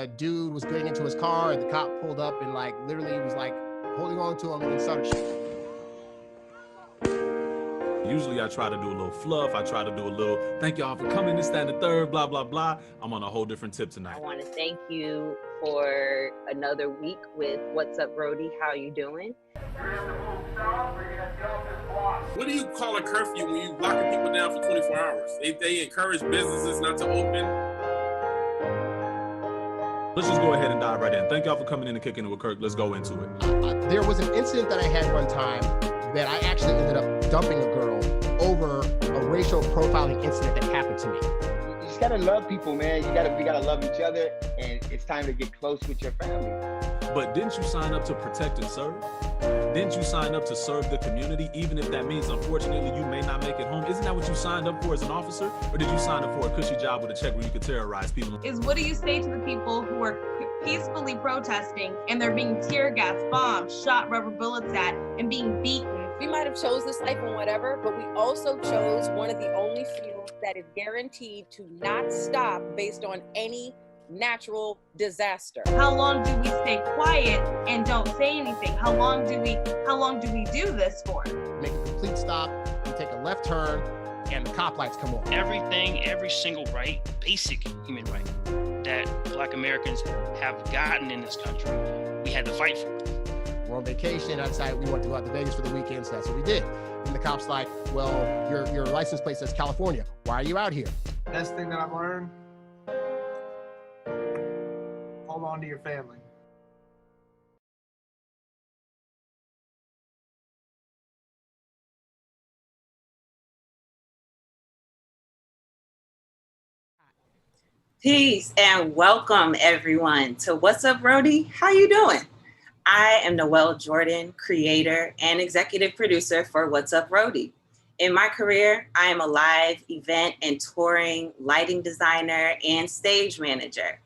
a dude was getting into his car and the cop pulled up and like literally was like holding on to him and then started shooting. Usually I try to do a little fluff. I try to do a little, thank y'all for coming, this, that, and the third, blah, blah, blah. I'm on a whole different tip tonight. I want to thank you for another week with What's Up, Brody? How you doing? What do you call a curfew when you locking people down for 24 hours? They encourage businesses not to open. Let's just go ahead and dive right in. Thank y'all for coming in and kicking it with Kirk. Let's go into it. There was an incident that I had one time that I actually ended up dumping a girl over a racial profiling incident that happened to me. You just gotta love people, man. We gotta love each other, and it's time to get close with your family. But didn't you sign up to protect and serve? Didn't you sign up to serve the community, even if that means, unfortunately, you may not make it home? Isn't that what you signed up for as an officer? Or did you sign up for a cushy job with a check where you could terrorize people? Is what do you say to the people who are peacefully protesting and they're being tear gas, bombed, shot rubber bullets at, and being beaten? We might have chose this life and whatever, but we also chose one of the only fields that is guaranteed to not stop based on any natural disaster. How long do we stay quiet and don't say anything? How long do we do this for? Make a complete stop, you take a left turn, and the cop lights come on. Every single right, basic human right that Black Americans have gotten in this country, we had to fight for. We're on vacation. I decided we wanted to go out to Vegas for the weekend, so that's what we did. And the cop's like, well, your license plate says California. Why are you out here? Best thing that I've learned, hold on to your family. Peace and welcome everyone to What's Up, Brody? How you doing? I am Noelle Jordan, creator and executive producer for What's Up, Brody. In my career, I am a live event and touring lighting designer and stage manager.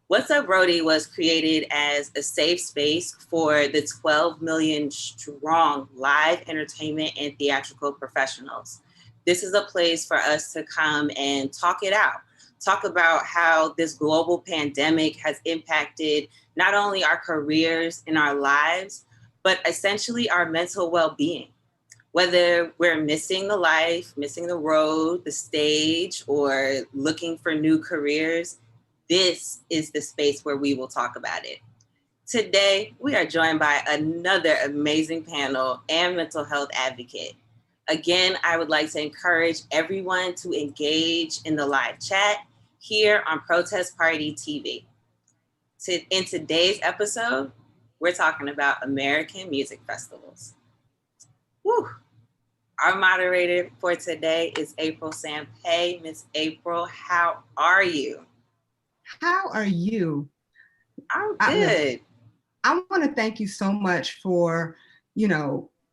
What's Up, Brody was created as a safe space for the 12 million strong live entertainment and theatrical professionals. This is a place for us to come and talk it out. Talk about how this global pandemic has impacted not only our careers and our lives, but essentially our mental well-being. Whether we're missing the life, missing the road, the stage, or looking for new careers, this is the space where we will talk about it. Today, we are joined by another amazing panel and mental health advocate. Again, I would like to encourage everyone to engage in the live chat here on Protest Party TV. In today's episode, we're talking about American music festivals. Woo. Our moderator for today is April Sampay. Miss April, how are you? How are you? I'm good. I want to thank you so much for,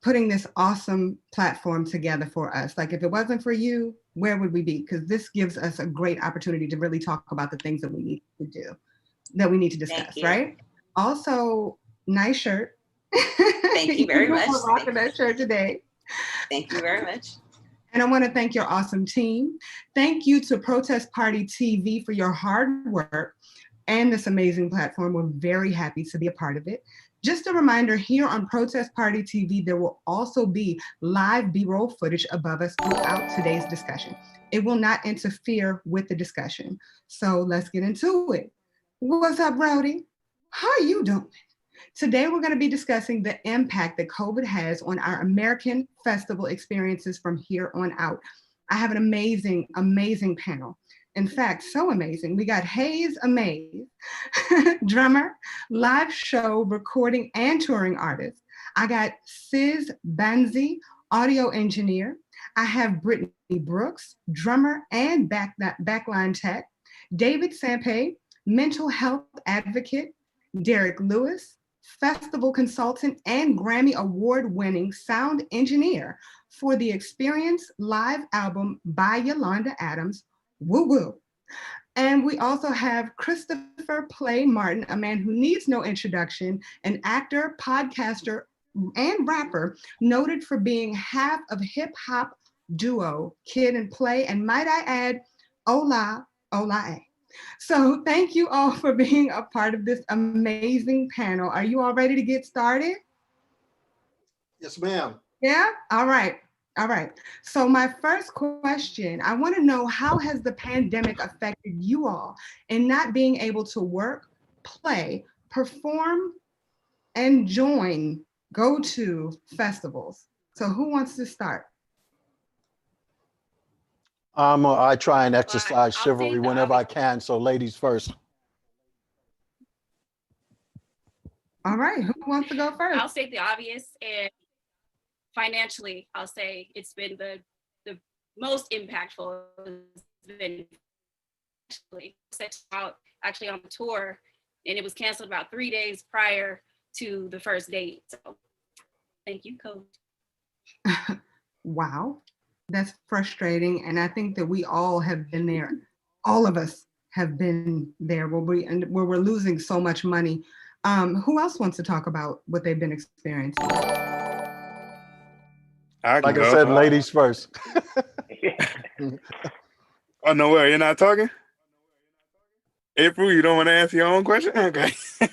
putting this awesome platform together for us. Like, if it wasn't for you, where would we be? Because this gives us a great opportunity to really talk about the things that we need to do, that we need to discuss, right? Also, nice shirt. Thank you very much. We're rocking that shirt today. Thank you very much. And I want to thank your awesome team. Thank you to Protest Party TV for your hard work and this amazing platform. We're very happy to be a part of it. Just a reminder, here on Protest Party TV, there will also be live B-roll footage above us throughout today's discussion. It will not interfere with the discussion. So let's get into it. What's up, Brody? How are you doing? Today, we're going to be discussing the impact that COVID has on our American festival experiences from here on out. I have an amazing, amazing panel. In fact, so amazing. We got Hayes Amaze, drummer, live show, recording, and touring artist. I got Sis Banzi, audio engineer. I have Brittany Brooks, drummer and backline tech. David Sampay, mental health advocate. Derek Lewis, festival consultant and Grammy award-winning sound engineer for the Experience live album by Yolanda Adams, Woo Woo. And we also have Christopher Play Martin, a man who needs no introduction, an actor, podcaster, and rapper, noted for being half of hip hop duo Kid and Play, and might I add, Ola Ola A. So thank you all for being a part of this amazing panel. Are you all ready to get started? Yes, ma'am. Yeah? All right. All right. So my first question, I want to know, how has the pandemic affected you all in not being able to work, play, perform, and go to festivals? So who wants to start? I try and Well, exercise I'll chivalry take the whenever I obvious. can. So ladies first. All right. Who wants to go first? I'll state the obvious, and financially, I'll say it's been the most impactful. Has been set out actually on the tour, and it was canceled about 3 days prior to the first date. So, thank you, Coach. Wow, that's frustrating. And I think that we all have been there. All of us have been there where we're losing so much money. Who else wants to talk about what they've been experiencing? Like I said, ladies first. Oh, Noel, you're not talking? April, you don't want to answer your own question? Okay. All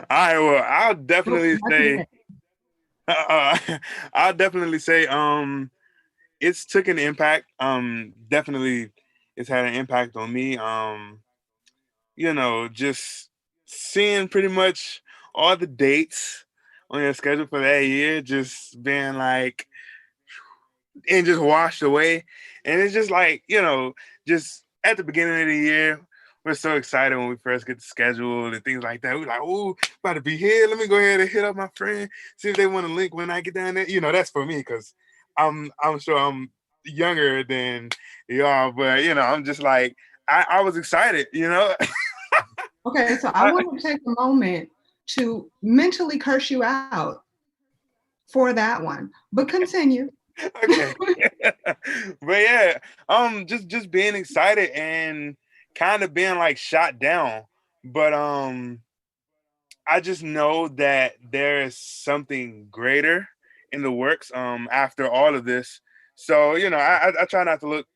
right, well, I'll definitely say, it's took an impact. Definitely it's had an impact on me. Just seeing pretty much all the dates on your schedule for that year, just being like, and just washed away. And it's just like, just at the beginning of the year, we're so excited when we first get the schedule and things like that. We're like, oh, about to be here. Let me go ahead and hit up my friend, see if they want to link when I get down there. That's for me, because I'm sure I'm younger than y'all, but I'm just like, I was excited, Okay, so I want to take a moment to mentally curse you out for that one, but continue. Okay. But yeah, just being excited and kind of being like shot down. But I just know that there is something greater in the works after all of this. So, I try not to look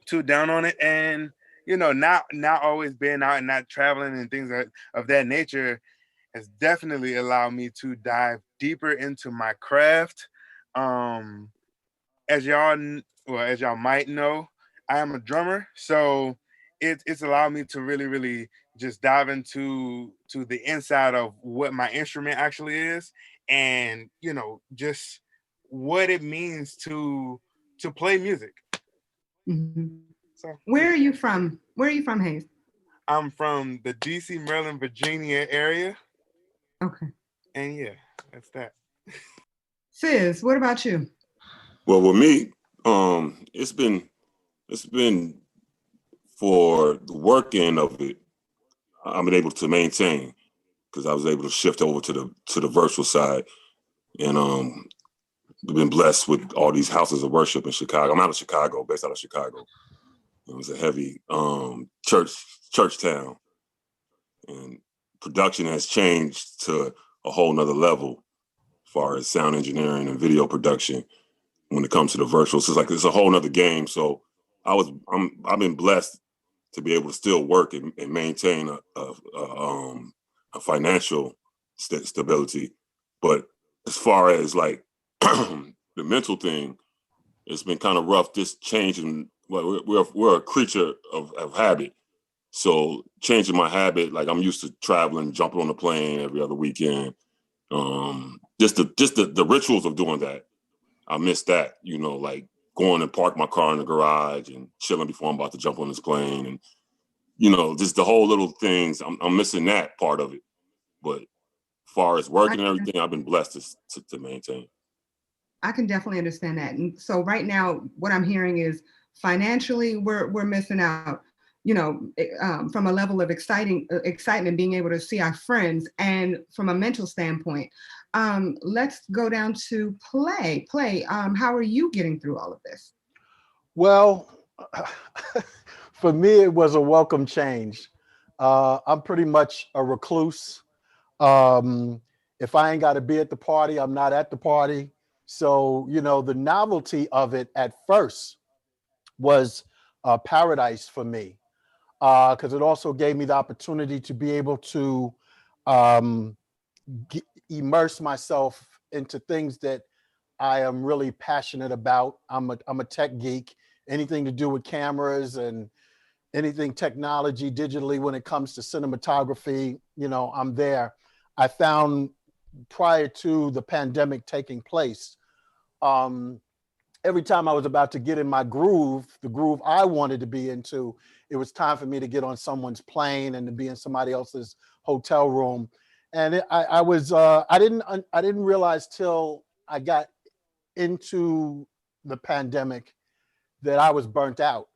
too down on it, and not always being out and not traveling and things of that nature has definitely allowed me to dive deeper into my craft. As y'all might know, I am a drummer, so it's allowed me to really, really just dive into the inside of what my instrument actually is, and just what it means to play music. Mm-hmm. So, where are you from? Where are you from, Hayes? I'm from the DC, Maryland, Virginia area. Okay. And yeah, that's that. Sis, what about you? Well, with me, it's been for the work end of it, I've been able to maintain, because I was able to shift over to the virtual side, and we've been blessed with all these houses of worship in Chicago. I'm out of Chicago, based out of Chicago. It was a heavy church town, and production has changed to a whole nother level as far as sound engineering and video production when it comes to the virtual. So it's a whole nother game. So I've been blessed to be able to still work and maintain a financial stability. But as far as like the mental thing, it's been kind of rough. Just changing. Well, we're a creature of habit. So changing my habit, like I'm used to traveling, jumping on a plane every other weekend. Just the rituals of doing that. I miss that, like going and park my car in the garage and chilling before I'm about to jump on this plane, and just the whole little things. I'm missing that part of it. But as far as working and everything, I've been blessed to maintain. I can definitely understand that. And so right now, what I'm hearing is financially, we're missing out. From a level of excitement, being able to see our friends, and from a mental standpoint. Let's go down to play. How are you getting through all of this? Well, for me, it was a welcome change. I'm pretty much a recluse. If I ain't got to be at the party, I'm not at the party. So, the novelty of it at first was paradise for me. because it also gave me the opportunity to be able to um, immerse myself into things that I am really passionate about. I'm a tech geek. Anything to do with cameras and anything technology digitally when it comes to cinematography, you know, I'm there. I found prior to the pandemic taking place, every time I was about to get in my groove, the groove I wanted to be into, it was time for me to get on someone's plane and to be in somebody else's hotel room. And I didn't realize till I got into the pandemic that I was burnt out.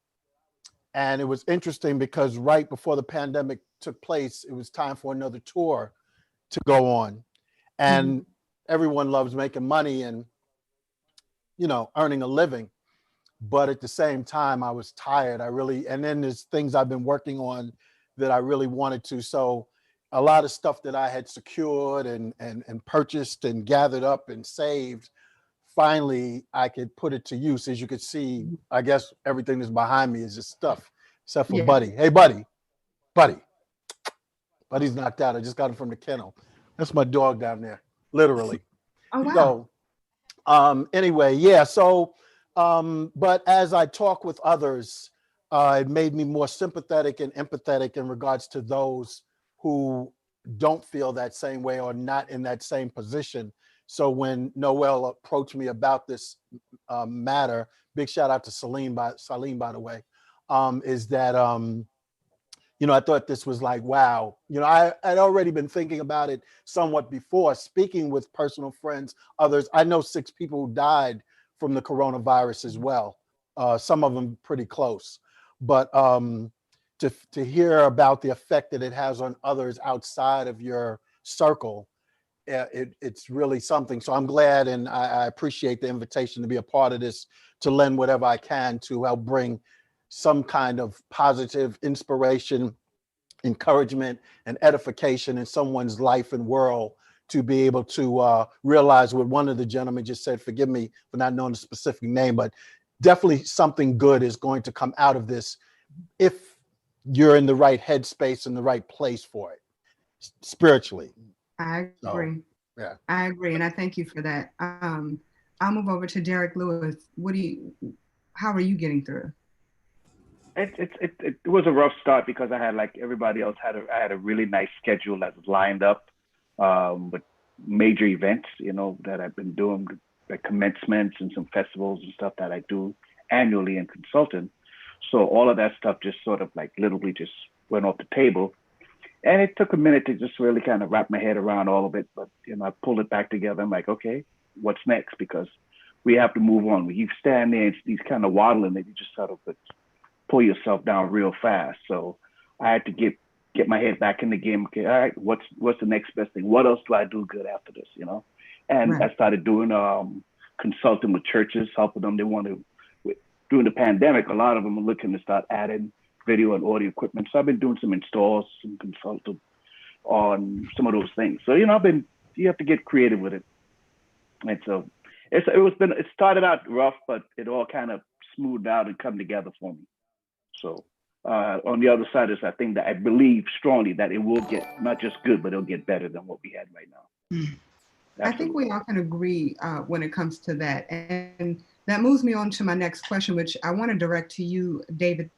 And it was interesting because right before the pandemic took place, it was time for another tour to go on. And everyone loves making money and, you know, earning a living. But at the same time, I was tired. And then there's things I've been working on that I really wanted to. So a lot of stuff that I had secured and purchased and gathered up and saved, finally I could put it to use. As you could see, I guess everything that's behind me is just stuff, except for Buddy. Hey, Buddy. Buddy's knocked out. I just got him from the kennel. That's my dog down there, literally. Oh, wow. So anyway, yeah. So, but as I talk with others, it made me more sympathetic and empathetic in regards to those who don't feel that same way or not in that same position. So when Noel approached me about this matter, big shout out to Salim, by the way, is that, you know, I thought this was like, wow. You know, I had already been thinking about it somewhat before, speaking with personal friends, others. I know 6 people who died from the coronavirus as well. Some of them pretty close. But to hear about the effect that it has on others outside of your circle, it's really something. So I'm glad, and I appreciate the invitation to be a part of this, to lend whatever I can to help bring some kind of positive inspiration, encouragement, and edification in someone's life and world, to be able to realize what one of the gentlemen just said. Forgive me for not knowing the specific name, but definitely something good is going to come out of this if you're in the right headspace and the right place for it, spiritually. I agree. So, yeah. I agree, and I thank you for that. I'll move over to Derek Lewis. How are you getting through? It was a rough start because I had, like everybody else, I had a really nice schedule that was lined up with major events, you know, that I've been doing, like commencements and some festivals and stuff that I do annually in consulting. So all of that stuff just sort of like literally just went off the table. And it took a minute to just really kind of wrap my head around all of it. But, you know, I pulled it back together. I'm like, okay, what's next? Because we have to move on. When you stand there, it's these kind of waddling that you just sort of pull yourself down real fast. So I had to get my head back in the game. Okay, all right, what's the next best thing? What else do I do good after this, you know? And I started doing consulting with churches, helping them. They want to, during the pandemic, a lot of them are looking to start adding video and audio equipment. So I've been doing some installs, some consulting on some of those things. So, you know, you have to get creative with it. And so it started out rough, but it all kind of smoothed out and come together for me. So on the other side is, I think that I believe strongly that it will get not just good, but it'll get better than what we had right now. I think we all can agree when it comes to that. And that moves me on to my next question, which I want to direct to you, David.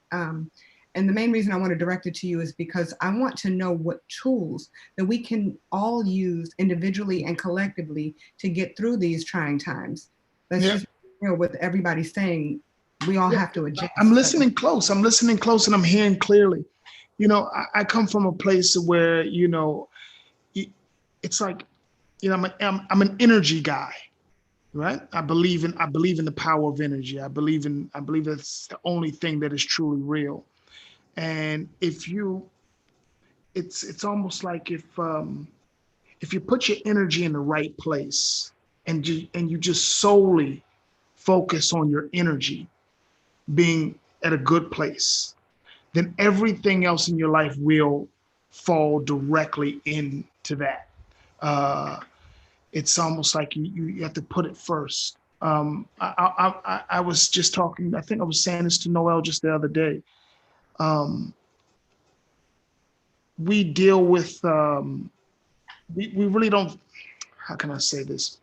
And the main reason I want to direct it to you is because I want to know what tools that we can all use individually and collectively to get through these trying times. Let's just, you know, with everybody saying, we all have to adjust. I'm listening close. I'm listening close and I'm hearing clearly. You know, I come from a place where, you know, it's like, you know, I'm an energy guy, right? I believe in the power of energy. I believe that's the only thing that is truly real. And it's almost like if you put your energy in the right place and you just solely focus on your energy being at a good place, then everything else in your life will fall directly into that. It's almost like you have to put it first. I was just talking, I think I was saying this to Noel just the other day. we deal with, we really don't, how can I say this?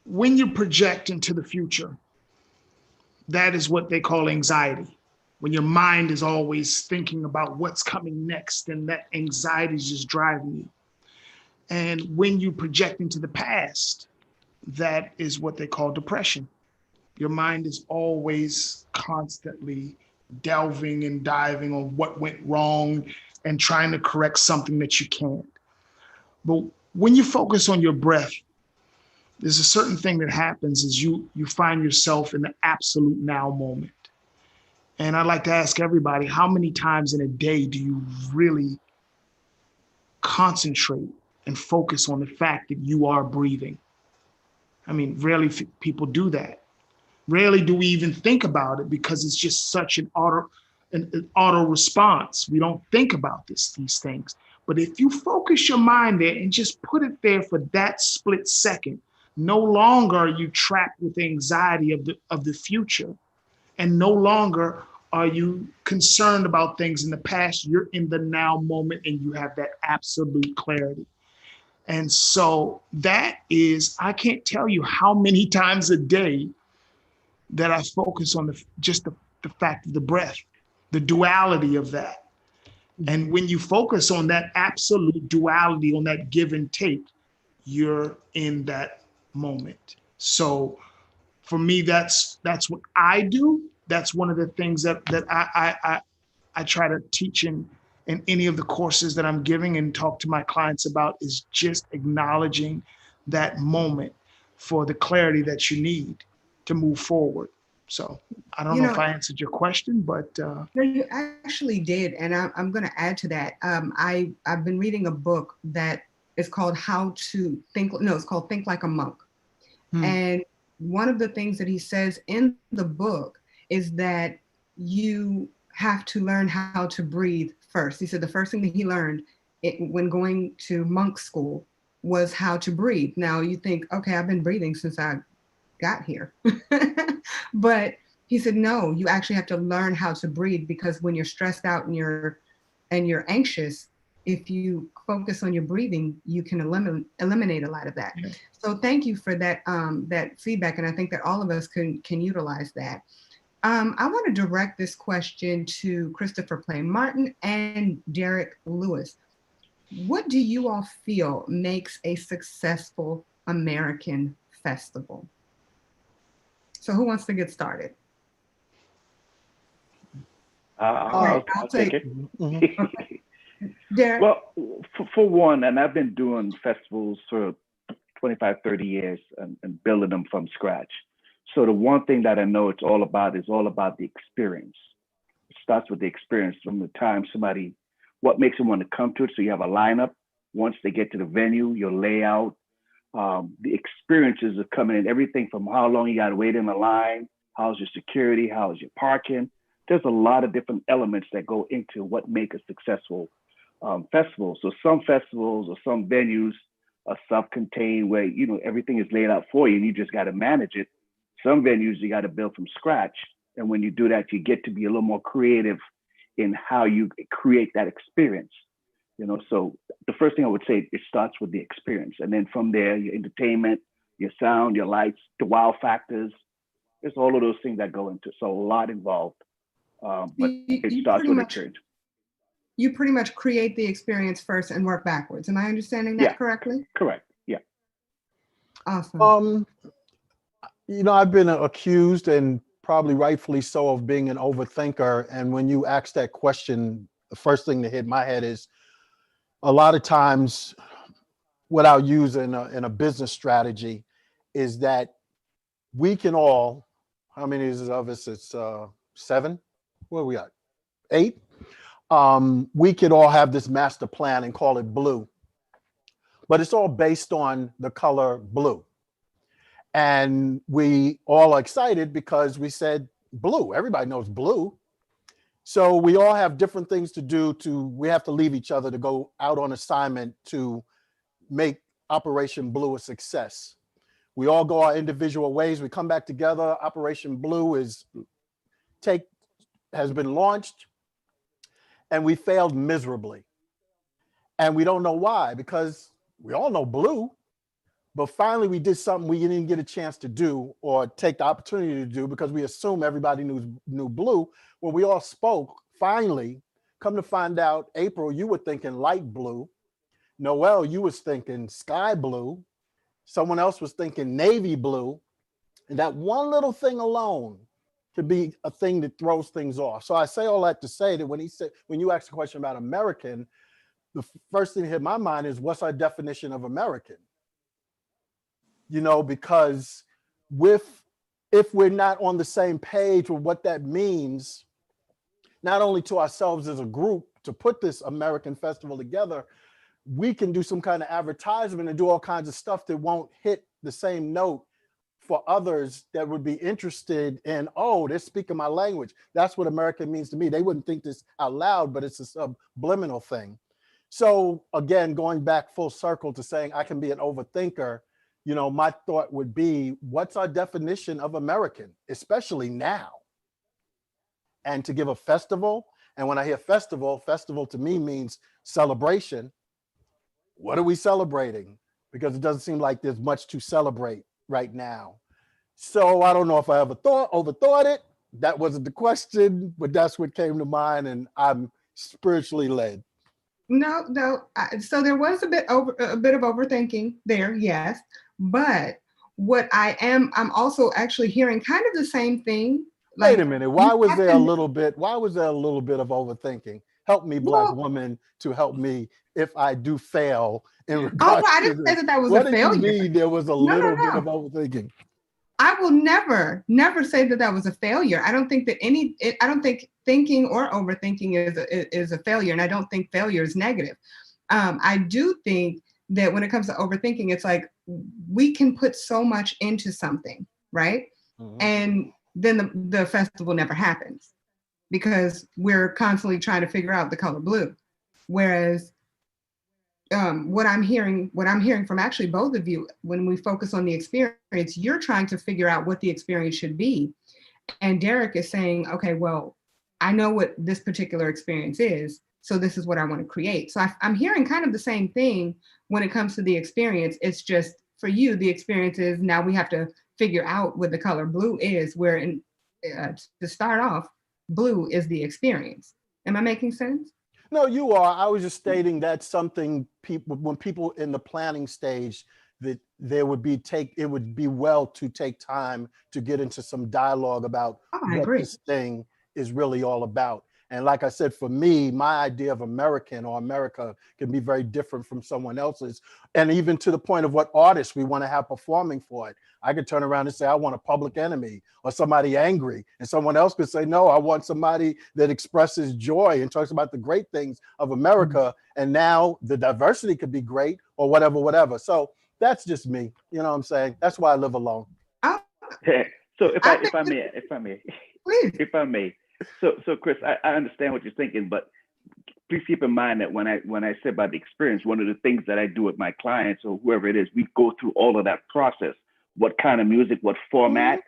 When you project into the future, that is what they call anxiety. When your mind is always thinking about what's coming next, and that anxiety is just driving you. And when you project into the past, that is what they call depression. Your mind is always constantly delving and diving on what went wrong and trying to correct something that you can't. But when you focus on your breath, there's a certain thing that happens is you find yourself in the absolute now moment. And I'd like to ask everybody, how many times in a day do you really concentrate and focus on the fact that you are breathing? I mean, rarely people do that. Rarely do we even think about it because it's just such an auto response. We don't think about these things. But if you focus your mind there and just put it there for that split second, no longer are you trapped with the anxiety of the future, and no longer are you concerned about things in the past. You're in the now moment and you have that absolute clarity. And so that is, I can't tell you how many times a day that I focus on the fact of the breath, the duality of that. And when you focus on that absolute duality, on that give and take, you're in that moment. So for me, that's what I do. That's one of the things that I try to teach in any of the courses that I'm giving and talk to my clients about, is just acknowledging that moment for the clarity that you need to move forward. So I don't know if I answered your question, but no, you actually did, and I'm going to add to that. I've been reading a book that is called How to Think. No, it's called Think Like a Monk. And one of the things that he says in the book is that you have to learn how to breathe first. He said the first thing that he learned when going to monk school was how to breathe. Now you think, okay, I've been breathing since I got here. But he said, no, you actually have to learn how to breathe, because when you're stressed out and you're anxious, if you focus on your breathing, you can eliminate a lot of that. Yeah. So thank you for that that feedback, and I think that all of us can utilize that. I want to direct this question to Christopher Play Martin and Derek Lewis. What do you all feel makes a successful American festival? So who wants to get started? I'll take it. Okay. Derek? Well, for one, and I've been doing festivals for 25, 30 years and building them from scratch. So the one thing that I know it's all about is all about the experience. It starts with the experience from the time what makes them want to come to it. So you have a lineup. Once they get to the venue, your layout, the experiences of coming in, everything from how long you got to wait in a line, how's your security, how's your parking. There's a lot of different elements that go into what make a successful festival. So some festivals or some venues are self-contained, where everything is laid out for you and you just got to manage it. Some venues you got to build from scratch, and when you do that, you get to be a little more creative in how you create that experience. So the first thing I would say, it starts with the experience, and then from there, your entertainment, your sound, your lights, the wow factors. There's all of those things that go into. So a lot involved, but it starts with experience. You pretty much create the experience first and work backwards. Am I understanding that correctly? Correct. Yeah. Awesome. I've been accused, and probably rightfully so, of being an overthinker. And when you ask that question, the first thing that hit my head is, a lot of times, what I'll use in a business strategy is that we can all, how many of us? It's 7. What are we at? 8. We could all have this master plan and call it blue, but it's all based on the color blue. And we all are excited because we said blue. Everybody knows blue. So we all have different things to do. We have to leave each other to go out on assignment to make Operation Blue a success. We all go our individual ways. We come back together. Operation Blue has been launched. and we failed miserably. And we don't know why, because we all know Blue, but finally we did something we didn't get a chance to do or take the opportunity to do because we assumed everybody knew Blue. When we all spoke, finally, come to find out, April, you were thinking light blue. Noel, you was thinking sky blue. Someone else was thinking navy blue. And that one little thing alone could be a thing that throws things off. So I say all that to say that when you ask a question about American, the first thing that hit my mind is, what's our definition of American? You know, because if we're not on the same page with what that means, not only to ourselves as a group to put this American festival together, we can do some kind of advertisement and do all kinds of stuff that won't hit the same note for others that would be interested in, oh, they're speaking my language. That's what American means to me. They wouldn't think this out loud, but it's a subliminal thing. So again, going back full circle to saying I can be an overthinker, you know, my thought would be, what's our definition of American, especially now? And to give a festival, and when I hear festival to me means celebration. What are we celebrating? Because it doesn't seem like there's much to celebrate right now. So I don't know if I ever overthought it. That wasn't the question, but that's what came to mind, and I'm spiritually led. No. So there was a bit of overthinking there, yes. But what I'm also actually hearing kind of the same thing. Wait a minute. Why was there a little bit of overthinking? Help me, Black woman, to help me if I do fail in regards I didn't say that was what a failure. What did you mean there was a little bit of overthinking? I will never say that was a failure. I don't think that I don't think thinking or overthinking is a failure, and I don't think failure is negative. I do think that when it comes to overthinking, it's like we can put so much into something, right? Mm-hmm. And then the festival never happens because we're constantly trying to figure out the color blue. Whereas what I'm hearing from actually both of you, when we focus on the experience, you're trying to figure out what the experience should be. And Derek is saying, okay, well, I know what this particular experience is, so this is what I want to create. So I'm hearing kind of the same thing when it comes to the experience. It's just for you, the experience is now we have to figure out what the color blue is, where to start off, blue is the experience. Am I making sense? No, you are. I was just stating that's something when people in the planning stage, that it would be well to take time to get into some dialogue about what this thing is really all about. And like I said, for me, my idea of American or America can be very different from someone else's. And even to the point of what artists we want to have performing for it. I could turn around and say, I want a Public Enemy or somebody angry. And someone else could say, no, I want somebody that expresses joy and talks about the great things of America. Mm-hmm. And now the diversity could be great or whatever. So that's just me. You know what I'm saying? That's why I live alone. So if I may. So Chris, I understand what you're thinking, but please keep in mind that when I say about the experience, one of the things that I do with my clients or whoever it is, we go through all of that process. What kind of music, what format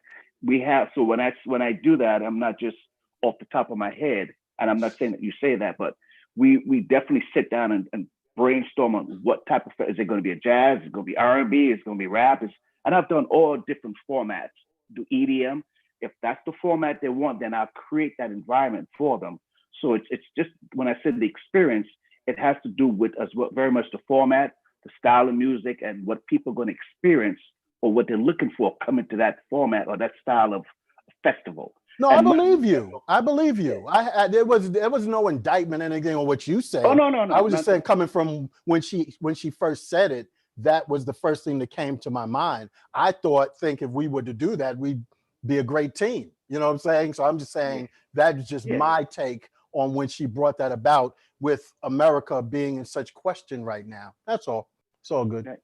we have. So when I do that, I'm not just off the top of my head, and I'm not saying that you say that, but we definitely sit down and brainstorm on what type of, is it going to be a jazz? Is it going to be R&B? Is it going to be rap? And I've done all different formats, do EDM. If that's the format they want, then I'll create that environment for them. So it's just, when I said the experience, it has to do with as well, very much the format, the style of music, and what people are going to experience or what they're looking for coming to that format or that style of festival. No, I believe you. There was no indictment or anything on what you said. Oh, no. I was just saying, coming from when she first said it, that was the first thing that came to my mind. I think if we were to do that, we'd be a great team. You know what I'm saying? So I'm just saying that's just my take on when she brought that about, with America being in such question right now. That's all. It's all good. Okay.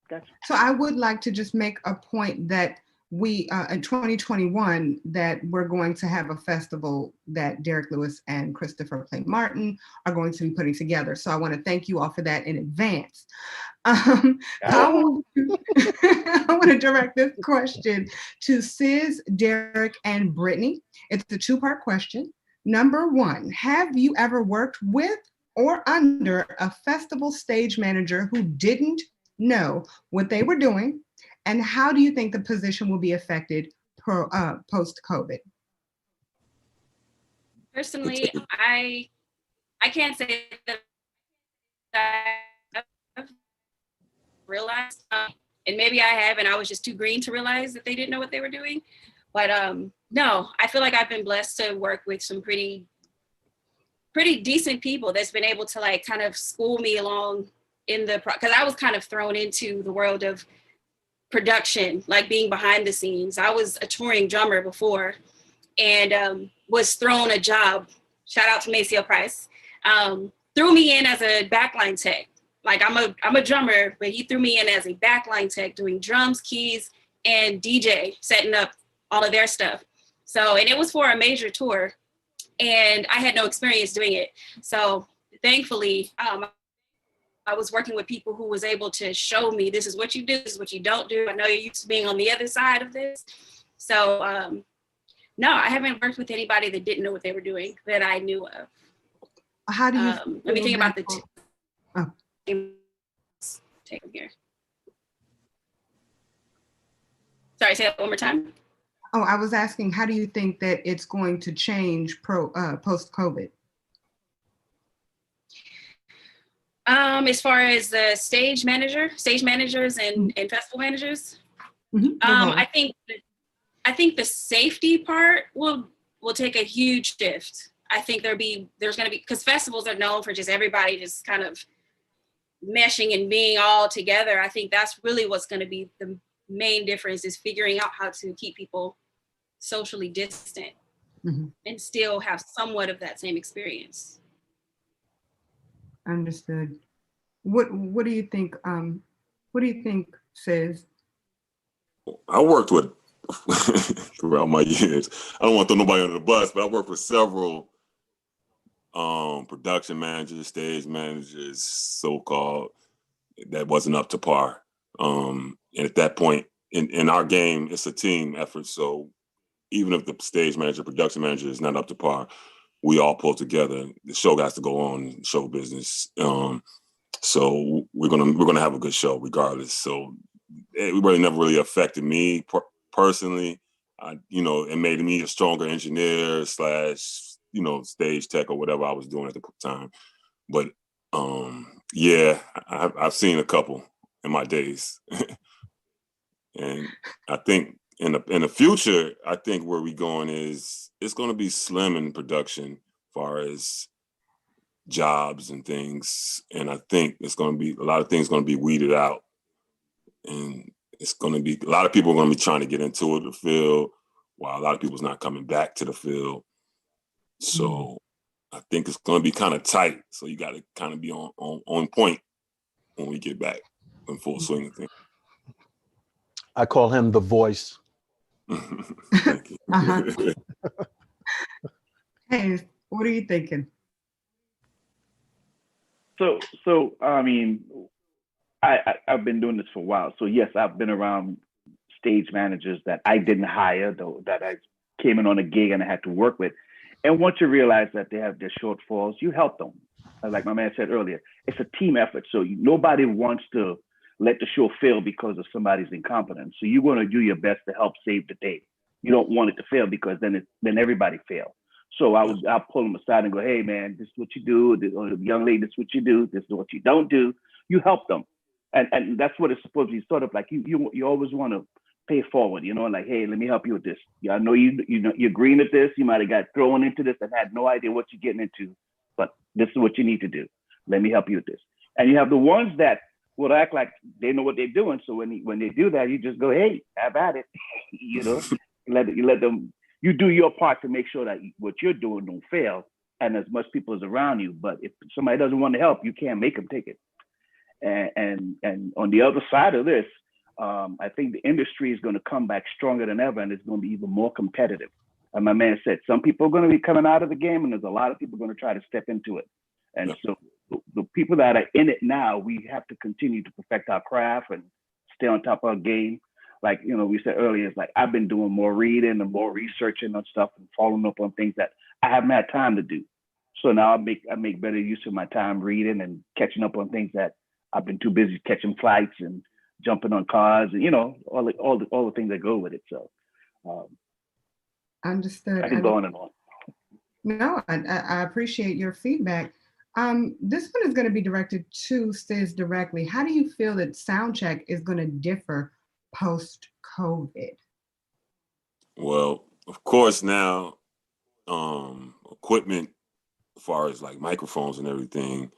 Gotcha. So I would like to just make a point that we, in 2021, that we're going to have a festival that Derek Lewis and Christopher Play Martin are going to be putting together. So I want to thank you all for that in advance. I want to direct this question to Sis, Derek, and Brittany. It's a two-part question. Number one, have you ever worked with or under a festival stage manager who didn't know what they were doing? And how do you think the position will be affected post-COVID? Personally, I can't say that I've realized, and maybe I have, and I was just too green to realize that they didn't know what they were doing. But no, I feel like I've been blessed to work with some pretty decent people that's been able to like kind of school me along in the, because I was kind of thrown into the world of production, like being behind the scenes. I was a touring drummer before and was thrown a job. Shout out to Maceo Price. Threw me in as a backline tech. Like I'm a drummer, but he threw me in as a backline tech doing drums, keys, and DJ, setting up all of their stuff. So, and it was for a major tour and I had no experience doing it. So thankfully, I was working with people who was able to show me, this is what you do, this is what you don't do. I know you're used to being on the other side of this. So no, I haven't worked with anybody that didn't know what they were doing that I knew of. How do you let me think about the take them here. Sorry, say that one more time. Oh, I was asking, how do you think that it's going to change post-COVID? As far as the stage managers and festival managers, I think the safety part will take a huge shift. I think there's going to be, because festivals are known for just everybody just kind of meshing and being all together. I think that's really what's going to be the main difference, is figuring out how to keep people socially distant and still have somewhat of that same experience. Understood. What do you think? What do you think, Says? I worked with throughout my years. I don't want to throw nobody under the bus, but I worked with several production managers, stage managers, so-called, that wasn't up to par. And at that point in our game, it's a team effort. So even if the stage manager, production manager is not up to par, we all pull together. The show has to go on, show business. So we're gonna have a good show regardless. So it really never really affected me personally. It made me a stronger engineer / stage tech or whatever I was doing at the time. But yeah, I've seen a couple in my days, and I think in the future, I think where we going is it's going to be slim in production, as far as jobs and things, and I think it's going to be a lot of things going to be weeded out, and it's going to be a lot of people are going to be trying to get into the field, while a lot of people's not coming back to the field. So I think it's going to be kind of tight. So you got to kind of be on point when we get back in full swing of things. I call him the voice. Thank you. Hey, what are you thinking? So I mean, I've been doing this for a while. So yes, I've been around stage managers that I didn't hire, though, that I came in on a gig and I had to work with. And once you realize that they have their shortfalls, you help them. Like my man said earlier, it's a team effort. So nobody wants to let the show fail because of somebody's incompetence. So you're going to do your best to help save the day. You don't want it to fail, because then everybody fails. So I'll pull them aside and go, hey man, this is what you do. Or young lady, this is what you do. This is what you don't do. You help them. And that's what it's supposed to be, sort of like you always want to pay forward, like, hey, let me help you with this. Yeah, I know you're green at this. You might have got thrown into this and had no idea what you're getting into, but this is what you need to do. Let me help you with this. And you have the ones that will act like they know what they're doing. So when they do that, you just go, hey, have at it. You let them. You do your part to make sure that what you're doing don't fail, and as much people as around you. But if somebody doesn't want to help, you can't make them take it. And on the other side of this, I think the industry is going to come back stronger than ever, and it's going to be even more competitive. And my man said, some people are going to be coming out of the game, and there's a lot of people going to try to step into it. And so the people that are in it now, we have to continue to perfect our craft and stay on top of our game. Like, we said earlier, it's like I've been doing more reading and more researching on stuff and following up on things that I haven't had time to do. So now I make better use of my time reading and catching up on things that I've been too busy catching flights and jumping on cars and all the things that go with it. So Understood. I can go on and on. No, I appreciate your feedback. This one is going to be directed to Sis directly. How do you feel that sound check is going to differ post-COVID? Well, of course now, equipment as far as like microphones and everything,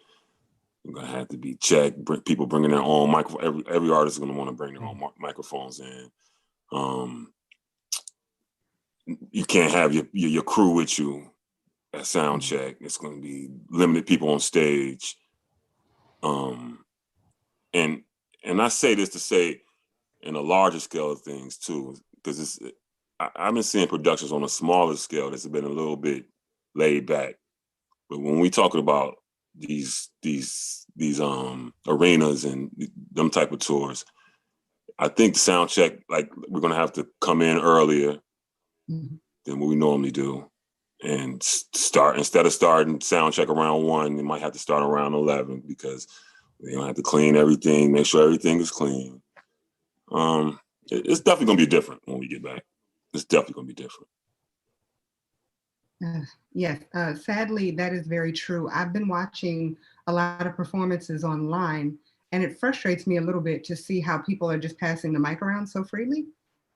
you're gonna have to be checked. People bringing their own microphone. Every artist is gonna want to bring their own microphones in. You can't have your crew with you at sound check. It's gonna be limited people on stage. And I say this to say, in a larger scale of things too, because I've been seeing productions on a smaller scale that's been a little bit laid back. But when we talking about these arenas and them type of tours, I think the sound check, like, we're gonna have to come in earlier than what we normally do, and start, instead of starting sound check around 1, they might have to start around 11, because they're gonna have to clean everything, make sure everything is clean. It's definitely gonna be different when we get back. It's definitely gonna be different. Yes, sadly, that is very true. I've been watching a lot of performances online, and it frustrates me a little bit to see how people are just passing the mic around so freely.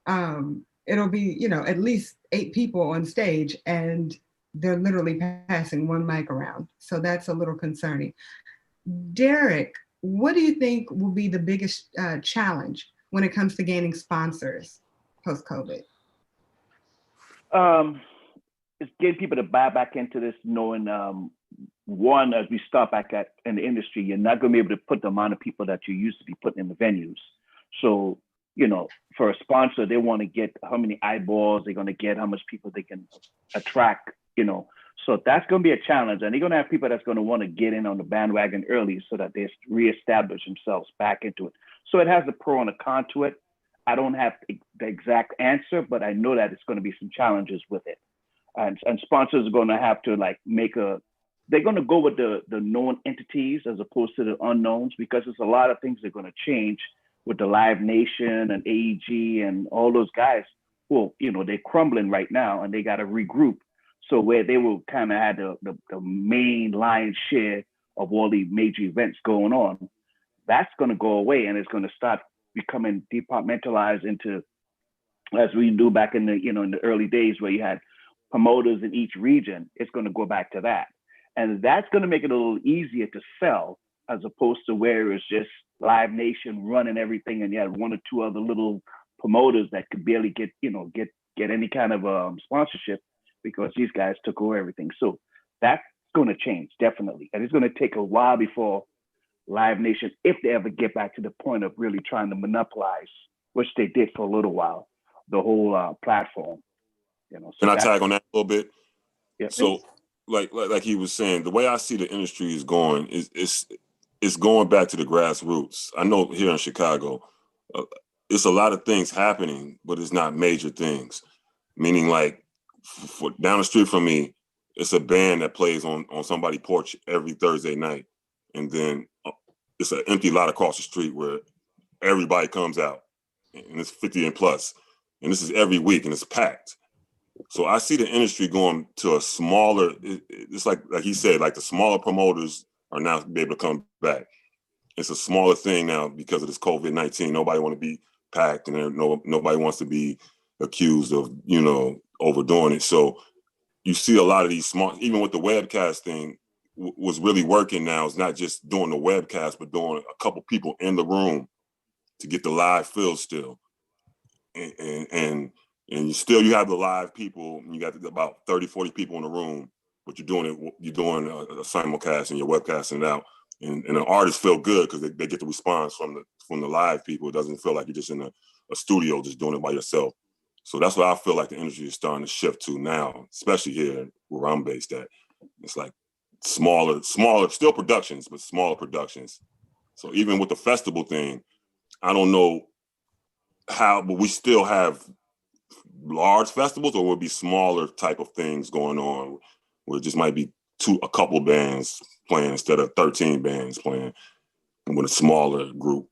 It'll be, at least 8 people on stage, and they're literally passing one mic around. So that's a little concerning. Derek, what do you think will be the biggest challenge when it comes to gaining sponsors post-COVID? It's getting people to buy back into this, knowing one, as we start back in the industry, you're not going to be able to put the amount of people that you used to be putting in the venues. So, for a sponsor, they want to get how many eyeballs they're going to get, how much people they can attract, So that's going to be a challenge. And they're going to have people that's going to want to get in on the bandwagon early so that they reestablish themselves back into it. So it has a pro and a con to it. I don't have the exact answer, but I know that it's going to be some challenges with it. And sponsors are going to have to they're going to go with the known entities as opposed to the unknowns, because there's a lot of things that are going to change with the Live Nation and AEG and all those guys. Well, they're crumbling right now and they got to regroup. So where they will kind of have the main lion's share of all the major events going on, that's going to go away, and it's going to start becoming departmentalized into, as we do back in the in the early days where you had promoters in each region. It's going to go back to that, and that's going to make it a little easier to sell, as opposed to where it's just Live Nation running everything, and you had 1 or 2 other little promoters that could barely get any kind of sponsorship, because these guys took over everything. So that's going to change, definitely, and it's going to take a while before Live Nation, if they ever get back to the point of really trying to monopolize, which they did for a little while, the whole platform. So Can I tag on that a little bit? Yeah. So, like he was saying, the way I see the industry is going is going back to the grassroots. I know here in Chicago, it's a lot of things happening, but it's not major things. Meaning, like, down the street from me, it's a band that plays on somebody's porch every Thursday night, and then it's an empty lot across the street where everybody comes out, and it's 50 and plus, and this is every week, and it's packed. So I see the industry going to a smaller. It's like he said, like, the smaller promoters are now be able to come back. It's a smaller thing now because of this COVID-19. Nobody want to be packed, and nobody wants to be accused of overdoing it. So you see a lot of these small, even with the webcast thing, was really working now. It's not just doing the webcast, but doing a couple people in the room to get the live feel still. And you have the live people, and you got about 30, 40 people in the room, but you're doing a simulcast and you're webcasting it out. And the artists feel good because they get the response from the live people. It doesn't feel like you're just in a studio just doing it by yourself. So that's what I feel like the industry is starting to shift to now, especially here where I'm based at. It's like smaller, still productions, but smaller productions. So even with the festival thing, I don't know how, but we still have large festivals, or will be smaller type of things going on. where it just might be a couple bands playing instead of 13 bands playing with a smaller group.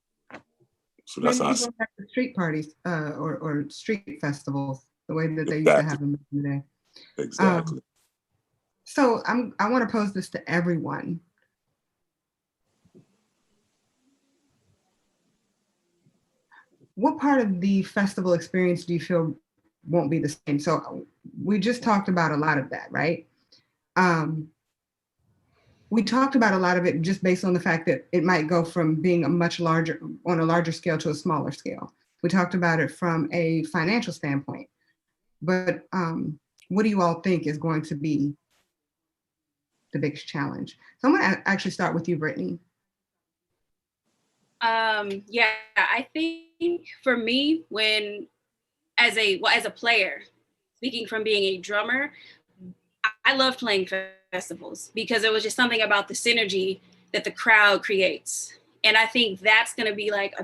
So that's Maybe how people have the street parties or street festivals, the way that they used to have them back in the day. Exactly. So I want to pose this to everyone. What part of the festival experience do you feel won't be the same? So we just talked about a lot of that, right? We talked about a lot of it just based on the fact that it might go from being on a larger scale to a smaller scale. We talked about it from a financial standpoint, but what do you all think is going to be the biggest challenge? So I'm gonna actually start with you, Brittany. Yeah, I think for me, as a player, speaking from being a drummer, I love playing festivals because it was just something about the synergy that the crowd creates. And I think that's going to be like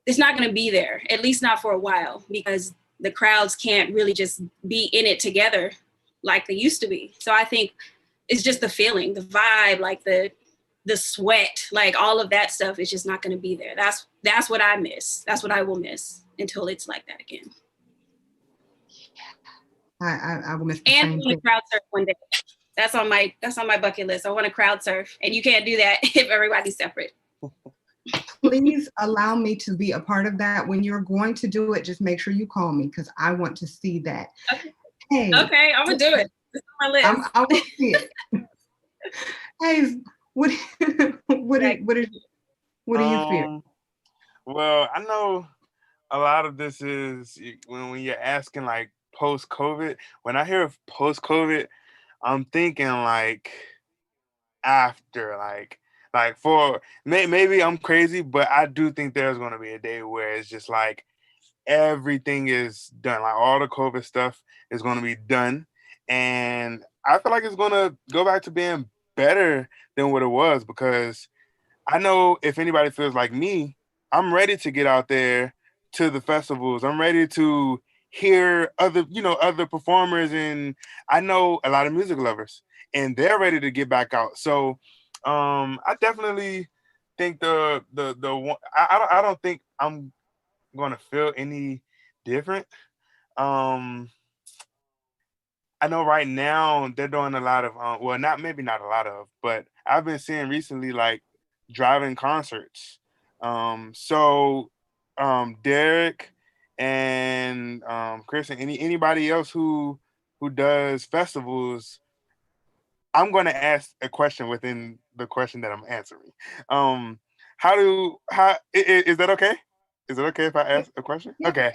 it's not going to be there, at least not for a while, because the crowds can't really just be in it together like they used to be. So I think it's just the feeling, the vibe, like the sweat, like all of that stuff is just not going to be there. That's what I miss. That's what I will miss until it's like that again. I will miss the and same thing. crowd surf one day. That's on my bucket list. I want to crowd surf, and you can't do that if everybody's separate. Please allow me to be a part of that. When you're going to do it, just make sure you call me because I want to see that. Okay. Okay, I'm gonna do it. It's on my list. I will see it. Hey, what do you feel? Well, I know a lot of this is when you're asking like post-COVID. When I hear of post-COVID, I'm thinking like after, like for maybe I'm crazy, but I do think there's going to be a day where it's just like everything is done, like all the COVID stuff is going to be done, and I feel like it's going to go back to being better than what it was, because I know if anybody feels like me, I'm ready to get out there to the festivals. I'm ready to hear other performers, and I know a lot of music lovers, and they're ready to get back out. So I definitely think the one, I don't think I'm gonna feel any different. I know right now they're doing a lot of well, not a lot of, but I've been seeing recently like driving concerts. So Derek and Chris and anybody else who does festivals, I'm going to ask a question within the question that I'm answering. Is that okay? Is it okay if I ask a question? Okay.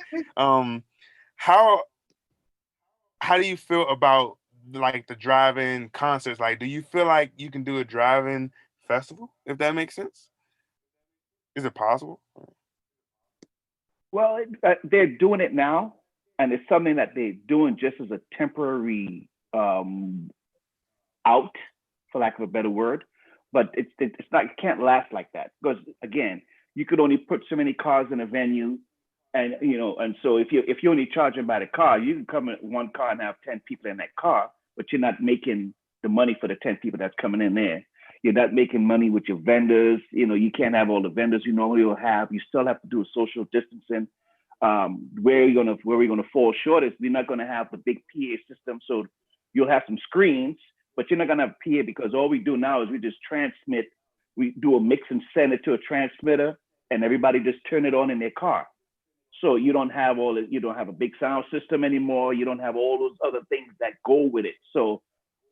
How do you feel about like the drive-in concerts? Like, do you feel like you can do a drive-in festival, if that makes sense? Is it possible? Well, they're doing it now, and it's something that they're doing just as a temporary out, for lack of a better word. But it's not, it can't last like that, because again, you could only put so many cars in a venue, and and so if you're only charging by the car, you can come in one car and have 10 people in that car, but you're not making the money for the 10 people that's coming in there. You're not making money with your vendors. You can't have all the vendors you normally will have. You still have to do a social distancing. Where we're gonna fall short is we're not gonna have the big PA system. So you'll have some screens, but you're not gonna have PA, because all we do now is we just transmit. We do a mix and send it to a transmitter, and everybody just turn it on in their car. So you don't have you don't have a big sound system anymore. You don't have all those other things that go with it. So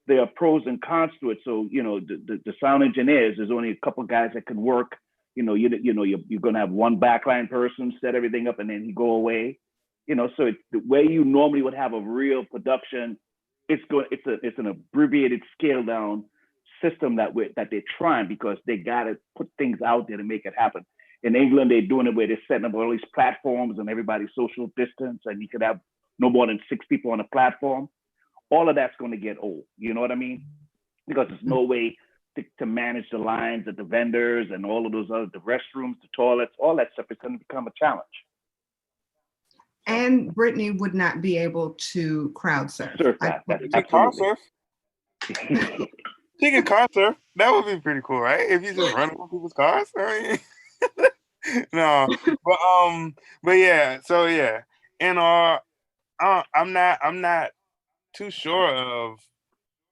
there are pros and cons to it. So the sound engineers, there's only a couple of guys that can work. You're gonna have one backline person set everything up, and then he go away. So the way you normally would have a real production, it's an abbreviated scale down system that they're trying, because they gotta put things out there to make it happen. In England, they're doing it where they're setting up all these platforms and everybody's social distance, and you could have no more than 6 people on a platform. All of that's going to get old. You know what I mean? Because there's no way to manage the lines at the vendors and all of those the restrooms, the toilets, all that stuff is going to become a challenge. And Brittany would not be able to crowd surf. Surf that. That's She can car absolutely. surf. She can car surf. That would be pretty cool, right? If you just run over people's cars. I mean, no, but yeah. So yeah, and I'm not too sure of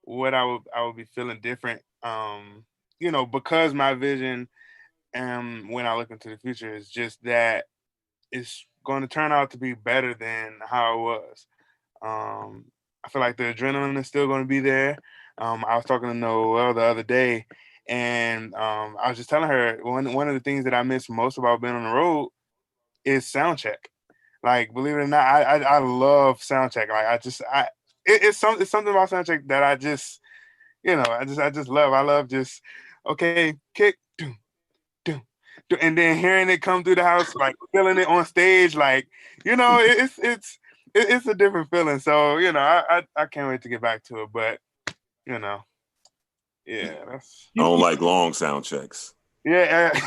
what I would be feeling different. Because my vision, when I look into the future, is just that it's going to turn out to be better than how it was. I feel like the adrenaline is still going to be there. I was talking to Noelle the other day, and I was just telling her one of the things that I miss most about being on the road is sound check. Like, believe it or not, I love sound check. Like, it's something about sound check that I just I just love. I love just okay, kick, doom, doom, doom, and then hearing it come through the house, like feeling it on stage, like it's a different feeling. So I can't wait to get back to it. But yeah, that's I don't like long sound checks. yeah.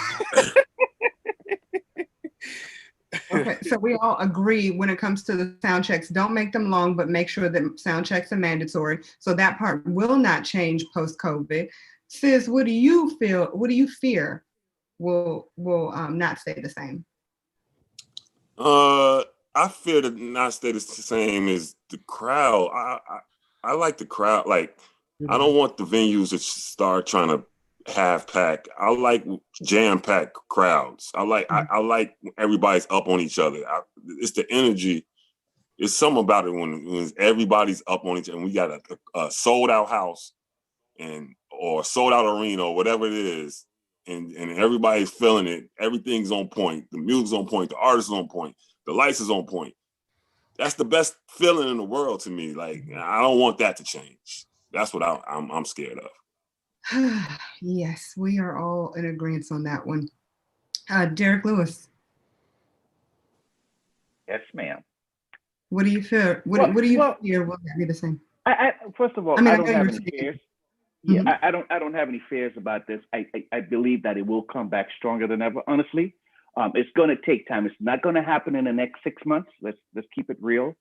Okay, so we all agree when it comes to the sound checks, don't make them long, but make sure that sound checks are mandatory. So that part will not change post-COVID. Sis, what do you feel? What do you fear will not stay the same? I fear to not stay the same as the crowd. I like the crowd. Like, I don't want the venues to start trying to half pack. I like jam pack crowds. I like everybody's up on each other. It's the energy. It's something about it when everybody's up on each other. And we got a sold out house or sold out arena or whatever it is, and everybody's feeling it. Everything's on point. The music's on point. The artist is on point. The lights is on point. That's the best feeling in the world to me. Like, I don't want that to change. That's what I'm scared of. Yes, we are all in agreement on that one. Derek Lewis. Yes, ma'am. What do you fear? What do you fear will not be the same? First of all, I don't have any fears. Yeah, I don't have any fears about this. I believe that it will come back stronger than ever. Honestly, it's going to take time. It's not going to happen in the next 6 months. Let's keep it real.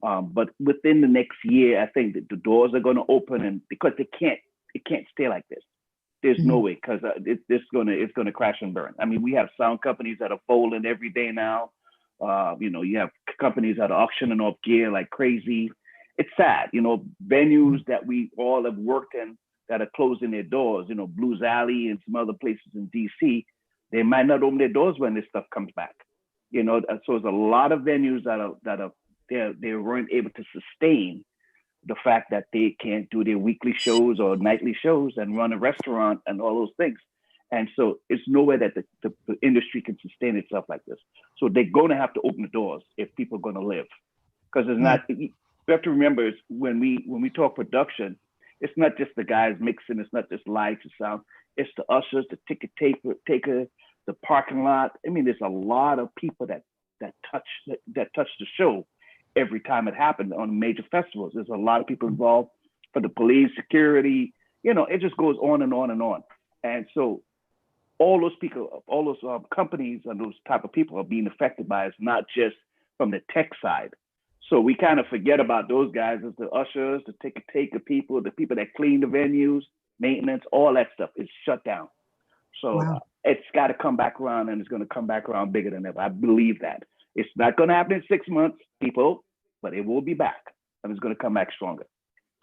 But within the next year, I think that the doors are going to open, and because it can't stay like this. There's no way, because it's going to crash and burn. I mean, we have sound companies that are folding every day now. You have companies that are auctioning off gear like crazy. It's sad. Venues that we all have worked in that are closing their doors. Blues Alley and some other places in DC, they might not open their doors when this stuff comes back. So there's a lot of venues that they weren't able to sustain the fact that they can't do their weekly shows or nightly shows and run a restaurant and all those things. And so it's no way that the industry can sustain itself like this. So they're going to have to open the doors if people are going to live. Because it's not, you have to remember, is when we talk production, it's not just the guys mixing, it's not just lights and sound, it's the ushers, the ticket taker, the parking lot. I mean, there's a lot of people that touch the show every time it happened on major festivals. There's a lot of people involved, for the police, security, it just goes on and on and on. And so all those people, all those companies and those type of people are being affected by it, not just from the tech side. So we kind of forget about those guys as the ushers, the ticket taker people, the people that clean the venues, maintenance, all that stuff is shut down. So it's got to come back around, and it's going to come back around bigger than ever. I believe that. It's not going to happen in 6 months, people, but it will be back, and it's going to come back stronger.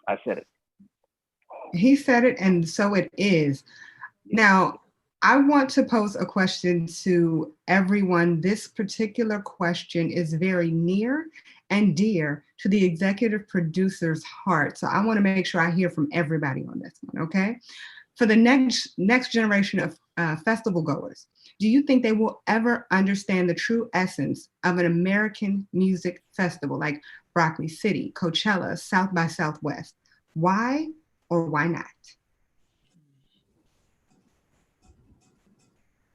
I said it. He said it, and so it is. Now, I want to pose a question to everyone. This particular question is very near and dear to the executive producer's heart. So I want to make sure I hear from everybody on this one, okay? For the next generation of festival goers, do you think they will ever understand the true essence of an American music festival like Broccoli City, Coachella, South by Southwest? Why or why not?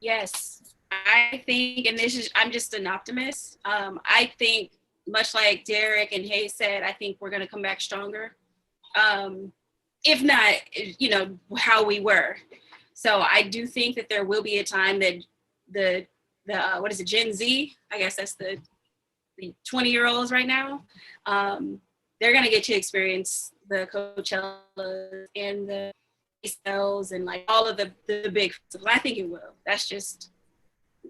Yes, I think, and I'm just an optimist. I think, much like Derek and Hayes said, I think we're going to come back stronger. If not, how we were. So I do think that there will be a time that the what is it, Gen Z? I guess that's the the 20-year-olds right now, they're gonna get to experience the Coachella and the sales and like all of the big festivals. I think it will. That's just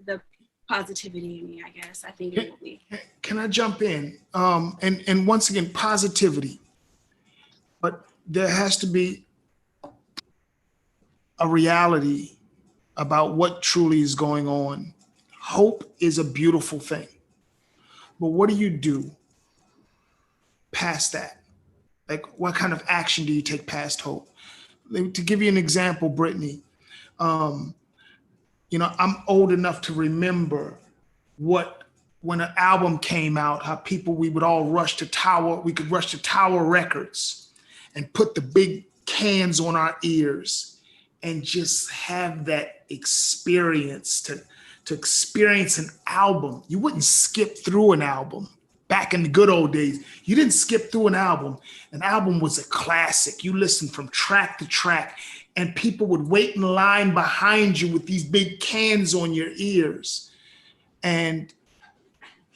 the positivity in me, I guess. I think it will be. Can I jump in? And once again, positivity. But there has to be a reality about what truly is going on. Hope is a beautiful thing. But what do you do past that? Like, what kind of action do you take past hope? To give you an example, Brittany, I'm old enough to remember when an album came out, how we would all rush to Tower Records and put the big cans on our ears and just have that experience to experience an album. You wouldn't skip through an album. Back in the good old days, you didn't skip through an album. An album was a classic. You listened from track to track, and people would wait in line behind you with these big cans on your ears. And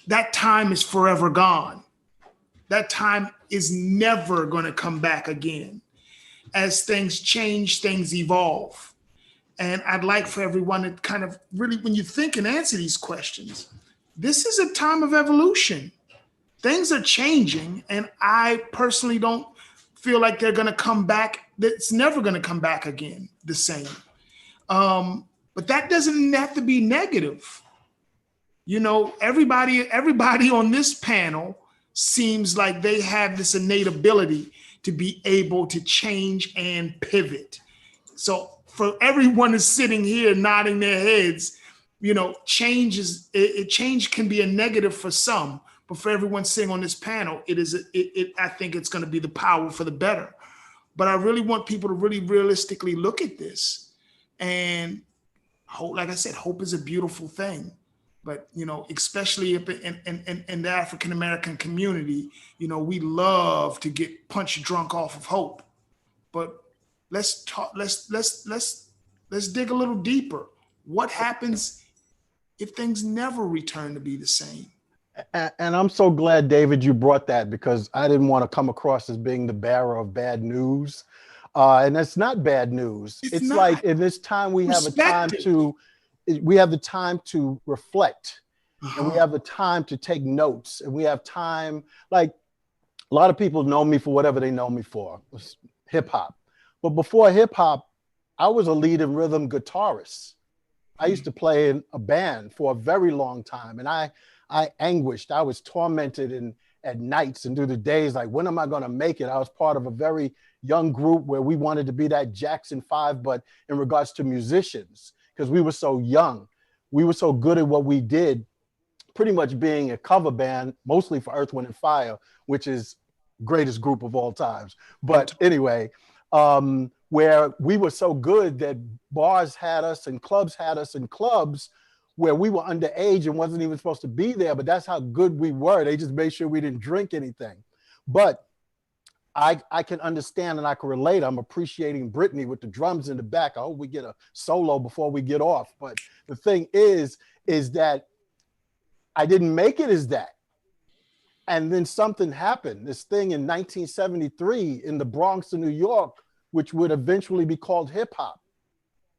that time is forever gone. That time is never going to come back again. As things change, things evolve. And I'd like for everyone to kind of really, when you think and answer these questions, this is a time of evolution. Things are changing, and I personally don't feel like they're going to come back. It's never going to come back again the same. But that doesn't have to be negative. Everybody on this panel seems like they have this innate ability to be able to change and pivot. So for everyone who's sitting here nodding their heads, change can be a negative for some. But for everyone sitting on this panel, I think it's going to be the power for the better. But I really want people to really realistically look at this. And hope, like I said, hope is a beautiful thing. But, especially in the African-American community, we love to get punch drunk off of hope. But let's dig a little deeper. What happens if things never return to be the same? And I'm so glad, David, you brought that, because I didn't want to come across as being the bearer of bad news. And that's not bad news. It's like in this time we have the time to reflect, and we have the time to take notes, and we have time. Like, a lot of people know me for whatever they know me for, hip hop. But before hip hop, I was a lead and rhythm guitarist. I used to play in a band for a very long time, and I anguished. I was tormented at nights and through the days, like, when am I going to make it? I was part of a very young group where we wanted to be that Jackson 5, but in regards to musicians, because we were so young. We were so good at what we did, pretty much being a cover band, mostly for Earth, Wind, and Fire, which is greatest group of all times. But anyway, where we were so good that bars had us and clubs had us in clubs where we were underage and wasn't even supposed to be there, but that's how good we were. They just made sure we didn't drink anything. But I can understand and I can relate. I'm appreciating Brittany with the drums in the back. I hope we get a solo before we get off. But the thing is that I didn't make it as that. And then something happened, this thing in 1973 in the Bronx of New York, which would eventually be called hip hop.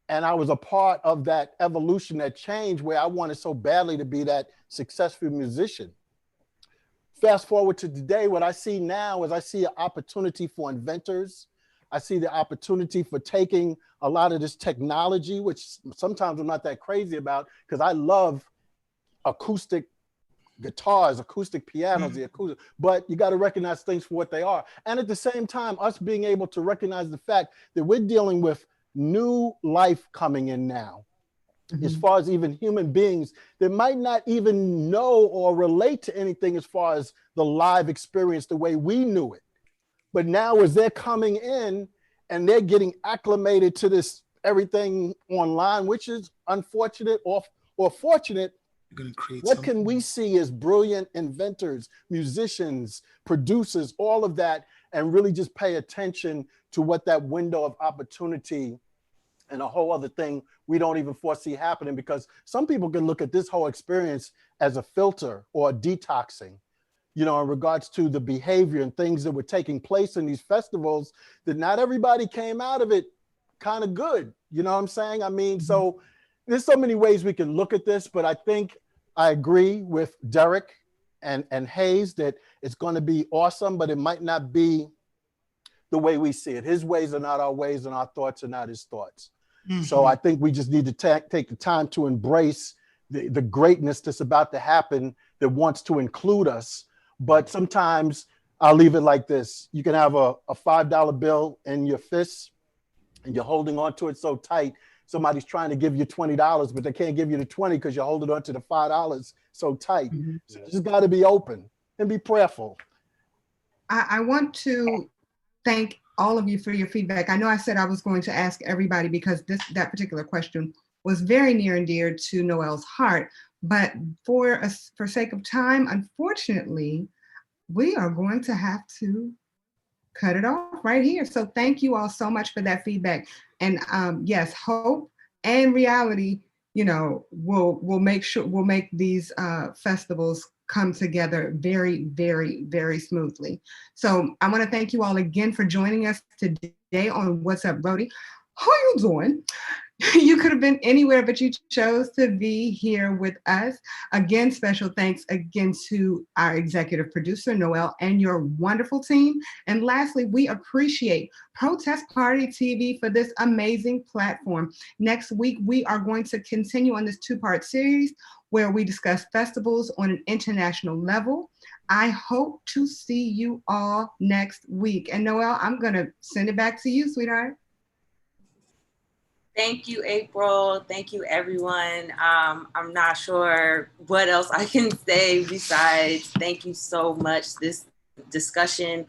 And I was a part of that evolution, that change, where I wanted so badly to be that successful musician. Fast forward to today, what I see now is I see an opportunity for inventors. I see the opportunity for taking a lot of this technology, which sometimes I'm not that crazy about, because I love acoustic guitars, acoustic pianos, but you got to recognize things for what they are. And at the same time, us being able to recognize the fact that we're dealing with new life coming in now, as far as even human beings that might not even know or relate to anything as far as the live experience the way we knew it. But now as they're coming in and they're getting acclimated to this everything online, which is unfortunate or fortunate, what can we see as brilliant inventors, musicians, producers, all of that, and really just pay attention to what that window of opportunity and a whole other thing we don't even foresee happening, because some people can look at this whole experience as a filter or a detoxing, you know, in regards to the behavior and things that were taking place in these festivals, that not everybody came out of it kind of good. You know what I'm saying? I mean, so there's so many ways we can look at this, but I think I agree with Derek and Hayes that it's going to be awesome, but it might not be the way we see it. His ways are not our ways, and our thoughts are not his thoughts. So I think we just need to take the time to embrace the greatness that's about to happen, that wants to include us. But sometimes I'll leave it like this. You can have a $5 bill in your fists and you're holding on to it so tight. Somebody's trying to give you $20, but they can't give you the 20 because you're holding on to the $5 so tight. So you just got to be open and be prayerful. I want to thank all of you for your feedback. I know I said I was going to ask everybody because that particular question was very near and dear to Noel's heart. But for sake of time, unfortunately, we are going to have to cut it off right here. So thank you all so much for that feedback. And yes, hope and reality, you know, we'll make these festivals come together very, very, very smoothly. So I want to thank you all again for joining us today on What's Up, Brody? How you doing? You could have been anywhere, but you chose to be here with us. Again, special thanks again to our executive producer, Noel, and your wonderful team. And lastly, we appreciate Protest Party TV for this amazing platform. Next week, we are going to continue on this two-part series where we discuss festivals on an international level. I hope to see you all next week. And Noel, I'm going to send it back to you, sweetheart. Thank you, April. Thank you, everyone. I'm not sure what else I can say besides thank you so much. This discussion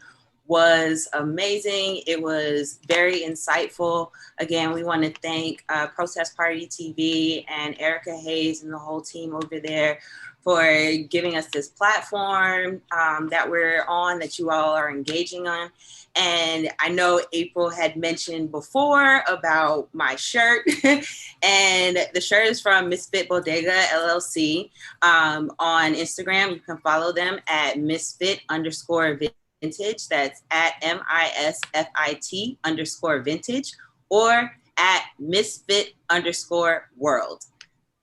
was amazing. It was very insightful. Again, we want to thank Protest Party TV and Erica Hayes and the whole team over there for giving us this platform that we're on, that you all are engaging on. And I know April had mentioned before about my shirt, and the shirt is from Misfit Bodega LLC on Instagram. You can follow them at misfit_vintage. That's at MISFIT_vintage, or at misfit_world.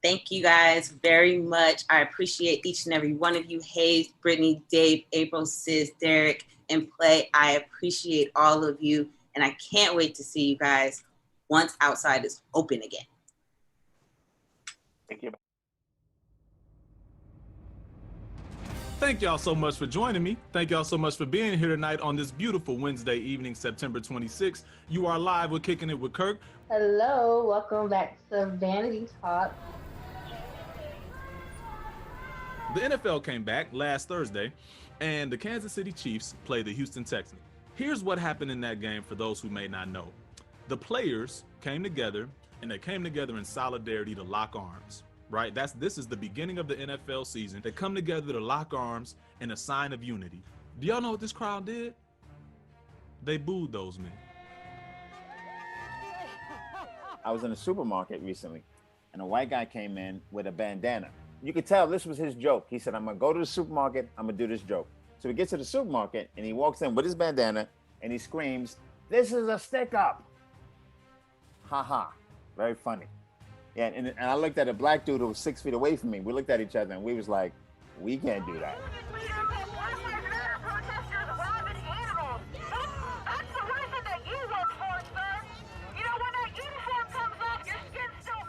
Thank you guys very much. I appreciate each and every one of you. Hayes, Brittany, Dave, April, Sis, Derek, and Play. I appreciate all of you. And I can't wait to see you guys once outside is open again. Thank you. Thank y'all so much for joining me. Thank y'all so much for being here tonight on this beautiful Wednesday evening, September 26th. You are live with Kicking It with Kirk. Hello, welcome back to Vanity Talk. The NFL came back last Thursday, and the Kansas City Chiefs played the Houston Texans. Here's what happened in that game for those who may not know. The players came together, and they came together in solidarity to lock arms, right? This is the beginning of the NFL season. They come together to lock arms in a sign of unity. Do y'all know what this crowd did? They booed those men. I was in a supermarket recently, and a white guy came in with a bandana. You could tell this was his joke. He said, I'm gonna go to the supermarket, I'm gonna do this joke. So he gets to the supermarket and he walks in with his bandana and he screams, "This is a stick up." Ha ha, very funny. Yeah, and I looked at a black dude who was 6 feet away from me. We looked at each other and we was like, we can't do that.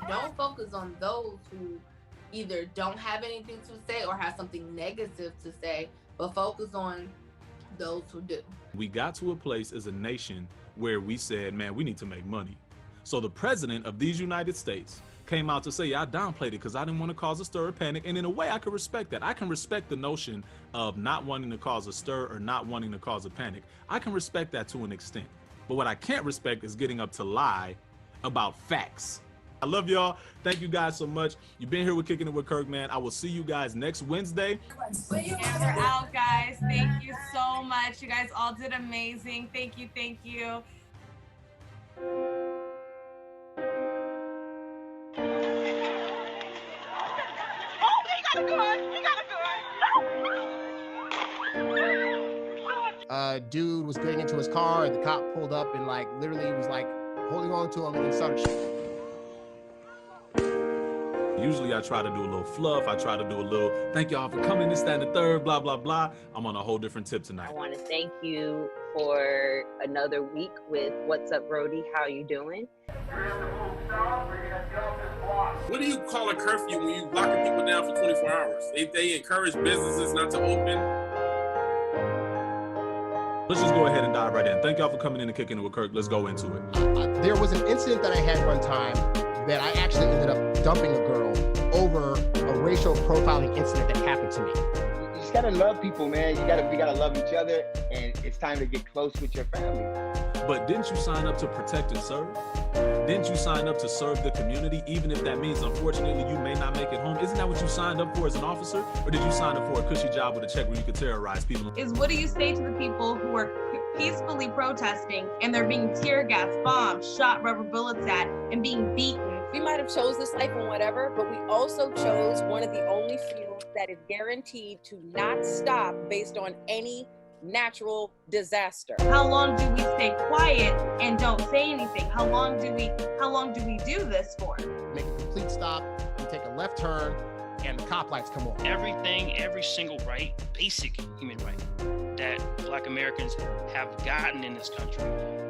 Don't focus on those who either don't have anything to say or have something negative to say, but focus on those who do. We got to a place as a nation where we said, man, we need to make money. So the president of these United States came out to say, yeah, I downplayed it because I didn't want to cause a stir or panic. And in a way, I can respect that. I can respect the notion of not wanting to cause a stir or not wanting to cause a panic. I can respect that to an extent. But what I can't respect is getting up to lie about facts. I love y'all. Thank you guys so much. You've been here with Kicking It with Kirk, man. I will see you guys next Wednesday. And we're out, guys. Thank you so much. You guys all did amazing. Thank you. Thank you. Dude was getting into his car and the cop pulled up and like literally was like holding on to him and then started shooting. Usually I try to do a little fluff. I try to do a little, thank y'all for coming, this, that, and the third, blah, blah, blah. I'm on a whole different tip tonight. I want to thank you for another week with What's Up, Brody? How you doing? What do you call a curfew when you locking people down for 24 hours? They encourage businesses not to open. Let's just go ahead and dive right in. Thank y'all for coming in and kicking it with Kirk. Let's go into it. There was an incident that I had one time that I actually ended up dumping a girl over a racial profiling incident that happened to me. You just gotta love people, man. We gotta love each other, and it's time to get close with your family. But didn't you sign up to protect and serve? Didn't you sign up to serve the community, even if that means, unfortunately, you may not make it home? Isn't that what you signed up for as an officer? Or did you sign up for a cushy job with a check where you could terrorize people? Is what do you say to the people who are peacefully protesting and they're being tear gas bombed, shot rubber bullets at, and being beaten? We might have chose this life and whatever, but we also chose one of the only fields that is guaranteed to not stop based on any natural disaster. How long do we stay quiet and don't say anything? How long do we do this for? Make a complete stop, you take a left turn, and the cop lights come on. Every single right, basic human right that Black Americans have gotten in this country,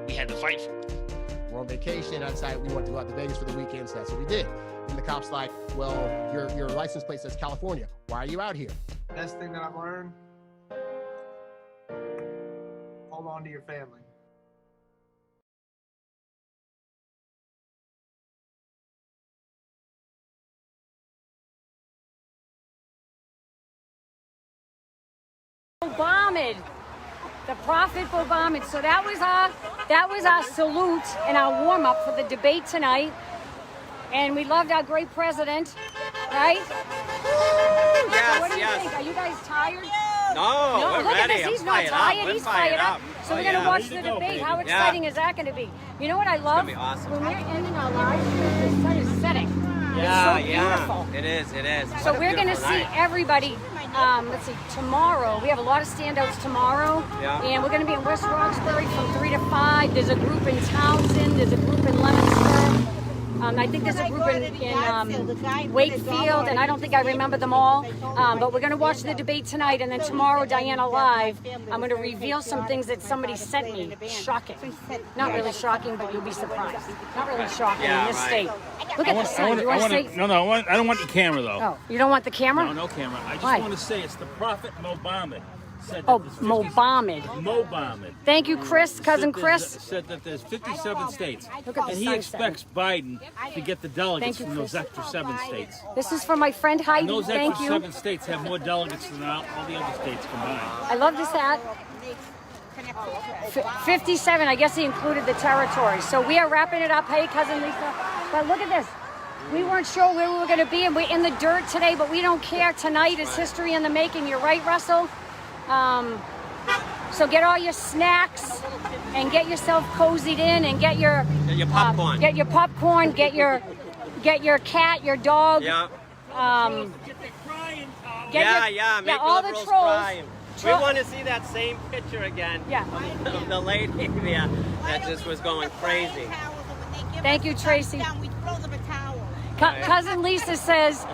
we had to fight for. We're on vacation. I decided we wanted to go out to Vegas for the weekend, so that's what we did. And the cop's like, well, your license plate says California. Why are you out here? Best thing that I've learned, hold on to your family. Mohammed, the Prophet Mohammed. So that was our salute and our warm up for the debate tonight. And we loved our great president, right? Yes, so what do you yes. think? Are you guys tired? No, we're look ready. at this. He's I'm not fired tired. up. We're He's fired up. So we're gonna watch the debate. How exciting is that gonna be? You know what I love? It's gonna be awesome. When we're ending our lives, the sun is setting. Yeah, it's so beautiful. It is. So What a we're going to beautiful see night. everybody, let's see, tomorrow. We have a lot of standouts tomorrow. Yeah. And we're going to be in West Roxbury from 3 to 5. There's a group in Townsend. There's a group in Leominster. I think there's a group in Wakefield, and I don't think I remember them all. But we're going to watch the debate tonight, and then tomorrow, Diana Live, I'm going to reveal some things that somebody sent me. Shocking. Not really shocking, but you'll be surprised. Not really shocking in this state. Look at the sun. You want to say? No, I don't want the camera, though. Oh, you don't want the camera? No camera. I just Why? want to say it's the Prophet Mohammed. Said that Oh, there's 50 Mohammed. Mohammed. Thank you, Chris, cousin Chris. Said that there's 57 states. Look at the And he sun expects Biden to get the delegates Thank you, from those Chris. extra 7 states. This is for my friend Heidi. And those Thank extra you. 7 states have more delegates than all the other states combined. I love this hat. 57, I guess he included the territory. So we are wrapping it up. Hey, cousin Lisa. But look at this. We weren't sure where we were going to be, and we're in the dirt today, but we don't care. Tonight is history in the making. You're right, Russell. So get all your snacks and get yourself cozied in and get your popcorn. Get your popcorn. Get your cat, your dog. Yeah. Make all the the liberals trolls. cry. We want to see that same picture again. Yeah. Of the lady that just was going crazy. Thank you, Tracy. Cousin Lisa says.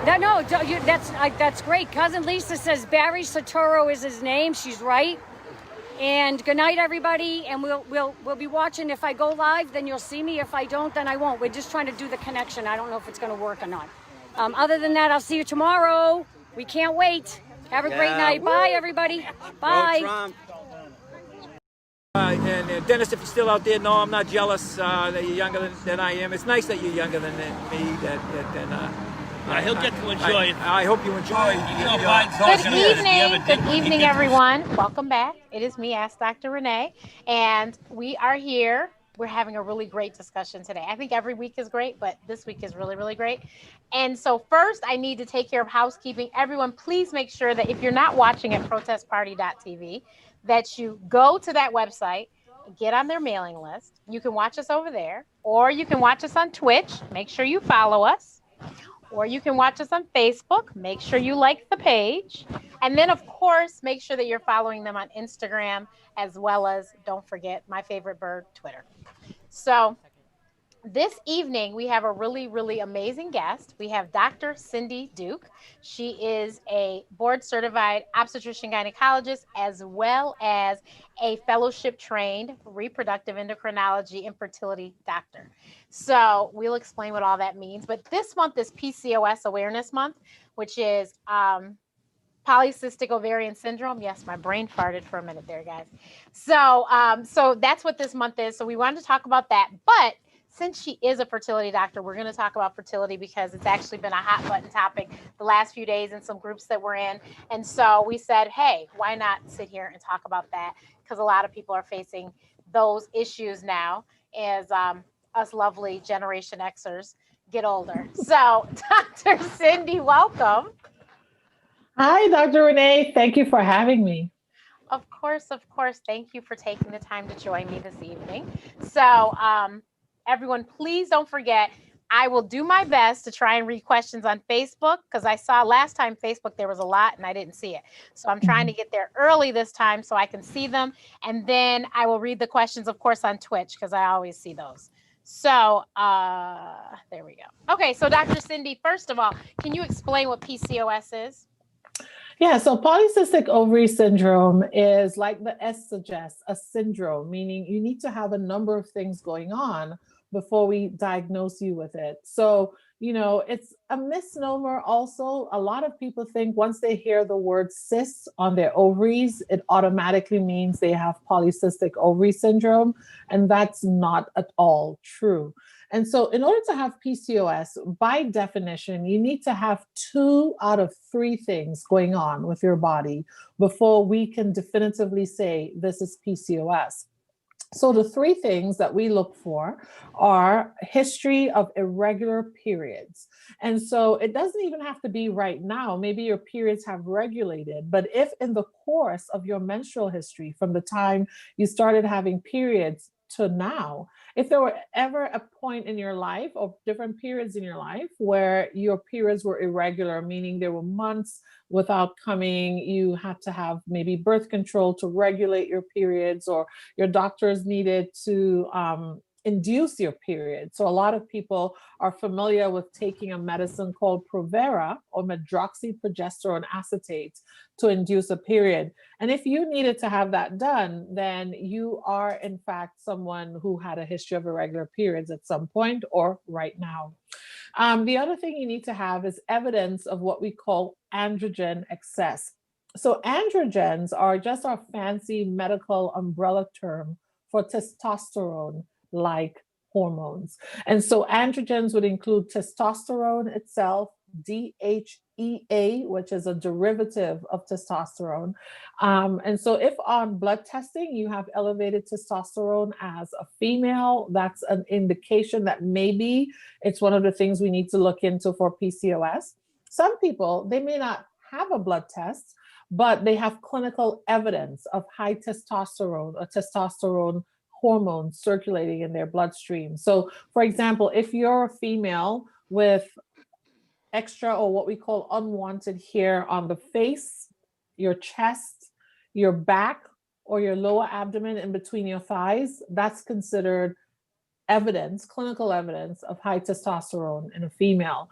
That's great. Cousin Lisa says Barry Soetoro is his name. She's right. And good night, everybody. And we'll be watching. If I go live, then you'll see me. If I don't, then I won't. We're just trying to do the connection. I don't know if it's going to work or not. Other than that, I'll see you tomorrow. We can't wait. Have a great night. Woo. Bye, everybody. Bye. Go Trump. And Dennis, if you're still out there, no, I'm not jealous that you're younger than I am. It's nice that you're younger than me. He'll get to enjoy it. I hope you enjoy it. Good evening, everyone. Welcome back. It is me, Ask Dr. Renee, and we are here. We're having a really great discussion today. I think every week is great, but this week is really, really great. And so first, I need to take care of housekeeping. Everyone, please make sure that if you're not watching at protestparty.tv, that you go to that website, get on their mailing list. You can watch us over there, or you can watch us on Twitch. Make sure you follow us. or you can watch us on Facebook. Make sure you like the page. And then, of course, make sure that you're following them on Instagram, as well as, don't forget, my favorite bird, Twitter. So this evening, we have a really, really amazing guest. We have Dr. Cindy Duke. She is a board-certified obstetrician gynecologist, as well as a fellowship-trained reproductive endocrinology and fertility doctor. So we'll explain what all that means. But this month is PCOS Awareness Month, which is polycystic ovarian syndrome. Yes, my brain farted for a minute there, guys. So, so that's what this month is. So we wanted to talk about that. But since she is a fertility doctor, we're going to talk about fertility because it's actually been a hot button topic the last few days in some groups that we're in. And so we said, hey, why not sit here and talk about that? Because a lot of people are facing those issues now as us lovely Generation Xers get older. So Dr. Cindy, welcome. Hi, Dr. Renee. Thank you for having me. Of course, of course. Thank you for taking the time to join me this evening. So, everyone, please don't forget, I will do my best to try and read questions on Facebook because I saw last time Facebook there was a lot and I didn't see it. So I'm trying to get there early this time so I can see them. And then I will read the questions, of course, on Twitch because I always see those. So there we go. Okay, so Dr. Cindy, first of all, can you explain what PCOS is? Yeah, so polycystic ovary syndrome is, like the S suggests, a syndrome, meaning you need to have a number of things going on before we diagnose you with it. So, you know, it's a misnomer also. A lot of people think once they hear the word cysts on their ovaries, it automatically means they have polycystic ovary syndrome, and that's not at all true. And so in order to have PCOS, by definition, you need to have 2 out of 3 things going on with your body before we can definitively say this is PCOS. So the 3 things that we look for are history of irregular periods. And so it doesn't even have to be right now. Maybe your periods have regulated, but if in the course of your menstrual history, from the time you started having periods to now, if there were ever a point in your life or different periods in your life where your periods were irregular, meaning there were months without coming, you had to have maybe birth control to regulate your periods, or your doctors needed to induce your period. So a lot of people are familiar with taking a medicine called Provera or medroxyprogesterone acetate to induce a period. And if you needed to have that done, then you are in fact someone who had a history of irregular periods at some point or right now. The other thing you need to have is evidence of what we call androgen excess. So androgens are just our fancy medical umbrella term for testosterone-like hormones. And so androgens would include testosterone itself, DHEA, which is a derivative of testosterone. And so if on blood testing you have elevated testosterone as a female, that's an indication that maybe it's one of the things we need to look into for PCOS. Some people, they may not have a blood test, but they have clinical evidence of high testosterone or testosterone hormones circulating in their bloodstream. So for example, if you're a female with extra or what we call unwanted hair on the face, your chest, your back, or your lower abdomen in between your thighs, that's considered evidence, clinical evidence of high testosterone in a female.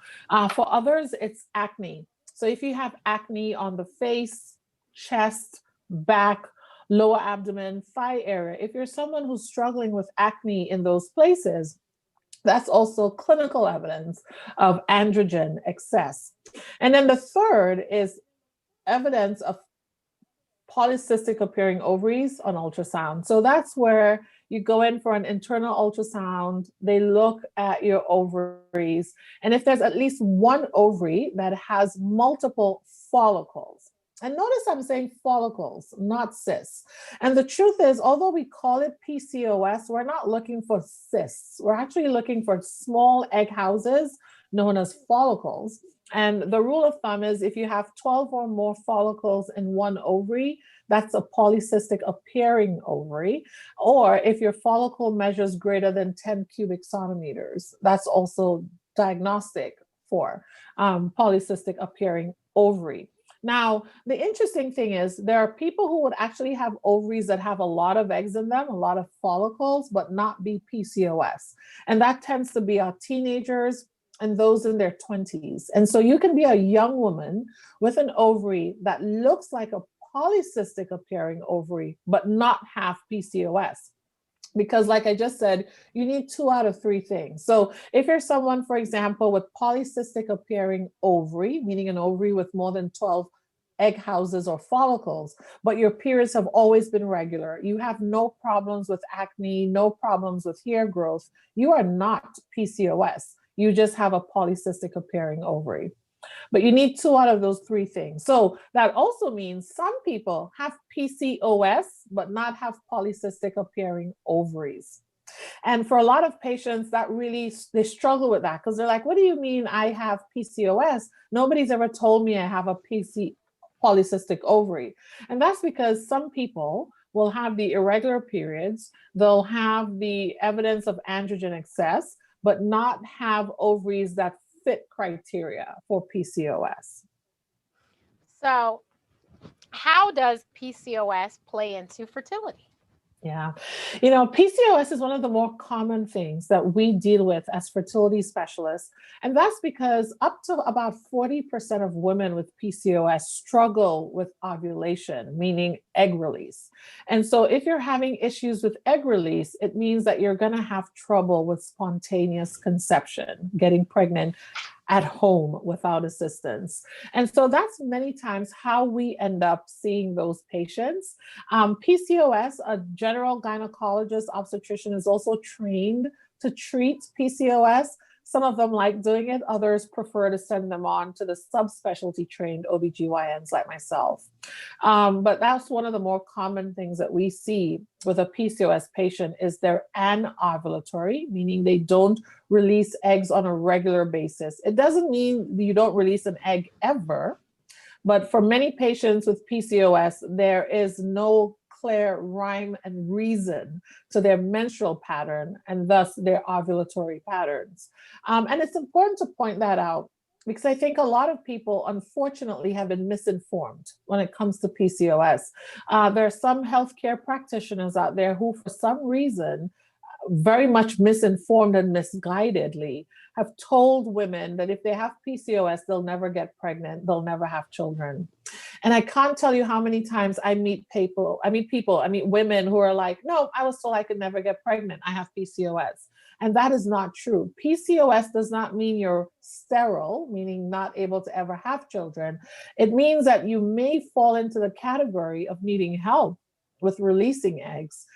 For others, it's acne. So if you have acne on the face, chest, back, lower abdomen, thigh area, if you're someone who's struggling with acne in those places, that's also clinical evidence of androgen excess. And then the third is evidence of polycystic appearing ovaries on ultrasound. So that's where you go in for an internal ultrasound, they look at your ovaries, and if there's at least one ovary that has multiple follicles, and notice I'm saying follicles, not cysts. And the truth is, although we call it PCOS, we're not looking for cysts. We're actually looking for small egg houses known as follicles. And the rule of thumb is if you have 12 or more follicles in one ovary, that's a polycystic appearing ovary. Or if your follicle measures greater than 10 cubic centimeters, that's also diagnostic for polycystic appearing ovary. Now, the interesting thing is there are people who would actually have ovaries that have a lot of eggs in them, a lot of follicles, but not be PCOS. And that tends to be our teenagers and those in their 20s. And so you can be a young woman with an ovary that looks like a polycystic appearing ovary, but not have PCOS. Because like I just said, you need 2 out of 3 things. So if you're someone, for example, with polycystic appearing ovary, meaning an ovary with more than 12 egg houses or follicles, but your periods have always been regular, you have no problems with acne, no problems with hair growth, you are not PCOS. You just have a polycystic appearing ovary. But you need 2 out of those 3 things. So that also means some people have PCOS, but not have polycystic appearing ovaries. And for a lot of patients, that really, they struggle with that because they're like, what do you mean I have PCOS? Nobody's ever told me I have a polycystic ovary. And that's because some people will have the irregular periods, they'll have the evidence of androgen excess, but not have ovaries that fit criteria for PCOS. So how does PCOS play into fertility? Yeah. You know, PCOS is one of the more common things that we deal with as fertility specialists. And that's because up to about 40% of women with PCOS struggle with ovulation, meaning egg release. And so if you're having issues with egg release, it means that you're going to have trouble with spontaneous conception, getting pregnant at home without assistance. And so that's many times how we end up seeing those patients. PCOS, a general gynecologist obstetrician, is also trained to treat PCOS. Some of them like doing it, others prefer to send them on to the subspecialty trained OBGYNs like myself. But that's one of the more common things that we see with a PCOS patient is they're anovulatory, meaning they don't release eggs on a regular basis. It doesn't mean you don't release an egg ever, but for many patients with PCOS, there is no clear rhyme and reason to their menstrual pattern and thus their ovulatory patterns. And it's important to point that out because I think a lot of people, unfortunately, have been misinformed when it comes to PCOS. There are some healthcare practitioners out there who, for some reason, very much misinformed and misguidedly have told women that if they have PCOS, they'll never get pregnant, they'll never have children. And I can't tell you how many times I meet women who are like, no, I was told I could never get pregnant, I have PCOS. And that is not true. PCOS does not mean you're sterile, meaning not able to ever have children. It means that you may fall into the category of needing help with releasing eggs,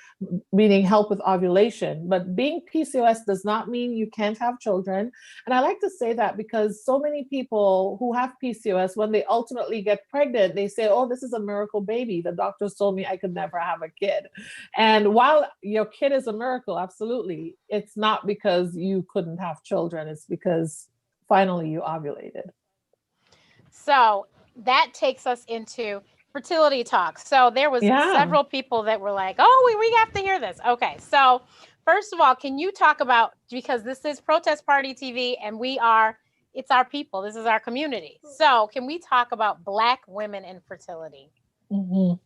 meaning help with ovulation. But being PCOS does not mean you can't have children. And I like to say that because so many people who have PCOS, when they ultimately get pregnant, they say, oh, this is a miracle baby. The doctors told me I could never have a kid. And while your kid is a miracle, absolutely, it's not because you couldn't have children. It's because finally you ovulated. So that takes us into fertility talk. So there was several people that were like, oh, we have to hear this. Okay. So first of all, can you talk about, because this is Protest Party TV and it's our people. This is our community. So can we talk about Black women and fertility? Mm-hmm.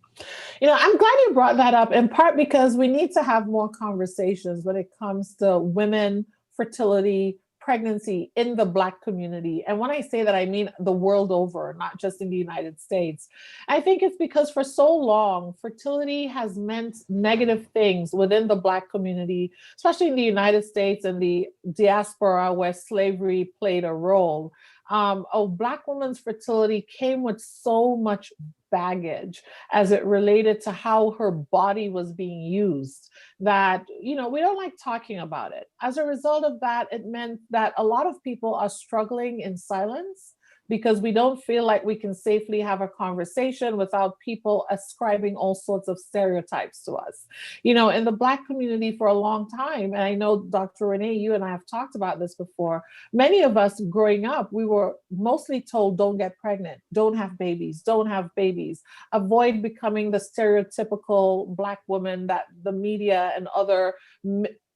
You know, I'm glad you brought that up in part because we need to have more conversations when it comes to women, fertility, pregnancy in the Black community. And when I say that, I mean the world over, not just in the United States. I think it's because for so long, fertility has meant negative things within the Black community, especially in the United States and the diaspora where slavery played a role. A Black woman's fertility came with so much baggage as it related to how her body was being used that, you know, we don't like talking about it. As a result of that, it meant that a lot of people are struggling in silence because we don't feel like we can safely have a conversation without people ascribing all sorts of stereotypes to us. You know, in the Black community for a long time, and I know Dr. Renee, you and I have talked about this before, many of us growing up, we were mostly told, don't get pregnant, don't have babies, avoid becoming the stereotypical Black woman that the media and other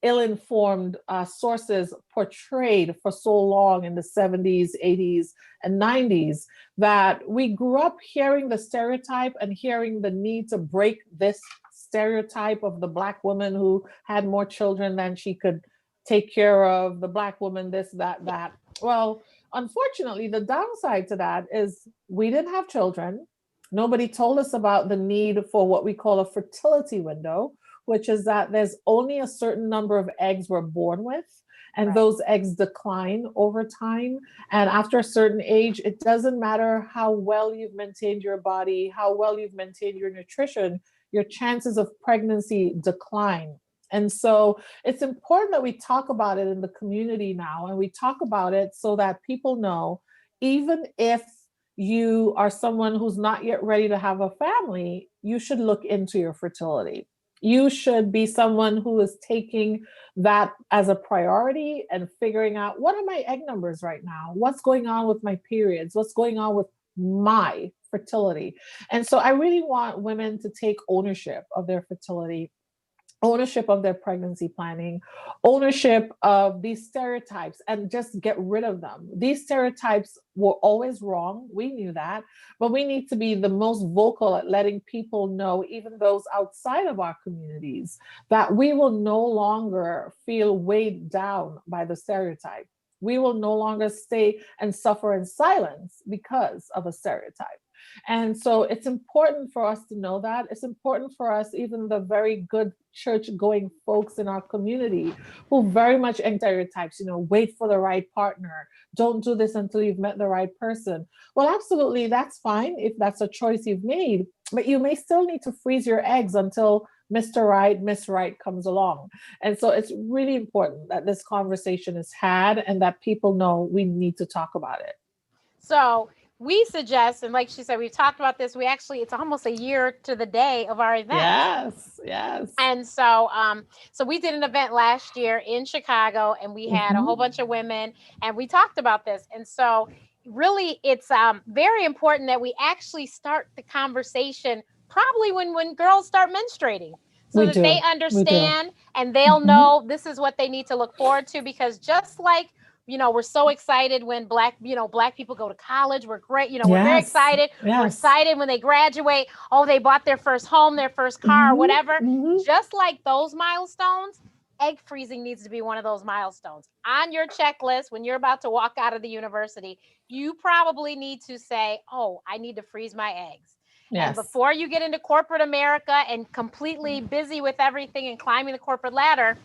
ill-informed sources portrayed for so long in the 70s, 80s, and 90s, that we grew up hearing the stereotype and hearing the need to break this stereotype of the Black woman who had more children than she could take care of, the Black woman, this, that. Well, unfortunately, the downside to that is we didn't have children. Nobody told us about the need for what we call a fertility window, which is that there's only a certain number of eggs we're born with, and those eggs decline over time. And after a certain age, it doesn't matter how well you've maintained your body, how well you've maintained your nutrition, your chances of pregnancy decline. And so it's important that we talk about it in the community now, and we talk about it so that people know, even if you are someone who's not yet ready to have a family, you should look into your fertility. You should be someone who is taking that as a priority and figuring out, what are my egg numbers right now? What's going on with my periods? What's going on with my fertility? And so I really want women to take ownership of their fertility, ownership of their pregnancy planning, ownership of these stereotypes, and just get rid of them. These stereotypes were always wrong. We knew that, but we need to be the most vocal at letting people know, even those outside of our communities, that we will no longer feel weighed down by the stereotype. We will no longer stay and suffer in silence because of a stereotype. And so it's important for us to know that. It's important for us, even the very good church-going folks in our community who very much stereotypes, wait for the right partner. Don't do this until you've met the right person. Well, absolutely, that's fine if that's a choice you've made, but you may still need to freeze your eggs until Mr. Right, Miss Right comes along. And so it's really important that this conversation is had and that people know we need to talk about it. So we suggest, and like she said, we've talked about this. It's almost a year to the day of our event. Yes. And so, so we did an event last year in Chicago, and we had a whole bunch of women, and we talked about this. And so, really, it's very important that we actually start the conversation probably when girls start menstruating, so that they understand and they'll know this is what they need to look forward to. Because just like, we're so excited when black people go to college. We're great. We're very excited. Yes. We're excited when they graduate. Oh, they bought their first home, their first car, whatever. Just like those milestones, egg freezing needs to be one of those milestones on your checklist. When you're about to walk out of the university, you probably need to say, oh, I need to freeze my eggs. Yes. And before you get into corporate America and completely busy with everything and climbing the corporate ladder,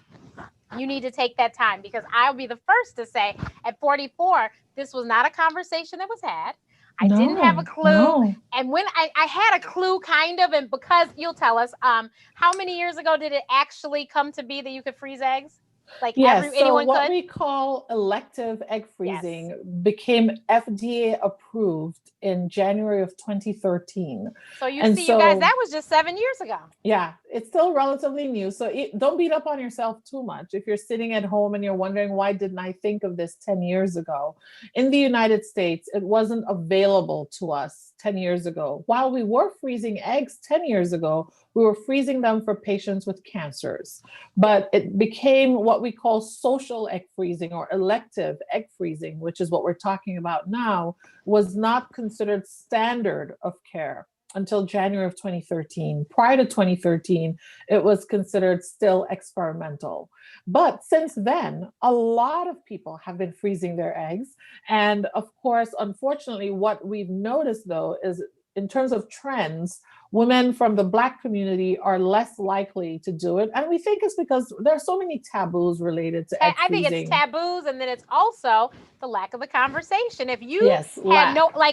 you need to take that time, because I'll be the first to say at 44, this was not a conversation that was had. I didn't have a clue. No. And when I had a clue, kind of, and because you'll tell us, how many years ago did it actually come to be that you could freeze eggs? Like anyone what could? We call elective egg freezing became FDA approved in January of 2013. So you guys, that was just 7 years ago. Yeah, it's still relatively new. So don't beat up on yourself too much. If you're sitting at home and you're wondering, why didn't I think of this 10 years ago? In the United States, it wasn't available to us 10 years ago. While we were freezing eggs 10 years ago, we were freezing them for patients with cancers. But it became what we call social egg freezing or elective egg freezing, which is what we're talking about now, was not considered standard of care until January of 2013. Prior to 2013, it was considered still experimental. But since then, a lot of people have been freezing their eggs. And of course, unfortunately, what we've noticed, though, is in terms of trends, women from the Black community are less likely to do it. And we think it's because there are so many taboos related to egg freezing. I think it's taboos, and then it's also the lack of a conversation. If you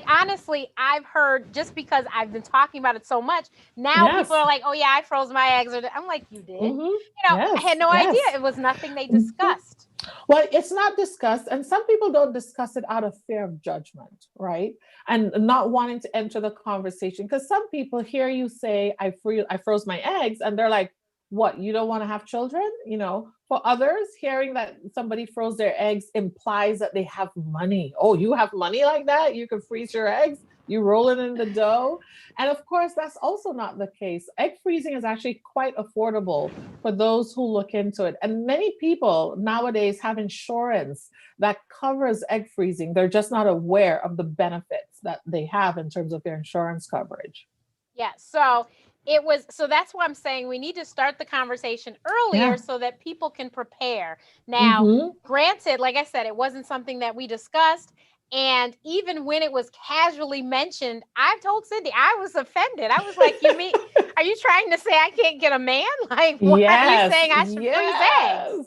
honestly, I've heard, just because I've been talking about it so much, now people are like, oh yeah, I froze my eggs. I'm like, you did? I had no idea. It was nothing they discussed. Well, it's not discussed, and some people don't discuss it out of fear of judgment, right? And not wanting to enter the conversation, because some people hear you say, I froze my eggs, and they're like, what, you don't want to have children? For others, hearing that somebody froze their eggs implies that they have money. Oh, you have money like that? You can freeze your eggs? You roll it in the dough. And of course, that's also not the case. Egg freezing is actually quite affordable for those who look into it. And many people nowadays have insurance that covers egg freezing. They're just not aware of the benefits that they have in terms of their insurance coverage. Yeah. So that's why I'm saying we need to start the conversation earlier so that people can prepare. Now, granted, like I said, it wasn't something that we discussed. And even when it was casually mentioned, I told Cindy, I was offended. I was like, are you trying to say I can't get a man? Like, why are you saying I should freeze eggs?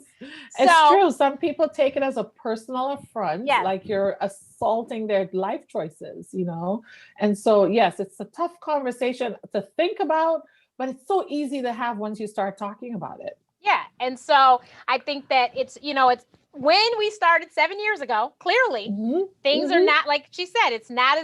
It's true. Some people take it as a personal affront, like you're assaulting their life choices, you know? And so, yes, it's a tough conversation to think about, but it's so easy to have once you start talking about it. Yeah. And so I think that it's when we started 7 years ago, clearly things are not, like she said, it's not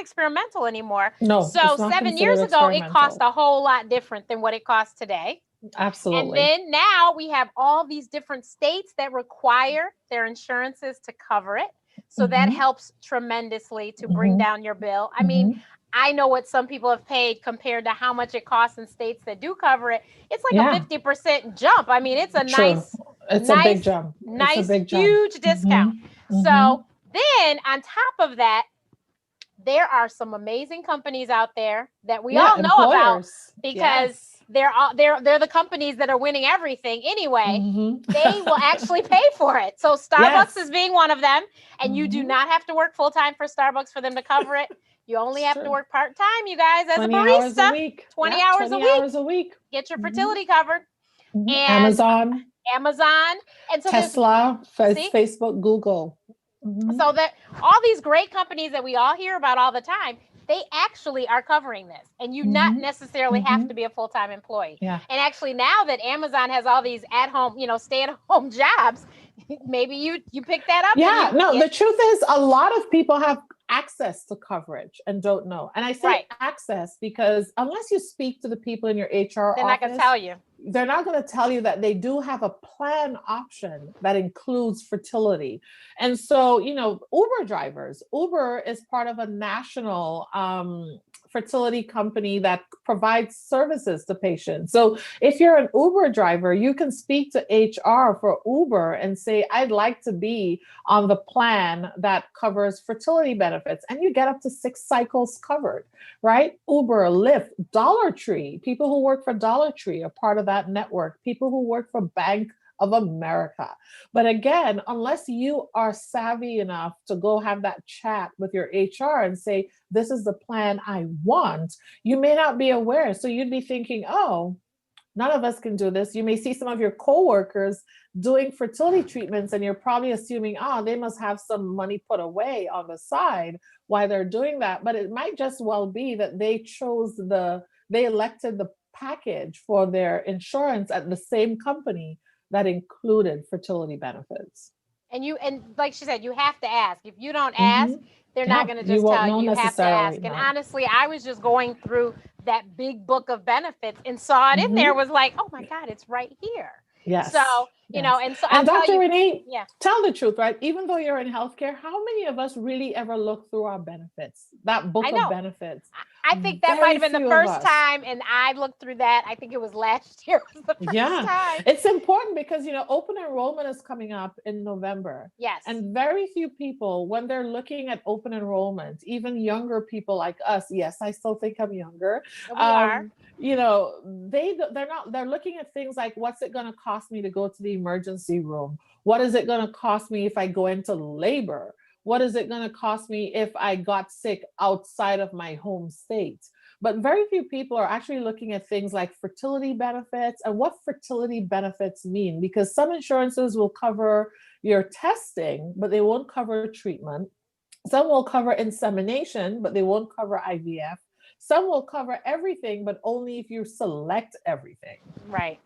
experimental anymore. No. So 7 years ago, it cost a whole lot different than what it costs today. Absolutely. And then now we have all these different states that require their insurances to cover it. So that helps tremendously to bring down your bill. I mean, I know what some people have paid compared to how much it costs in states that do cover it. It's like a 50% jump. I mean, it's a a big jump. Nice, huge discount. So then on top of that, there are some amazing companies out there that we all know about because they're the companies that are winning everything anyway. They will actually pay for it. So Starbucks is being one of them, and you do not have to work full time for Starbucks for them to cover it. You only have to work part time, you guys, as a barista. 20 hours a week. Get your fertility covered. And Amazon, and so Tesla, Facebook, Google. So that all these great companies that we all hear about all the time, they actually are covering this, and you not necessarily have to be a full-time employee. And actually, now that Amazon has all these at-home, stay-at-home jobs, maybe you pick that up. The truth is, a lot of people have access to coverage and don't know. And I say access because unless you speak to the people in your HR they're not going to tell you. They're not going to tell you that they do have a plan option that includes fertility. And so, Uber drivers, Uber is part of a national fertility company that provides services to patients. So if you're an Uber driver, you can speak to HR for Uber and say, I'd like to be on the plan that covers fertility benefits. And you get up to 6 cycles covered, right? Uber, Lyft, Dollar Tree, people who work for Dollar Tree are part of that network, people who work for Bank of America. But again, unless you are savvy enough to go have that chat with your HR and say, this is the plan I want, you may not be aware. So you'd be thinking, oh, none of us can do this. You may see some of your coworkers doing fertility treatments and you're probably assuming, they must have some money put away on the side while they're doing that. But it might just well be that they elected the package for their insurance at the same company that included fertility benefits. And like she said, you have to ask. If you don't ask, they're not going to just tell you. You have to ask. And honestly, I was just going through that big book of benefits and saw it in there, was like, oh my God, it's right here. Yes. So, and Dr. Renee, tell the truth, right? Even though you're in healthcare, how many of us really ever look through our benefits, that book of benefits? I think that might have been the first time, and I looked through that. I think it was last year was the first time. It's important because, open enrollment is coming up in November. Yes. And very few people, when they're looking at open enrollment, even younger people like us, yes, I still think I'm younger. We are. They're looking at things like, what's it going to cost me to go to the emergency room? What is it going to cost me if I go into labor? What is it going to cost me if I got sick outside of my home state? But very few people are actually looking at things like fertility benefits and what fertility benefits mean, because some insurances will cover your testing, but they won't cover treatment. Some will cover insemination, but they won't cover IVF. Some will cover everything, but only if you select everything. Right.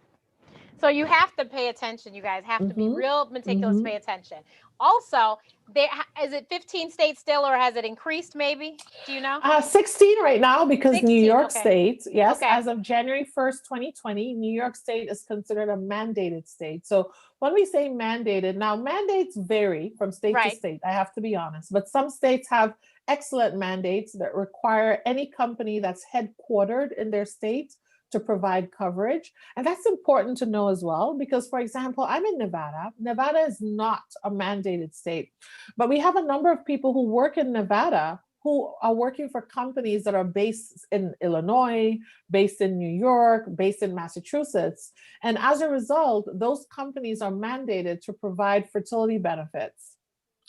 So you have to pay attention, you guys have to be real meticulous, pay attention. Also, is it 15 states still, or has it increased maybe? Do you know? 16 right now, because 16, New York State, as of January 1st, 2020, New York State is considered a mandated state. So when we say mandated, now mandates vary from state to state, I have to be honest, but some states have excellent mandates that require any company that's headquartered in their state to provide coverage. And that's important to know as well, because for example, I'm in Nevada. Nevada is not a mandated state, but we have a number of people who work in Nevada who are working for companies that are based in Illinois, based in New York, based in Massachusetts. And as a result, those companies are mandated to provide fertility benefits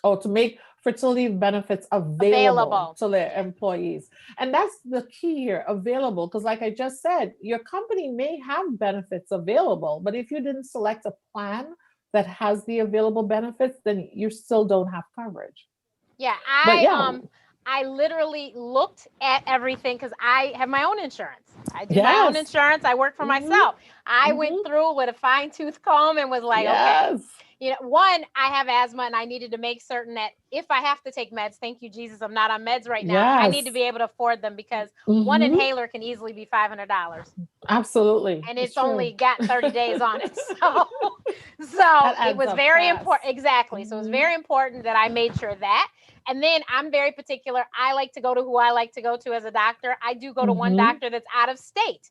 or to make fertility benefits available to their employees. And that's the key here, available, because like I just said, your company may have benefits available, but if you didn't select a plan that has the available benefits, then you still don't have coverage. Yeah, I literally looked at everything because I have my own insurance. I do my own insurance. I work for myself. I went through with a fine-tooth comb and was like, okay, you know, one, I have asthma and I needed to make certain that if I have to take meds, thank you, Jesus, I'm not on meds right now. I need to be able to afford them because one inhaler can easily be $500. Absolutely. And it's only got 30 days on it. So it was very important. Exactly. So it was very important that I made sure that. And then I'm very particular. I like to go to who I like to go to as a doctor. I do go to one doctor that's out of state.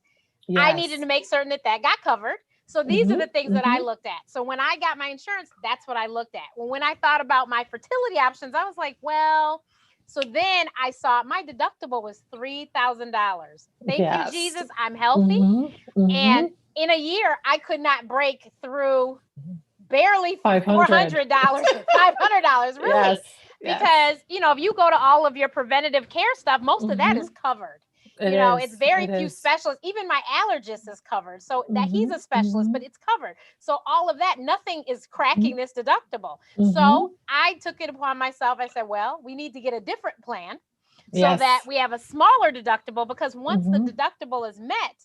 I needed to make certain that that got covered. So these are the things that I looked at. So when I got my insurance, that's what I looked at. Well, when I thought about my fertility options, I was like, well, so then I saw my deductible was $3,000. Thank you, Jesus. I'm healthy. And in a year, I could not break through barely $400, $500, really. Because, you know, if you go to all of your preventative care stuff, most of that is covered. It's very few specialists. Even my allergist is covered. So that he's a specialist, but it's covered. So all of that, nothing is cracking this deductible. So I took it upon myself. I said, well, we need to get a different plan so that we have a smaller deductible, because once the deductible is met,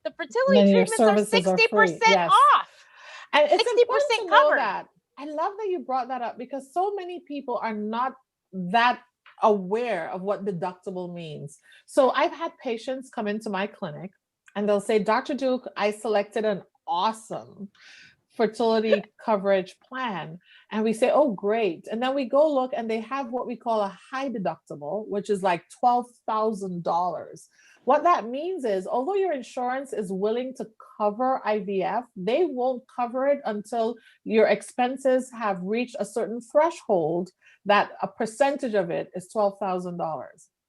the fertility treatments are 60% off. And it's 60% covered. That. I love that you brought that up, because so many people are not that aware of what deductible means. So I've had patients come into my clinic and they'll say, Dr. Duke, I selected an awesome fertility coverage plan. And we say, oh, great. And then we go look and they have what we call a high deductible, which is like $12,000. What that means is, although your insurance is willing to cover IVF, they won't cover it until your expenses have reached a certain threshold that a percentage of it is $12,000.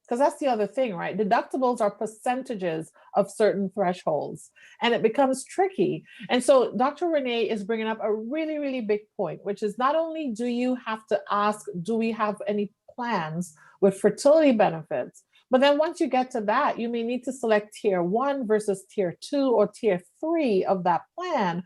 Because that's the other thing, right? Deductibles are percentages of certain thresholds, and it becomes tricky. And so Dr. Renee is bringing up a really, really big point, which is not only do you have to ask, do we have any plans with fertility benefits? But then once you get to that, you may need to select tier 1 versus tier 2 or tier 3 of that plan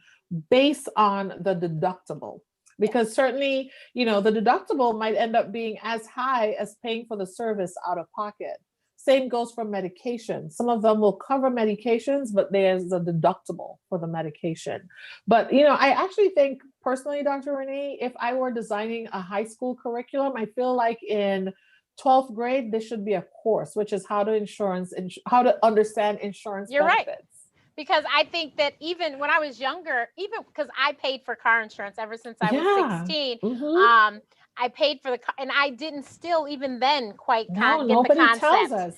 based on the deductible. Because certainly, you know, the deductible might end up being as high as paying for the service out of pocket. Same goes for medication. Some of them will cover medications, but there's a deductible for the medication. But, you know, I actually think personally, Dr. Renee, if I were designing a high school curriculum, I feel like in 12th grade, there should be a course, which is how to understand insurance benefits. Right. Because I think that even when I was younger, even because I paid for car insurance ever since I was 16, I paid for the car, and I didn't still even then quite get the concept. Tells us.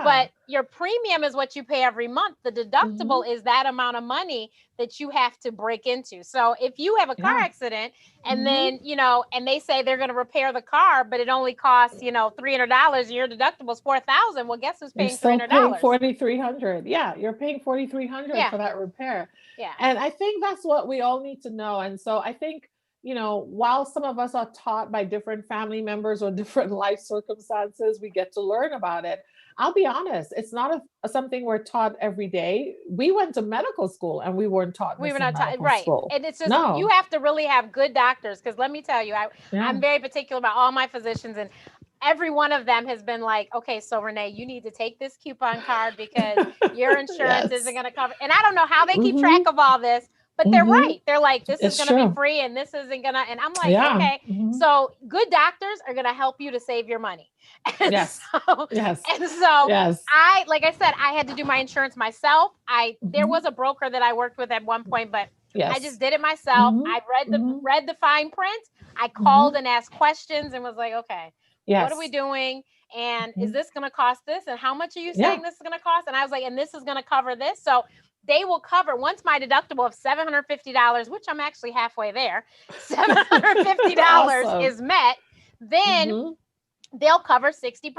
But your premium is what you pay every month. The deductible is that amount of money that you have to break into. So if you have a car accident and then, you know, and they say they're going to repair the car, but it only costs, you know, $300 and your deductible is $4,000. Well, guess who's paying $300? $4,300. Yeah, you're paying $4,300 for that repair. Yeah. And I think that's what we all need to know. And so I think, you know, while some of us are taught by different family members or different life circumstances, we get to learn about it. I'll be honest, it's not something we're taught every day. We went to medical school and we weren't taught. We were not taught, right? School. And it's just, you have to really have good doctors. Because let me tell you, I'm very particular about all my physicians, and every one of them has been like, okay, so Renee, you need to take this coupon card because your insurance isn't going to cover. And I don't know how they keep track of all this. But they're right. They're like, this is going to be free and this isn't going to, and I'm like, okay. So good doctors are going to help you to save your money. And so I, like I said, I had to do my insurance myself. There was a broker that I worked with at one point, but I just did it myself. I read the fine print. I called and asked questions and was like, okay, what are we doing? And is this going to cost this? And how much are you Yeah. saying this is going to cost? And I was like, and this is going to cover this. So they will cover, once my deductible of $750, which I'm actually halfway there, $750 Awesome. is met, then they'll cover 60%.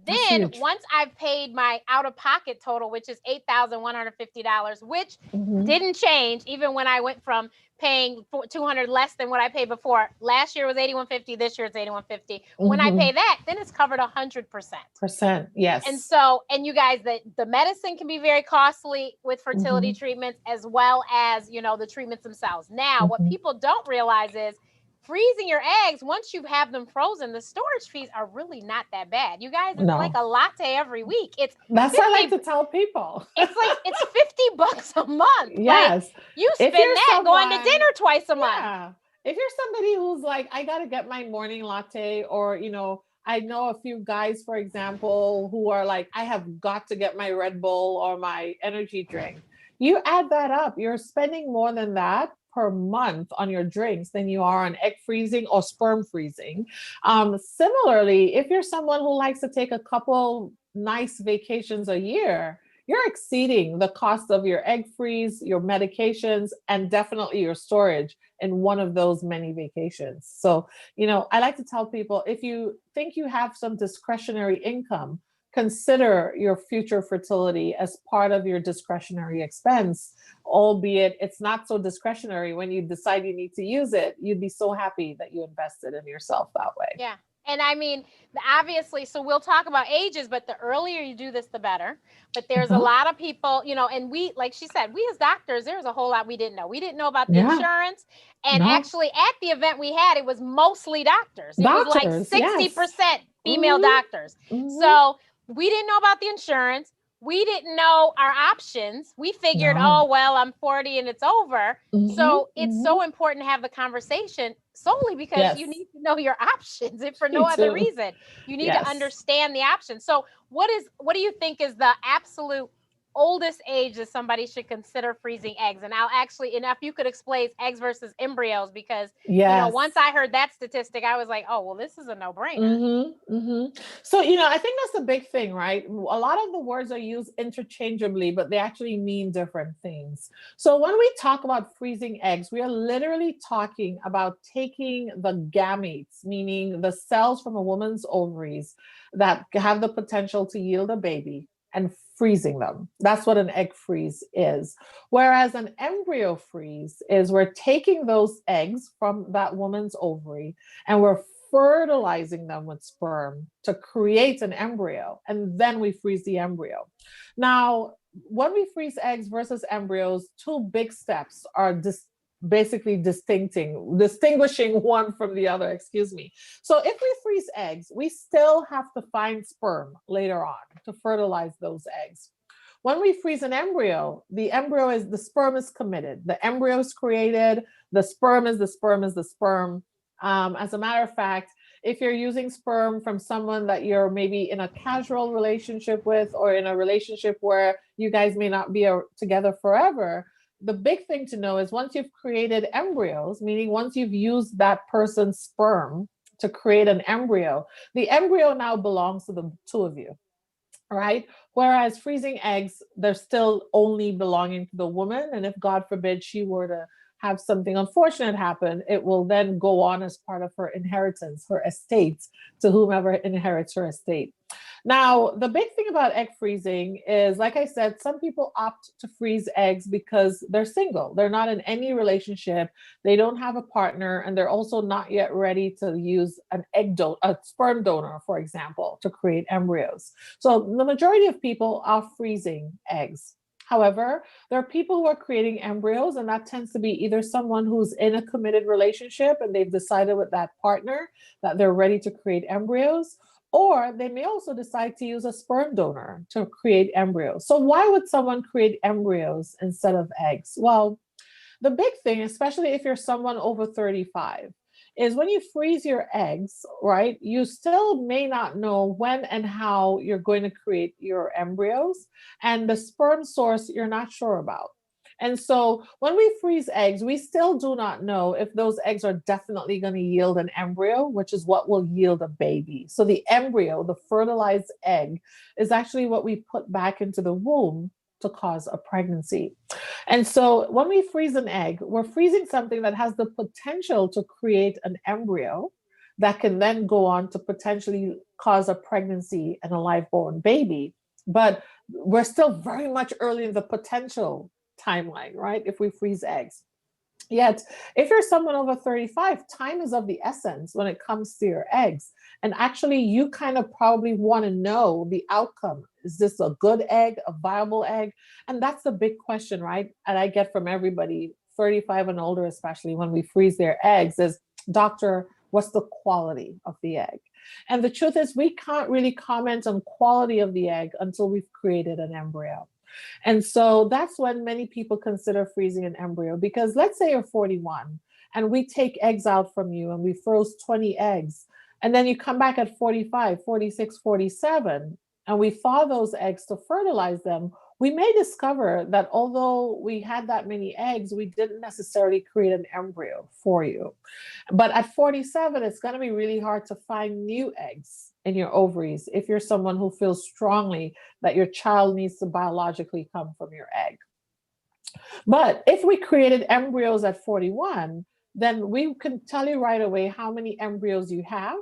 Then huge. once I've paid my out-of-pocket total, which is $8,150, which didn't change even when I went from paying $200 less than what I paid before. Last year was $8,150. This year it's $8,150. When I pay that, then it's covered 100%. Yes. And so, and you guys, the medicine can be very costly with fertility treatments, as well as, you know, the treatments themselves. Now, what people don't realize is freezing your eggs, once you have them frozen, the storage fees are really not that bad. You guys, it's like a latte every week. It's That's 50, what I like to tell people. It's like, it's $50 a month. Yes. Like, you If spend you're that going to someone- dinner twice a month. Yeah. If you're somebody who's like, I got to get my morning latte, or, you know, I know a few guys, for example, who are like, I have got to get my Red Bull or my energy drink. You add that up, you're spending more than that per month on your drinks than you are on egg freezing or sperm freezing. Similarly, if you're someone who likes to take a couple nice vacations a year, you're exceeding the cost of your egg freeze, your medications, and definitely your storage in one of those many vacations. So, you know, I like to tell people, if you think you have some discretionary income, consider your future fertility as part of your discretionary expense, albeit it's not so discretionary. When you decide you need to use it, you'd be so happy that you invested in yourself that way. Yeah. And I mean, obviously, so we'll talk about ages, but the earlier you do this, the better. But there's a lot of people, you know, and we, like she said, we as doctors, there's a whole lot we didn't know. We didn't know about the insurance. And actually at the event we had, it was mostly doctors. It was like 60% female doctors. So we didn't know about the insurance. We didn't know our options. We figured, oh, well, I'm 40 and it's over. So it's so important to have the conversation solely because you need to know your options, if for no other reason. You need to understand the options. So what do you think is the absolute oldest age that somebody should consider freezing eggs? And I'll actually, and if you could explain eggs versus embryos, because you know, once I heard that statistic, I was like, oh, well, this is a no-brainer. So, you know, I think that's the big thing, right? A lot of the words are used interchangeably, but they actually mean different things. So when we talk about freezing eggs, we are literally talking about taking the gametes, meaning the cells from a woman's ovaries that have the potential to yield a baby, and freezing them. That's what an egg freeze is. Whereas an embryo freeze is we're taking those eggs from that woman's ovary and we're fertilizing them with sperm to create an embryo, and then we freeze the embryo. Now, when we freeze eggs versus embryos, two big steps are basically distinguishing one from the other, So if we freeze eggs, we still have to find sperm later on to fertilize those eggs. When we freeze an embryo, the sperm is committed. The embryo is created. The sperm is the sperm. As a matter of fact, if you're using sperm from someone that you're maybe in a casual relationship with, or in a relationship where you guys may not be together forever, the big thing to know is once you've created embryos, meaning once you've used that person's sperm to create an embryo, the embryo now belongs to the two of you, right? Whereas freezing eggs, they're still only belonging to the woman. And if God forbid she were to have something unfortunate happen, it will then go on as part of her inheritance, her estate, to whomever inherits her estate. Now, the big thing about egg freezing is, like I said, some people opt to freeze eggs because they're single. They're not in any relationship. They don't have a partner, and they're also not yet ready to use a sperm donor, for example, to create embryos. So the majority of people are freezing eggs. However, there are people who are creating embryos, and that tends to be either someone who's in a committed relationship and they've decided with that partner that they're ready to create embryos, or they may also decide to use a sperm donor to create embryos. So why would someone create embryos instead of eggs? Well, the big thing, especially if you're someone over 35, is when you freeze your eggs, right, you still may not know when and how you're going to create your embryos, and the sperm source you're not sure about. And so when we freeze eggs, we still do not know if those eggs are definitely going to yield an embryo, which is what will yield a baby. So the embryo, the fertilized egg, is actually what we put back into the womb to cause a pregnancy. And so when we freeze an egg, we're freezing something that has the potential to create an embryo that can then go on to potentially cause a pregnancy and a live-born baby. But we're still very much early in the potential timeline, right? If we freeze eggs. Yet, if you're someone over 35, time is of the essence when it comes to your eggs. And actually, you kind of probably want to know the outcome. Is this a good egg, a viable egg? And that's the big question, right? And I get from everybody, 35 and older, especially when we freeze their eggs, is, doctor, what's the quality of the egg? And the truth is, we can't really comment on quality of the egg until we've created an embryo. And so that's when many people consider freezing an embryo, because let's say you're 41 and we take eggs out from you and we froze 20 eggs, and then you come back at 45, 46, 47, and we thaw those eggs to fertilize them. We may discover that although we had that many eggs, we didn't necessarily create an embryo for you. But at 47, it's going to be really hard to find new eggs in your ovaries if you're someone who feels strongly that your child needs to biologically come from your egg. But if we created embryos at 41, then we can tell you right away how many embryos you have.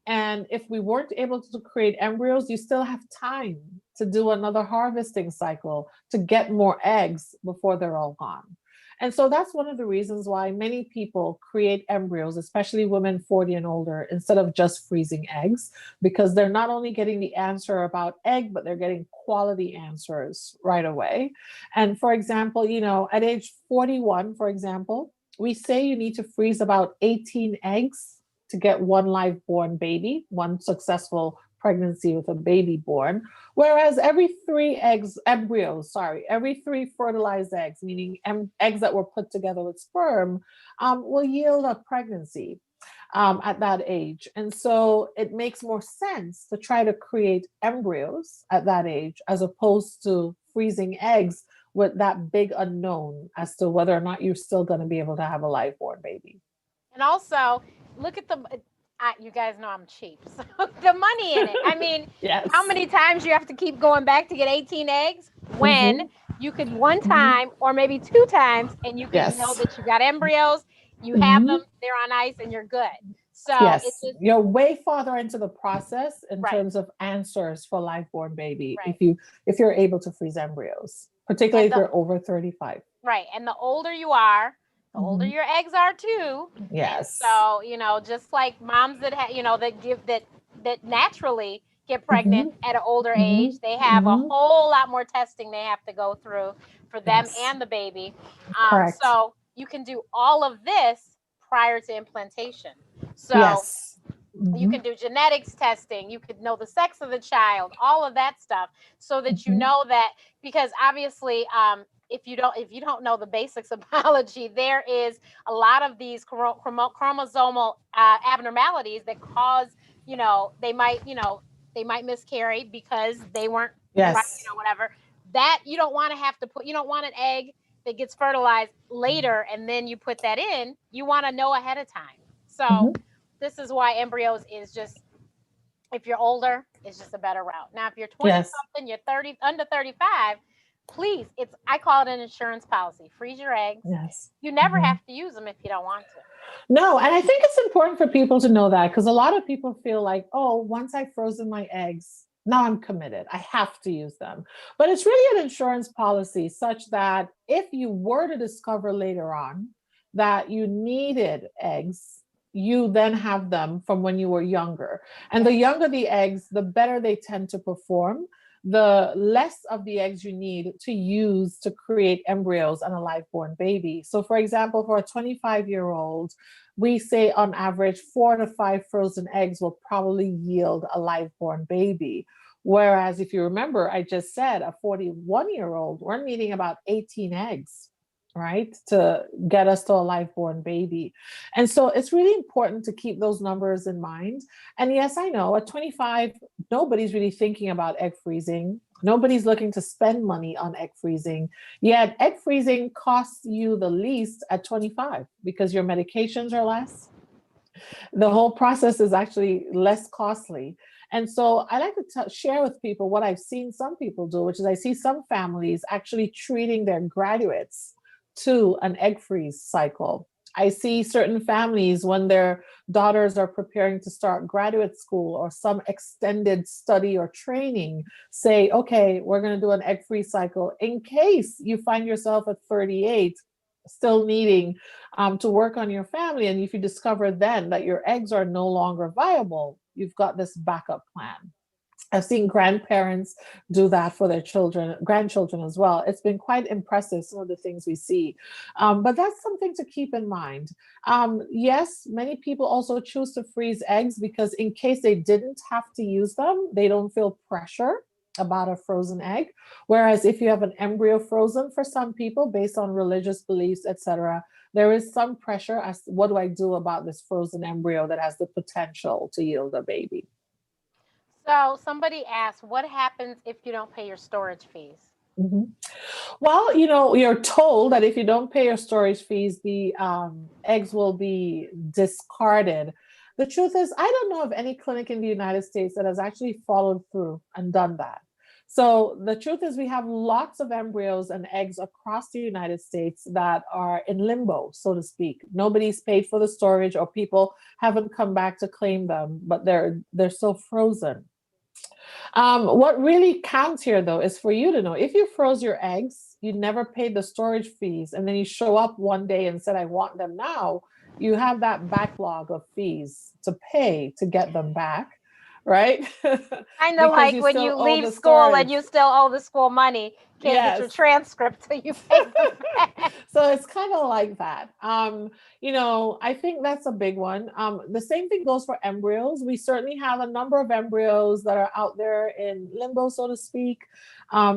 And if we weren't able to create embryos, you still have time to do another harvesting cycle to get more eggs before they're all gone. And so that's one of the reasons why many people create embryos, especially women 40 and older, instead of just freezing eggs, because they're not only getting the answer about egg, but they're getting quality answers right away. And for example, at age 41, for example, we say you need to freeze about 18 eggs to get one live-born baby, one successful pregnancy with a baby born. Whereas every three fertilized eggs, meaning eggs that were put together with sperm, will yield a pregnancy at that age. And so it makes more sense to try to create embryos at that age, as opposed to freezing eggs with that big unknown as to whether or not you're still going to be able to have a live-born baby. And also, look at you guys know I'm cheap, so the money in it. I mean, yes. How many times you have to keep going back to get 18 eggs when you could one time or maybe two times, and you can know that you got embryos, you have them, they're on ice, and you're good. So yes, you're way farther into the process in terms of answers for live-born baby if you're able to freeze embryos, particularly if you're over 35. Right, and the older you are, the older your eggs are too. Yes. So, just like moms that that naturally get pregnant at an older age, they have a whole lot more testing they have to go through for them and the baby. So you can do all of this prior to implantation. So you can do genetics testing, you could know the sex of the child, all of that stuff, so that you know that, because obviously if you don't know the basics of biology, there is a lot of these chromosomal abnormalities that cause, they might miscarry because they weren't right, whatever. That you don't want to have to put. You don't want an egg that gets fertilized later and then you put that in. You want to know ahead of time. So this is why embryos is just, if you're older, it's just a better route. Now, if you're 20 something, you're 30, under 35. Please, I call it an insurance policy. Freeze your eggs. Yes. You never have to use them if you don't want to. No, and I think it's important for people to know that, because a lot of people feel like, oh, once I've frozen my eggs, now I'm committed. I have to use them. But it's really an insurance policy such that if you were to discover later on that you needed eggs, you then have them from when you were younger. And the younger the eggs, the better they tend to perform, the less of the eggs you need to use to create embryos and a live-born baby. So for example, for a 25-year-old, we say on average 4 to 5 frozen eggs will probably yield a live-born baby. Whereas if you remember, I just said a 41-year-old, we're needing about 18 eggs, right, to get us to a live-born baby. And so it's really important to keep those numbers in mind. And yes, I know at 25, nobody's really thinking about egg freezing. Nobody's looking to spend money on egg freezing. Yet egg freezing costs you the least at 25 because your medications are less. The whole process is actually less costly. And so I like to share with people what I've seen some people do, which is I see some families actually treating their graduates to an egg freeze cycle. I see certain families when their daughters are preparing to start graduate school or some extended study or training say, okay, we're going to do an egg freeze cycle in case you find yourself at 38 still needing to work on your family. And if you discover then that your eggs are no longer viable, you've got this backup plan. I've seen grandparents do that for their children, grandchildren as well. It's been quite impressive, some of the things we see. But that's something to keep in mind. Yes, many people also choose to freeze eggs because in case they didn't have to use them, they don't feel pressure about a frozen egg. Whereas if you have an embryo frozen, for some people, based on religious beliefs, etc., there is some pressure as to what do I do about this frozen embryo that has the potential to yield a baby. So somebody asked, what happens if you don't pay your storage fees? Mm-hmm. Well, you're told that if you don't pay your storage fees, the eggs will be discarded. The truth is, I don't know of any clinic in the United States that has actually followed through and done that. So the truth is we have lots of embryos and eggs across the United States that are in limbo, so to speak. Nobody's paid for the storage or people haven't come back to claim them, but they're still frozen. What really counts here, though, is for you to know if you froze your eggs, you never paid the storage fees, and then you show up one day and said, I want them now, you have that backlog of fees to pay to get them back, right? I know, like when you leave school and you still owe the school money, can't get your transcript till you pay them back. So it's kind of like that. I think that's a big one. The same thing goes for embryos. We certainly have a number of embryos that are out there in limbo, so to speak,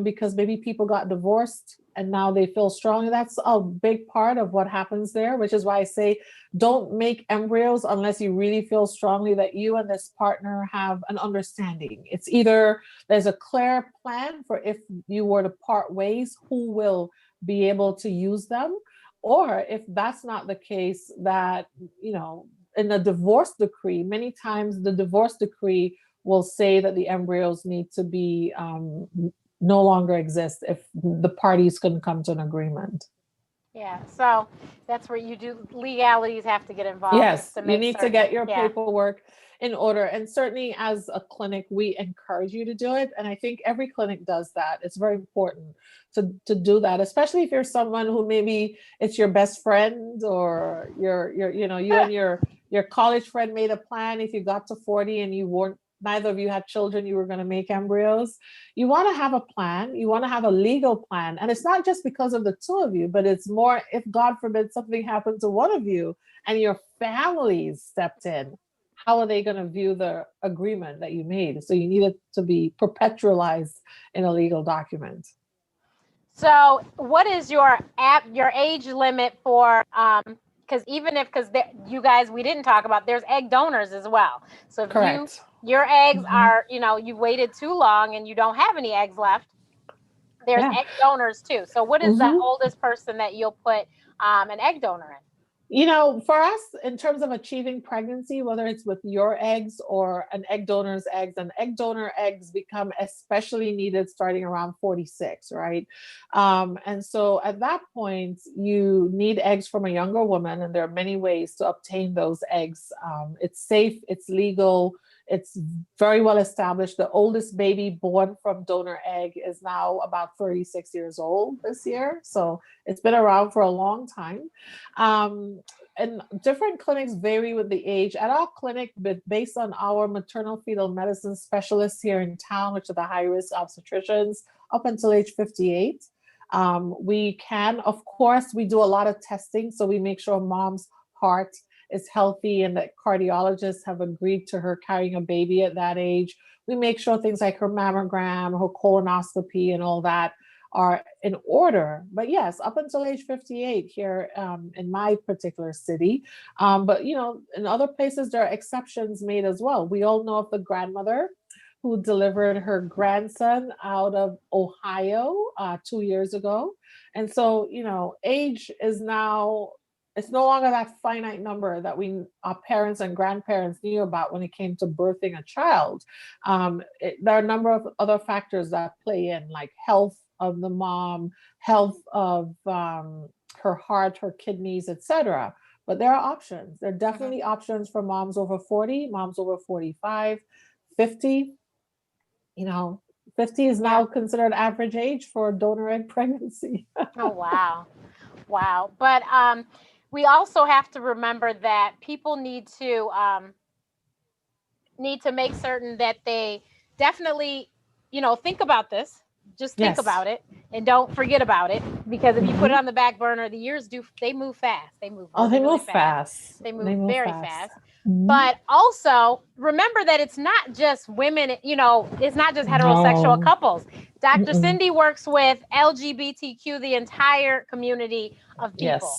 because maybe people got divorced and now they feel strong. That's a big part of what happens there, which is why I say don't make embryos unless you really feel strongly that you and this partner have an understanding. It's either there's a clear plan for if you were to part ways, who will be able to use them, or if that's not the case, that, in the divorce decree, many times the divorce decree will say that the embryos need to be no longer exist if the parties couldn't come to an agreement. Yeah, so that's where you do legalities have to get involved. Yes, you need to get your paperwork in order. And certainly as a clinic, we encourage you to do it. And I think every clinic does that. It's very important to do that, especially if you're someone who maybe it's your best friend or you and your college friend made a plan. If you got to 40 and neither of you had children, you were going to make embryos. You want to have a plan. You want to have a legal plan. And it's not just because of the two of you, but it's more if, God forbid, something happened to one of you and your families stepped in, how are they going to view the agreement that you made? So you need it to be perpetualized in a legal document. So what is your age limit for, because you guys, we didn't talk about, there's egg donors as well. So if your eggs are, you waited too long and you don't have any eggs left, there's egg donors too. So what is the oldest person that you'll put an egg donor in? For us, in terms of achieving pregnancy, whether it's with your eggs or an egg donor's eggs, and egg donor eggs become especially needed starting around 46, right? And so at that point, you need eggs from a younger woman, and there are many ways to obtain those eggs. It's safe, it's legal, it's very well established. The oldest baby born from donor egg is now about 36 years old this year. So it's been around for a long time. And different clinics vary with the age. At our clinic, but based on our maternal fetal medicine specialists here in town, which are the high-risk obstetricians, up until age 58. We can, of course, we do a lot of testing. So we make sure mom's heart is healthy and that cardiologists have agreed to her carrying a baby at that age. We make sure things like her mammogram, her colonoscopy and all that are in order. But yes, up until age 58 here in my particular city. But in other places, there are exceptions made as well. We all know of the grandmother who delivered her grandson out of Ohio 2 years ago. And so, you know, age is now, it's no longer that finite number that our parents and grandparents knew about when it came to birthing a child. There are a number of other factors that play in, like health of the mom, health of her heart, her kidneys, etc. But there are options. There are definitely options for moms over 40, moms over 45, 50. You know, 50 is now considered average age for donor egg pregnancy. Oh, wow. Wow. But we also have to remember that people need to make certain that they definitely, you know, think about this. Just think about it and don't forget about it, because if you put it on the back burner, the years they move fast. They move really fast. They move very fast. Mm-hmm. But also remember that it's not just women, you know, it's not just heterosexual couples. Dr. Cindy works with LGBTQ, the entire community of people,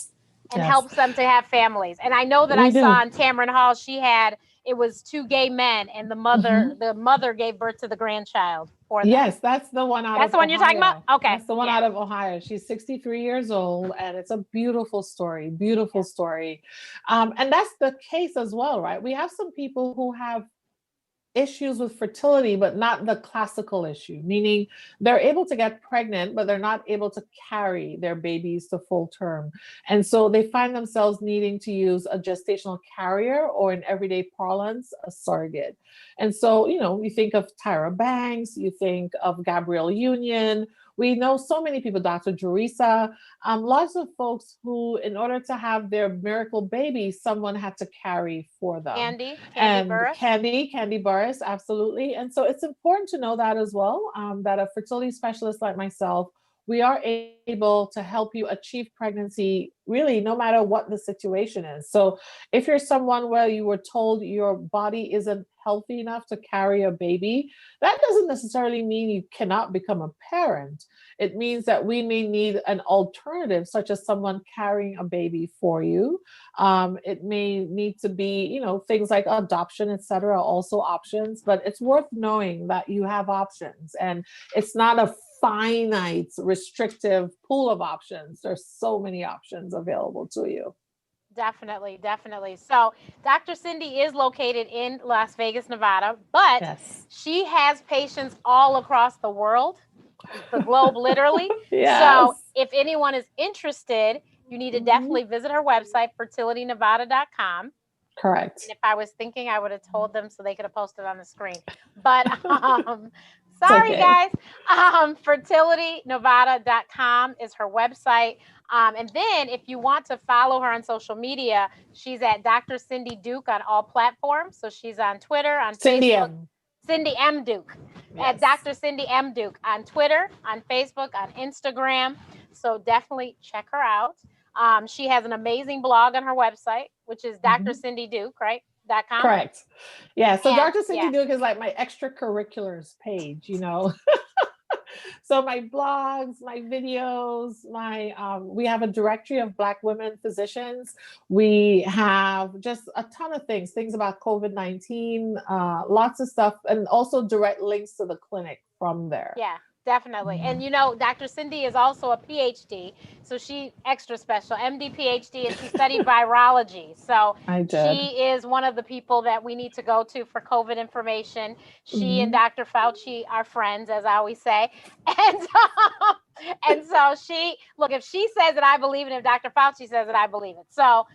and helps them to have families. And I know that I saw on Tamron Hall, it was 2 gay men, and the mother gave birth to the grandchild for them. Yes, that's the one out of Ohio. That's the one you're talking about? Okay. That's the one out of Ohio. She's 63 years old, and it's a beautiful story, story. And that's the case as well, right? We have some people who have issues with fertility, but not the classical issue, meaning they're able to get pregnant, but they're not able to carry their babies to full term. And so they find themselves needing to use a gestational carrier, or in everyday parlance, a surrogate. And so, you know, you think of Tyra Banks, you think of Gabrielle Union. We know so many people, Dr. Jerisa, lots of folks who, in order to have their miracle baby, someone had to carry for them. Candy Burris, absolutely. And so it's important to know that as well, that a fertility specialist like myself, we are able to help you achieve pregnancy, really, no matter what the situation is. So if you're someone where you were told your body isn't healthy enough to carry a baby, that doesn't necessarily mean you cannot become a parent. It means that we may need an alternative, such as someone carrying a baby for you. It may need to be, you know, things like adoption, etc., also options, but it's worth knowing that you have options, and it's not a finite, restrictive pool of options. There's so many options available to you. Definitely. So Dr. Cindy is located in Las Vegas, Nevada, but she has patients all across the world, the globe, literally. So if anyone is interested, you need to definitely visit her website, fertilitynevada.com. Correct. And if I was thinking, I would have told them so they could have posted on the screen. But sorry, guys. Fertilitynevada.com is her website. And then if you want to follow her on social media, she's at Dr. Cindy Duke on all platforms. So she's on Twitter, on Facebook. Cindy M. Duke. At Dr. Cindy M. Duke on Twitter, on Facebook, on Instagram. So definitely check her out. She has an amazing blog on her website, which is Dr. Cindy Duke, right? .com. Correct. Yeah. So Dr. Cindy Duke is like my extracurriculars page, you know. So my blogs, my videos, we have a directory of Black women physicians. We have just a ton of things about COVID-19, lots of stuff, and also direct links to the clinic from there. Yeah. Definitely. And you know, Dr. Cindy is also a PhD, so she extra special, MD, PhD, and she studied virology. So she is one of the people that we need to go to for COVID information. She and Dr. Fauci are friends, as I always say. And so if she says it, I believe it. If Dr. Fauci says it, I believe it. So,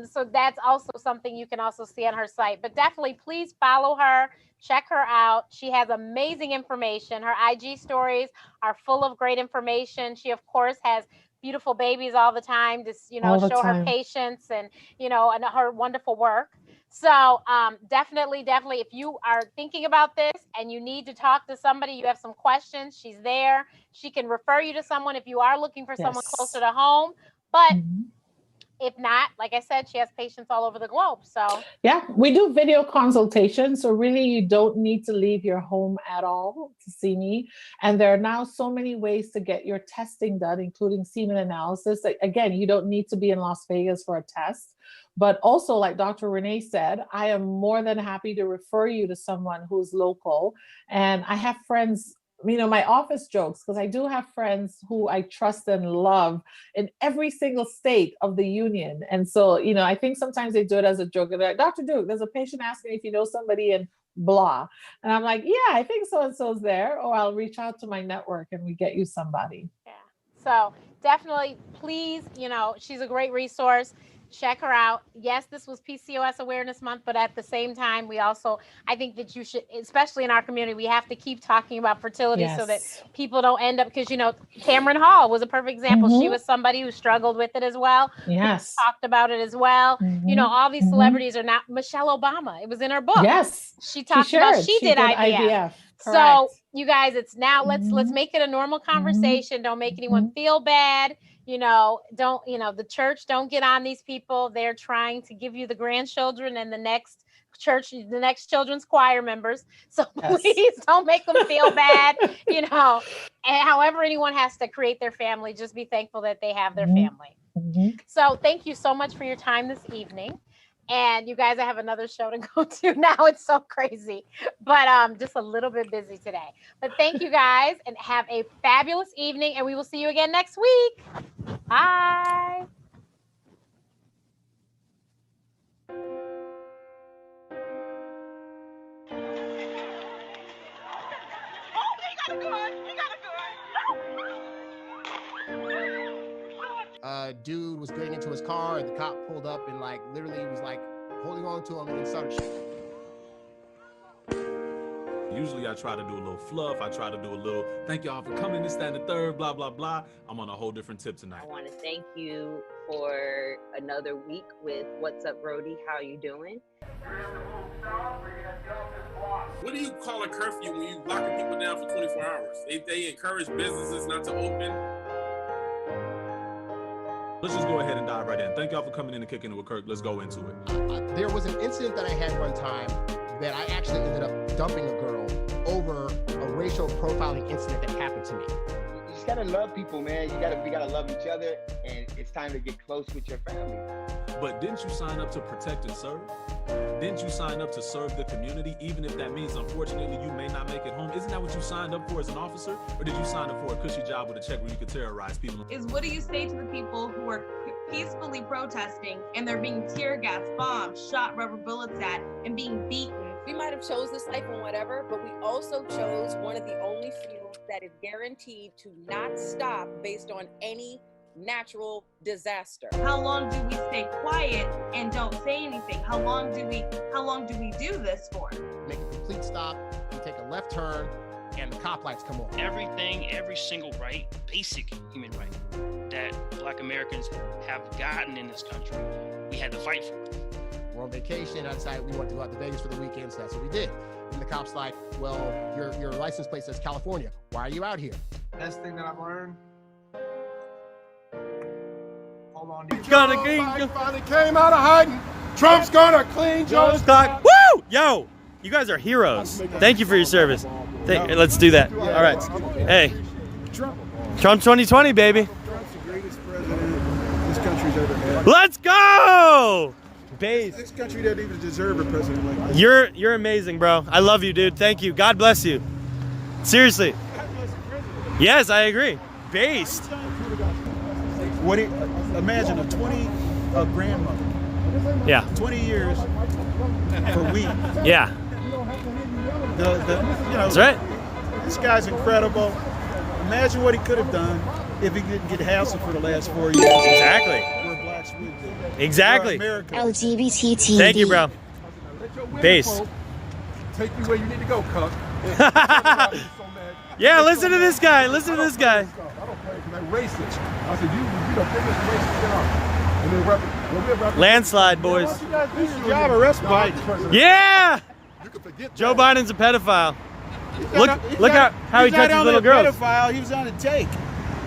so that's also something you can also see on her site. But definitely, please follow her. Check her out. She has amazing information. Her IG stories are full of great information. She, of course, has beautiful babies all the time to, you know, show her patients and, you know, and her wonderful work. So definitely, if you are thinking about this and you need to talk to somebody, you have some questions, she's there. She can refer you to someone if you are looking for someone closer to home. But if not, like I said, she has patients all over the globe. So yeah, we do video consultations. So really, you don't need to leave your home at all to see me. And there are now so many ways to get your testing done, including semen analysis. Again, you don't need to be in Las Vegas for a test. But also, like Dr. Renee said, I am more than happy to refer you to someone who's local. And I have friends, my office jokes, because I do have friends who I trust and love in every single state of the union. And so, I think sometimes they do it as a joke. They're like, Dr. Duke, there's a patient asking if you know somebody in blah. And I'm like, yeah, I think so-and-so's there. Or I'll reach out to my network and we get you somebody. Yeah. So definitely, please, she's a great resource. Check her out. Yes, this was PCOS Awareness Month, but at the same time, I think that you should, especially in our community, we have to keep talking about fertility so that people don't end up, because, Cameron Hall was a perfect example. She was somebody who struggled with it as well. Yes. Talked about it as well. All these celebrities are not, Michelle Obama, it was in her book. Yes. She talked about, she did IVF. So you guys, it's now, let's make it a normal conversation. Don't make anyone feel bad. Don't, the church, don't get on these people. They're trying to give you the grandchildren and the next children's choir members. So please don't make them feel bad, and however anyone has to create their family, just be thankful that they have their family. So thank you so much for your time this evening. And you guys, I have another show to go to now. It's so crazy, but just a little bit busy today. But thank you guys and have a fabulous evening. And we will see you again next week. Bye. Dude was getting into his car and the cop pulled up and literally was holding on to him and then started shooting. Usually I try to do a little fluff. I try to do a little, thank y'all for coming, this, that, and the third, blah, blah, blah. I'm on a whole different tip tonight. I want to thank you for another week with What's Up, Brody? How you doing? What do you call a curfew when you locking people down for 24 hours? They encourage businesses not to open. Let's just go ahead and dive right in. Thank y'all for coming in and kicking it with Kirk. Let's go into it. There was an incident that I had one time that I actually ended up dumping a girl over a racial profiling incident that happened to me. You just gotta love people, man. We gotta love each other, and it's time to get close with your family. But didn't you sign up to protect and serve? Didn't you sign up to serve the community, even if that means, unfortunately, you may not make it home? Isn't that what you signed up for as an officer? Or did you sign up for a cushy job with a check where you could terrorize people? What do you say to the people who are peacefully protesting and they're being tear gas, bombed, shot rubber bullets at, and being beaten? We might have chose this life and whatever, but we also chose one of the only fields that is guaranteed to not stop based on any natural disaster. How long do we stay quiet and don't say anything? How long do we do this for? Make a complete stop, you take a left turn, and the cop lights come on. Every single right, basic human right that Black Americans have gotten in this country, we had to fight for. We're on vacation outside. We wanted to go out to Vegas for the weekend, so that's what we did. And the cop's like, well, your license plate says California. Why are you out here? Best thing that I've learned. Hold on. Finally came out of hiding. Trump's gonna clean Joe's stock. Woo! Yo, you guys are heroes. Thank you for your service. Let's do that. All right. Hey, Trump 2020, baby. Trump's the greatest president this country's ever had. Let's go! This country doesn't even deserve a president like this. You're amazing, bro. I love you, dude. Thank you. God bless you. Seriously. Yes, I agree. Based. Imagine a grandmother. Yeah. 20 years for weed. Yeah. That's right. This guy's incredible. Imagine what he could have done if he didn't get hassled for the last 4 years. Exactly. Where blacks would be. Exactly. LGBT TV. Thank you, bro. Base. Take you where you need to go, Cuck. Yeah, listen to this guy. Listen to this guy. I don't play because they're racist. I said, you the biggest racist get on. Landslide, boys. Why don't you guys do your job? Arrest Biden. Yeah. Joe Biden's a pedophile. Look how he touches little girls. Pedophile. He was on a take.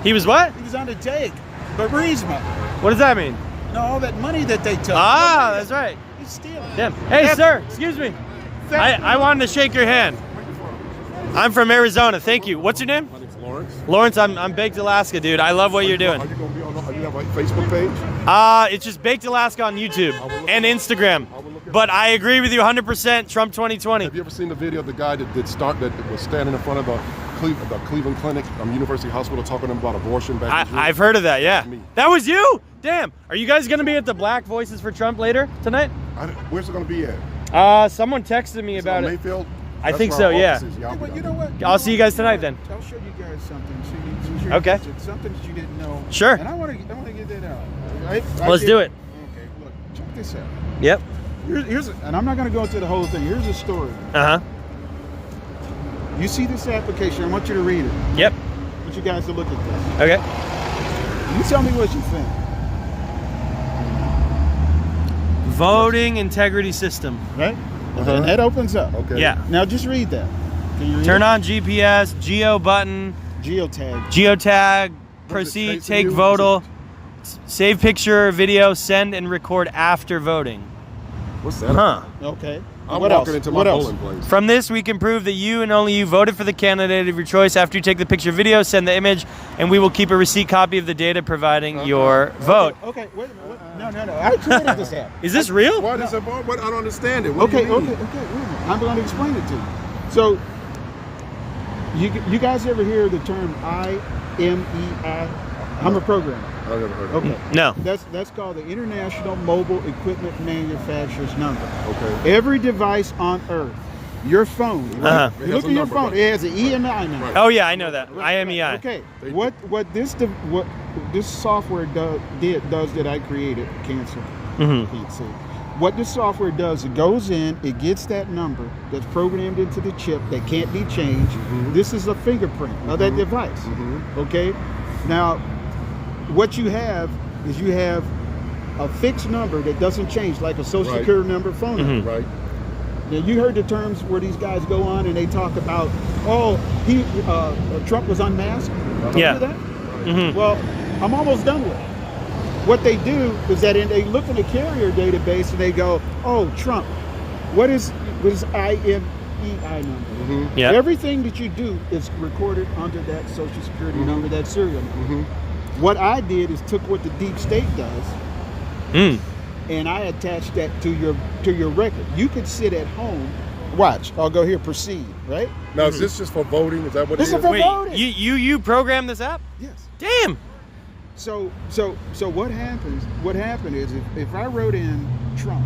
He was what? He was on a take. But Burisma. What does that mean? No, all that money that they took. Ah, that's right. He's stealing. Damn. Hey, sir, excuse me. I wanted to shake your hand. I'm from Arizona. Thank you. What's your name? My name's Lawrence. Lawrence, I'm Baked Alaska, dude. I love what you're doing. Are you going to be on? Do you have a Facebook page? It's just Baked Alaska on YouTube and Instagram. But I agree with you 100%. Trump 2020. Have you ever seen the video of the guy that was standing in front of the Cleveland Clinic, University Hospital, talking about abortion back in June? I've heard of that. Yeah. That was you. Damn. Are you guys gonna be at the Black Voices for Trump later tonight? Where's it gonna be at? Someone texted me about it. Mayfield? I think so. Yeah. Well, you know what? I'll see you guys tonight then. I'll show you guys something. Okay. Something that you didn't know. Sure. And I want to get that out. Let's do it. Okay. Look, check this out. Yep. And I'm not going to go into the whole thing. Here's a story. You see this application? I want you to read it. Yep. I want you guys to look at this. Okay. You tell me what you think. Voting integrity system. Right? And that opens up. Okay. Yeah. Now just read that. Can you read Turn it? on GPS, geo button. Geotag. Proceed, take vote. Save picture, video, send and record after voting. What's that? Huh. Okay. I'm What walking else? into my What else? polling place. From this, we can prove that you and only you voted for the candidate of your choice. After you take the picture video, send the image, and we will keep a receipt copy of the data providing your vote. Okay, wait a minute. No. I created this app. Is this real? What is it? What? I don't understand it. What do Okay, you okay, mean? wait a minute. I'm going to explain it to you. So, you guys ever hear the term IMEI? I'm a programmer. I've never heard of it. Okay. No. That's called the International Mobile Equipment Manufacturer's Number. Okay. Every device on Earth, your phone, right? It You has look a at your number, phone, right. it has an EMI number. Right. Oh yeah, I know that. IMEI. Okay. What this software does that I created, cancel. Can't see. What this software does, it goes in, it gets that number that's programmed into the chip that can't be changed. This is a fingerprint of that device. Okay. Now, what you have is you have a fixed number that doesn't change, like a social security number, phone number. Right. Now, you heard the terms where these guys go on and they talk about, Trump was unmasked. Yeah. Remember that? Well, I'm almost done with it. What they do is that they look in the carrier database and they go, oh, Trump, what is IMEI number? Yeah. Everything that you do is recorded under that social security number, that serial number. What I did is took what the deep state does and I attached that to your record. You could sit at home, watch, I'll go here, proceed, right? Now, is this just for voting? Is that what it is? This is for Wait, voting. you programmed this app? Yes. Damn. So what happens? What happened is if I wrote in Trump,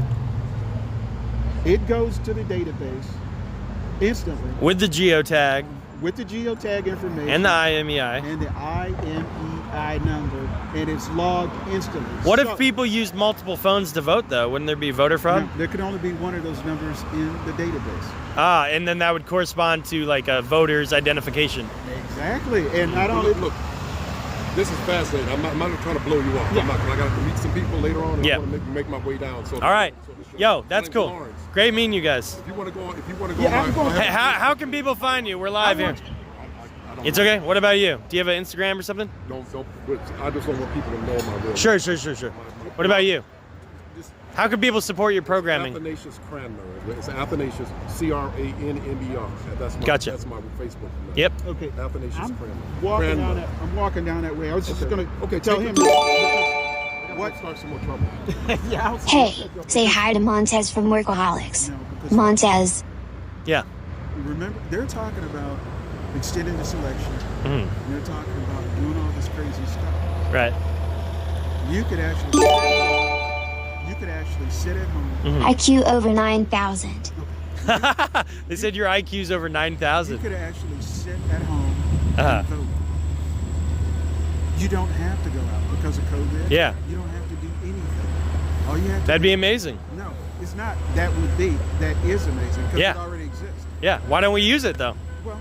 it goes to the database instantly With the geotag with the geotag information and the IMEI. and the IMEI number, and it's logged instantly. What So- if people used multiple phones to vote, though? Wouldn't there be voter fraud? No, there could only be one of those numbers in the database. Ah, and then that would correspond to like a voter's identification. Exactly, and not only Look, this is fascinating. I'm not trying to blow you off. Yeah. I got to meet some people later on, and Yeah. I want to make my way down. So, All right. so Yo, that's my name's cool. Lawrence. Great meeting you guys. If you want to go, Yeah, I'm going- Hey, how can people find you? We're live here. It's okay. What about you? Do you have an Instagram or something? Don't. I just don't want people to know my real. Sure. What about you? How can people support your programming? Athanasius Cranmer. It's Athanasius, CRANMER. That's my, Gotcha. That's my Facebook. Yep. Okay. Athanasius I'm Cranmer. I'm walking down that way. I was just gonna tell him. What? Start some more trouble. Yeah. Hey, say hi to Montez from Workaholics. Montez. Yeah. Remember, they're talking about extending this election. And they're talking about doing all this crazy stuff. Right. You could actually sit at home. IQ over 9,000. They said your IQ's over 9,000. You could actually sit at home Uh-huh. and vote. You don't have to go out because of COVID. Yeah. You don't have to do anything. All you have to That'd do be amazing. No, it's not. That is amazing because Yeah. it already exists. Yeah. Why don't we use it though? Well,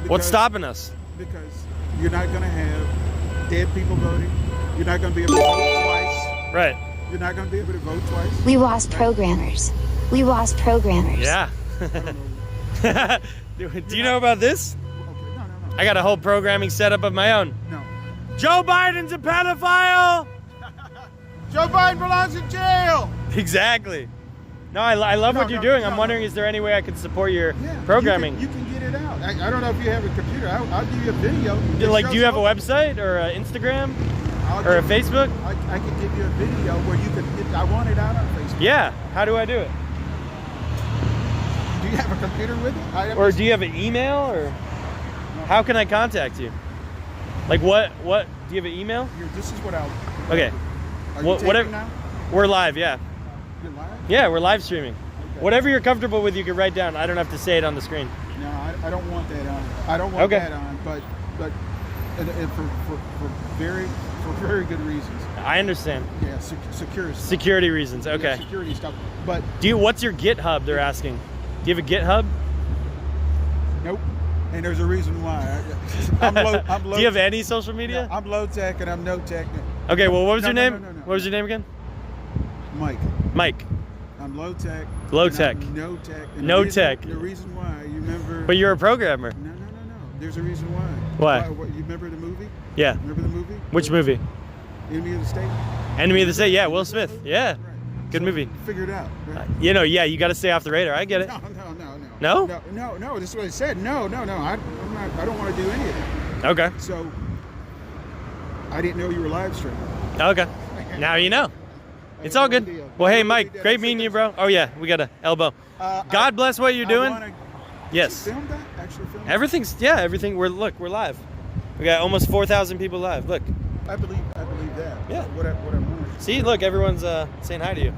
What's because- stopping us? Because you're not going to have dead people voting. You're not going to be able to vote twice. Right. You're not going to be able to vote twice. We lost programmers. We lost programmers. Yeah. Do you know about this? I got a whole programming setup of my own. No. Joe Biden's a pedophile. Joe Biden belongs in jail. Exactly. No, I love what you're doing. I'm wondering, is there any way I can support your programming? You can get it out. I don't know if you have a computer. I'll give you a video. Like, do you have a website or an Instagram or a Facebook? I can give you a video where you can. I want it out on Facebook. Yeah. How do I do it? Do you have a computer with it? Or do you have an email, or how can I contact you? Like what? Do you have an email? Here, this is what I'll. Okay. Are you taping now? We're live. Yeah. You're live? Yeah, we're live streaming. Okay. Whatever you're comfortable with, you can write down. I don't have to say it on the screen. No, I don't want that on. I don't want that on. But and for very good reasons. I understand. Yeah, security. Security reasons. Okay. Yeah, security stuff. But what's your GitHub? They're asking. Do you have a GitHub? Nope. And there's a reason why. I'm low Do you have any social media? No, I'm low tech and I'm no tech. Okay. Well, what was your name? What was your name again? Mike. Mike. I'm low tech. Low tech. No tech. No tech. The reason why, you remember? But you're a programmer. No. There's a reason why. Why? You remember the movie? Yeah. Remember the movie? Which movie? Enemy of the State. Enemy of the State. Yeah, Will Smith. Yeah. Right. Good movie. Figure it out. Right? You got to stay off the radar. I get it. No. No. This is what I said. No. I don't want to do any of it. Okay. So I didn't know you were live streaming. Okay. Now you know. It's all good. Well, hey, Mike, great meeting you, bro. Oh yeah, we got an elbow. God bless what you're doing. Yes. Film that? Actually film that? Everything. We're live. We got almost 4,000 people live. Look. I believe that. Yeah. What I want. See, look, everyone's saying hi to you.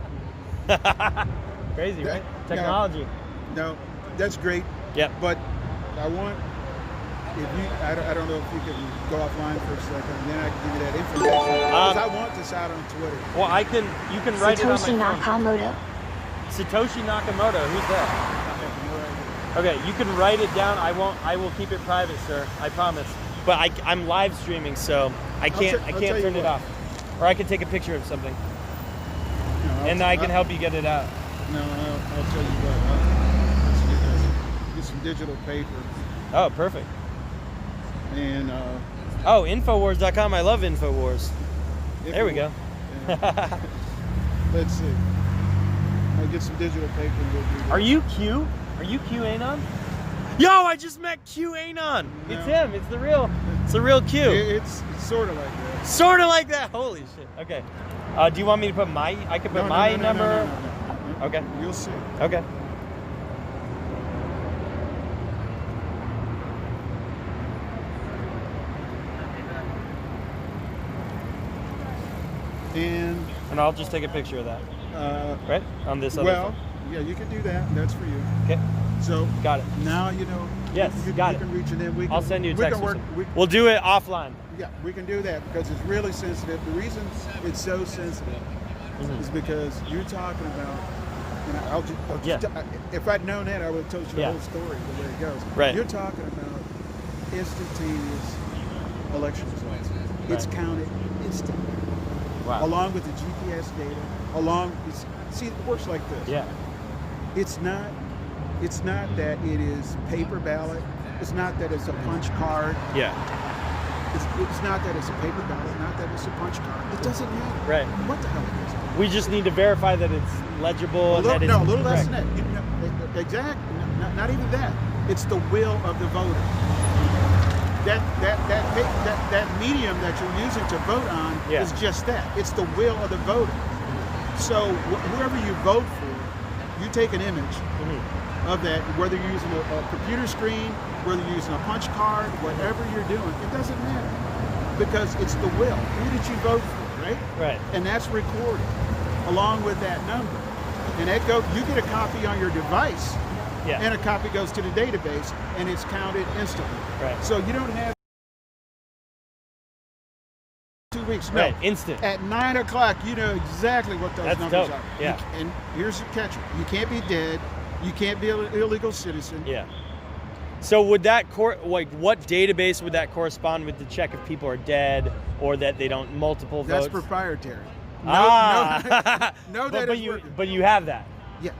Crazy, right? Technology. No, that's great. Yeah. But I want, I don't know if you can go offline for a second, and then I can give you that information. Because I want this out on Twitter. Well, you can write Satoshi it on my phone. Nakamoto. Satoshi Nakamoto. Who's that? Okay, you can write it down. I will keep it private, sir. I promise. But I'm live streaming, so I can't turn it off. Or I can take a picture of something. No, and I can help you get it out. No, I'll tell you what. Get some digital paper. Oh, perfect. And Infowars.com. I love Infowars. There we go. Let's see. I'll get some digital paper and we'll do that. Are you Q? Are you QAnon? Yo, I just met QAnon. No. It's him. It's the real Q. It's sort of like that. Sort of like that. Holy shit. Okay. Do you want me to put I could put my number. No. Okay. You'll see. Okay. And I'll just take a picture of that. Right? On this other phone. Yeah, you can do that. That's for you. Okay. So got it. Now you know. Yes, got it. You can reach it in. I'll send you a text. We'll do it offline. Yeah, we can do that because it's really sensitive. The reason it's so sensitive is because you're talking about. If I'd known that, I would have told you the whole story, the way it goes. Right. You're talking about instantaneous election results. It's counted instantly. Wow. Along with the GPS data. See, it works like this. Yeah. It's not that it is paper ballot. It's not that it's a punch card. Yeah. It's not that it's a paper ballot. Not that it's a punch card. It doesn't matter. Right. What the hell it is? We just need to verify that it's legible. A little less correct. than that. Exactly. Not even that. It's the will of the voter. That medium that you're using to vote on is just that. It's the will of the voter. So whoever you vote for, you take an image of that, whether you're using a computer screen, whether you're using a punch card, whatever you're doing, it doesn't matter. Because it's the will. Who did you vote for, right? Right. And that's recorded along with that number. And you get a copy on your device, and a copy goes to the database, and it's counted instantly. Right. So you don't have 2 weeks. No. Right. Instant. At 9 o'clock, you know exactly what those numbers are. Yeah. And here's the catcher: you can't be dead. You can't be an illegal citizen. Yeah. So would that what database would that correspond with to check if people are dead or that they don't multiple votes? That's proprietary. But you have that. Yeah.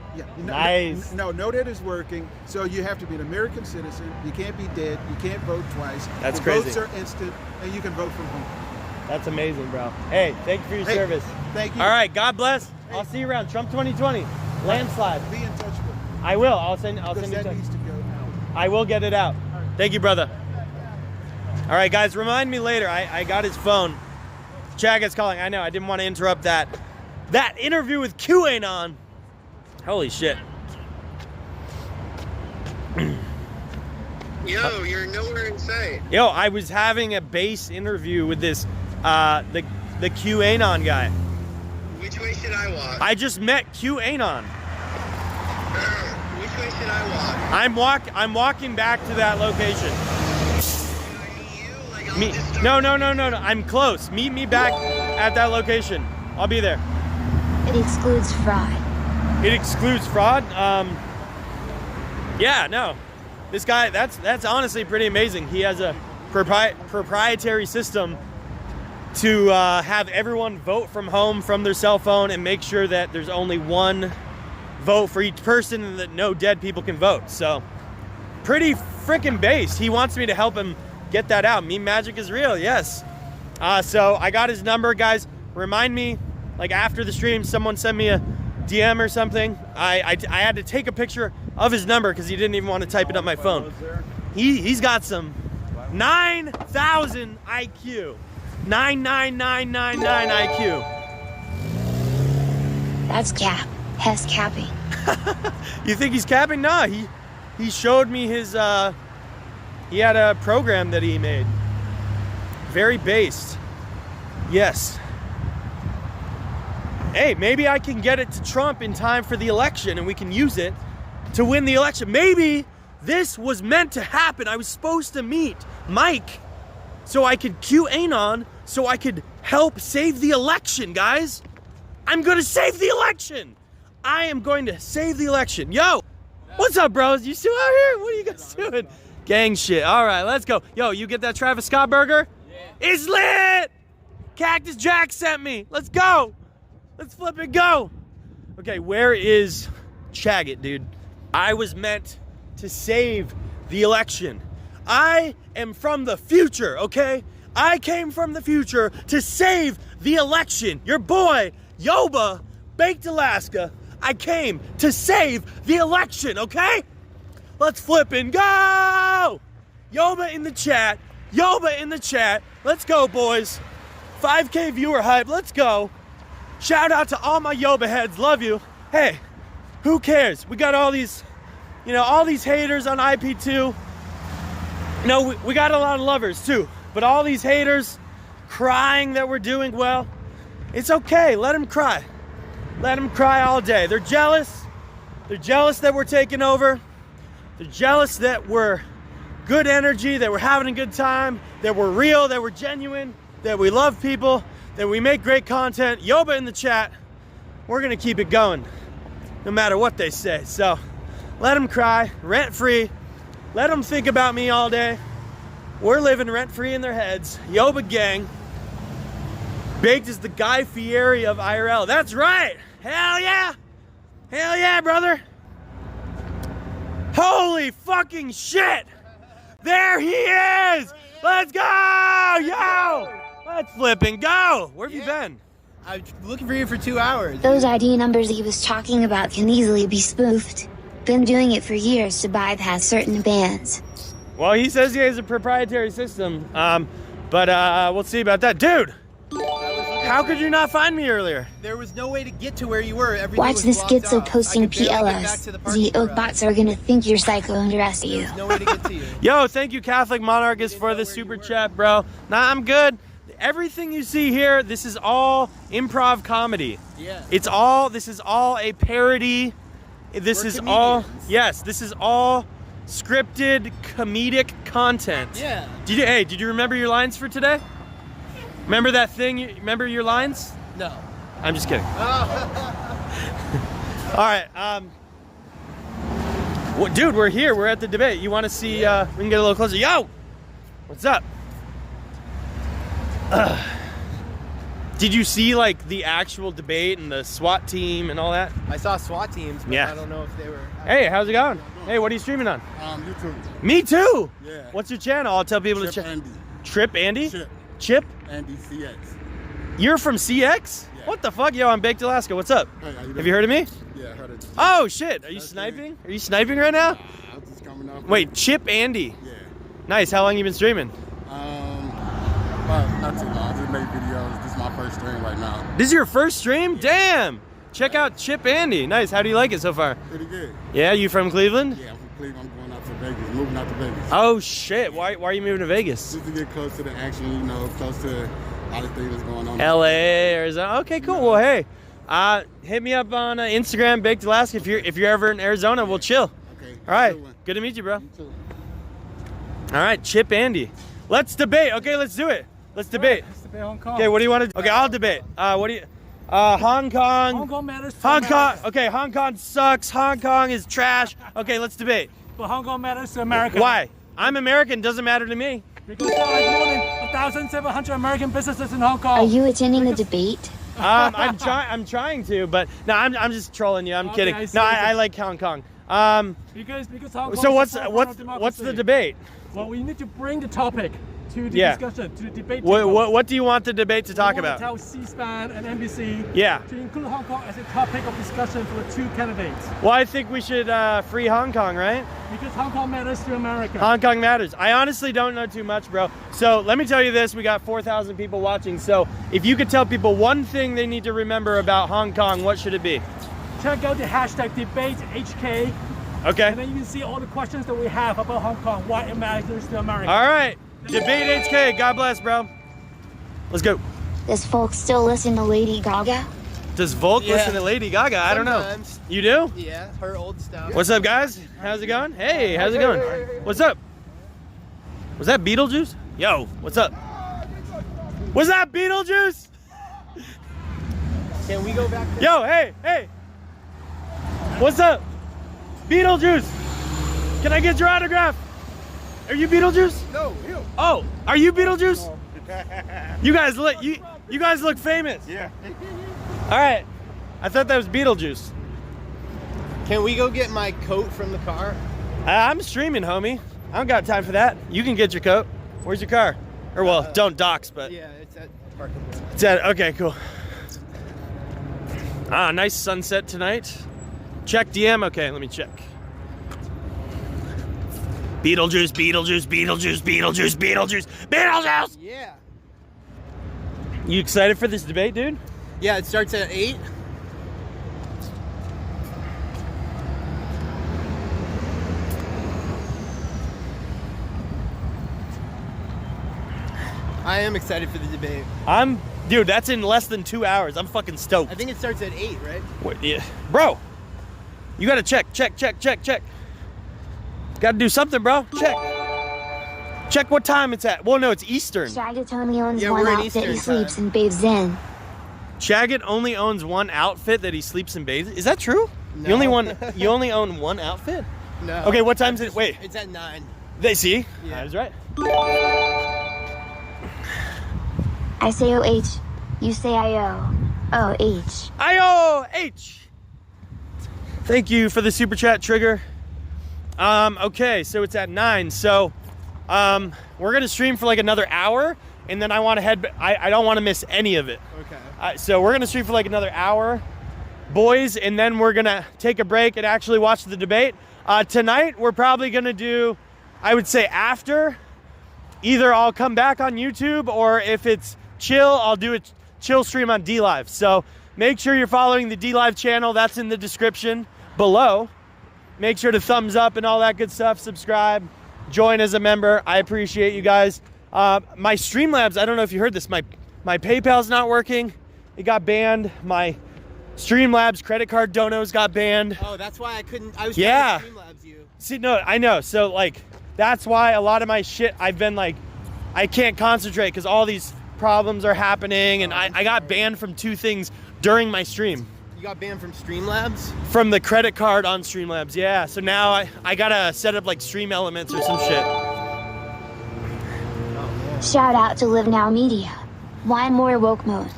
Nice. No, that is working. So you have to be an American citizen. You can't be dead. You can't vote twice. That's the crazy. Votes are instant, and you can vote from home. That's amazing, bro. Hey, thank you for your service. Thank you. All right, God bless. I'll see you around. Trump 2020. Landslide. Be in touch with me. I will. I'll send you. That needs to go out. I will get it out. Thank you, brother. All right, guys, remind me later. I got his phone. Chaggett's calling. I know. I didn't want to interrupt that interview with QAnon. Holy shit. Yo, you're nowhere in sight. Yo, I was having a base interview with this the QAnon guy. Which way should I walk? I just met QAnon. Which way should I walk? I'm walking back to that location. No. I'm close. Meet me back at that location. I'll be there. It excludes fraud. It excludes fraud? Yeah, no. This guy, that's honestly pretty amazing. He has a proprietary system to have everyone vote from home from their cell phone and make sure that there's only one vote for each person and that no dead people can vote. So pretty freaking based. He wants me to help him get that out. Meme magic is real, yes. So I got his number, guys. Remind me, like after the stream, someone send me a DM or something. I had to take a picture of his number because he didn't even want to type it up my phone. He's got some 9,000 IQ. 99999 IQ. That's cap. Hess capping. You think he's capping? Nah, he showed me his he had a program that he made. Very based. Yes. Hey, maybe I can get it to Trump in time for the election and we can use it to win the election. Maybe this was meant to happen. I was supposed to meet Mike so I could QAnon, so I could help save the election, guys. I'm gonna save the election. I am going to save the election. Yo, what's up, bros? You still out here? What are you guys doing? Gang shit. All right, let's go. Yo, you get that Travis Scott burger? Yeah. It's lit! Cactus Jack sent me. Let's go. Let's flip it, go. Okay, where is Chaggett, dude? I was meant to save the election. I am from the future, okay? I came from the future to save the election. Your boy, Yoba, Baked Alaska. I came to save the election, okay? Let's flip and go! Yoba in the chat. Yoba in the chat. Let's go, boys. 5K viewer hype. Let's go. Shout out to all my Yoba heads. Love you. Hey, who cares? We got all these, all these haters on IP2. We got a lot of lovers too. But all these haters crying that we're doing well, it's okay. Let them cry. Let them cry all day. They're jealous. They're jealous that we're taking over. They're jealous that we're good energy, that we're having a good time, that we're real, that we're genuine, that we love people, that we make great content. Yoba in the chat. We're going to keep it going no matter what they say. So let them cry, rent-free. Let them think about me all day. We're living rent-free in their heads. Yoba gang. Baked is the Guy Fieri of IRL. That's right. Hell yeah. Hell yeah, brother. Holy fucking shit. There he is. Let's go. Yo. Let's flip and go. Where have you been? I'm looking for you for 2 hours. Those ID numbers he was talking about can easily be spoofed. Been doing it for years to bypass certain bans. Well, he says he has a proprietary system, but we'll see about that. Dude, how could you not find me earlier? There was no way to get to where you were. Everything Watch this schizo posting PLS. The oak bots are gonna think you're psycho and arrest you. No way to get to you. Yo, thank you, Catholic Monarchist, for the super chat, bro. Nah, I'm good. Everything you see here, this is all improv comedy. Yeah. This is all a parody. This is all scripted comedic content. Yeah. Did you remember your lines for today? Remember that thing? Remember your lines? No. I'm just kidding. All right. Dude, we're here. We're at the debate. You want to see? We can get a little closer. Yo, what's up? Did you see like the actual debate and the SWAT team and all that? I saw SWAT teams, but yeah. I don't know if they were. Hey, how's it going? Hey, what are you streaming on? YouTube. Me too. Yeah. What's your channel? I'll tell people to check. Andy. Trip Andy? Chip. Chip? Andy CX. You're from CX? Yeah. What the fuck? Yo, I'm Baked Alaska. What's up? Hey, how you Have doing? you heard of me? Yeah, I heard it. Oh, shit. Are you sniping? Are you sniping right now? I was just coming up. Wait, Chip Andy. Yeah. Nice. How long you been streaming? Not too long. I just make videos. This is my first stream right now. This is your first stream? Damn. Check out Chip Andy. Nice. How do you like it so far? Pretty good. Yeah, you from Cleveland? Yeah, I'm from Cleveland. I'm going out to Vegas. Moving out to Vegas. Oh, shit. Why are you moving to Vegas? Just to get close to the action, you know, close to a lot of things that's going on. LA, Arizona. Okay, cool. Well, hey, hit me up on Instagram, Baked Alaska. If you're ever in Arizona, we'll chill. Okay. All right. Good to meet you, bro. You too. All right, Chip Andy. Let's debate. Okay, let's do it. Let's debate. Let's debate Hong Kong. Okay, what do you want to do? Okay, I'll debate. What do you... Hong Kong. Hong Kong matters to Hong Kong. America. Okay, Hong Kong sucks. Hong Kong is trash. Okay, let's debate. But Hong Kong matters to America. Why? I'm American. Doesn't matter to me. Because there are more than 1,700 American businesses in Hong Kong. Are you attending a debate? I'm trying to, but no, I'm just trolling you. I'm kidding. I see. No, I like Hong Kong. Because Hong Kong. So is a forefront of democracy. what's the debate? Well, we need to bring the topic to the discussion, to the debate. What do you want the debate to talk We want about? to tell C-SPAN and NBC Yeah. to include Hong Kong as a topic of discussion for the two candidates. Well, I think we should free Hong Kong, right? Because Hong Kong matters to America. Hong Kong matters. I honestly don't know too much, bro. So let me tell you this. We got 4,000 people watching. So if you could tell people one thing they need to remember about Hong Kong, what should it be? Check out the hashtag DebateHK. Okay. And then you can see all the questions that we have about Hong Kong, why it matters to America. All right. Debate HK. God bless, bro. Let's go. Does folks still listen to Lady Gaga? Does Volk Yeah. listen to Lady Gaga? I don't know. Sometimes. You do? Yeah, her old stuff. What's up, guys? How's it going? Hey, how's it going? What's up? Was that Beetlejuice? Yo, what's up? Was that Beetlejuice? Can we go back to Yo, hey. What's up? Beetlejuice. Can I get your autograph? Are you Beetlejuice? No, you. Oh, are you Beetlejuice? You guys look you guys look famous. Yeah. All right. I thought that was Beetlejuice. Can we go get my coat from the car? I'm streaming, homie. I don't got time for that. You can get your coat. Where's your car? Or well, don't dox, but Yeah, it's at parking lot. it's at okay, cool. Nice sunset tonight. Check DM. Okay, let me check. Beetlejuice. Yeah. You excited for this debate, dude? Yeah, it starts at 8. I am excited for the debate. Dude, that's in less than 2 hours. I'm fucking stoked. I think it starts at 8, right? Wait, yeah. Bro, you gotta check. Gotta do something, bro. Check what time it's at. Well, no, it's Eastern. Shagget only owns Yeah, one we're in outfit he Eastern sleeps and bathes in. Shagget only owns one outfit that he sleeps and bathes. Is that true? No. You only own one outfit? No. Okay, what time's it? Wait. It's at 9. They see? Yeah. I was right. I say OH, you say IO. OH. IOH. Thank you for the super chat, Trigger. Okay, so it's at 9. So, we're gonna stream for like another hour, and then I want to head. I don't want to miss any of it. Okay. So we're gonna stream for like another hour, boys, and then we're gonna take a break and actually watch the debate. Tonight we're probably gonna do, I would say after. Either I'll come back on YouTube, or if it's chill, I'll do a chill stream on DLive. So make sure you're following the DLive channel. That's in the description below. Make sure to thumbs up and all that good stuff. Subscribe, join as a member. I appreciate you guys. My Streamlabs, I don't know if you heard this. My PayPal's not working. It got banned. My Streamlabs credit card donos got banned. Oh, that's why I couldn't. I was Yeah. trying to Streamlabs you. See, no, I know. So like, that's why a lot of my shit, I've been like, I can't concentrate because all these problems are happening, and I got banned from 2 things during my stream. You got banned from Streamlabs? From the credit card on Streamlabs, yeah. So now I gotta set up like Stream Elements or some shit. Shout out to Live Now Media. Why more woke mode?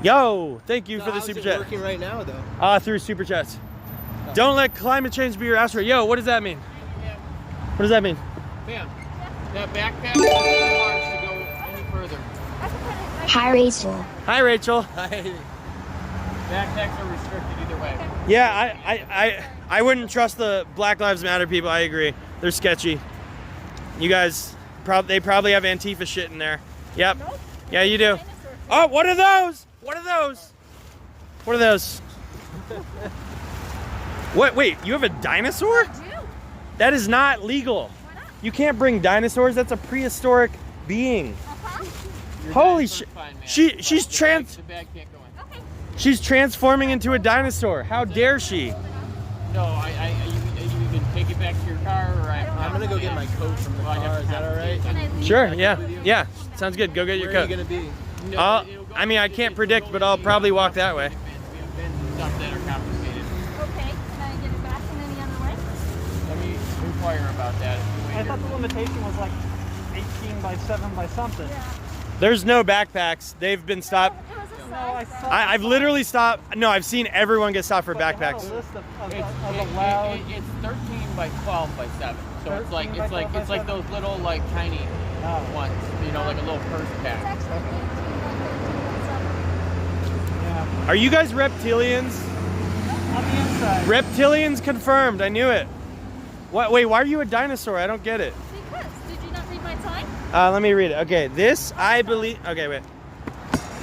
Yo, thank you So for the how's super it chat. working right now, though? Through super chats. Don't let climate change be your asteroid. Yo, what does that mean? What does that mean? Bam. That backpack is too large to go any further. Hi, Rachel. Hi, Rachel. Backpacks are restricted either way. Yeah, I wouldn't trust the Black Lives Matter people. I agree. They're sketchy. You guys, they probably have Antifa shit in there. Yep. Nope. Yeah, you do. Oh, what are those? What are those? What are those? What? Wait, you have a dinosaur? I do. That is not legal. Why not? You can't bring dinosaurs. That's a prehistoric being. Holy shit! She's The bag can't go in. Okay. She's transforming into a dinosaur. How dare she? No, you can take it back to your car, or I'm gonna go get my coat from the car. Is that all right? Can I leave? Sure. Yeah. Sounds good. Go get your Where are coat. you gonna be? I mean, I can't predict, but I'll probably walk that way. We have bins stuff that are confiscated. Okay. Can I get it back in any other way? Let me inquire about that. I thought the limitation was like 18 by 7 by something. Yeah. There's no backpacks. They've been stopped. It was a No, I size. saw. I've literally stopped. No, I've seen everyone get stopped for But they had backpacks. a list of allowed. It's 13 by 12 by 7. So it's 13 by 12 by it's like 7? those little like tiny ones, you know, like a little purse It's pack. actually 18 by 13 Yeah. Are you guys reptilians? On the inside. Reptilians confirmed. I knew it. What? Wait, why are you a dinosaur? I don't get it. Because, did you not read my sign? Let me read it. Okay, this I believe. Okay, wait.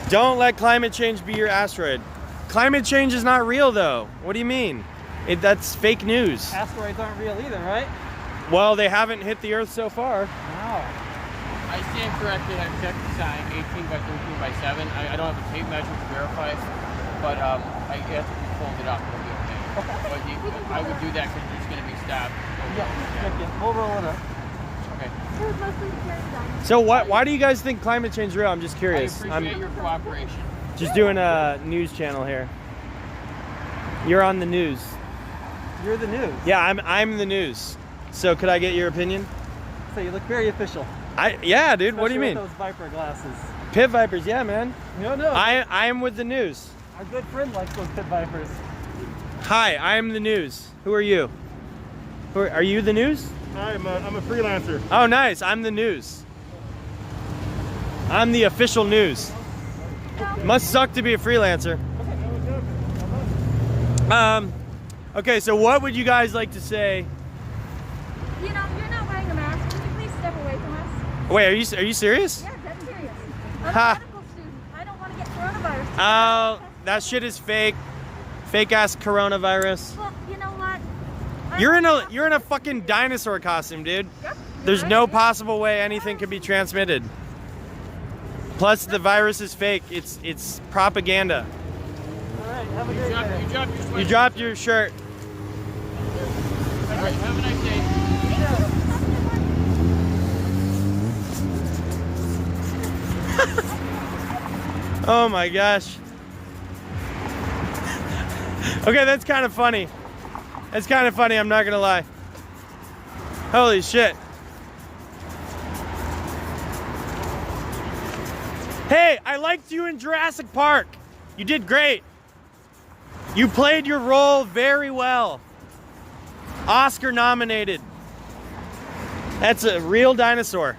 Don't let climate change be your asteroid. Climate change is not real, though. What do you mean? That's fake news. Asteroids aren't real either, right? Well, they haven't hit the Earth so far. No. I stand corrected. I checked the sign, 18 by 13 by 7. I don't have a tape measure to verify, but I guess if you fold it up, it'll be okay. But I would do that because you're just going to be stopped. Yeah. We'll roll it up. Okay. It was mostly to carry the dinosaur. So why do you guys think climate change is real? I'm just curious. I appreciate your cooperation. Just doing a news channel here. You're on the news. You're the news. Yeah, I'm the news. So could I get your opinion? So you look very official. Yeah, dude. What do you Especially mean? with those Viper glasses. Pit vipers, yeah, man. No. I am with the news. Our good friend likes those pit vipers. Hi, I am the news. Who are you? Are you the news? I'm a freelancer. Oh, nice. I'm the news. I'm the official news. Must suck to be a freelancer. Okay, so what would you guys like to say? You know, you're not wearing a mask. Can you please step away from us? Wait, are you serious? Yeah, dead serious. I'm Ha. a medical student. I don't want to get coronavirus. Oh, that shit is fake. Fake ass coronavirus. Well, you know what? You're in a fucking dinosaur costume, dude. Yep, There's no possible way anything could be transmitted. Plus, the virus is fake. It's propaganda. All right, have a great day. You dropped your shirt. All right, have a nice day. Oh my gosh. Okay, that's kind of funny. That's kind of funny, I'm not gonna lie. Holy shit. Hey, I liked you in Jurassic Park. You did great. You played your role very well. Oscar nominated. That's a real dinosaur.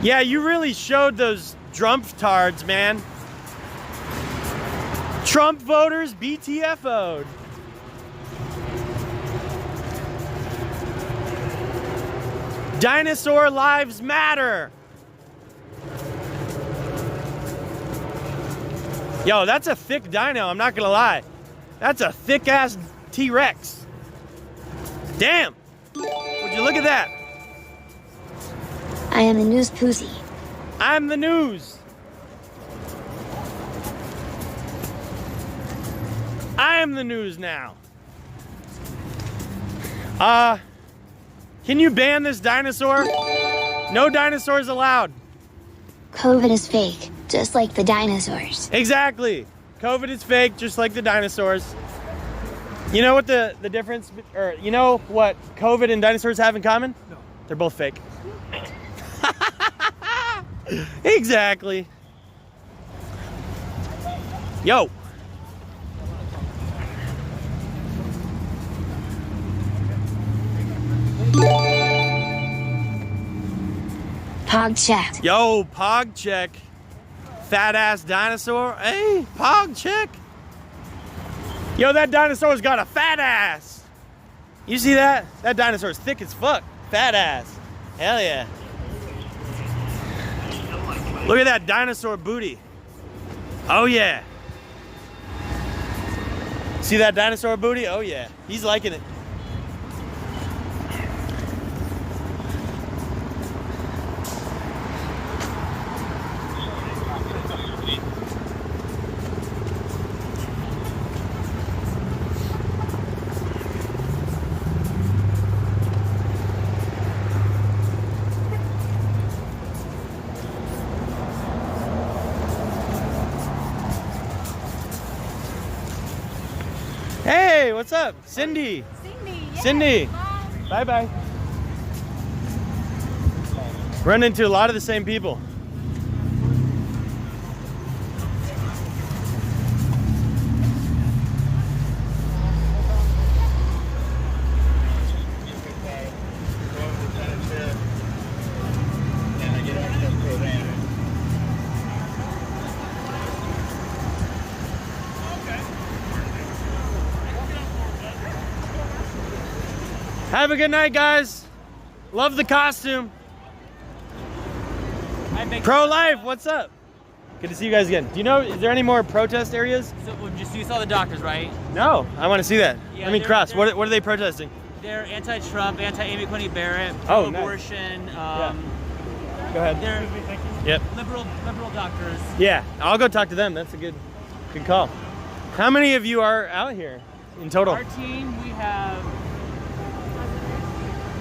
Yeah, you really showed those Trump-tards, man. Trump voters BTFO'd. Dinosaur lives matter. Yo, that's a thick dino, I'm not gonna lie. That's a thick ass T-Rex. Damn. Would you look at that? I am the news pussy. I'm the news. I am the news now. Can you ban this dinosaur? No dinosaurs allowed. COVID is fake, just like the dinosaurs. Exactly. COVID is fake, just like the dinosaurs. You know what the difference, or you know what COVID and dinosaurs have in common? No. They're both fake. Exactly. Yo. Pog check. Yo, Pog check. Fat ass dinosaur. Hey, Pog check. Yo, that dinosaur's got a fat ass. You see that? That dinosaur's thick as fuck. Fat ass. Hell yeah. Look at that dinosaur booty. Oh yeah. See that dinosaur booty? Oh yeah. He's liking it. Hey, what's up? Cindy. Cindy. Bye-bye. Run into a lot of the same people. Have a good night, guys. Love the costume. Pro-life, what's up? Good to see you guys again. Do you know, is there any more protest areas? So, you saw the doctors, right? No, I want to see that. Yeah, Let me cross. What are they protesting? They're anti-Trump, anti-Amy Coney Barrett, Oh, nice. pro-abortion. Go ahead. They're Yep. liberal doctors. Yeah, I'll go talk to them. That's a good call. How many of you are out here in total? Our team, we have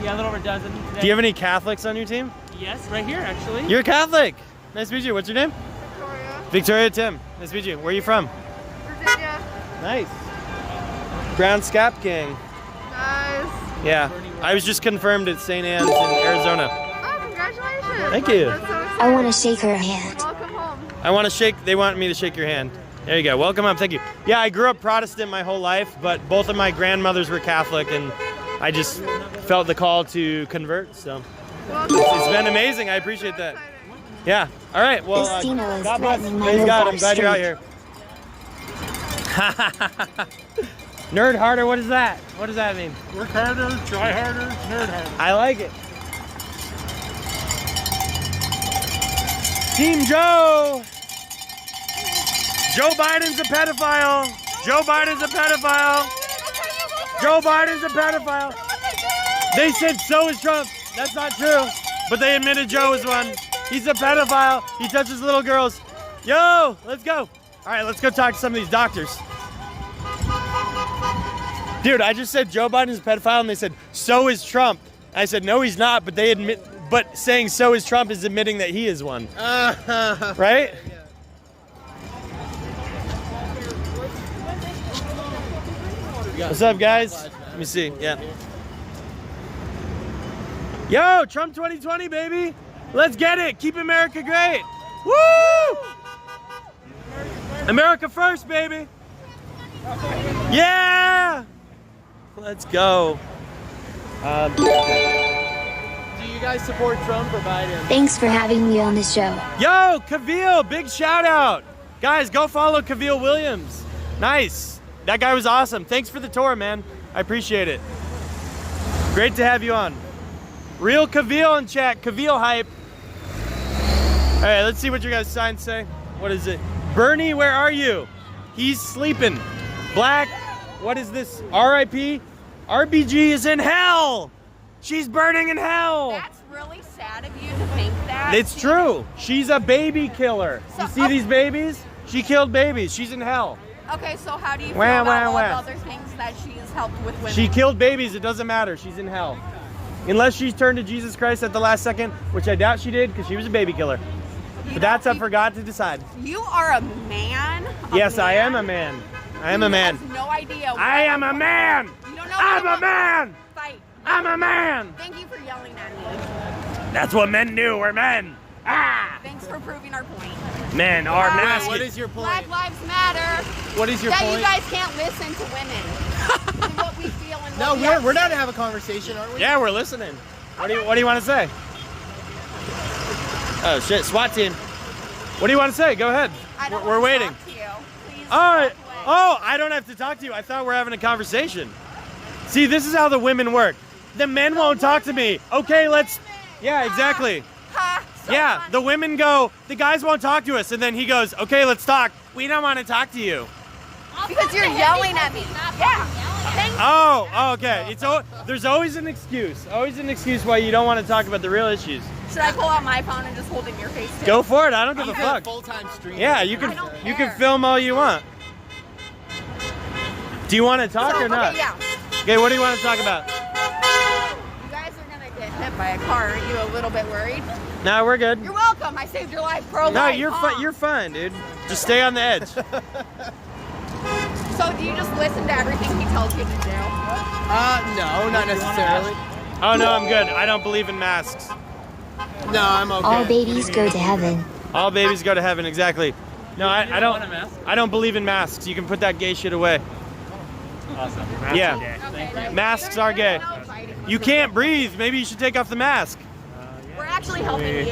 a little over a dozen today. Do you have any Catholics on your team? Yes, right here, actually. You're a Catholic. Nice to meet you. What's your name? Victoria. Victoria Tim. Nice to meet you. Where are you from? Virginia. Nice. Brown Scap Gang. Nice. Yeah. I was just confirmed at St. Anne's in Arizona. Oh, congratulations. Thank you. That's so exciting. I want to shake her hand. Welcome home. I want to shake, they want me to shake your hand. There you go. Welcome up. Thank you. Yeah, I grew up Protestant my whole life, but both of my grandmothers were Catholic, and I just felt the call to convert, so it's been amazing. I appreciate that. Yeah. All right. Well, God bless. Praise God. I'm glad you're out here. Nerd harder. What is that? What does that mean? Work harder, try harder, nerd harder. I like it. Team Joe. Joe Biden's a pedophile. Joe Biden's a pedophile. Joe Biden's a pedophile. They said so is Trump. That's not true. But they admitted Joe is one. He's a pedophile. He touches little girls. Yo, let's go. All right, let's go talk to some of these doctors. Dude, I just said Joe Biden's a pedophile, and they said, so is Trump. I said, no, he's not, but they admit, but saying so is Trump is admitting that he is one. Right? What's up, guys? Let me see. Yeah. Yo, Trump 2020, baby. Let's get it. Keep America great. Woo! America first, baby. Yeah! Let's go. Do you guys support Trump or Biden? Thanks for having me on the show. Yo, Kavil, big shout out. Guys, go follow Kavil Williams. Nice. That guy was awesome. Thanks for the tour, man. I appreciate it. Great to have you on. Real Kavil in chat. Kavil hype. All right, let's see what your guys' signs say. What is it? Bernie, where are you? He's sleeping. Black, what is this? RIP? RBG is in hell. She's burning in hell. That's really sad of you to think that. It's true. She's a baby killer. You see these babies? She killed babies. She's in hell. Okay, so how do you feel about all the other things that she's helped with women? She killed babies. It doesn't matter. She's in hell. Unless she's turned to Jesus Christ at the last second, which I doubt she did because she was a baby killer. But that's up for God to decide. You are a man. Yes, I am a man. I am a man. Has no idea. I am a man. You don't know. I'm a man. Fight. I'm a man. Thank you for yelling at me. That's what men do. We're men. Ah. Thanks for proving our point. Men are masculine. What is your point? Black Lives Matter. What is your that point? You guys can't listen to women. And what we feel and No, what we have we're to not say. to have a conversation, aren't we? Yeah, we're listening. What do you want to say? Oh shit, SWAT team. What do you want to say? Go ahead. We're waiting. Talk to you. Please All right. Oh, I don't have to talk to you. I thought we're having a conversation. See, this is how the women work. The men won't talk to me. Okay, let's. Yeah, exactly. Yeah, the women go, the guys won't talk to us. And then he goes, okay, let's talk. We don't want to talk to you. Because you're yelling at me. Yeah. Thank you. Oh, okay. There's always an excuse. Always an excuse why you don't want to talk about the real issues. Should I pull out my phone and just hold it in your face too? Go for it. I don't give a fuck. Full-time streamer. Yeah, you can film all you want. Do you want to talk or not? Okay, yeah. Okay, what do you want to talk about? You guys are gonna get hit by a car. Aren't you a little bit worried? No, we're good. You're welcome. I saved your life. Pro No, life. you're fine, dude. Just stay on the edge. So do you just listen to everything he tells you to do? No, not necessarily. Oh no, I'm good. I don't believe in masks. No, I'm okay. All babies go to heaven. All babies go to heaven, exactly. No, I don't believe in masks. You can put that gay shit away. Awesome. Yeah. Masks are gay. You can't breathe. Maybe you should take off the mask. We're actually helping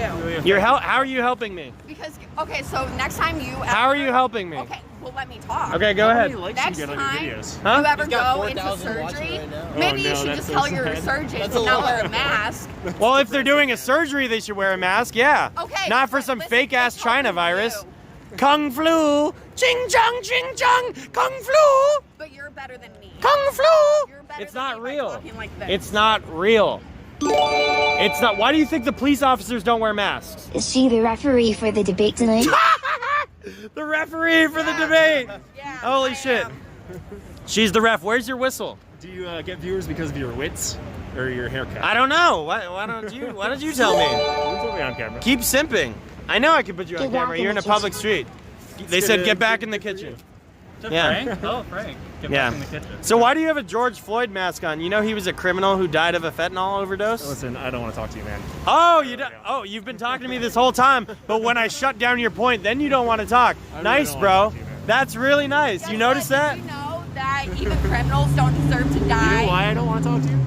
you. How are you helping me? Because, okay, so next time you How are you helping me? Okay, well, let me talk. Okay, go ahead. Next time you Huh? ever go into surgery, maybe you should just tell your surgeon to not wear a mask. Well, if they're doing a surgery, they should wear a mask, yeah. Okay, Not for some fake-ass China virus. Kung flu! Ching chong, kung flu! But you're better than me. Kung flu! It's not real. It's not real. It's not. Why do you think the police officers don't wear masks? Is she the referee for the debate tonight? The referee for the debate! Holy shit. She's the ref. Where's your whistle? Do you get viewers because of your wits or your haircut? I don't know. Why don't you tell me? You put me on camera. Keep simping. I know I can put you on Get back camera. in You're in the a public street. They said get back in the kitchen. Yeah. Frank? Oh, Frank. Get Yeah. back in the kitchen. So why do you have a George Floyd mask on? You know he was a criminal who died of a fentanyl overdose? Listen, I don't want to talk to you, man. Oh, you've been talking to me this whole time, but when I shut down your point, then you don't want to talk. Nice, bro. That's really nice. You notice that? You know that even criminals don't deserve to die. You know why I don't want to talk to you?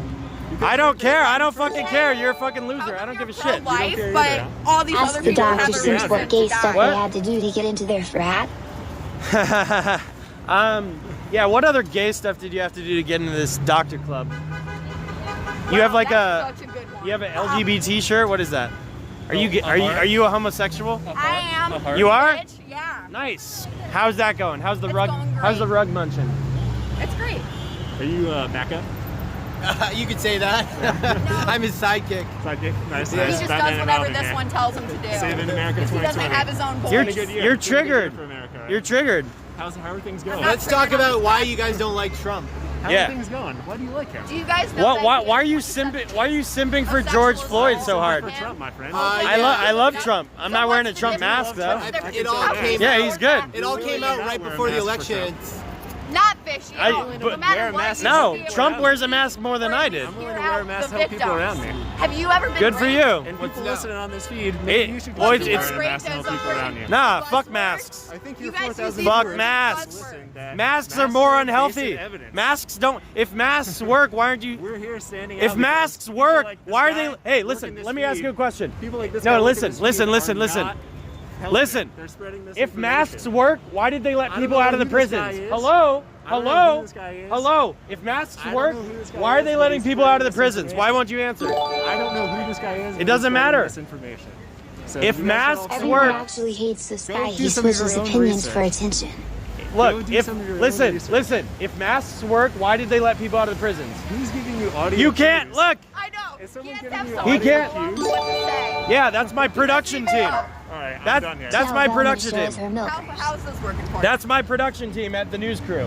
I don't care. I don't fucking care. You're a fucking loser. I don't give a shit. Life, but all these Ask other the people have doctor a since reason what gay to stuff die. they had to do to get into their frat. Yeah, what other gay stuff did you have to do to get into this doctor club? You have like That's such a good one. you have an LGBT shirt? What is that? Are you a homosexual? I am. You are? Bitch, yeah. Nice. How's that going? How's the rug munching? It's great. Are you Macca? You could say that. I'm his sidekick. Sidekick? Nice. He nice. just Batman does and whatever Robin, this man. one tells him to do. Saving America If he 2020. doesn't have his own You're, voice. you're triggered. For America, right? You're triggered. How are things going? Let's talk about why you guys don't like Trump. How Yeah. are things going? Why do you like him? Do you guys know that Why are you simping? Why are you simping for George Floyd so hard? For Trump, my friend. I love Trump. I'm not wearing a Trump mask though. It all came Yeah, out. he's good. It all came out right before the election. Not fishy. No matter what. No, Trump wears a mask more than I did. I'm willing to wear a mask to help people around me. Have you ever been Good for raped? you. And people listening on this feed, maybe you should well, consider it's- wearing a mask to help people around you. Nah, fuck masks. I think You you're guys 4,000 use Fuck viewers. masks. Listen, Dad. Masks are more unhealthy. basic evidence. Masks don't. If masks work, why aren't you? We're here standing If out masks because work, people like this why are guy they? Hey, working listen. this Let me ask feed. you a question. People like this guy No, working listen, this listen, feed listen, are listen. not helping. Listen. They're spreading this If masks information. work, why did they let I don't people know out of the who this guy prisons? is. Hello? I don't know Hello? who this guy is. Hello? If masks I don't work, know who this guy why are is, they but letting he's people out of the spreading prisons? this Why won't you answer? I don't know who this guy is. It doesn't matter. This information. So If you guys masks all- Everyone work. actually hates this Go guy. do He some of your switches own opinions for research. attention. Look, do if some of your own listen, research. listen. If masks work, why did they let people out of the prisons? Who's giving you audio? You can't cues? look. I know. Is someone He giving has you to He audio can't- know cues? what to say. Yeah, that's my production team. All right, I'm That's done here. that's Tell my Dawn production she shows team. her milk. How's this working for you? That's my production team at the news crew.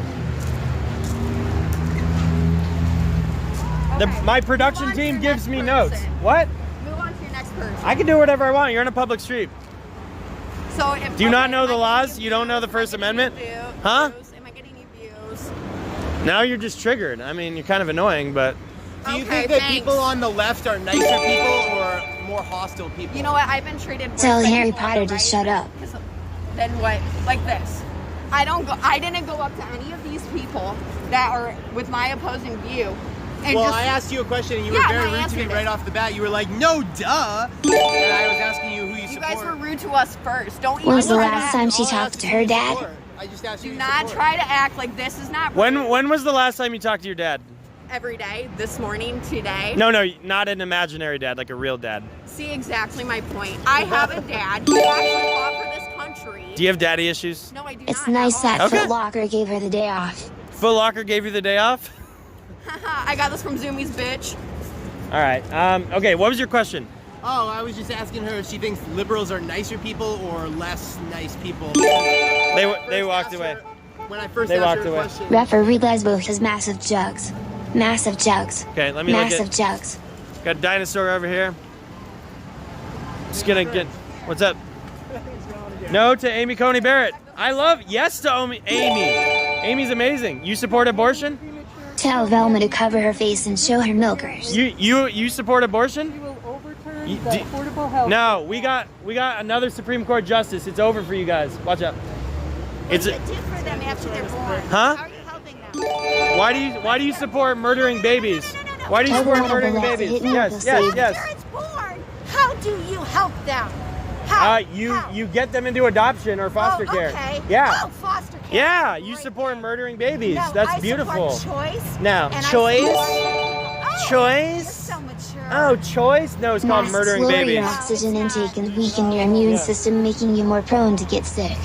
My production team gives me notes. What? Move on to your next person. I can do whatever I want. You're in a public street. So if, Do you not okay, know am the I laws? getting You don't know the views? First Am I getting Amendment? views? Huh? Am I getting any views? Now you're just triggered. I mean, you're kind of annoying, but Do you Okay, think that thanks. people on the left are nicer people or more hostile people? You know what? I've been treated worse Tell by Harry people on Potter the to right shut up. Then what? Like this. I didn't go up to any of these people that are with my opposing view. And Well, just, I asked you a question and you Yeah, were very and I rude to me answered right it. off the bat. You were like, no, duh. And I was asking you who You guys were rude to us first. Don't even When's the try to last time she talked to her dad? I just asked you. Do not try to act like this is not When was the last time you talked to your dad? every day, this morning, today. No, not an imaginary dad, like a real dad. See exactly my point. I have a dad who actually fought for this country. Do you have daddy issues? No, I do It's not. nice that Okay. Foot Locker gave her the day off. Foot Locker gave you the day off? I got this from Zoomies, bitch. All right. Okay, what was your question? Oh, I was just asking her if she thinks liberals are nicer people or less nice people. They walked away. When I first They asked walked her a away. question. Referee Lesbo has massive jugs. Massive jugs. Okay, let me look Massive at. jugs. Got a dinosaur over here. Just gonna get. What's up? No to Amy Coney Barrett. I love yes to Amy. Amy's amazing. You support abortion? Tell Velma to cover her face and show her milkers. You support abortion? You- do- Affordable health. No, we got another Supreme Court justice. It's over for you guys. Watch out. It's do for them after they're born? Huh? How are you helping them? Why do you support murdering babies? Why do you support Everyone murdering will have to babies? hit me Yes, with a yes, slave. yes. After it's born, how do you help them? How? You get them into adoption or foster care. Okay. Yeah. Oh, foster care. Yeah, you support murdering babies. No, That's I beautiful. support choice. Now, and I choice? support- Choice? So mature. Oh, choice? No, it's called Masks murdering lower babies. your oxygen intake and weaken your immune system, making you more prone to get sick.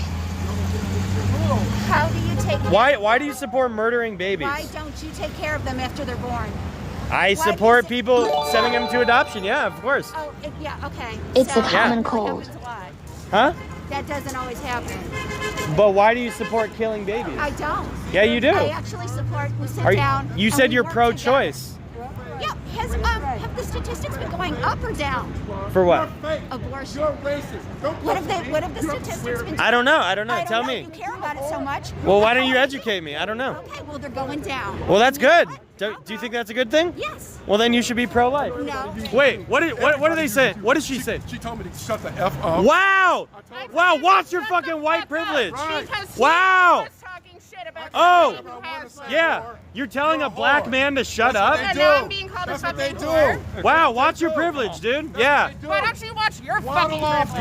How do you take care Why do you support murdering babies? Why don't you take care of them after they're born? I Why do you support say- people sending them to adoption. Yeah, of course. Oh, yeah, okay. It's so, a common that cold. happens a lot. Huh? That doesn't always happen. But why do you support killing babies? I don't. Yeah, you do. I actually support. We sit Are down. you and said we you're work pro-choice. together. Yeah. Have the statistics been going up or down? For what? Abortion. What have the statistics been? I don't know. I don't Tell know. me. You care about it so much. Well, why don't you educate me? I don't know. Okay. Well, they're going down. Well, that's good. Do you think that's a good thing? Yes. Well, then you should be pro-life. No. Wait, what do they say? What did she say? She told me to shut the F up. Wow! Wow, watch your fucking white privilege. Because Wow! was talking shit about Oh, someone who has one. yeah. You're telling a black man to shut up? And now I'm being called a fucking whore. Wow, watch your privilege, dude. Yeah. Why don't you watch your fucking privilege?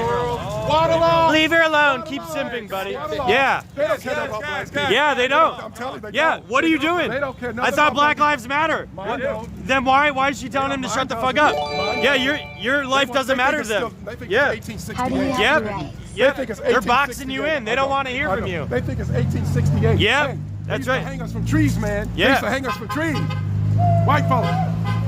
Waddle off. Leave her alone. Keep simping, buddy. Yeah. They don't care about black people. Yeah, they I'm don't. telling you, they Yeah, don't. what are you doing? They don't care I nothing thought about Black black Lives Matter. Mine don't. Then why is she telling him to shut the fuck up? Yeah, your life doesn't matter to them. Yeah. How do you have Yep. the right? Yep. think it's They're boxing you 1868. in. They don't want to hear from you. They think it's 1868. Yep, Hey, that's they used to right. hang us from trees, man. They Yeah. used to hang us from trees. White folks.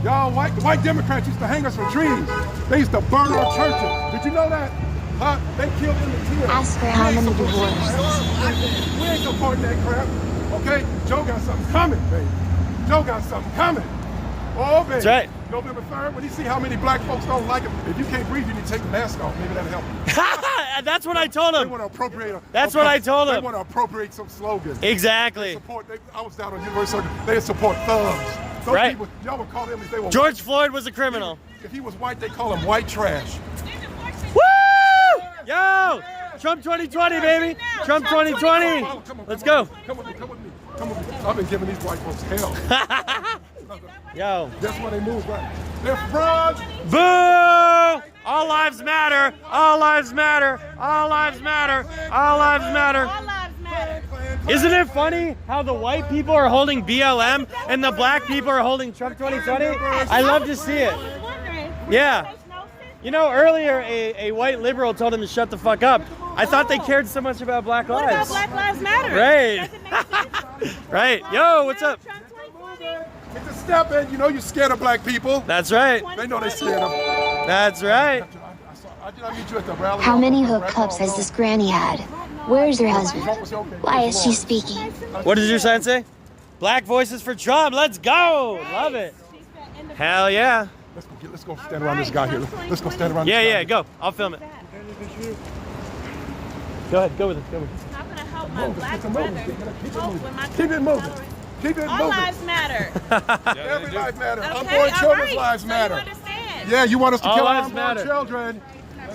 Y'all white Democrats used to hang us from trees. They used to burn our churches. Did you know that? Huh? They killed Emmett Till. Ask her how many divorces. We ain't supporting that crap. Okay? Joe got something coming, baby. Joe got something coming. Oh, baby. That's right. November 3rd, when you see how many black folks don't like him, if you can't breathe, you need to take the mask off. Maybe that'll help you. That's what I told They him. want to appropriate. That's what I told They him. want to appropriate some slogans. Exactly. I was down on University. They support thugs. Those Right. people, y'all would call them if they were George Floyd was a criminal. white. If he was white, they call him white trash. Woo! Yo! Trump 2020, baby. Trump 2020. Let's go. Come with me. Come with me. Come with me. I've been giving these white folks hell. Yo. That's why they move right. They're frauds. Boo! All lives matter. All lives matter. All lives matter. All lives matter. Isn't it funny how the white people are holding BLM and the black people are holding Trump 2020? I love to see it. Yeah. You know, earlier a white liberal told him to shut the fuck up. I thought they cared so much about Black What about lives. Black Lives Matter? Right. Right. Yo, what's up? It's a step in. You know you're scared of black people. That's right. They know they're scared of them. That's right. I meet you at the rally. How many hookups has this granny had? Where's her husband? Why is she speaking? What did your sign say? Black voices for Trump. Let's go. Love it. Hell yeah. Let's go stand around this guy here. Let's go stand around this guy. Yeah, go. I'll film it. Go ahead. Go with it. Go with it. I'm gonna help my black brother. Hope when my Keep it moving. Keep it all moving. lives matter. Every life matters. Okay, Unborn all children's right. lives So matter. you understand. Yeah, you want us to All kill lives unborn matter. children.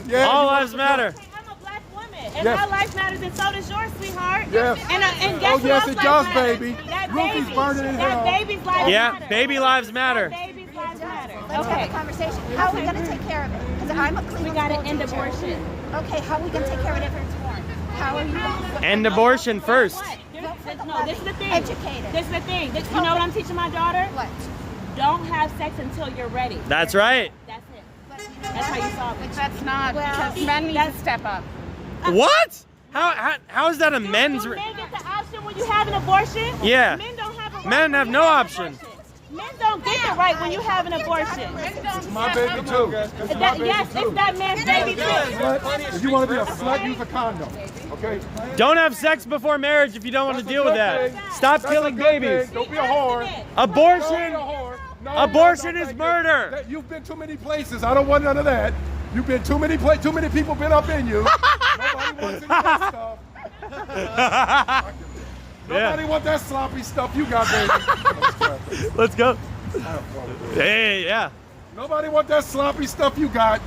Yeah, All you want lives us to matter. I'm a black woman, and Yes. my life matters, and so does yours, sweetheart. Yes. And guess Oh, who yes, else it lives does, matter? baby. That Ruthie's baby. burning in That hell. baby's lives Yeah, matter. baby lives matter. That baby's lives matter. Let's have a Okay. conversation. How are we going to take care of it? Because I'm a Cleveland We got to school end teacher. abortion. Okay, how are we going to take care of it if it's born? How are you going to... End abortion first. No, this is the thing. Educated. This is the thing. You know what I'm teaching my daughter? What? Don't have sex until you're ready. That's right. That's it. That's how you solve it. That's not, because men need to step up. What? How is that a men's? Do men get the option when you have an abortion? Yeah. Men don't have a right. Men have no option. Men don't get the right when you have an abortion. It's my baby too. Yes, it's that man's baby too. If you want to be a slut, use a condom. Okay? Don't have sex before marriage if you don't want to deal with that. Stop killing babies. Don't be a whore. Abortion. Abortion is murder. You've been too many places. I don't want none of that. You've been too many places. Too many people been up in you. Nobody wants any of that stuff. Nobody want that sloppy stuff you got, baby. Let's go. Hey, yeah. Nobody want that sloppy stuff you got.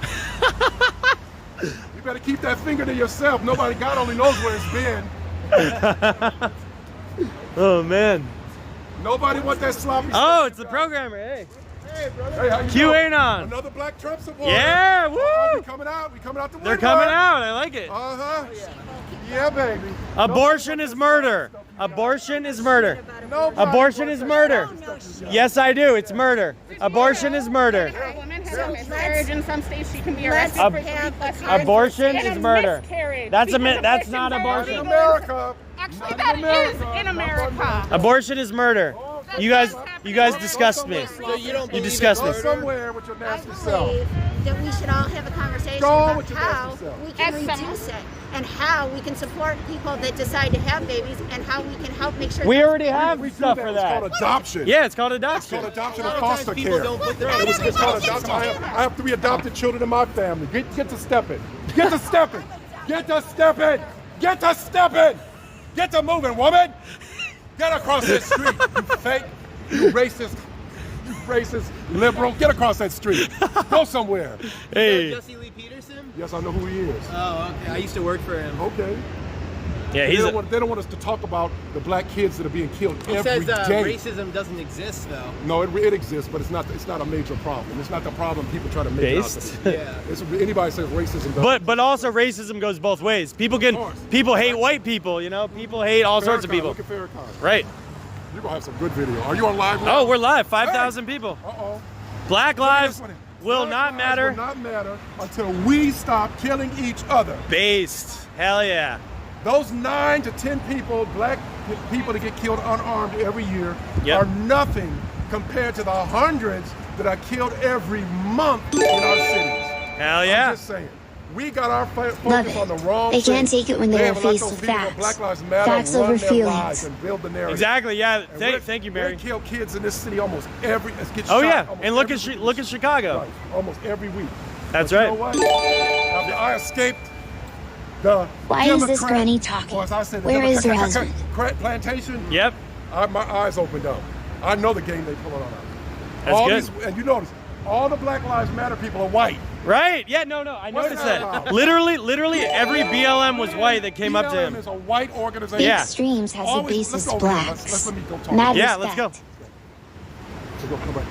You better keep that finger to yourself. Nobody, God only knows where it's been. Oh man. Nobody want that sloppy stuff. Oh, it's the programmer. Hey. Hey, brother. Hey, how you Q doing? ain't on. Another Black Trump supporter. Yeah, woo. We coming out. We coming out the They're woodwork. coming out. I like it. Uh-huh. Yeah, baby. Abortion is murder. Abortion is murder. Abortion is murder. Yes, I do. It's murder. Abortion is murder. A woman has a miscarriage in some states, she can be arrested for 3+ years. Abortion And is a murder. miscarriage, That's because that's not abortion's abortion. already America. Actually, that is in America. Abortion is murder. You guys disgust me. You disgust me. Go somewhere with your nasty I self. believe that we should all have a conversation Go about with your how nasty self. we can reduce it and how we can support people that decide to have babies and how we can help make sure We that- already have stuff for It's that. called adoption. Yeah, it's called adoption. It's called adoption and foster care. It's called adoption. I have 3 adopted children in my family. Get to stepping. Get to stepping. Get to stepping. Get to stepping. Get to moving, woman. Get across that street. You fake. You racist. You racist liberal. Get across that street. Go somewhere. Hey. Jesse Lee Peterson? Yes, I know who he is. Oh, okay. I used to work for him. Okay. Yeah, they don't want us to talk about the black kids that are being killed He every says day. racism doesn't exist, though. No, it exists, but it's not a major problem. It's not the problem people try to make it out Based? to be. Yeah. Anybody says racism doesn't But also racism goes both ways. People hate white people, you know? People hate all sorts of people. Look at Farrakhan. Right. You're going to have some good video. Are you on live now? Oh, we're live. 5,000 people. Uh-oh. Black lives will not matter. Will not matter until we stop killing each other. Based. Hell yeah. Those 9 to 10 people, black people that get killed unarmed every year, are nothing compared to the hundreds that are killed every month in our cities. Hell yeah. I'm just saying. We got our Love focus it. on the wrong They thing. can't take it when they are have faced those with people facts. Black Lives Matter Facts run over their feelings. lives and build the narrative. Exactly. Yeah. And Thank you, Mary. They kill kids in this city almost every. Get Oh shot yeah. almost And look every at look at Chicago. Right, almost every week. That's But right. You know what? Now, I escaped the Why is this Democrat- granny talking? or as I said, the Where is her Democrat husband? plantation. Yep. My eyes opened up. I know the game they pulling on us. That's good. And you notice, all the Black Lives Matter people are white. Right? Yeah, no, I What's noticed that that. about? Literally every BLM was white that came up to him. BLM is a white organization. The Yeah. extremes has a Always- basis let's go over there. blacks. Let me go talk. Mad Yeah, respect. let's go. Come back.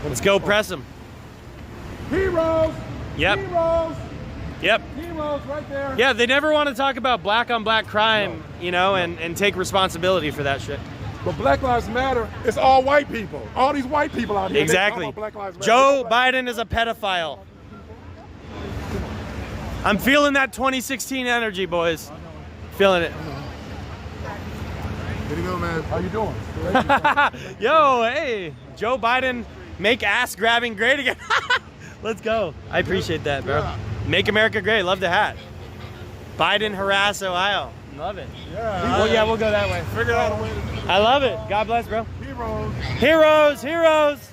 Let's go press him. Heroes. Yep. Heroes. Yep. Heroes right there. Yeah, they never want to talk about black on black crime, you know, and take responsibility for that shit. But Black Lives Matter, it's all white people. All these white people out here. they Exactly. talk about Black Lives Matter. Joe Biden is a pedophile. I'm feeling that 2016 energy, boys. Feeling it. Here you go, man. How you doing? Yo, hey, Joe Biden, make ass grabbing great again. Let's go. I appreciate that, bro. Make America great. Love the hat. Biden harass Ohio. Love it. Yeah. Well, yeah, we'll go that way. Figure out a way to do it. I love it. God bless, bro. Heroes. Heroes, heroes.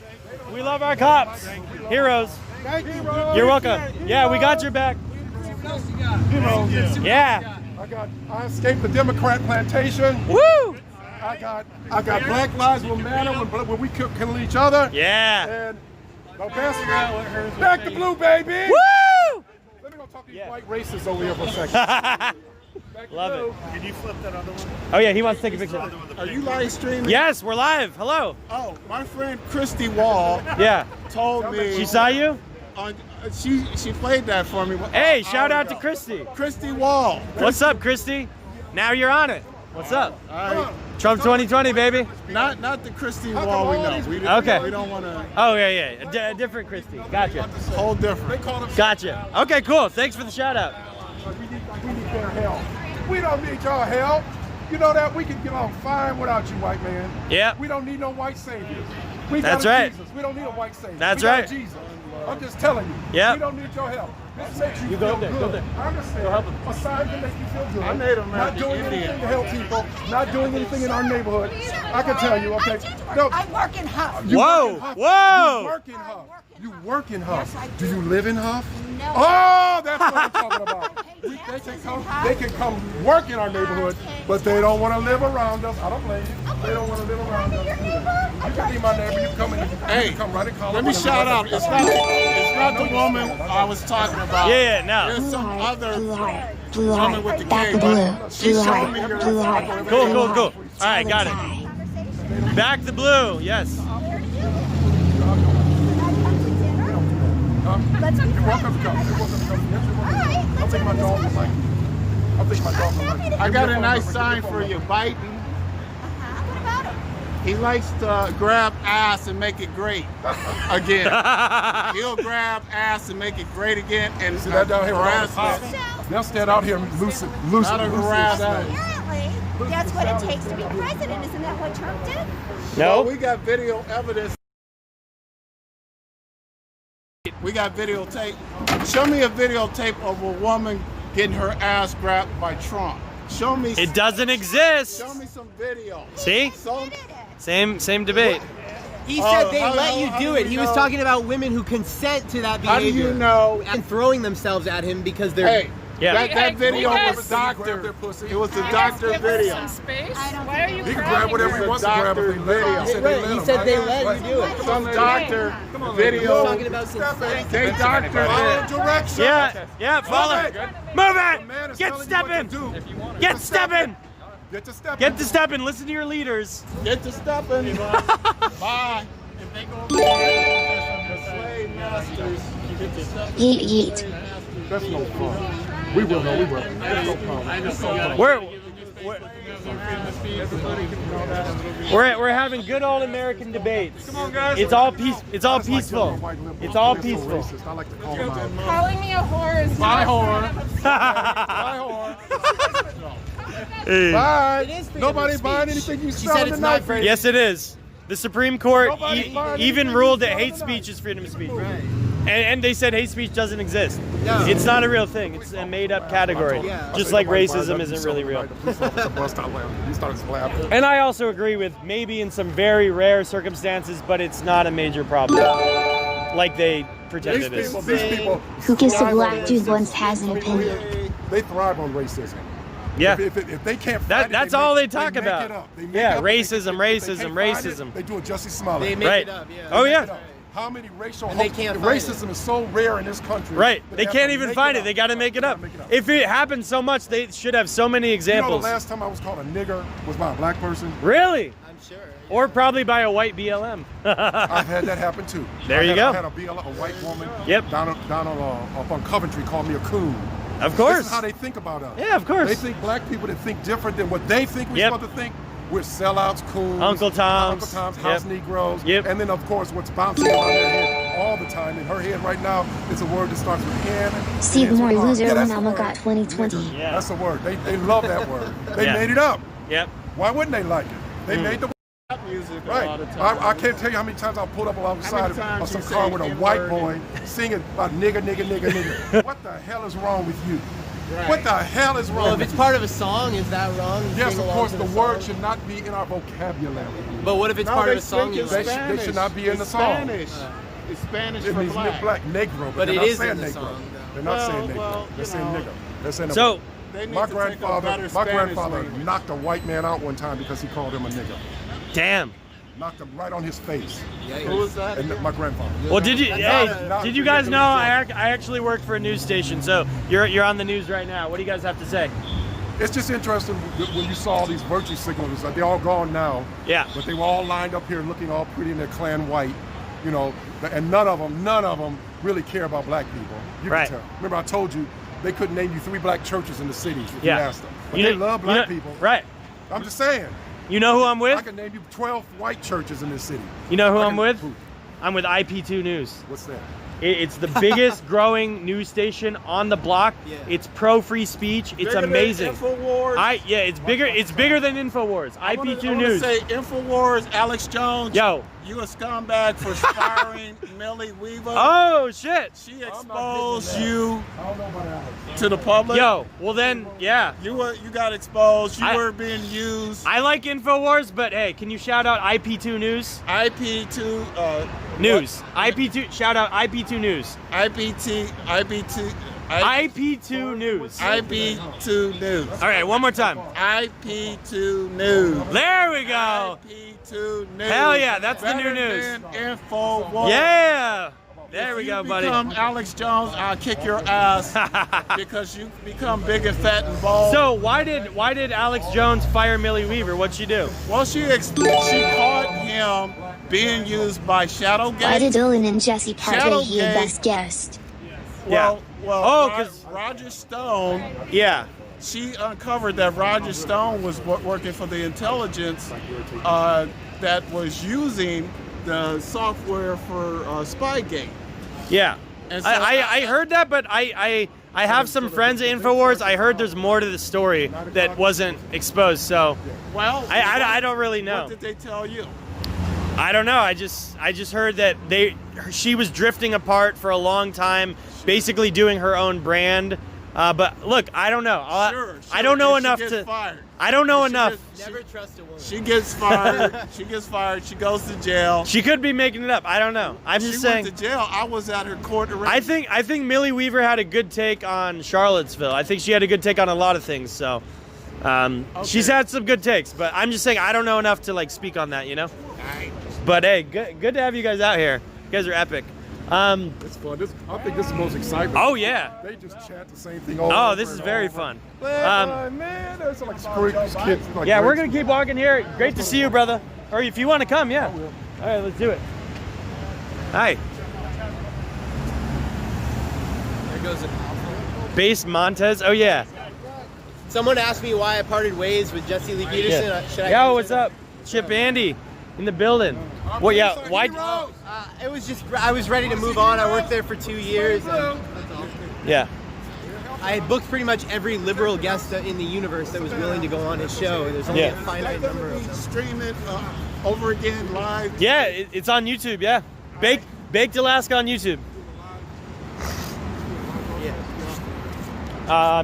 We love our cops. Heroes. Thank you. You're welcome. Yeah, we got your back. Heroes. Yeah. I escaped the Democrat plantation. Woo! I got Black Lives Will Matter when we kill each other. Yeah. And the best. Back to blue, baby. Woo! Let me go talk to these white racists over here for a second. Love it. Can you flip that other one? Oh yeah, he wants to take a picture. Are you live streaming? Yes, we're live. Hello. Oh, my friend Christy Wall Yeah. told me. She saw you? She played that for me. Hey, shout out to Christy. Christy Wall. What's up, Christy? Now you're on it. What's up? All right. Trump 2020, baby. Not the Christy Wall we know. We don't want to. Oh yeah. A different Christy. Gotcha. Whole different. Gotcha. Okay, cool. Thanks for the shout out. We need their help. We don't need y'all help. You know that we can get on fine without you, white man. Yeah. We don't need no white saviors. That's right. Jesus. We don't need a white savior. That's we got right. Jesus. I'm just telling you. Yeah. We don't need your help. This makes you You feel go there. good. Go there. I understand. Go help him. A sign can make you feel good. I'm Native Not American doing Indian. anything to help people. Not doing anything in our neighborhood. I can tell you, okay? No. I work in Huff. You Whoa, work in Huff. whoa. You work in Huff. You work in Huff. Yes, I do. You live in Huff? No. Oh, that's what I'm talking about. They can come work in our neighborhood, but they don't want to live around us. I don't blame you. They don't want to live around us. You can be my neighbor. You come in. Hey, you come right in college. let me shout out. It's not the woman I was talking about. Yeah, no. There's some other Blue woman heart, with the back K, the but blue, she blue showed me heart, your. blue heart. Cool. All right, got it. Back the blue. Yes. Let's be You're welcome to friends. come. You're welcome to come. Yes, you're welcome to come. I'll take my dog for like. I'll take my dog for like. I got a nice sign for you, Biden. What about him? He likes to grab ass and make it great again. He'll grab ass and make it great again and See that down here with all the harassment. cops? They'll stand out here loose. Not a harassment. Apparently, that's what it takes to be president. Isn't that what Trump did? No. Well, we got video evidence. We got videotape. Show me a videotape of a woman getting her ass grabbed by Trump. Show me. It doesn't exist. Show me some video. See? So, Same debate. He said they how- let how- you how do do it. we He was know? talking about women who consent to that How do behavior. you know? And throwing themselves at him because they're. Hey, Yeah. that video Hey, was doctor. It was the doctor video. Space? Why are you He can crying? grab whatever he wants to grab. If they let him. He said they let you do it. Some doctor He was video. talking about consent. They doctor Follow it. direction. Yeah. Follow. Move Man it. is Get telling you stepping. what to do. Get stepping. Get to stepping. Get to stepping. Listen to your leaders. Get to stepping. Bye. If they go the slave masters, get to stepping. Yeet yeet. That's no fun. We will. That's no problem. We're having good old American debates. Come on, guys. It's all peaceful. It's all peaceful. I like to call them out. Calling me a whore is Bye, not whore. Bye, whore. Hey. Bye. It is freedom Nobody of buying speech. anything you She sell said it's tonight. not freedom. Yes, it is. The Supreme Court Nobody's buying even anything ruled you that sell hate tonight. speech is freedom of speech. Right. And they said hate speech doesn't exist. No. It's not a real thing. It's a made-up category. Yeah. Just like racism isn't really real. He started laughing. And I also agree with maybe in some very rare circumstances, but it's not a major problem. Like they pretend it is. These people Who gives a thrive black on dude racism. once has an opinion? They thrive on racism. Yeah. If they can't fight it, That's they all make- they talk make about. it up. They make Yeah, up- racism, if they can't find it, racism. They do it Jussie Smollett. They make Right. it up. Yeah. Oh, They yeah. make it up. How many racial And they can't find racism is so rare in this country. Right. that They have can't to even make find it. up. They got to make it up. Make it up. If it happens so much, they should have so many You know, examples. the last time I was called a nigger was by a black person. Really? I'm sure. Or probably by a white BLM. I've had that happen too. There you go. I had a white woman Yep. down up on Coventry called me a coon. Of course. This is how they think about us. Yeah, of course. They think black people that think different than what they think we're Yep. supposed to think. We're sellouts, coons, Uncle Toms. Uncle Toms, Yep. house Negroes, Yep. and then of course what's bouncing around their head all the time. In her head right now, it's a word that starts with N. and See the ends more with R. loser Yeah, when that's the Mama word. got 2020. Yeah. That's the word. They love that word. They Yeah. made it up. Yep. Why wouldn't they like it? They made the Music a right. lot of times. I can't tell you how many times I've pulled up alongside times of some you car say with a N-word white boy singing about nigga. What the hell is wrong with you? Right. What the hell is wrong Well, if with it's you? part of a song, is that wrong? You Yes, sing of along course, to the song? word should not be in our vocabulary. But what if it's No, part they of a song? speak You in like? They should not be in the It's song. Spanish. It's Spanish It for means black, negro, but But they're it not is saying in the negro. song, They're not Well, saying negro. well, They're saying you know. nigger. They're saying So, They need my to take a grandfather better Spanish language. knocked a white man out one time because he called him a nigger. damn. Knocked him right on his face. Who was that? And my grandfather. Well, did you? Not- Did you guys know I actually work for a news station? So you're on the news right now. What do you guys have to say? It's just interesting when you saw all these virtue signalers. They're all gone now. Yeah. But they were all lined up here looking all pretty in their clan white, you know. And none of them really care about black people. You Right. can tell. Remember, I told you they couldn't name you 3 black churches in the city if you Yeah. asked them. But they love black people. Right. I'm just saying. You know who I'm with? I can name you 12 white churches in this city. You know who I I'm can- with? who? I'm with IP2 News. What's that? It's the biggest growing news station on the block. It's pro free speech. It's Bigger than amazing. InfoWars? It's bigger. It's bigger than InfoWars. IP2 News. I want to say InfoWars, Alex Jones. Yo. You a scumbag for firing Millie Weaver. Oh shit. She exposed you to the public. Yo, well then, yeah. You got exposed. You I- were being used. I like InfoWars, but hey, can you shout out IP2 News? IP2 News. IP2. Shout out IP2 News. IP2 News. IP2 News. All right, one more time. IP2 News. There we go. IP2 News. Hell yeah, that's the new Better news. than InfoWars. Yeah. There we If go, you buddy. become Alex Jones, I'll kick your ass because you become big and fat and bald. So why did Alex Jones fire Millie Weaver? What'd she do? Well, she caught him being used by Shadowgate. Why did Dylan and Jesse partake he Shadowgate. best guest? Well, Oh, 'cause- Roger Stone. Yeah. She uncovered that Roger Stone was working for the intelligence that was using the software for Spygate. Yeah. And so I heard that, but I have some friends at InfoWars. I heard there's more to the story that wasn't exposed. So Well, I don't really know. What did they tell you? I don't know. I just heard that she was drifting apart for a long time, basically doing her own brand. But look, I don't know. I don't know And enough she to. gets fired. I don't know enough. Never trust a woman. She gets fired. She gets fired. She goes to jail. She could be making it up. I don't know. I'm just saying. She went to jail. I was at her court arrest. I think Millie Weaver had a good take on Charlottesville. I think she had a good take on a lot of things. So she's had some good takes. But I'm just saying I don't know enough to like speak on that. You know. But hey, good to have you guys out here. You guys are epic. It's fun. I think this is the most exciting. Oh yeah. They just chant the same thing over. and This is over very and fun. man, there's like kids. Like Yeah, we're great gonna keep walking here. Great to see you, brother. Or if you want to come, yeah. All right, let's do it. Hi. There goes it. Base Montez. Oh yeah. Someone asked me why I parted ways with Jesse Lee Peterson. Yeah. Should I Yo, what's up? Chip Andy in the building. Well, yeah. Why? It was just I was ready to move on. I worked there for 2 years. And Yeah. I booked pretty much every liberal guest in the universe that was willing to go on his show. And there's only a finite number of them. Stream it over again live. Yeah, it's on YouTube. Yeah. Baked Alaska on YouTube.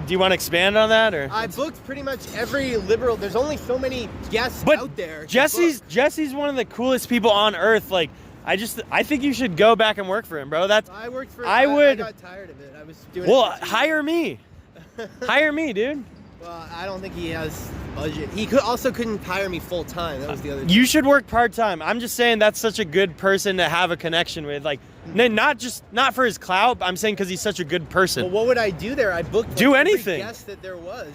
Do you want to expand on that, or? I booked pretty much every liberal. There's only so many guests out there. to book. Jesse's one of the coolest people on earth. Like, I think you should go back and work for him, bro. I worked for. I got tired of it. I was doing. Well, it for 2 hire me. Hire me, dude. Well, I don't think he has budget. He couldn't hire me full time. That was the other. You should work part time. I'm just saying that's such a good person to have a connection with. Like, not for his clout. But I'm saying because he's such a good person. Well, what would I do there? I booked Do every anything. guest that there was.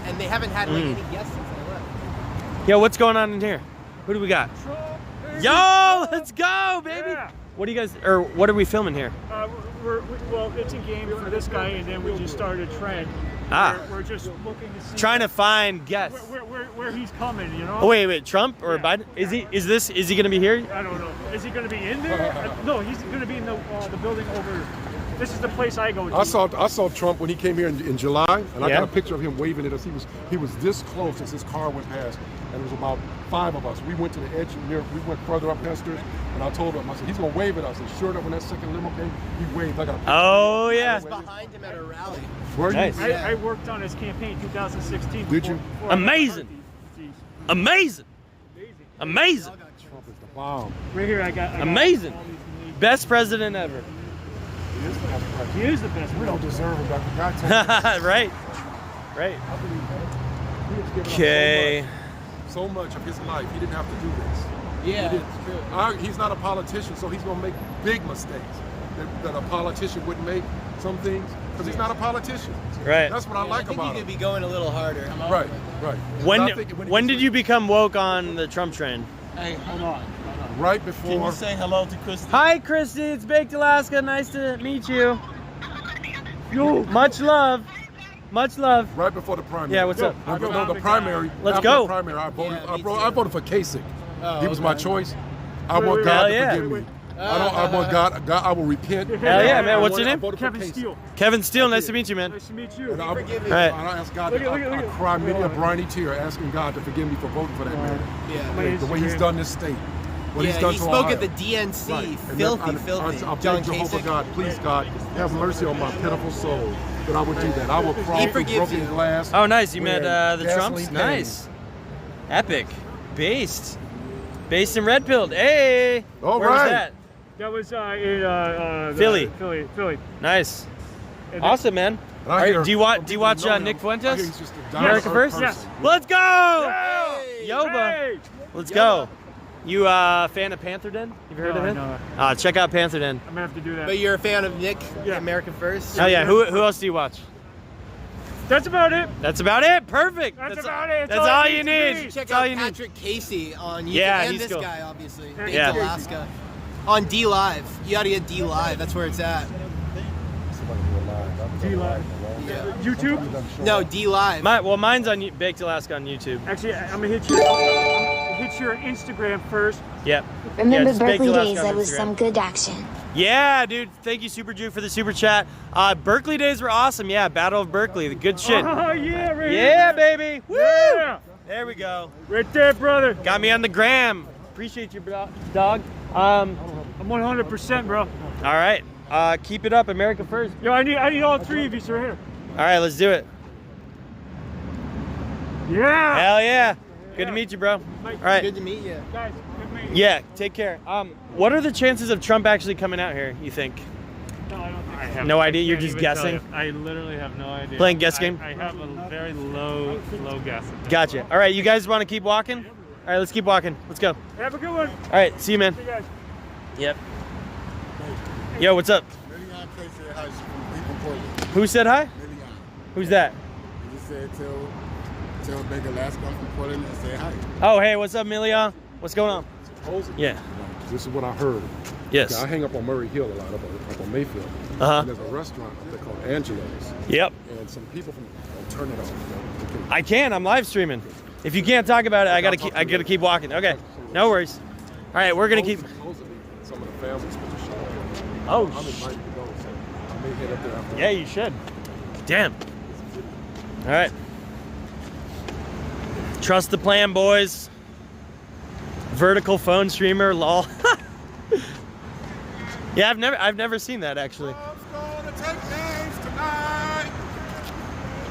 And they haven't had any guests since I left. Yo, what's going on in here? Who do we got? Yo, let's go, baby. Yeah. What do you guys, or what are we filming here? Well, it's a game for this guy, and then we just started a trend. Ah. We're just looking to see Trying to find guests. where he's coming, you know? Oh, wait, Trump or Biden? Is he gonna be here? I don't know. Is he going to be in there? No, he's going to be in the building over. This is the place I go to. I saw Trump when he came here in July, and I Yeah. got a picture of him waving at us. He was this close as his car went past, and there was about 5 of us. We went to the edge, we went further up Hester, and I told him, I said, he's gonna wave at us. And sure enough, when that second limo came, he waved. I got a picture. Oh yeah. I was behind him at a rally. Were you? Nice. I worked on his campaign 2016. Did you? Amazing. Amazing. Amazing. Trump is the bomb. Right here, I got Amazing. Best president ever. He is the best. We don't deserve him, Dr. God. Right. Right. Okay. So much of his life, he didn't have to do this. Yeah, He it's true. He's not a politician, so he's going to make big mistakes that a politician wouldn't make. Some things, because he's not a politician. Right. That's what I like I think about he him. could be going a little harder. Right. When did you become woke on the Trump train? Hey, hold on. right before. Can you say hello to Christy? Hi, Christy. It's Baked Alaska. Nice to meet you. Yo, much love. Much love. Right before the primary. Yeah, what's up? No, the primary. Let's after go. The primary, I voted for Kasich. He was my choice. I want wait, God wait. to forgive me. I want God. I will repent. Hell yeah, man. What's your name? Kevin Steele. Kevin Steele. Nice to meet you, man. Nice to meet you. And I ask God. Look I at- cry many a briny tear, asking God to forgive me for voting for that man. Yeah. The way he's done this state. What he's Yeah, done he to spoke Ohio. at the DNC. Right. And Filthy, then filthy. I John beg Jehovah Kasich. God, please God, have mercy on my pitiful soul. That I would do that. I will crawl He through forgives broken you. glass. Oh, nice. You met wearing the Trumps? gasoline Nice. Epic. Based in Red Pilled. Hey. All Where right. was that? That was in Philly. Philly. Nice. And Awesome, man. And I hear- Do you watch Nick I Fuentes? hear he's just a America down-to-earth First? person. Let's go! Hey! Yoba. Hey! Let's go. You fan of Panther Den? You've heard of him? No. Check out Panther Den. I'm gonna have to do that. But you're a fan of Nick, America First? Oh yeah. Who else do you watch? That's about it. That's about it. Perfect. That's about it. That's all you need. to be. Check That's all out you need. Patrick Casey on YouTube. Yeah, and he's this cool. guy, obviously. Yeah. Baked Yeah. Alaska. On D Live. You gotta get D Live. That's where it's at. YouTube? No, D Live. Mine's on Baked Alaska on YouTube. Actually, I'm gonna hit your Instagram first. Yep. Remember just Baked Berkeley Alaska days? on That was Instagram. some good action. Yeah, dude. Thank you, Super Drew, for the super chat. Berkeley days were awesome. Yeah, Battle of Berkeley. The good shit. Oh yeah, right Yeah, here. baby. Woo! Yeah. There we go. Right there, brother. Got me on the gram. Appreciate you, dog. I'm 100%, bro. All right. Keep it up, America First. Yo, I need all three of you right here. All right, let's do it. Yeah. Hell yeah. Good to meet you, bro. All right. Good to meet you. Guys, good meeting you. Yeah, take care. What are the chances of Trump actually coming out here, you think? No, I don't think I have No idea? I You're can't just even tell guessing? you. I literally have no idea. Playing guess game? I have a very low guess. Gotcha. All right, you guys want to keep walking? All right, let's keep walking. Let's go. All Have a good one. right, see you, man. See you guys. Yep. Yo, what's up? Who said hi? Who's that? You just said tell Baked Alaska from Portland to say hi. Oh, hey, what's up, Milia? What's going on? Yeah. This is what I heard. Yes. Okay, I hang up on Murray Hill a lot, up on Mayfield. Uh-huh. And there's a restaurant up there called Angelo's. Yep. And some people from turn it off. I can. I'm live streaming. If you can't talk about it, I gotta keep walking. Okay. No worries. All right, we're gonna keep. Supposedly, some of the families put the show on. Oh. I'm invited to go, so I may head up there after. Yeah, you should. Damn. All right. Trust the plan, boys. Vertical phone streamer, lol. Yeah, I've never seen that actually.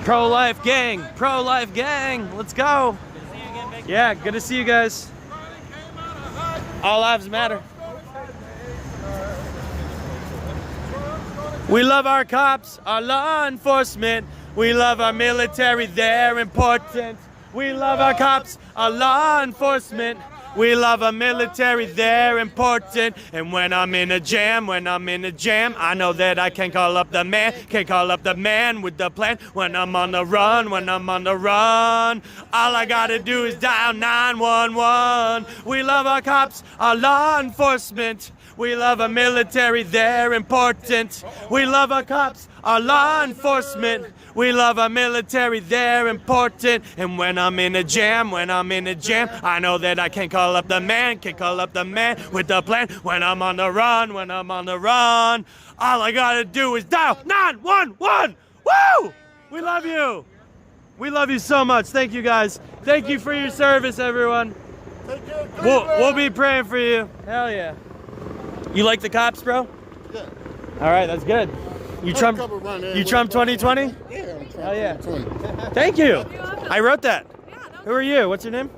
Pro-life gang, let's go. Yeah, good to see you guys. All lives matter. We love our cops, our law enforcement. We love our military, they're important. We love our cops, our law enforcement. We love our military, they're important. And when I'm in a jam, I know that I can call up the man with the plan. When I'm on the run, all I gotta do is dial 911. We love our cops, our law enforcement. We love our military, they're important. We love our cops, our law enforcement. We love our military, they're important. And when I'm in a jam, I know that I can call up the man with the plan. When I'm on the run, all I gotta do is dial 911. Woo! We love you. We love you so much. Thank you guys. Thank you for your service, everyone. We'll be praying for you. Hell yeah. You like the cops, bro? Yeah. All right, that's good. You Trump 2020? Yeah, I'm Trump. Hell yeah. 2020. Thank you. I wrote that. Who are you? What's your name?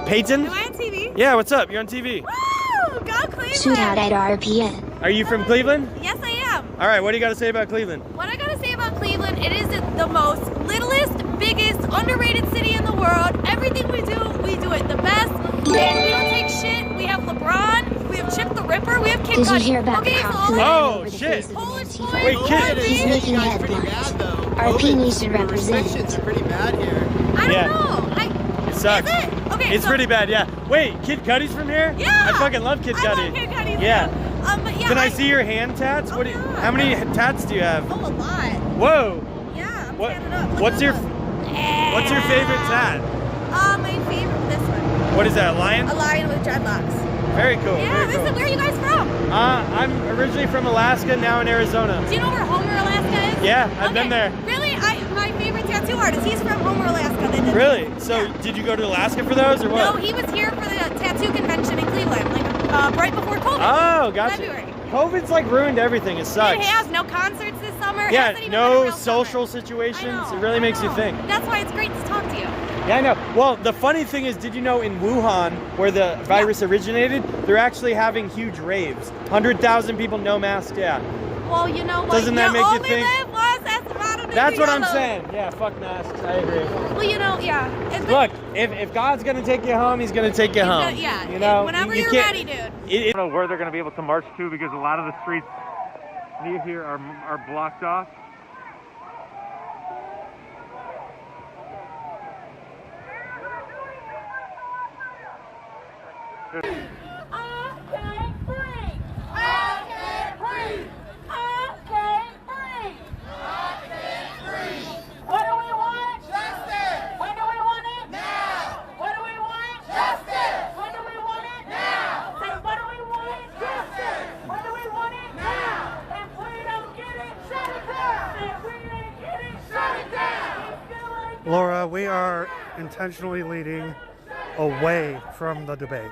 Peyton. Am I on TV? Yeah, what's up? You're on TV. Woo! Go Cleveland! Shootout at RPN. Are you from Cleveland? Yes, I am. All right, what do you got to say about Cleveland? What I gotta say about Cleveland, it is the most littlest, biggest, underrated city in the world. Everything we do it the best. And we don't take shit. We have LeBron, we have Chip the Ripper, we have Kid Did you Cudi. hear about Okay, so the all cop Oh, over the shit. face of the Polish Antifa? boy, Wait, kid. He's making headlines. RP needs to represent. Restrictions are pretty bad here. I don't Yeah. know. It sucks. Is it? Okay, It's so- pretty bad, yeah. Wait, Kid Cudi's from here? Yeah. I fucking love Kid Cudi. I love Kid Cudi, Yeah. But yeah, Can I see your hand tats? What? How many tats do you have? Oh, a lot. Whoa. Yeah, I'm What? standing up. Look What's at your that. What's your favorite tat? My favorite, this one. What is that? A lion? A lion with dreadlocks. Very cool. Yeah, very cool. Where are you guys from? I'm originally from Alaska, now in Arizona. Do you know where Homer, Alaska is? Yeah, I've been there. Really? My favorite tattoo artist, he's from Homer, Alaska. They did Really? So did you go to Alaska for those or what? No, he was here for the tattoo convention in Cleveland, like right before COVID. Oh, gotcha. February. COVID's like ruined everything. It sucks. It has no concerts this summer. It Yeah, hasn't even been a no real social situations. It really makes you think. That's why it's great to talk to you. Yeah, I know. Well, the funny thing is, did you know in Wuhan, where the virus originated, they're actually having huge raves. 100,000 people, no mask. Yeah. Well, you know what? Doesn't that make you only think? live once, that's about it. That's what I'm saying. Yeah, fuck masks. I agree. Well, you know, yeah. Look, if God's gonna take you home, He's gonna take you home. Yeah. You know, whenever you you're can't- ready, dude. I don't know where they're gonna be able to march to because a lot of the streets near here are blocked off. Laura, we are intentionally leading away from the debate.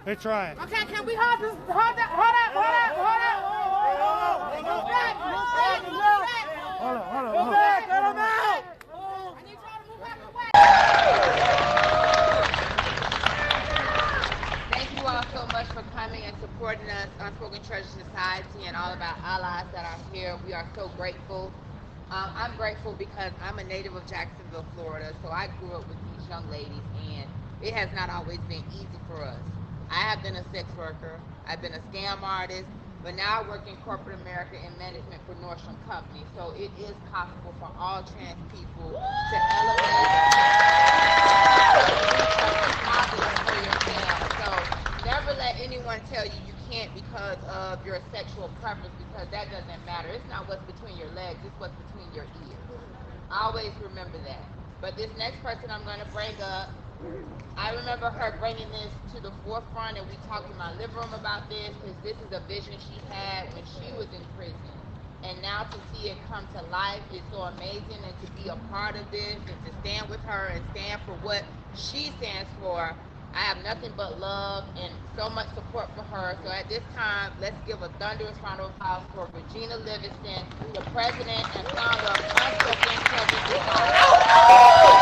They're trying. Okay, can we hold this? Hold that. Hold up. Hold up. Hold up. Move back. Move back. Move back. Hold on. Move back. Let him out. I need y'all to move back away. Thank you all so much for coming and supporting us, Unspoken Treasure Society, and all of our allies that are here. We are so grateful. I'm grateful because I'm a native of Jacksonville, Florida, so I grew up with these young ladies, and it has not always been easy for us. I have been a sex worker, I've been a scam artist, but now I work in corporate America in management for Nordstrom Company. So it is possible for all trans people to elevate positive for yourself. So never let anyone tell you you can't because of your sexual preference, because that doesn't matter. It's not what's between your legs, it's what's between your ears. Always remember that. But this next person I'm going to bring up, I remember her bringing this to the forefront, and we talked in my living room about this, because this is a vision she had when she was in prison. And now to see it come to life is so amazing, and to be a part of this and to stand with her and stand for what she stands for. I have nothing but love and so much support for her. So at this time, let's give a thunderous round of applause for Regina Livingston, the president and founder of Unspoken Treasure Society.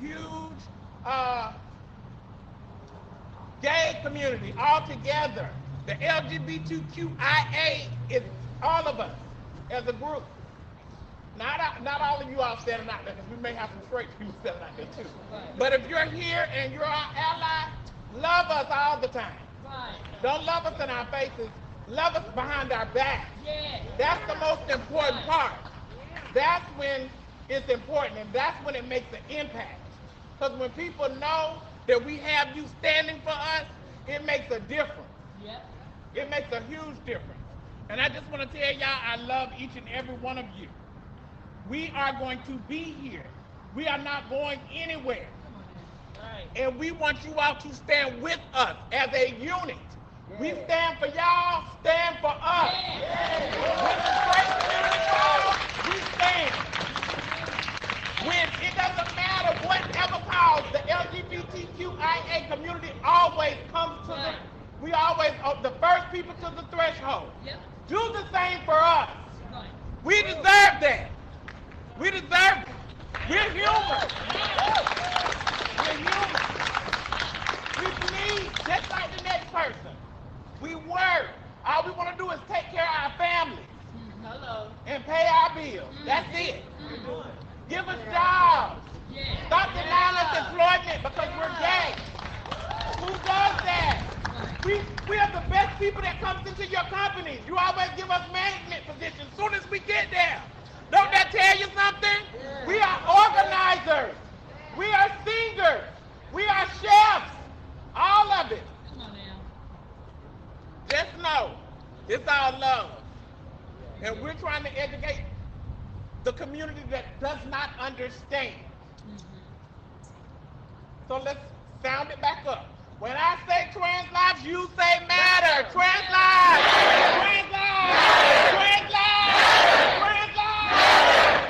huge gay community all together. The LGBTQIA is all of us as a group. Not all of you all standing out there, because we may have some straight people standing out there too. But if you're here and you're our ally, love us all the time. Don't love us in our faces. Love us behind our back. That's the most important part. That's when it's important, and that's when it makes an impact. Because when people know that we have you standing for us, it makes a difference. It makes a huge difference. And I just want to tell y'all, I love each and every one of you. We are going to be here. We are not going anywhere. And we want you all to stand with us as a unit. We stand for y'all, stand for us. When the great community calls, we stand. When it doesn't matter whatever cause, the LGBTQIA community always comes to the, we always are the first people to the threshold. Do the same for us. We deserve that. We deserve it. We're human. We're human. We bleed just like the next person. We work. All we want to do is take care of our families. And pay our bills. That's it. Give us jobs. Stop denying us employment because we're gay. Who does that? We are the best people that comes into your companies. You always give us management positions as soon as we get there. Don't that tell you something? We are organizers. We are singers. We are chefs. All of it. Just know, it's all love. And we're trying to educate the community that does not understand. So let's sound it back up. When I say trans lives, you say matter. Trans lives! Trans lives! Trans lives! Trans lives!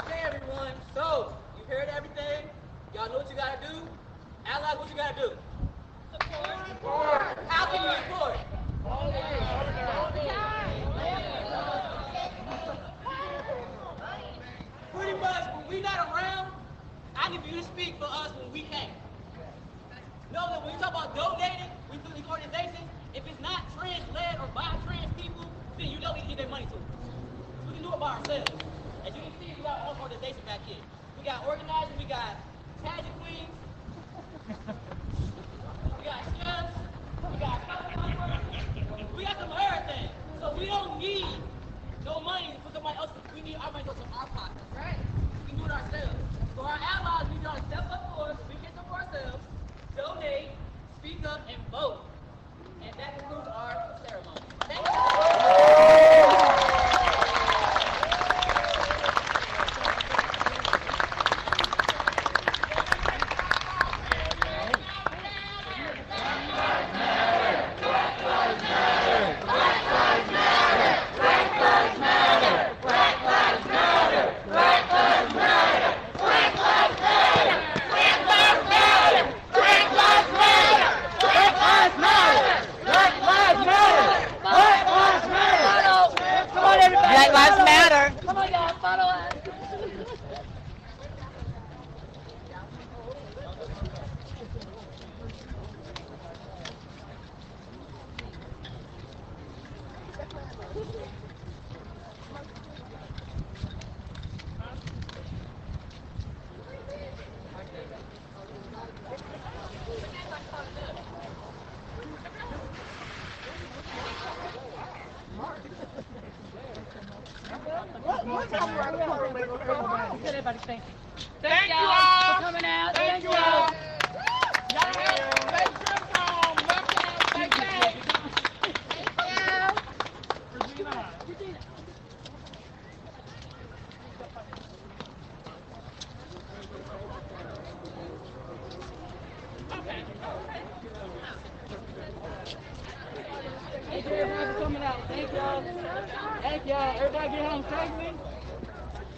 Hey everyone, so you heard everything? Y'all know what you gotta do? Allies, what you gotta do? Support. How can you support? Pretty much, when we not around, I need you to speak for us when we can't. Know that when you talk about donating, we do these organizations, if it's not trans-led or by trans people, then you know we can get their money to it. We can do it by ourselves. As you can see, we got our own organization back here. We got organizers, we got pageant queens, we got chefs, we got we got some everything. So we don't need no money for somebody else. We need our money to go to our pockets, right? We can do it ourselves. So our allies, we gotta step up for us, we can support ourselves, donate, speak up, and vote. And that concludes our ceremony. Thank you. Black Lives Matter. Come on, y'all, follow us. Everybody, thank you. Thank you y'all all for coming out. Thank you all. Y'all have a safe trip home. Love y'all. Stay safe. Regina. Thank you everybody for coming out. Thank y'all. Thank y'all. Everybody get home safely.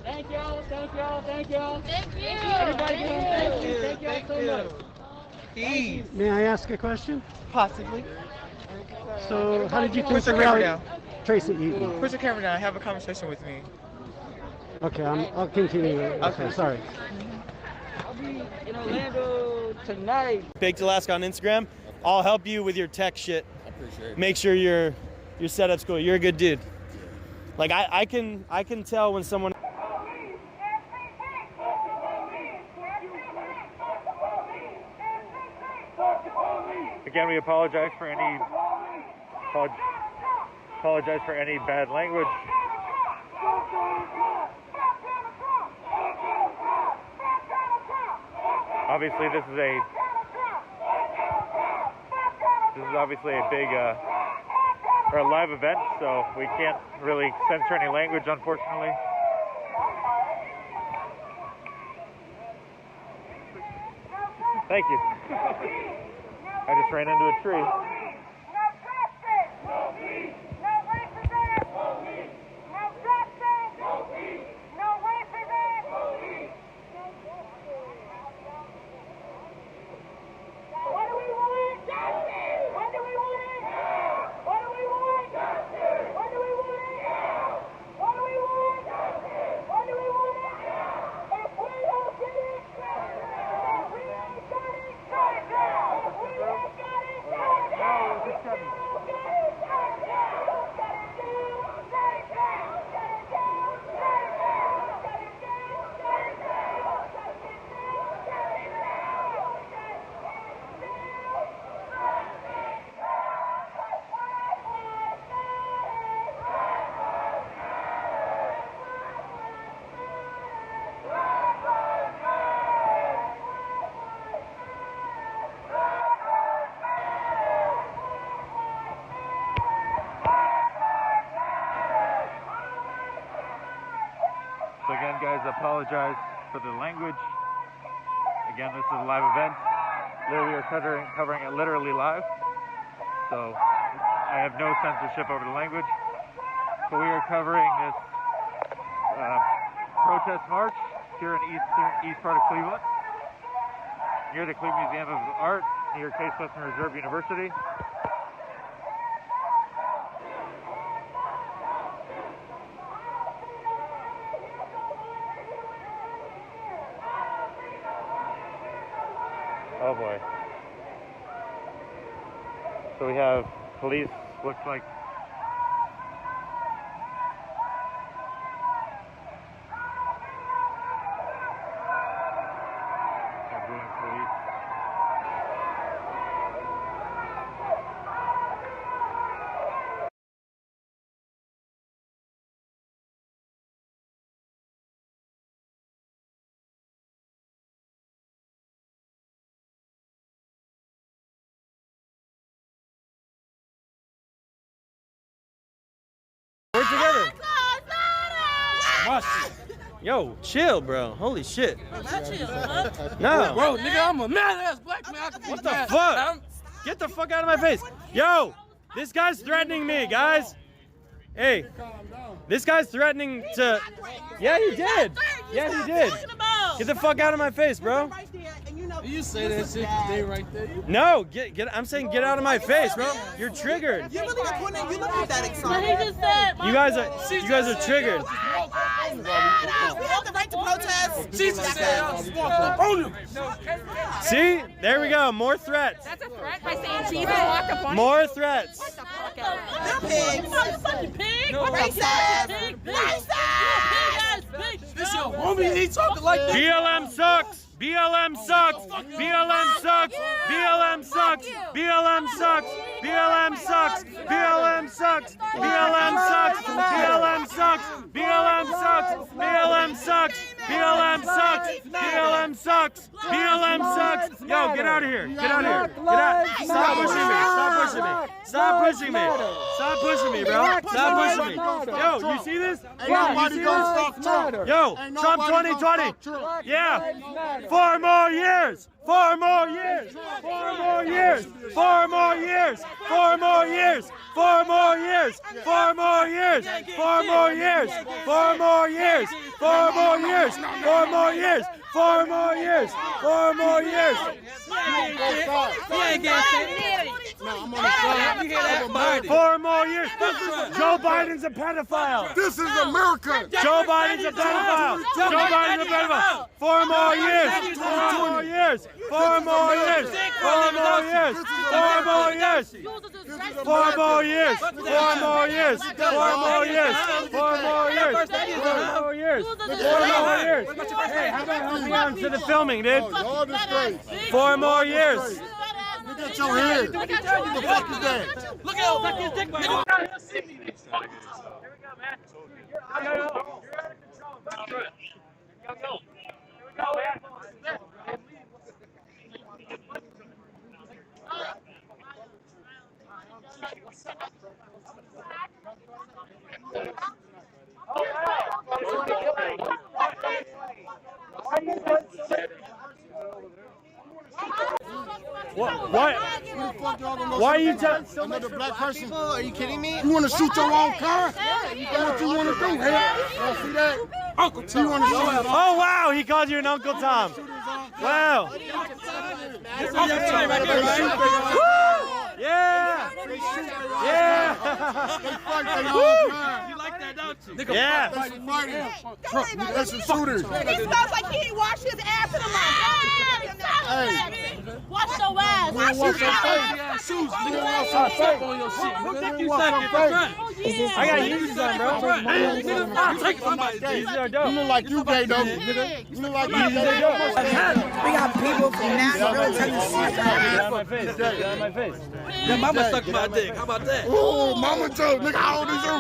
Thank y'all. Thank y'all. Thank y'all. Thank you. Everybody get home safely. Thank y'all so much. May I ask a question? Possibly. So, how did you Push the figure camera out down. Tracy Eaton? Push the camera down. Have a conversation with me. Okay, I'll continue. Okay, sorry. I'll be in Orlando tonight. Baked Alaska on Instagram. I'll help you with your tech shit. I appreciate it. Make sure your setup's cool. You're a good dude. Like I can tell when someone. Again, we apologize for any bad language. Obviously, this is obviously a big or a live event, so we can't really censor any language, unfortunately. Thank you. I just ran into a tree. So again, guys, apologize for the language. Again, this is a live event. Literally, we are covering it literally live. So I have no censorship over the language. But we are covering this protest march here in east part of Cleveland, near the Cleveland Museum of Art, near Case Western Reserve University. Oh boy. So we have police, looks like. We're together. Yo, chill, bro. Holy shit. No. Bro, nigga, I'm a mad-ass black man. What the fuck? Get the fuck out of my face. Yo, this guy's threatening me, guys. Hey, this guy's threatening to... Yeah, he did. Yeah, he did. Get the fuck out of my face, bro. You say that shit today right there. No, I'm saying get out of my face, bro. You're triggered. You really got one name. You look like that excited. What he just said. You guys are triggered. We have the right to protest. Jesus said I was walking on him. See? There we go. More threats. That's a threat by saying Jesus walked up on More threats. They're pigs. Fucking pig. Racist. This your homie, he talking like that. BLM sucks. BLM sucks. BLM sucks. BLM sucks. BLM sucks. BLM sucks. BLM sucks. BLM sucks. BLM sucks. BLM sucks. BLM sucks. BLM sucks. BLM sucks. BLM sucks. Yo, get out of here. Get out of here. Get out. Stop pushing me. Stop pushing me. Stop pushing me. Stop pushing me, bro. Stop pushing me. Yo, you see this? You see this? Yo, Trump 2020. Yeah. 4 more years. 4 more years. 4 more years. 4 more years. 4 more years. 4 more years. 4 more years. 4 more years. 4 more years. 4 more years. 4 more years. 4 more years. 4 more years. ain't getting shit. No, I'm on the side. You hear that? Biden. 4 more years. Joe Biden's a pedophile. This is America. Joe Biden's a pedophile. Joe Biden's a pedophile. 4 more years. 4 more years. 4 more years. 4 more years. 4 more years. 4 more years. 4 more years. 4 more years. 4 more years. 4 more years. 4 more years. Hey, how about help me out instead of filming, dude? 4 more years. Look at your head. What the fuck is that? Look at his dick right now. Here we go, man. Go. Here we go, man. What? Why are you telling so much for black person? Are you kidding me? You want to shoot your own car? That's what you want to do, hey? You see that? Uncle Tom. You want to shoot your own Oh, wow. He called you an Uncle Tom. Wow. Yeah. Yeah. You like that, don't you? Yeah. That's some shooters. He smells like he washed his ass in a month. Hey. Wash your ass. Wash your face. Shoes. Nigga, wash your face on your shit. What the you said? I got Yeezys on, bro. I'll take it from my day. Yeezys are dope. You look like you gay, though, nigga. You look like you Yeezys are gay. dope. We got people from Nashville, Tennessee. Get out of my face. Get out of my face. Yeah, mama sucked my dick. How about that? Oh, mama too. Nigga, how old is you?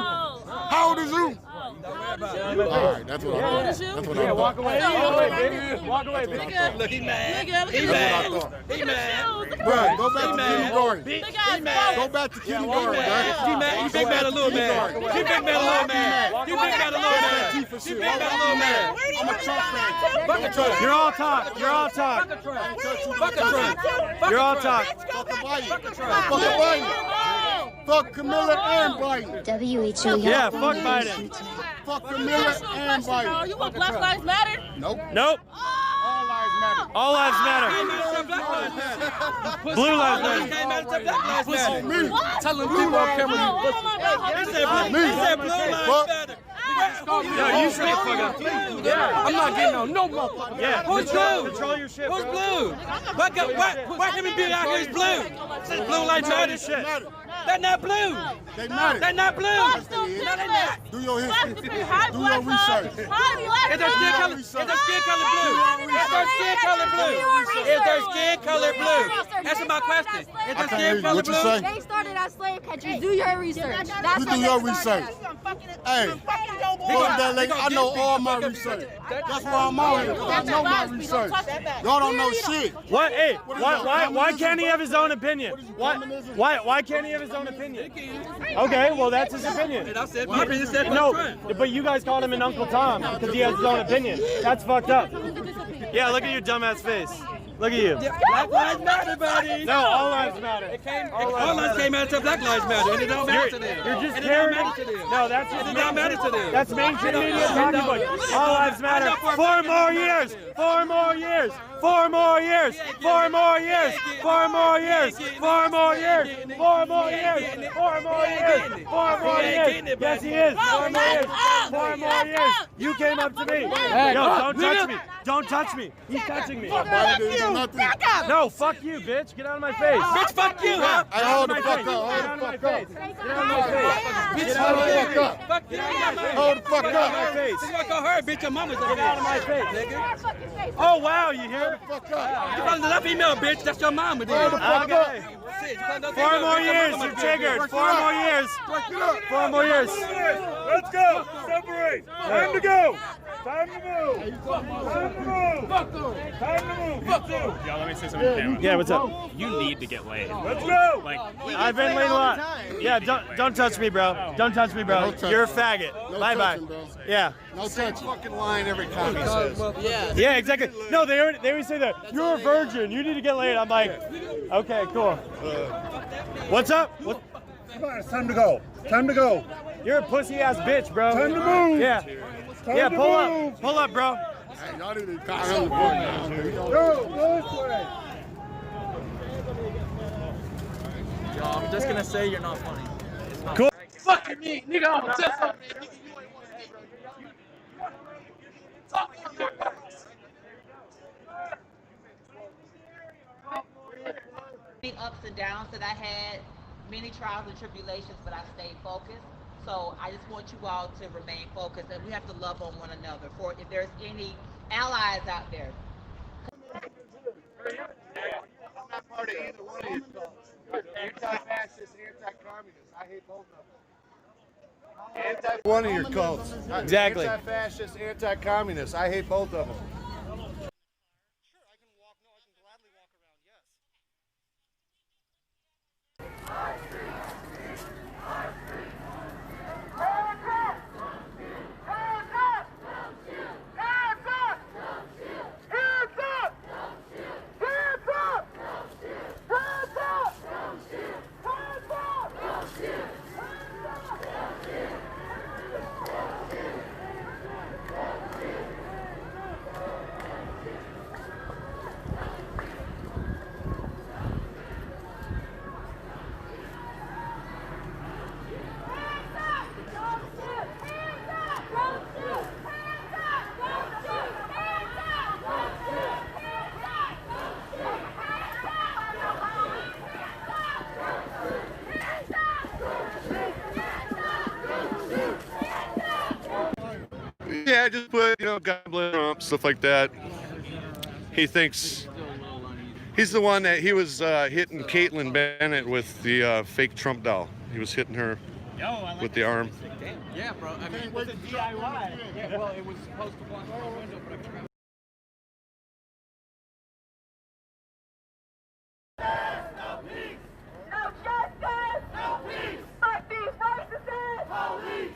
How old is you? Don't worry about it. All right, that's what I thought. That's what I Yeah, thought. walk away. Walk away, baby. Walk away, baby. Look, he mad. He That's what I mad. thought. He mad. Right, go back to kindergarten. He mad. Go back to kindergarten, He right? mad. He big mad a little mad. He big mad a little mad. He big mad a little mad. He big mad a little mad. I'm a Trump fan. Bucket truck. You're all talk. You're all talk. Bucket truck. You're all talk. Fuck the Biden. Fuck the Biden. Fuck Camilla and Biden. WHO. Yeah, fuck Biden. Fuck Camilla and Biden. You want Black Lives Matter? Nope. Nope. All lives matter. All lives matter. Blue lives matter. Me. Tell them people on camera you pussy. He said blue lives matter. Yo, you say fuck up. Yeah. I'm not getting on no motherfucker. Yeah. Who's blue? Control your shit, Who's bro. blue? Why human being out here is blue? Blue lives matter. Shit. They're not blue. They matter. They're not blue. No, they're not. Do your history. Do your research. Is their skin color? Is their skin color blue? Is their skin color blue? Is their skin color blue? Answer my question. Is their skin color What you blue? say? They started as slave catchers. Do your research. That's You what do they your started research. as. Hey, fuck that lady. I know all my research. That's why I'm out here. I know my research. Y'all don't know shit. What? Hey, why can't he have his own opinion? Why can't he have his own opinion? Okay, well that's his opinion. I said my opinion said No, but you guys called him an Uncle Tom because he has his own opinion. That's fucked up. Yeah, look at your dumbass face. Look at you. Black lives matter, buddy. No, all lives matter. All lives came out until Black Lives Matter, and it don't matter to them. You're just It don't carrying. matter to them. No, that's just It don't matter to them. That's mainstream media talking about. All lives matter. 4 more years. 4 more years. 4 more years. 4 more years. 4 more years. 4 more years. 4 more years. 4 more years. 4 more years. Yes, he is. 4 more years. 4 more years. You came up to me. Yo, don't touch me. Don't touch me. He's touching me. No, fuck you, bitch. Get out of my face. Bitch, fuck you, huh? Hey, hold the fuck up. Get out of my face. Get out of my face. Bitch, Get out of my face. fuck you. Hold the fuck Get out of my up. face. This is what call her, bitch. Your mama's a Get out of my face. nigga. Oh, wow, you hear? Fuck up. You calling that female, bitch? That's your mama, dude. Okay. 4 more years. You're triggered. 4 more years. 4 more years. Let's go. Separate. Time to go. Time to move. Time to move. Time to move. Yo, let me say something to camera. Yeah, what's up? You need to get laid. Let's go. Like, I've been late a lot. Yeah, don't touch me, bro. Don't touch me, bro. You're a faggot. Bye bye. Yeah. No touch. Fucking line every time he says. Yeah, exactly. No, they always say that. You're a virgin. You need to get laid. I'm like, okay, cool. What's up? What? Come on, it's time to go. Time to go. You're a pussy ass bitch, bro. Time to move. Yeah. Yeah, pull up. Pull up, bro. Hey, y'all need to call him the boy now. Go this way. I'm just gonna say you're not funny. It's not. Cool. Fucking me, nigga. I'm just over there. Nigga, you ain't want to hate, bro. Many ups and downs that I had, many trials and tribulations, but I stayed focused. So I just want you all to remain focused, and we have to love on one another. For if there's any allies out there. I'm not part of either one of these cults. Anti-fascist, anti-communist. I hate both of them. One of your cults. Exactly. Anti-fascist, anti-communist. I hate both of them. Yeah, just put, God bless Trump, stuff like that. He thinks he's the one that he was hitting Caitlyn Bennett with the fake Trump doll. He was hitting her with the arm. Yeah, bro. I mean, it was a DIY. Yeah, well, it was supposed to block the window, but I forgot. No justice! No peace! Fuck these racists! Police!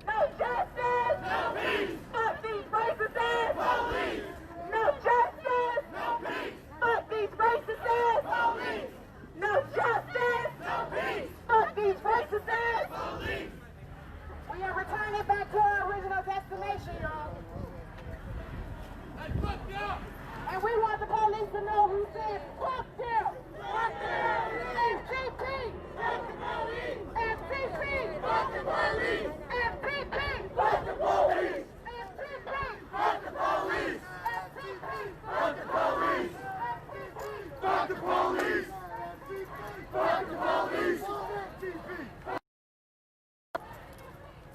No justice! No peace! Fuck these racists! Police! No justice! No peace! Fuck these racists! Police! No justice! No peace! Fuck these racists! Police! We are returning back to our original destination, y'all. And we want the police to know who said, fuck them! Fuck them! MCP! Fuck the police! MCP! Fuck the police! MCP! Fuck the police! MCP! Fuck the police! MCP! Fuck the police! MCP! Fuck the police! Fuck the police!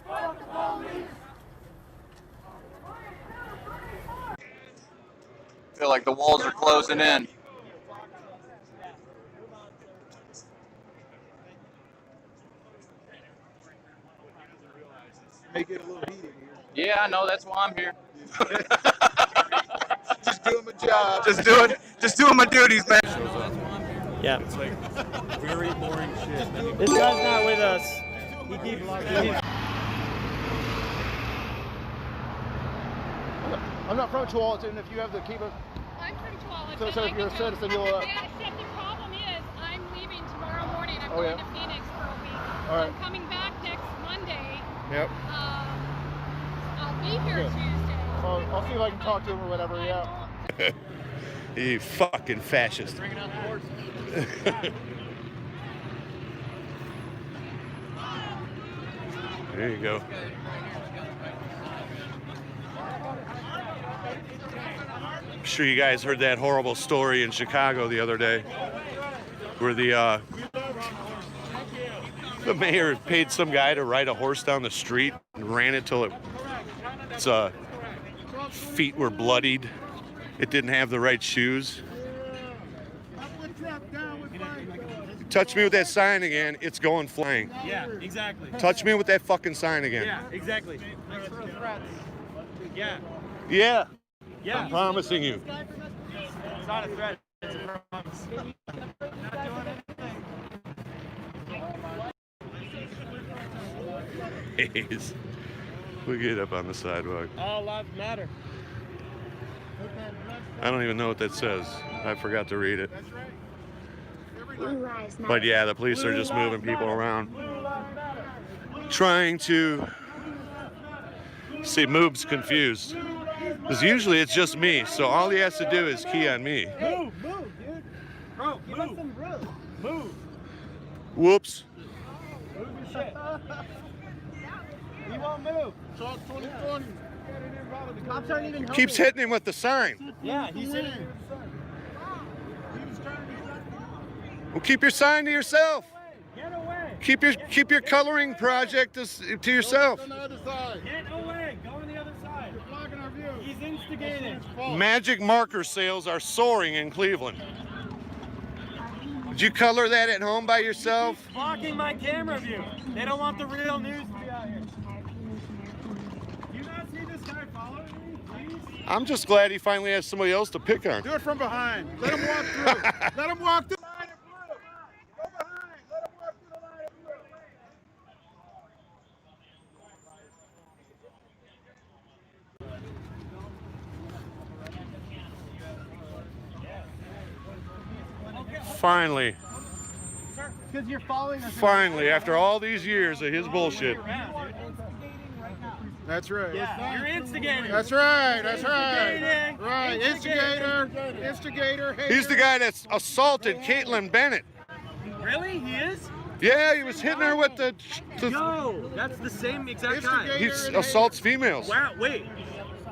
Fuck the police! I feel like the walls are closing in. Make it a little heated here. Yeah, I know. That's why I'm here. Just doing my job. Just doing my duties, man. Yeah. It's like very boring shit. This guy's not with us. He keeps. I'm not from Tualatin. If you have the keep I'm from Tualatin. so if you're a citizen, you'll. Except the problem is, I'm leaving tomorrow morning. I'm going to Phoenix for a week. All right. I'm coming back next Monday. Yep. I'll be here Tuesday. I'll see if I can talk to him or whatever. Yeah. You fucking fascist. There you go. I'm sure you guys heard that horrible story in Chicago the other day where the mayor paid some guy to ride a horse down the street and ran it till its feet were bloodied. It didn't have the right shoes. Touch me with that sign again, it's going flying. Yeah, exactly. Touch me with that fucking sign again. Yeah, exactly. Yeah. Yeah. Yeah. I'm promising you. It's not a threat. It's a promise. Please. We get up on the sidewalk. All lives matter. I don't even know what that says. I forgot to read it. But yeah, the police are just moving people around. Trying to see Moob's confused. Because usually it's just me, so all he has to do is key on me. Move, dude. Bro, give us some room. Move. Whoops. Move your shit. He won't move. Charge 2020. The cops aren't even helping. Keeps hitting him with the sign. Yeah, he's hitting. Well, keep your sign to yourself. Get away. Keep your coloring project to yourself. On the other side. Get away. Go on the other side. You're blocking our view. He's instigating. Magic marker sales are soaring in Cleveland. Did you color that at home by yourself? He's blocking my camera view. They don't want the real news to be out here. Do you not see this guy following me, please? I'm just glad he finally has somebody else to pick on. Do it from behind. Let him walk through. Let him walk through. Line of blue. Go behind. Let him walk through the line of blue. Finally, Because you're following us. finally, after all these years of his bullshit. That's right. Yeah, you're instigating. That's right. That's right. Instigating. Right. Instigator. Instigator. Hater. He's the guy that's assaulted Caitlin Bennett. Really? He is? Yeah, he was hitting her with the Yo, that's the same exact guy. he assaults females. Wow, wait.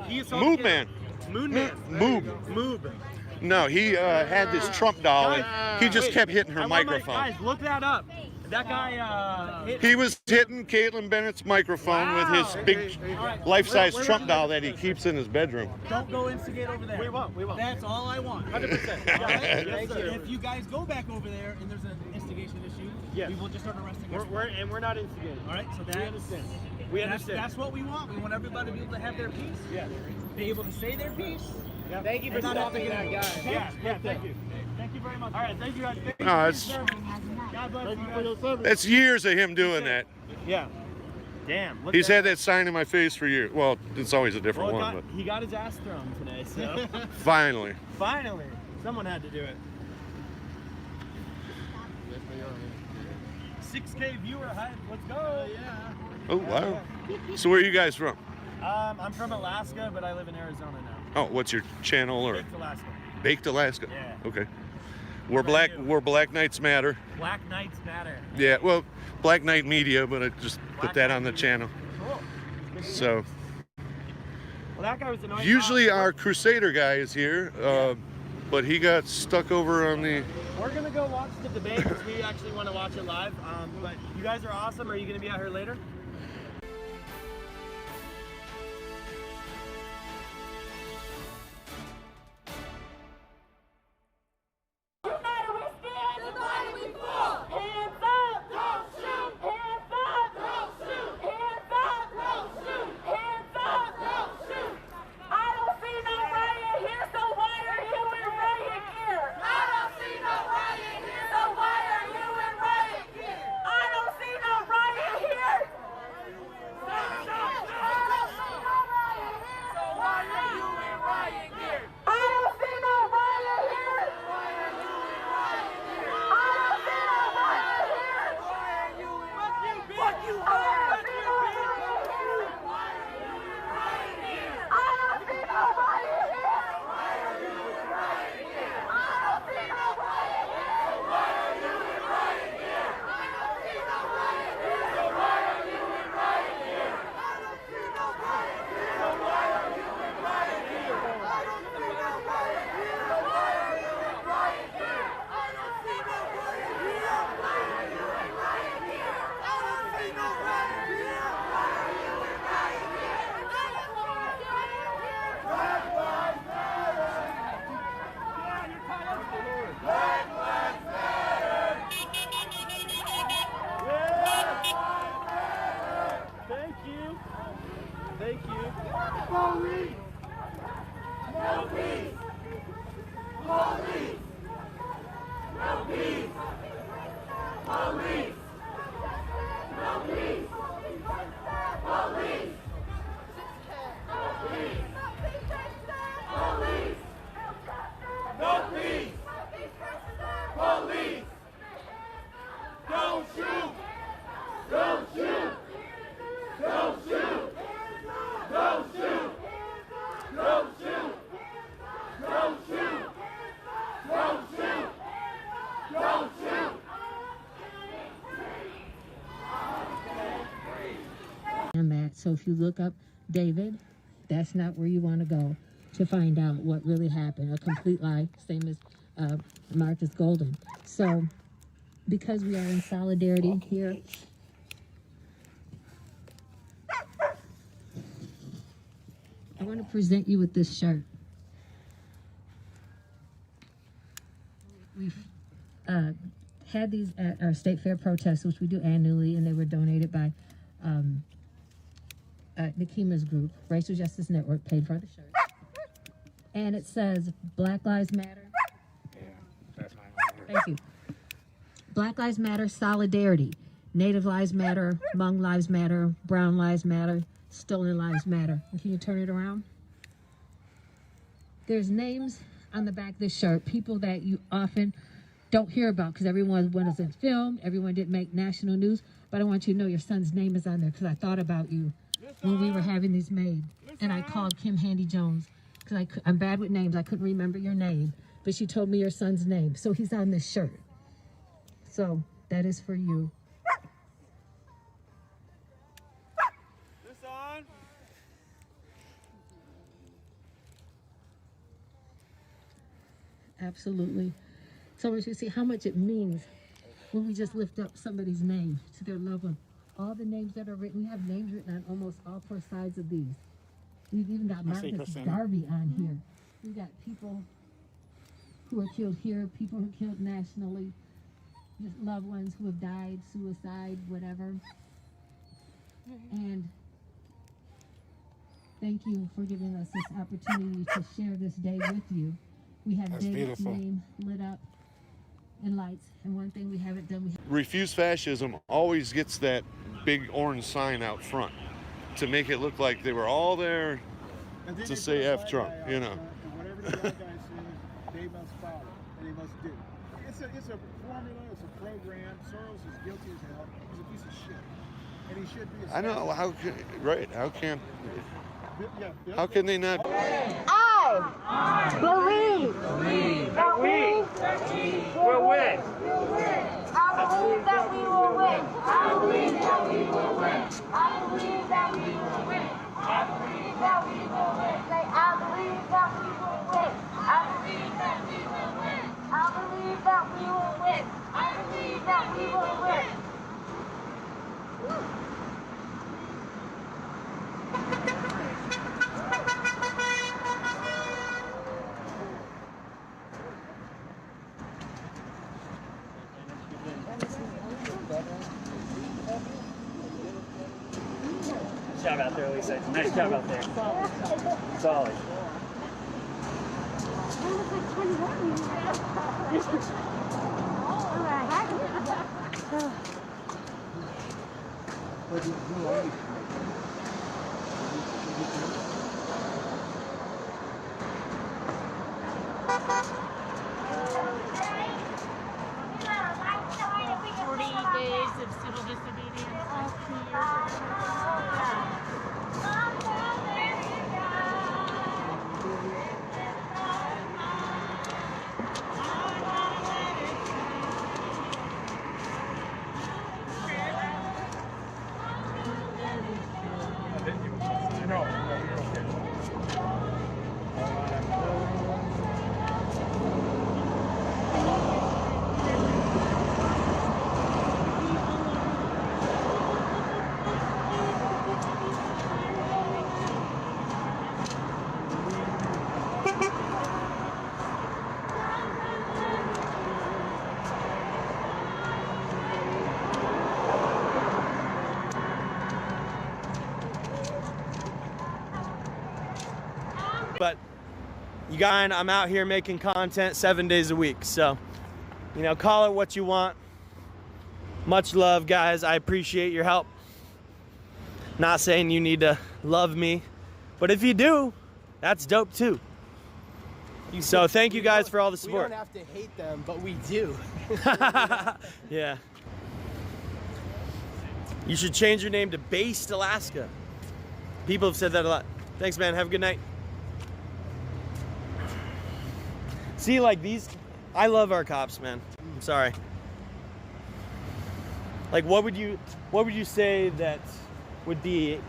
He assaulted Moob Man. Moon Man. Moob. No, he had this Trump doll and he just kept hitting her microphone. Guys, look that up. That guy, He was hitting Caitlin Bennett's microphone with his big life-size Trump doll that he keeps in his bedroom. Don't go instigate over there. We won't. That's all I want. 100%. Thank you. If you guys go back over there and there's an instigation issue, Yes. we will just start arresting. We're not instigating. All right, so We understand. We understand. That's what we want. We want everybody to be able to have their peace. Yeah. Be able to say their piece. Yeah. Thank you for stopping that guy. Yeah, thank you. Thank you very much. All right, thank you guys. No, it's God bless you guys. it's years of him doing that. Yeah. Damn. look He's at- had that sign in my face for years. Well, it's always a different Well, one, he got his ass thrown today, so but finally. finally, someone had to do it. 6K viewer hype. Let's go. Yeah. Oh wow. So where are you guys from? I'm from Alaska, but I live in Arizona now. Oh, what's your channel or Baked Alaska. Baked Alaska? Yeah. Okay. We're Black Knights Matter. Black Knights Matter. Yeah, well, Black Knight Media, but I just put that on the channel. Cool. So Well, that guy was annoying. usually our Crusader guy is here, but he got stuck over on the. We're gonna go watch the debate because we actually want to watch it live. But you guys are awesome. Are you gonna be out here later? United we stand. United we fall. Hands up. Don't shoot. Hands up. Don't shoot. Hands up. Don't shoot. Hands up. Don't shoot. I don't see no riot here, so why are you in riot gear? I don't see no riot here, so why are you in riot gear? I don't see no riot here. that. So if you look up David, that's not where you want to go to find out what really happened. A complete lie, same as Marcus Golden. So because we are in solidarity here, I want to present you with this shirt. We've had these at our state fair protests, which we do annually, and they were donated by Nikima's group, Racial Justice Network, paid for the shirt. And it says, Black Lives Matter. Thank you. Black Lives Matter, solidarity. Native Lives Matter, Hmong Lives Matter, Brown Lives Matter, Stolen Lives Matter. And can you turn it around? There's names on the back of this shirt, people that you often don't hear about because everyone wasn't filmed, everyone didn't make national news, but I want you to know your son's name is on there because I thought about you when we were having these made. And I called Kim Handy Jones because I'm bad with names. I couldn't remember your name, but she told me your son's name. So he's on this shirt. So that is for you. This on. Absolutely. So I want you to see how much it means when we just lift up somebody's name to their loved one. All the names that are written, we have names written on almost all four sides of these. We've even got Marcus Garvey on here. We've got people who are killed here, people who are killed nationally, just loved ones who have died, suicide, whatever. And thank you for giving us this opportunity to share this day with you. We have David's name lit up in lights, and one thing we haven't done, Refuse Fascism always gets that big orange sign out front to make it look like they were all there to say F Trump, you know. Whatever the bad guy says, they must follow, and they must do. It's a formula, it's a program. Soros is guilty as hell. He's a piece of shit. And he should be I know, how can they not? I believe that we will win. I believe that we will win. I believe that we will win. I believe that we will win. I believe that we will win. Say, I believe that we will win. I believe that we will win. I believe that we will win. I believe that we will win. Nice job out there, Lisa. Nice job out there. Solid. Days of civil disobedience, like 2 years ago. But you guys, I'm out here making content 7 days a week. So, you know, call it what you want. Much love, guys. I appreciate your help. Not saying you need to love me, but if you do, that's dope too. So thank you guys for all the support. We don't have to hate them, but we do. Yeah. You should change your name to Based Alaska. People have said that a lot. Thanks, man. Have a good night. See, like these, I love our cops, man. I'm sorry. Like, what would you say that would be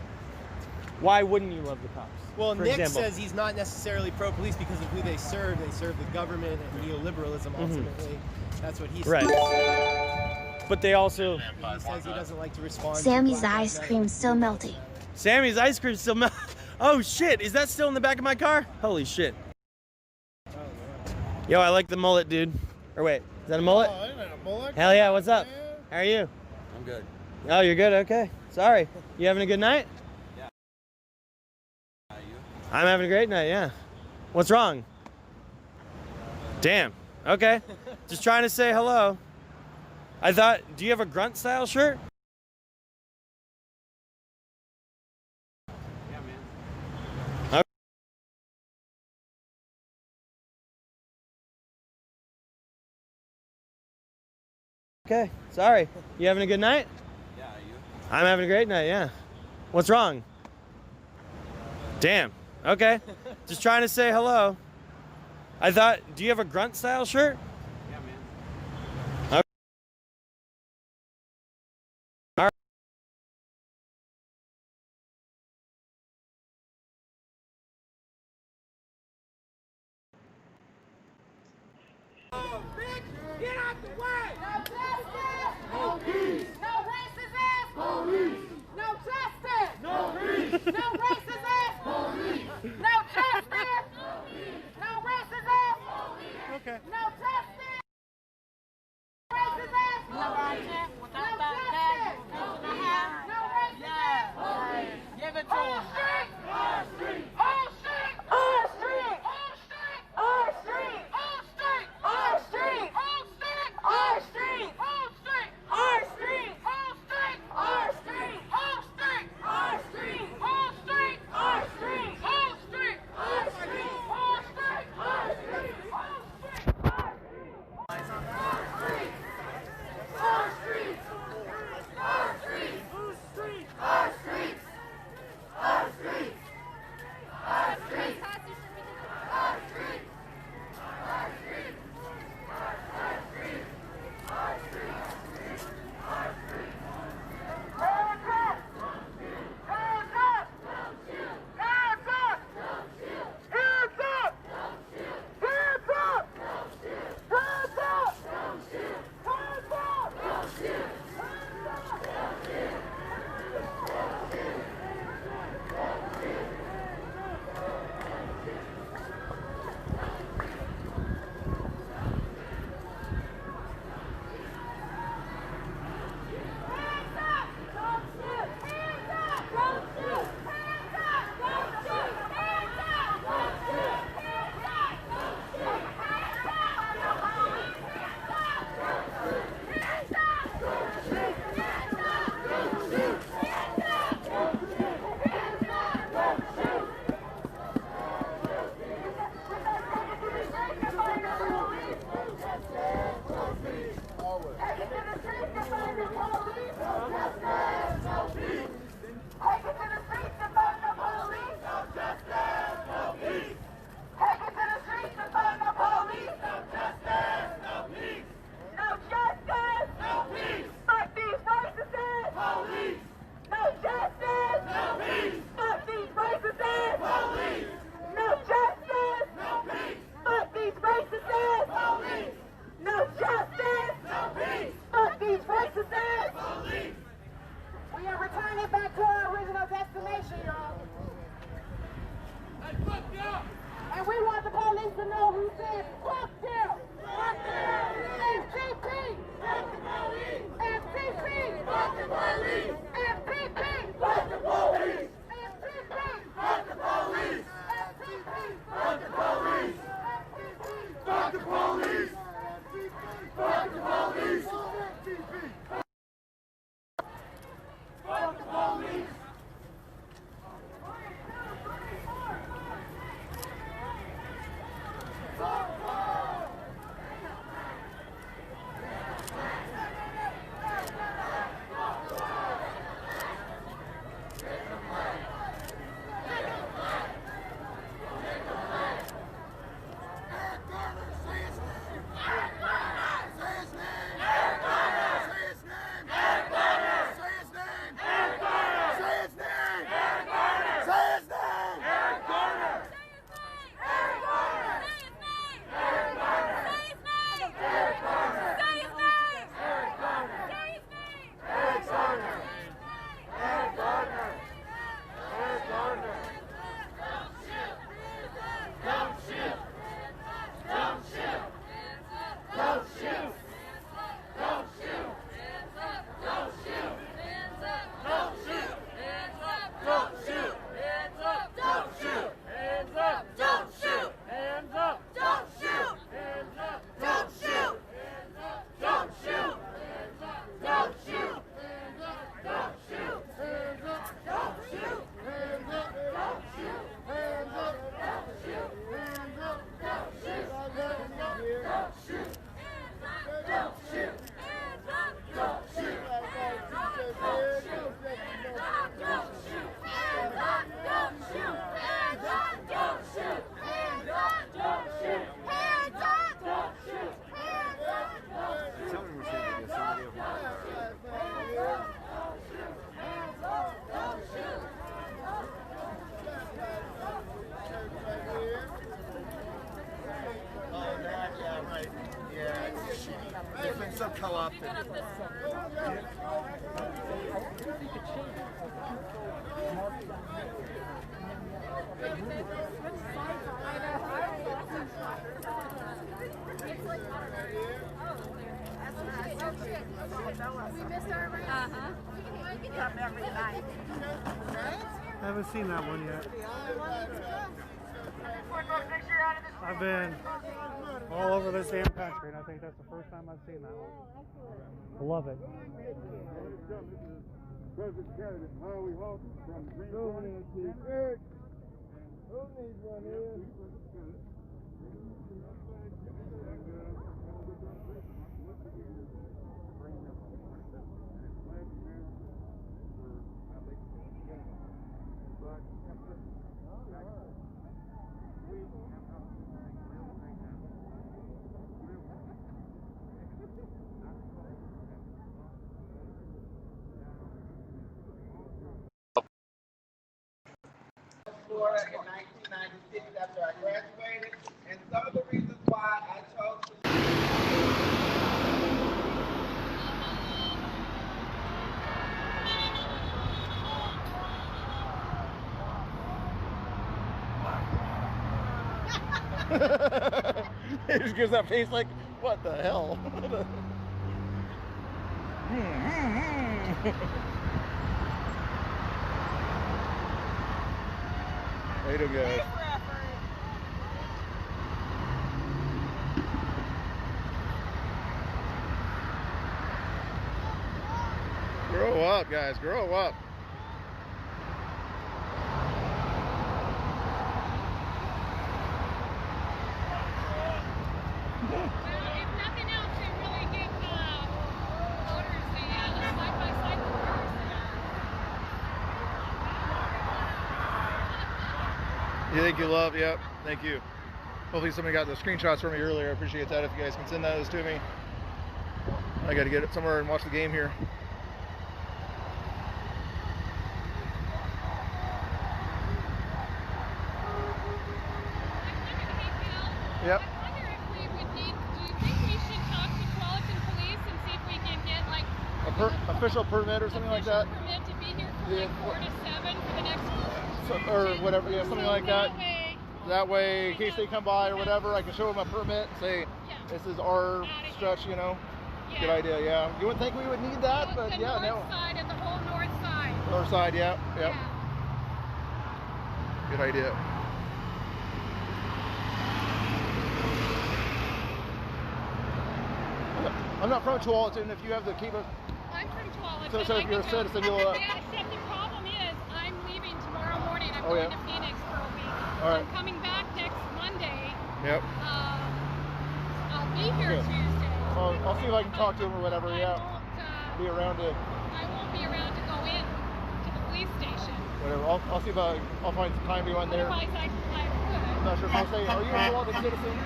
why wouldn't you love the cops? Well, for Nick example? says he's not necessarily pro-police because of who they serve. They serve the government and neoliberalism, ultimately. That's what he says. Right. But they also... He says he doesn't like to respond Sammy's to ice cream's still melty. Sammy's ice cream's still melty. Oh, shit. Is that still in the back of my car? Holy shit. Yo, I like the mullet, dude. Or wait, is that a mullet? Oh, ain't that a mullet? Hell yeah, what's up? How are you? I'm good. Oh, you're good? Okay. Sorry. You having a good night? Yeah. I'm having a great night, yeah. What's wrong? Damn. Okay. Just trying to say hello. I thought, do you have a grunt style shirt? Yeah, man. Okay. Sorry. You having a good night? Yeah, you? I'm having a great night, yeah. What's wrong? Damn. Okay. Just trying to say hello. I thought, do you have a grunt style shirt? Yeah, man. Okay. All right. Get out the way! No justice! No peace! No racism! Police! No justice! No peace! No racism! Police! No justice! No racism! Okay. No justice! adopted. I haven't seen that one yet. I've been all over this damn country, and I think that's the first time I've seen that one. I love it. President candidate Howie Hawkins from Greenville. Who needs one here? Florida in 1996 after I graduated, and some of the reasons why I chose to He just gives that face like, what the hell? How you doing, guys? Grow up, guys. Grow up. You think you love? Yep. Thank you. Hopefully somebody got the screenshots from me earlier. I appreciate that. If you guys can send those to me. I got to get it somewhere and watch the game here. Yep. Official permit or something like that. Permit to be here from like 4 to 7 for the next or whatever, yeah, something like that. That way, in case they come by or whatever, I can show them a permit and say, this is our stretch, you know. Yeah. Good idea, yeah. You wouldn't think we would need that, but the yeah, north side and the whole north side. North side, yeah, yeah. Good idea. I'm not from Tualatin. If you have the Kiva. I'm from Tualatin. So if you're a citizen, you'll. Except the problem is, I'm leaving tomorrow morning. I'm going to Phoenix for a week. All right. I'm coming back next Monday. Yep. I'll be here Tuesday. I'll see if I can talk to him or whatever. Yeah. Be around to. I won't be around to go in to the police station. Whatever. I'll see if I'll find some time to go in there. Otherwise, I could. I'm not sure if I'll say, are you a Tualatin citizen?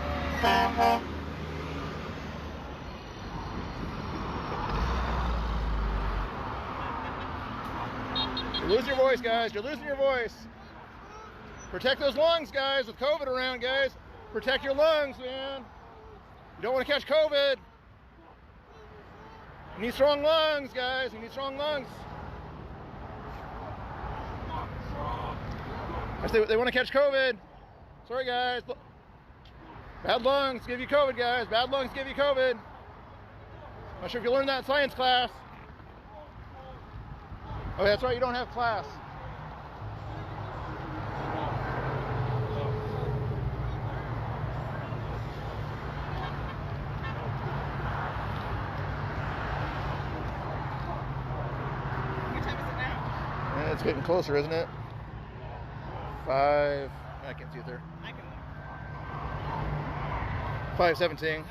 You're losing your voice, guys. You're losing your voice. Protect those lungs, guys. With COVID around, guys. Protect your lungs, man. You don't want to catch COVID. You need strong lungs, guys. You need strong lungs. I say they want to catch COVID. Sorry, guys. Bad lungs give you COVID, guys. Bad lungs give you COVID. Not sure if you learned that in science class. Oh, that's right, you don't have class. What time is it now? Yeah, it's getting closer, isn't it? 5, I can't see it there. I can. 5:17. Okay.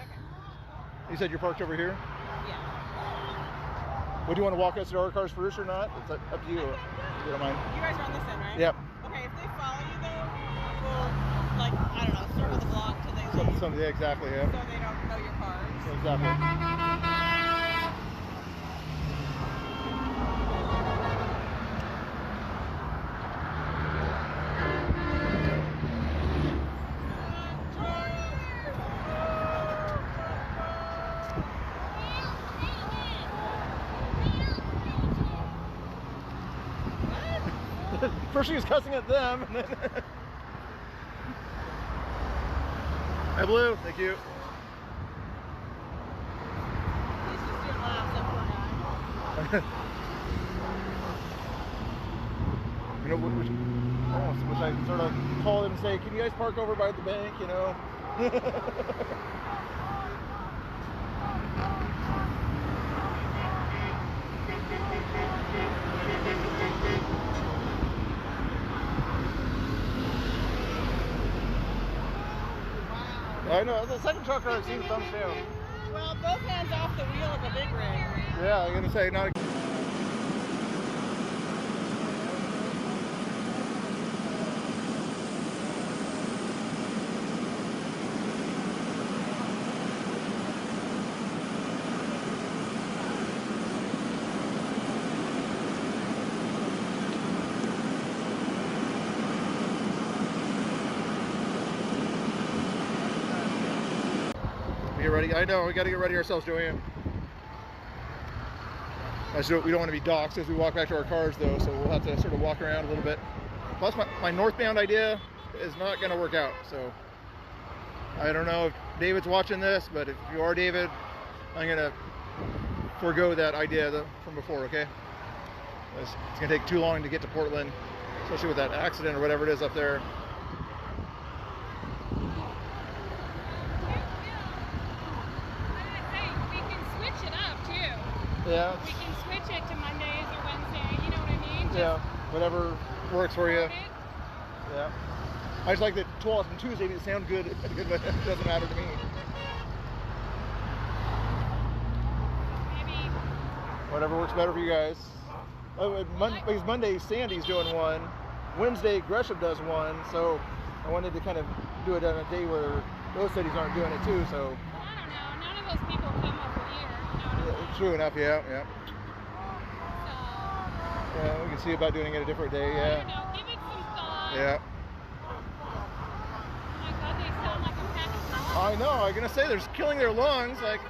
You said you're parked over here? Yeah. Would you want to walk us to our cars first or not? It's up to you. If you don't mind. You guys are on this end, right? Yep. Okay, if they follow you though, we'll, like, I don't know, circle the block till they leave. Yeah, exactly, yeah. So they don't know your cars. Exactly. First she was cussing at them, and then Hi, Blue. Thank you. You know, almost wish I could sort of call them and say, "Can you guys park over by the bank?" You know. I know, that's the second truck I've seen thumbs down. Well, both hands off the wheel of a big rig. Yeah, I'm gonna say not. Get ready. I know we got to get ready ourselves, Joanne. We don't want to be doxxed as we walk back to our cars, though, so we'll have to sort of walk around a little bit. Plus, my northbound idea is not going to work out. So I don't know if David's watching this, but if you are David, I'm going to forego that idea from before. Okay? It's going to take too long to get to Portland, especially with that accident or whatever it is up there. Yeah. We can switch it to Mondays or Wednesday, you know what I mean? Yeah, whatever works for you. Yeah. I just like that 12 and Tuesday to sound good. It doesn't matter to me. Maybe. Whatever works better for you guys. Oh, because Monday Sandy's doing one. Wednesday Gresham does one. So I wanted to kind of do it on a day where those cities aren't doing it too. So. I don't know. None of those people come over here. True enough, yeah. Yeah, we can see about doing it a different day, yeah. I don't know, give it some thought. Yeah. Oh my God, they sound like a pack of dogs. I know, I'm gonna say they're killing their lungs, like.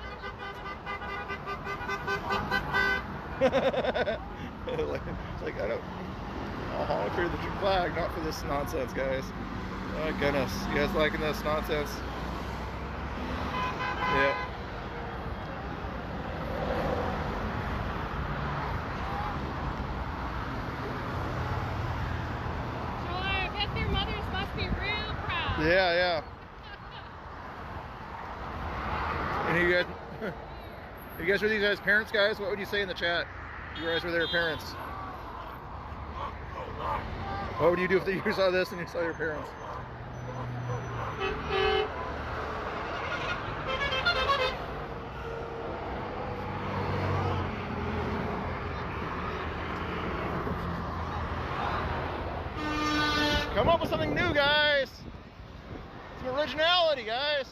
It's like, I don't. I'll honk for the flag, not for this nonsense, guys. Oh goodness, you guys liking this nonsense? Yeah. Yeah. And you guys were these guys' parents, guys? What would you say in the chat? You guys were their parents. What would you do if you saw this and you saw your parents? Come up with something new, guys. Some originality, guys.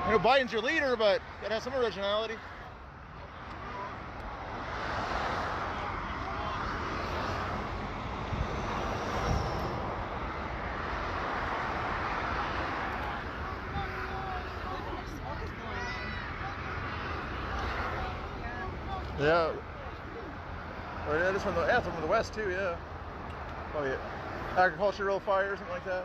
I know Biden's your leader, but gotta have some originality. Yeah. Or that is from the from the west too, yeah. Oh yeah. Agricultural fire, something like that.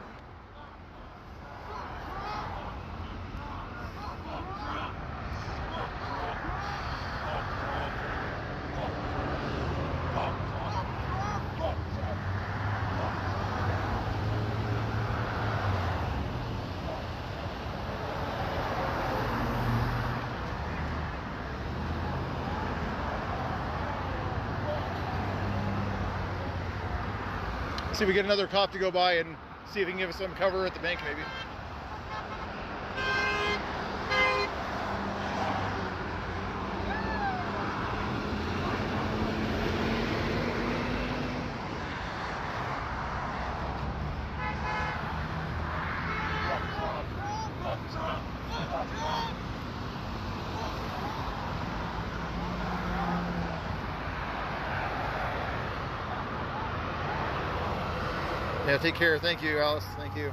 See if we get another cop to go by and see if he can give us some cover at the bank, maybe. Yeah, take care. Thank you, Alice. Thank you.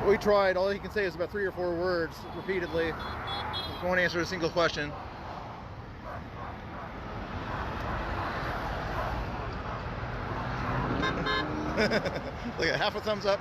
We tried. All he can say is about 3 or 4 words repeatedly. Won't answer a single question. Like a half a thumbs up.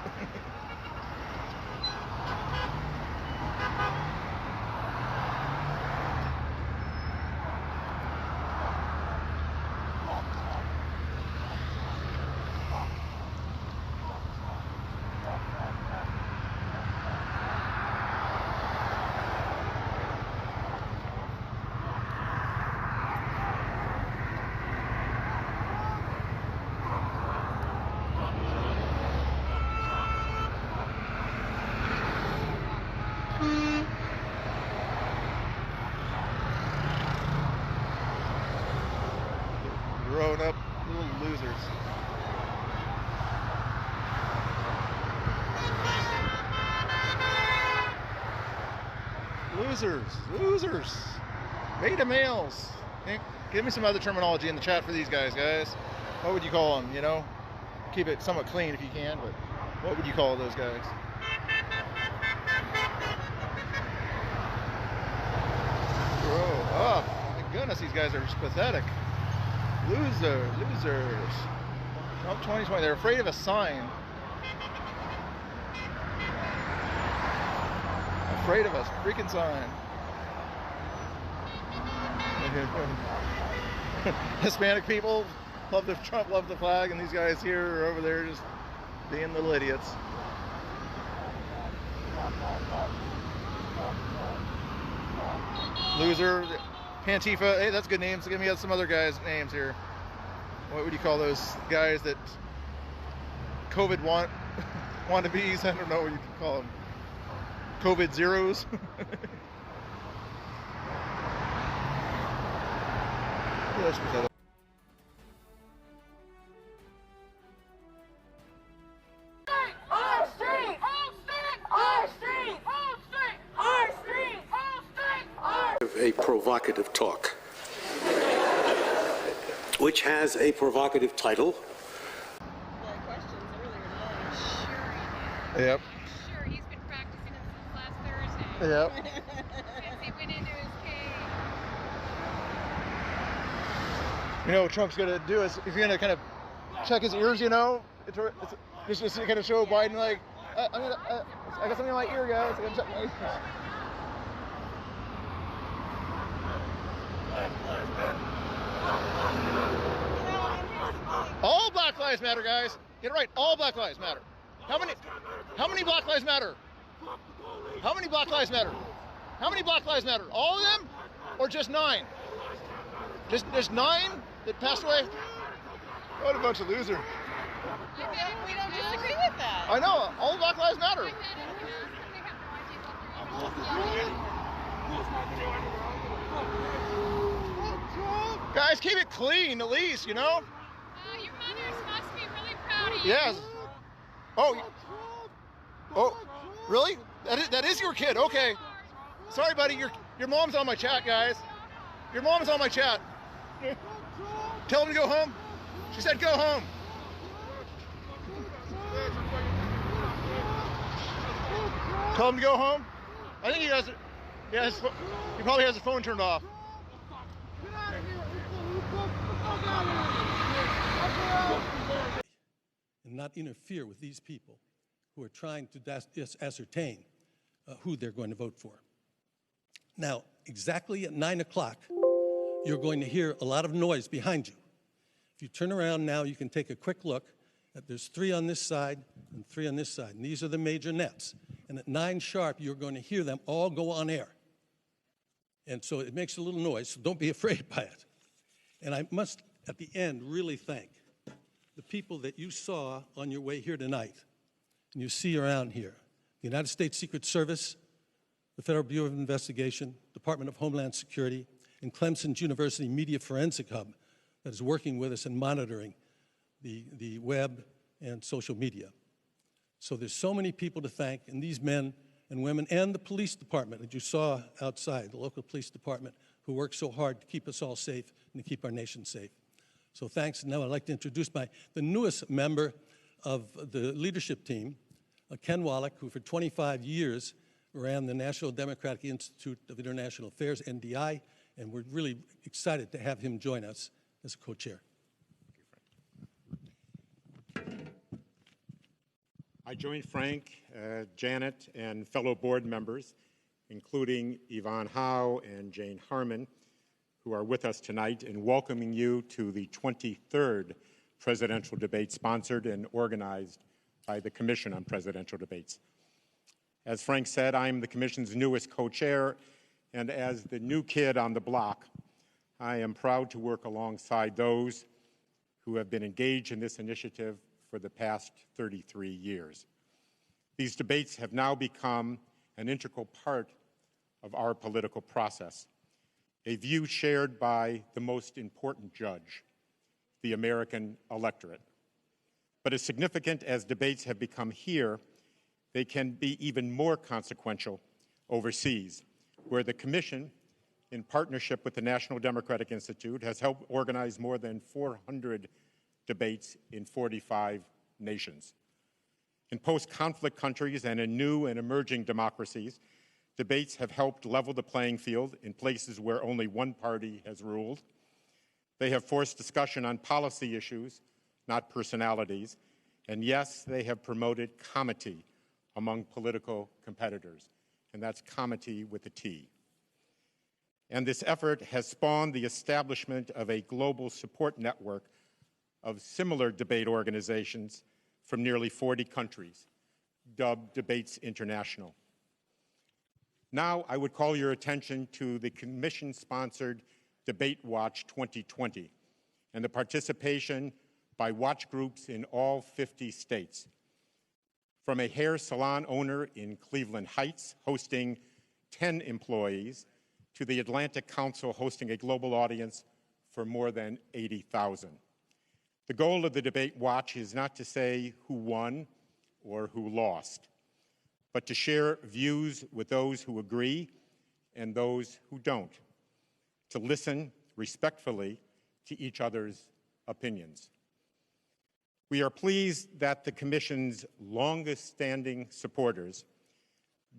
Grown up little losers. Losers. Beta males. Give me some other terminology in the chat for these guys. What would you call them, you know? Keep it somewhat clean if you can, but what would you call those guys? Grow up. My goodness, these guys are pathetic. Losers. Trump 2020, they're afraid of a sign. Afraid of a freaking sign. Hispanic people love the Trump, love the flag, and these guys here are over there just being little idiots. Loser, Pantifa, hey, that's good names. Give me some other guys' names here. What would you call those guys that COVID wannabes? I don't know what you can call them. COVID zeros. That's pathetic. Our street! Our street! Our street! A provocative talk, which has a provocative title. Yep. Sure, he's been practicing it since last Thursday. Yep. Since he went into his cave. You know what Trump's going to do is he's going to kind of check his ears, you know? It's just to kind of show Biden, like, I got something in my ear, guys. I got to check my ears. All Black Lives Matter, guys. Get it right. All Black Lives Matter. How many Black Lives Matter? How many Black Lives Matter? How many Black Lives Matter? All of them? Or just 9? Just 9 that passed away? What a bunch of losers. We don't disagree with that. I know. All Black Lives Matter. Guys, keep it clean at least, you know? Your mothers must be really proud of you. Yes. Oh, really? That is your kid. Okay. Sorry, buddy. Your mom's on my chat, guys. Your mom's on my chat. Tell him to go home. She said go home. Tell him to go home. I think he has. He probably has his phone turned off. And not interfere with these people who are trying to ascertain who they're going to vote for. Now, exactly at 9 o'clock, you're going to hear a lot of noise behind you. If you turn around now, you can take a quick look. There's 3 on this side and 3 on this side, and these are the major nets. And at 9 sharp, you're going to hear them all go on air. And so it makes a little noise, so don't be afraid by it. And I must, at the end, really thank the people that you saw on your way here tonight, and you see around here. The United States Secret Service, the Federal Bureau of Investigation, Department of Homeland Security, and Clemson's University Media Forensic Hub that is working with us and monitoring the web and social media. So there's so many people to thank, and these men and women, and the police department that you saw outside, the local police department, who work so hard to keep us all safe and to keep our nation safe. So thanks. Now I'd like to introduce the newest member of the leadership team, Ken Wallach, who for 25 years ran the National Democratic Institute of International Affairs, NDI, and we're really excited to have him join us as a co-chair. I join Frank, Janet, and fellow board members, including Yvonne Howe and Jane Harmon, who are with us tonight, in welcoming you to the 23rd presidential debate sponsored and organized by the Commission on Presidential Debates. As Frank said, I'm the Commission's newest co-chair, and as the new kid on the block, I am proud to work alongside those who have been engaged in this initiative for the past 33 years. These debates have now become an integral part of our political process, a view shared by the most important judge, the American electorate. But as significant as debates have become here, they can be even more consequential overseas, where the Commission, in partnership with the National Democratic Institute, has helped organize more than 400 debates in 45 nations. In post-conflict countries and in new and emerging democracies, debates have helped level the playing field in places where only one party has ruled. They have forced discussion on policy issues, not personalities, and yes, they have promoted comity among political competitors, and that's comity with a T. And this effort has spawned the establishment of a global support network of similar debate organizations from nearly 40 countries, dubbed Debates International. Now I would call your attention to the Commission-sponsored Debate Watch 2020 and the participation by watch groups in all 50 states. From a hair salon owner in Cleveland Heights hosting 10 employees to the Atlantic Council hosting a global audience for more than 80,000. The goal of the Debate Watch is not to say who won or who lost, but to share views with those who agree and those who don't, to listen respectfully to each other's opinions. We are pleased that the Commission's longest-standing supporters,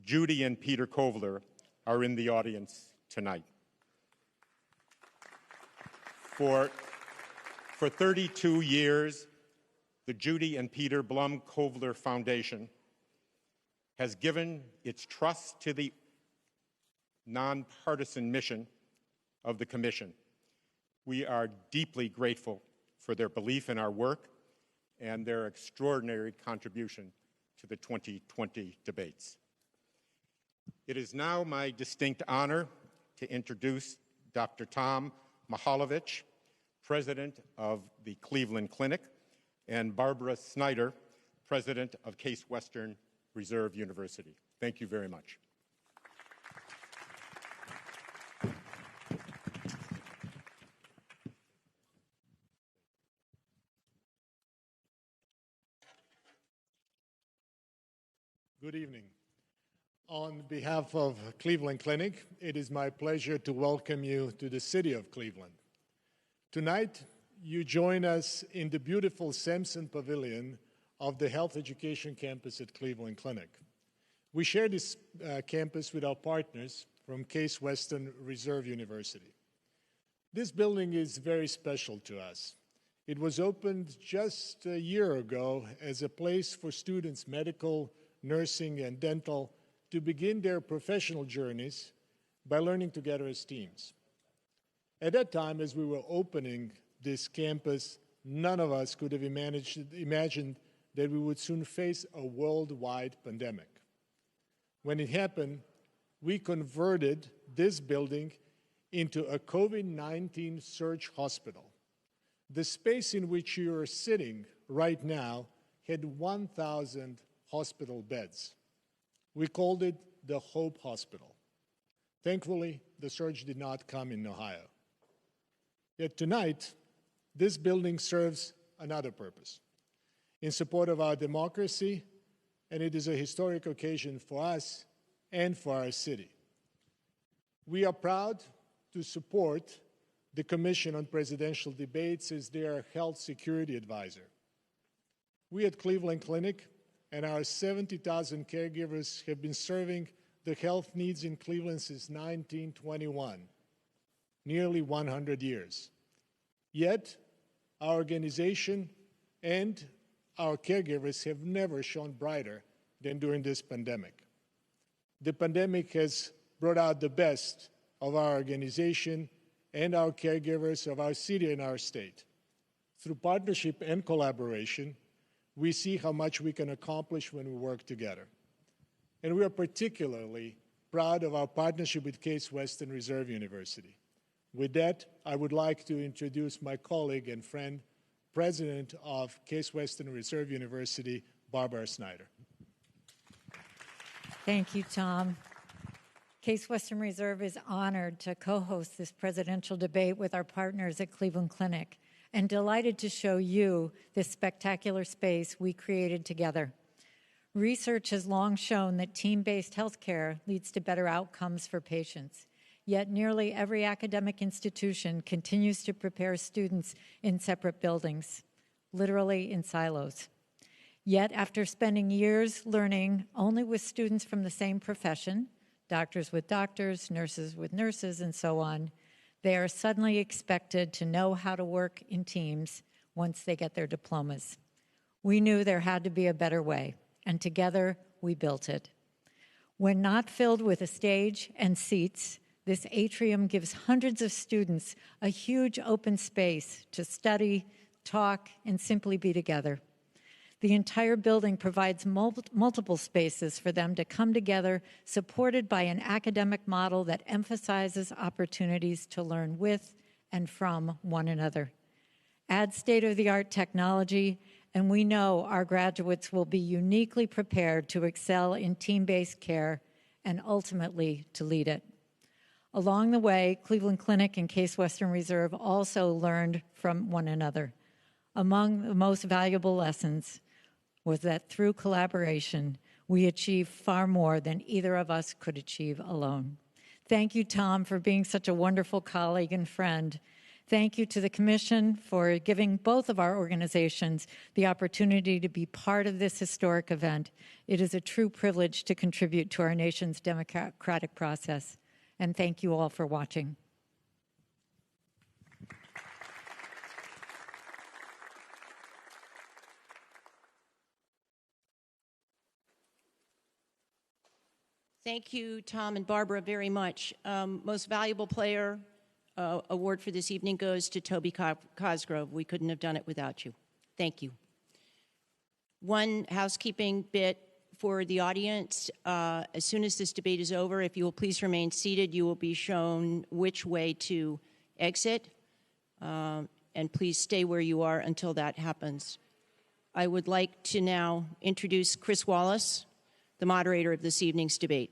Judy and Peter Kovler, are in the audience tonight. For 32 years, the Judy and Peter Blum Kovler Foundation has given its trust to the nonpartisan mission of the Commission. We are deeply grateful for their belief in our work and their extraordinary contribution to the 2020 debates. It is now my distinct honor to introduce Dr. Tom Mihaljevic, President of the Cleveland Clinic, and Barbara Snyder, President of Case Western Reserve University. Thank you very much. Good evening. On behalf of Cleveland Clinic, it is my pleasure to welcome you to the city of Cleveland. Tonight, you join us in the beautiful Sampson Pavilion of the Health Education Campus at Cleveland Clinic. We share this campus with our partners from Case Western Reserve University. This building is very special to us. It was opened just a year ago as a place for students, medical, nursing, and dental, to begin their professional journeys by learning together as teams. At that time, as we were opening this campus, none of us could have imagined that we would soon face a worldwide pandemic. When it happened, we converted this building into a COVID-19 surge hospital. The space in which you are sitting right now had 1,000 hospital beds. We called it the Hope Hospital. Thankfully, the surge did not come in Ohio. Yet tonight, this building serves another purpose, in support of our democracy, and it is a historic occasion for us and for our city. We are proud to support the Commission on Presidential Debates as their health security advisor. We at Cleveland Clinic and our 70,000 caregivers have been serving the health needs in Cleveland since 1921, nearly 100 years. Yet, our organization and our caregivers have never shone brighter than during this pandemic. The pandemic has brought out the best of our organization and our caregivers of our city and our state. Through partnership and collaboration, we see how much we can accomplish when we work together. And we are particularly proud of our partnership with Case Western Reserve University. With that, I would like to introduce my colleague and friend, President of Case Western Reserve University, Barbara Snyder. Thank you, Tom. Case Western Reserve is honored to co-host this presidential debate with our partners at Cleveland Clinic and delighted to show you this spectacular space we created together. Research has long shown that team-based healthcare leads to better outcomes for patients. Yet nearly every academic institution continues to prepare students in separate buildings, literally in silos. Yet after spending years learning only with students from the same profession, doctors with doctors, nurses with nurses, and so on, they are suddenly expected to know how to work in teams once they get their diplomas. We knew there had to be a better way, and together we built it. When not filled with a stage and seats, this atrium gives hundreds of students a huge open space to study, talk, and simply be together. The entire building provides multiple spaces for them to come together, supported by an academic model that emphasizes opportunities to learn with and from one another. Add state-of-the-art technology, and we know our graduates will be uniquely prepared to excel in team-based care and ultimately to lead it. Along the way, Cleveland Clinic and Case Western Reserve also learned from one another. Among the most valuable lessons was that through collaboration, we achieve far more than either of us could achieve alone. Thank you, Tom, for being such a wonderful colleague and friend. Thank you to the Commission for giving both of our organizations the opportunity to be part of this historic event. It is a true privilege to contribute to our nation's democratic process. And thank you all for watching. Thank you, Tom and Barbara, very much. Most valuable player award for this evening goes to Toby Cosgrove. We couldn't have done it without you. Thank you. One housekeeping bit for the audience. As soon as this debate is over, if you will please remain seated, you will be shown which way to exit. And please stay where you are until that happens. I would like to now introduce Chris Wallace, the moderator of this evening's debate.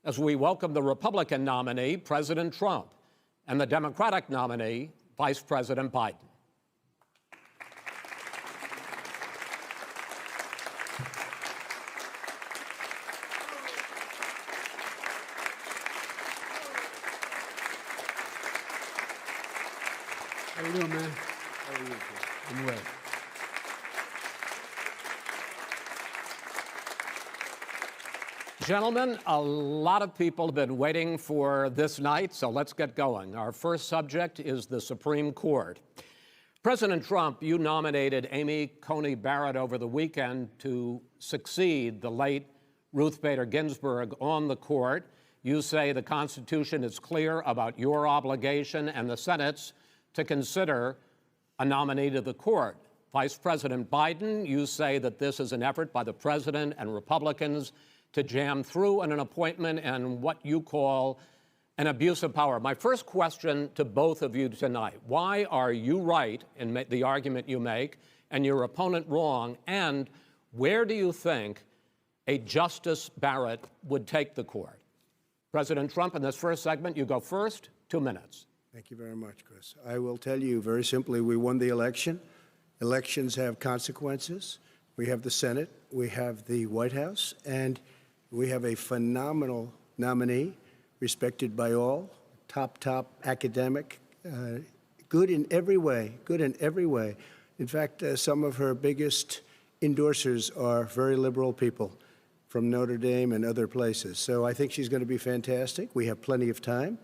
as we welcome the Republican nominee, President Trump, and the Democratic nominee, Vice President Biden. How you doing, man? How are you? I'm well. Gentlemen, a lot of people have been waiting for this night, so let's get going. Our first subject is the Supreme Court. President Trump, you nominated Amy Coney Barrett over the weekend to succeed the late Ruth Bader Ginsburg on the court. You say the Constitution is clear about your obligation and the Senate's to consider a nominee to the court. Vice President Biden, you say that this is an effort by the president and Republicans to jam through an appointment and what you call an abuse of power. My first question to both of you tonight, why are you right in the argument you make and your opponent wrong? And where do you think a Justice Barrett would take the court? President Trump, in this first segment, you go first, 2 minutes. Thank you very much, Chris. I will tell you very simply, we won the election. Elections have consequences. We have the Senate, we have the White House, and we have a phenomenal nominee, respected by all, top academic, good in every way, In fact, some of her biggest endorsers are very liberal people from Notre Dame and other places. So I think she's going to be fantastic. We have plenty of time.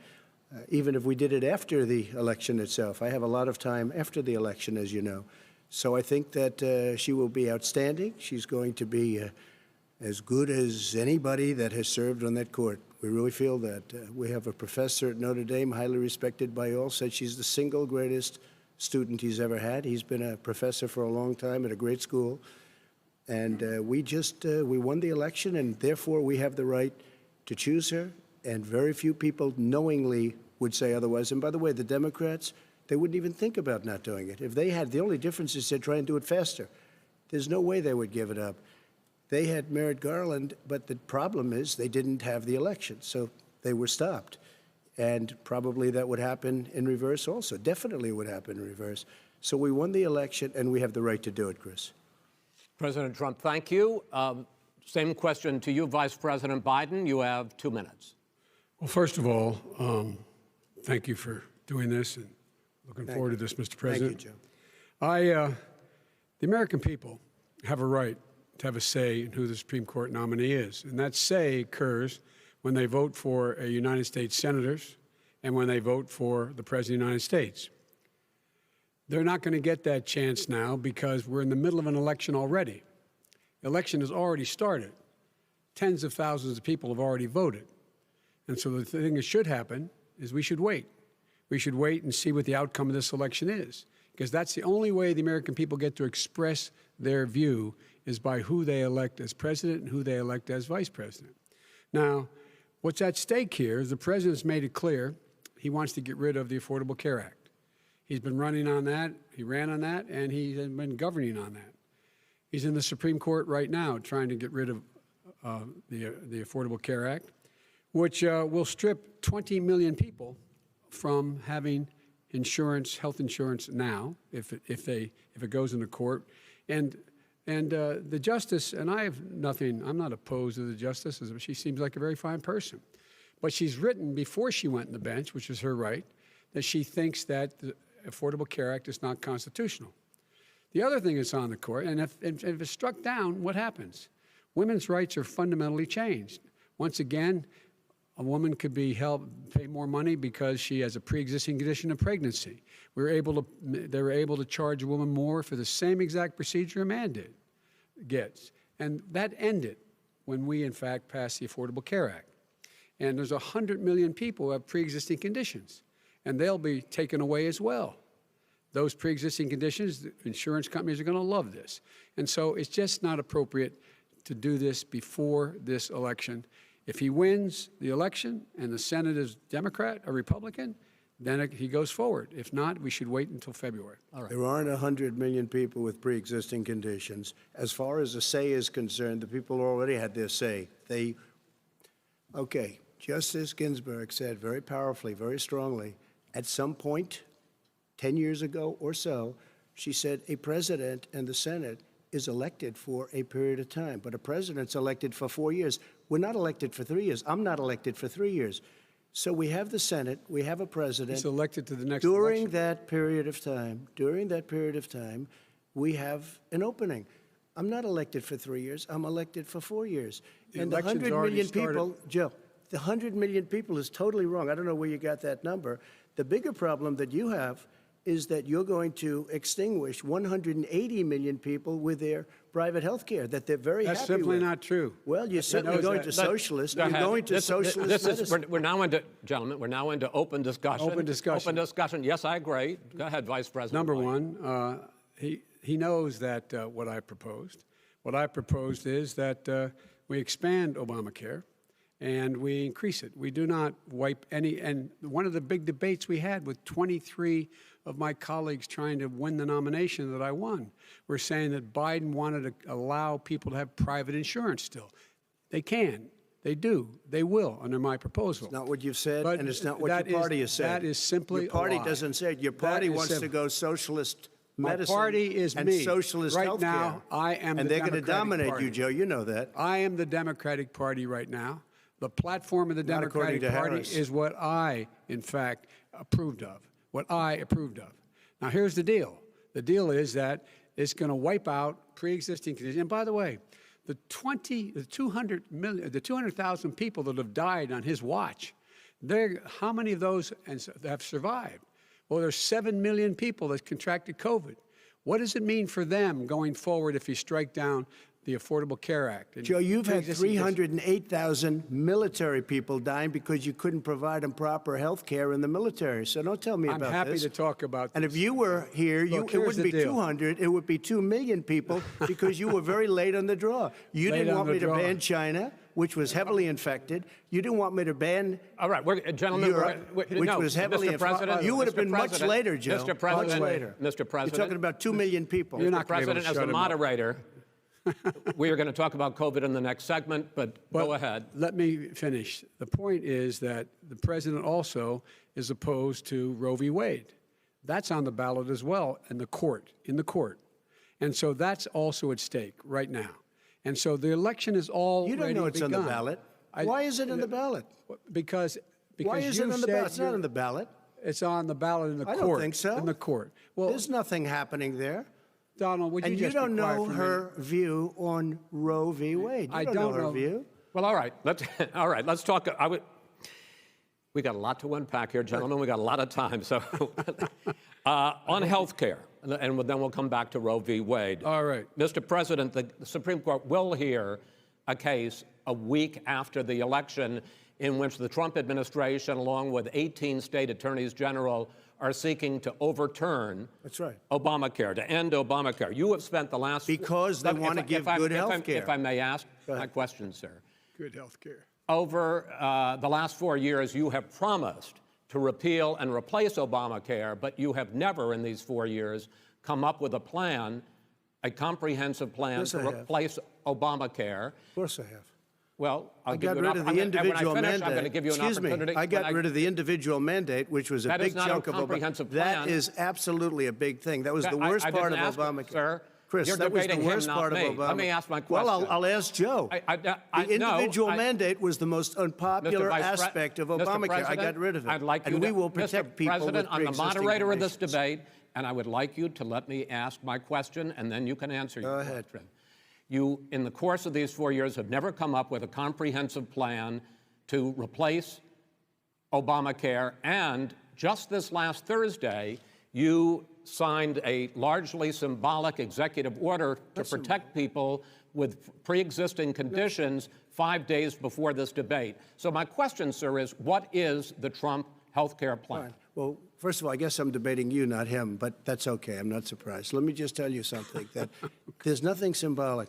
Even if we did it after the election itself. I have a lot of time after the election, as you know. So I think that she will be outstanding. She's going to be as good as anybody that has served on that court. We really feel that. We have a professor at Notre Dame, highly respected by all, said she's the single greatest student he's ever had. He's been a professor for a long time at a great school. And we won the election, and therefore we have the right to choose her. And very few people knowingly would say otherwise. And by the way, the Democrats, they wouldn't even think about not doing it. If they had, the only difference is they'd try and do it faster. There's no way they would give it up. They had Merrick Garland, but the problem is they didn't have the election, so they were stopped. And probably that would happen in reverse also. Definitely would happen in reverse. So we won the election, and we have the right to do it, Chris. President Trump, thank you. Same question to you, Vice President Biden. You have 2 minutes. Well, first of all, thank you for doing this and looking forward to this, Mr. President. Thank you, Joe. The American people have a right to have a say in who the Supreme Court nominee is. And that say occurs when they vote for a United States senators and when they vote for the President of the United States. They're not going to get that chance now because we're in the middle of an election already. The election has already started. Tens of thousands of people have already voted. And so the thing that should happen is we should wait. We should wait and see what the outcome of this election is, because that's the only way the American people get to express their view is by who they elect as president and who they elect as vice president. Now, what's at stake here is the president's made it clear he wants to get rid of the Affordable Care Act. He's been running on that, he ran on that, and he's been governing on that. He's in the Supreme Court right now trying to get rid of the Affordable Care Act, which will strip 20 million people from having insurance, health insurance now, if it goes into court. And the justice, and I have nothing, I'm not opposed to the justice, she seems like a very fine person. But she's written before she went on the bench, which is her right, that she thinks that the Affordable Care Act is not constitutional. The other thing that's on the court, and if it's struck down, what happens? Women's rights are fundamentally changed. Once again, a woman could be pay more money because she has a pre-existing condition of pregnancy. They were able to charge a woman more for the same exact procedure a man gets. And that ended when we, in fact, passed the Affordable Care Act. And there's 100 million people who have pre-existing conditions, and they'll be taken away as well. Those pre-existing conditions, the insurance companies are going to love this. And so it's just not appropriate to do this before this election. If he wins the election and the Senate is Democrat or Republican, then he goes forward. If not, we should wait until February. All right. There aren't 100 million people with pre-existing conditions. As far as the say is concerned, the people already had their say. Okay, Justice Ginsburg said very powerfully, very strongly, at some point, 10 years ago or so, she said a president and the Senate is elected for a period of time, but a president's elected for 4 years. We're not elected for 3 years. I'm not elected for 3 years. So we have the Senate, we have a president. He's elected to the next during election. that period of time, we have an opening. I'm not elected for 3 years. I'm elected for 4 years. And the 100 million people, Joe, the 100 million people is totally wrong. I don't know where you got that number. The bigger problem that you have is that you're going to extinguish 180 million people with their private health care that they're very That's happy with. simply not true. Well, you're certainly going to socialist. You're going to socialist medicine. We're now into, gentlemen, we're now into open discussion. Open discussion. Open discussion. Yes, I agree. Go ahead, Vice President. Number White. one, he knows that what I proposed. What I proposed is that we expand Obamacare and we increase it. We do not wipe any. And one of the big debates we had with 23 of my colleagues trying to win the nomination that I won, were saying that Biden wanted to allow people to have private insurance still. They can. They do. They will under my proposal. It's not what you've said, But and it's not what your party has said. That is simply your party a lie. doesn't say it. Your party wants to go socialist medicine. My party is and me. socialist right healthcare. now, I am and the they're going to Democratic dominate Party. you, Joe. You know that. I am the Democratic Party right now. The platform of the Not according Democratic to Party Harris. is what I, in fact, approved of. What I approved of. Now, here's the deal. The deal is that it's going to wipe out pre-existing conditions. And by the way, the 200,000 people that have died on his watch, how many of those have survived? Well, there's 7 million people that contracted COVID. What does it mean for them going forward if you strike down the Affordable Care Act? Joe, you've had 308,000 military people dying because you couldn't provide them proper health care in the military. So don't tell me I'm about happy this. to talk about And this. if you were here, Look, it here's wouldn't the be deal. 200, it would be 2 million people because you were very late on the draw. You Late didn't on want the me to draw. ban China, which was heavily infected. You didn't want me to ban All right, gentlemen, Europe, which was heavily Mr. President, You would have been Mr. much President, later, Joe. Mr. President, much later. Mr. President. You're talking about 2 million people. You're Mr. not gonna be able to President, as shut the him up. moderator, we are going to talk about COVID in the next segment, but go ahead. Let me finish. The point is that the president also is opposed to Roe v. Wade. That's on the ballot as well in the court. And so that's also at stake right now. And so the election is already You don't know it's on the begun. ballot. Why is it on the ballot? Because Why is it you on the said ballot? It's not you're- on the ballot. It's on the ballot in the I court. don't think so. In the court. Well, There's nothing happening there. Donald, would you And just you don't be quiet know for a her minute? view on Roe v. Wade. You I don't don't know her know. view. Well, all right. Let's talk. We got a lot to unpack here, gentlemen. We got a lot of time. So on health care, and then we'll come back to Roe v. Wade. All right. Mr. President, the Supreme Court will hear a case a week after the election in which the Trump administration, along with 18 state attorneys general, are seeking to overturn That's right. Obamacare, to end Obamacare. You have spent the last... Because they want to give good health care. If I may ask my question, sir. Good health care. Over the last 4 years, you have promised to repeal and replace Obamacare, but you have never in these 4 years come up with a plan, a comprehensive plan Yes, to I have. replace Obamacare. Of course I have. Well, I got rid of the individual mandate. I'm going to give you an Excuse opportunity. me. I got rid of the individual mandate, which was a That is big not a chunk of comprehensive Obamacare. plan. That is absolutely a big thing. That was That- the worst I part of didn't ask, Obamacare. sir. Chris, You're that was the debating him, worst not part me. of Obamacare. Let me ask my question. Well, I'll ask Joe. The individual no, mandate was the most unpopular Mr. Vice Pre- aspect of Mr. Obamacare. I President, got rid of it. I'd like and you we to, will protect Mr. people President, with I'm the pre-existing moderator of this conditions. debate, and I would like you to let me ask my question, and then you can answer your ahead. question. You, in the course of these 4 years, have never come up with a comprehensive plan to replace Obamacare, and just this last Thursday, you signed a largely symbolic executive order to protect people with pre-existing conditions 5 days before this debate. So my question, sir, is what is the Trump health care plan? Fine. Well, first of all, I guess I'm debating you, not him, but that's okay. I'm not surprised. Let me just tell you something, that there's nothing symbolic.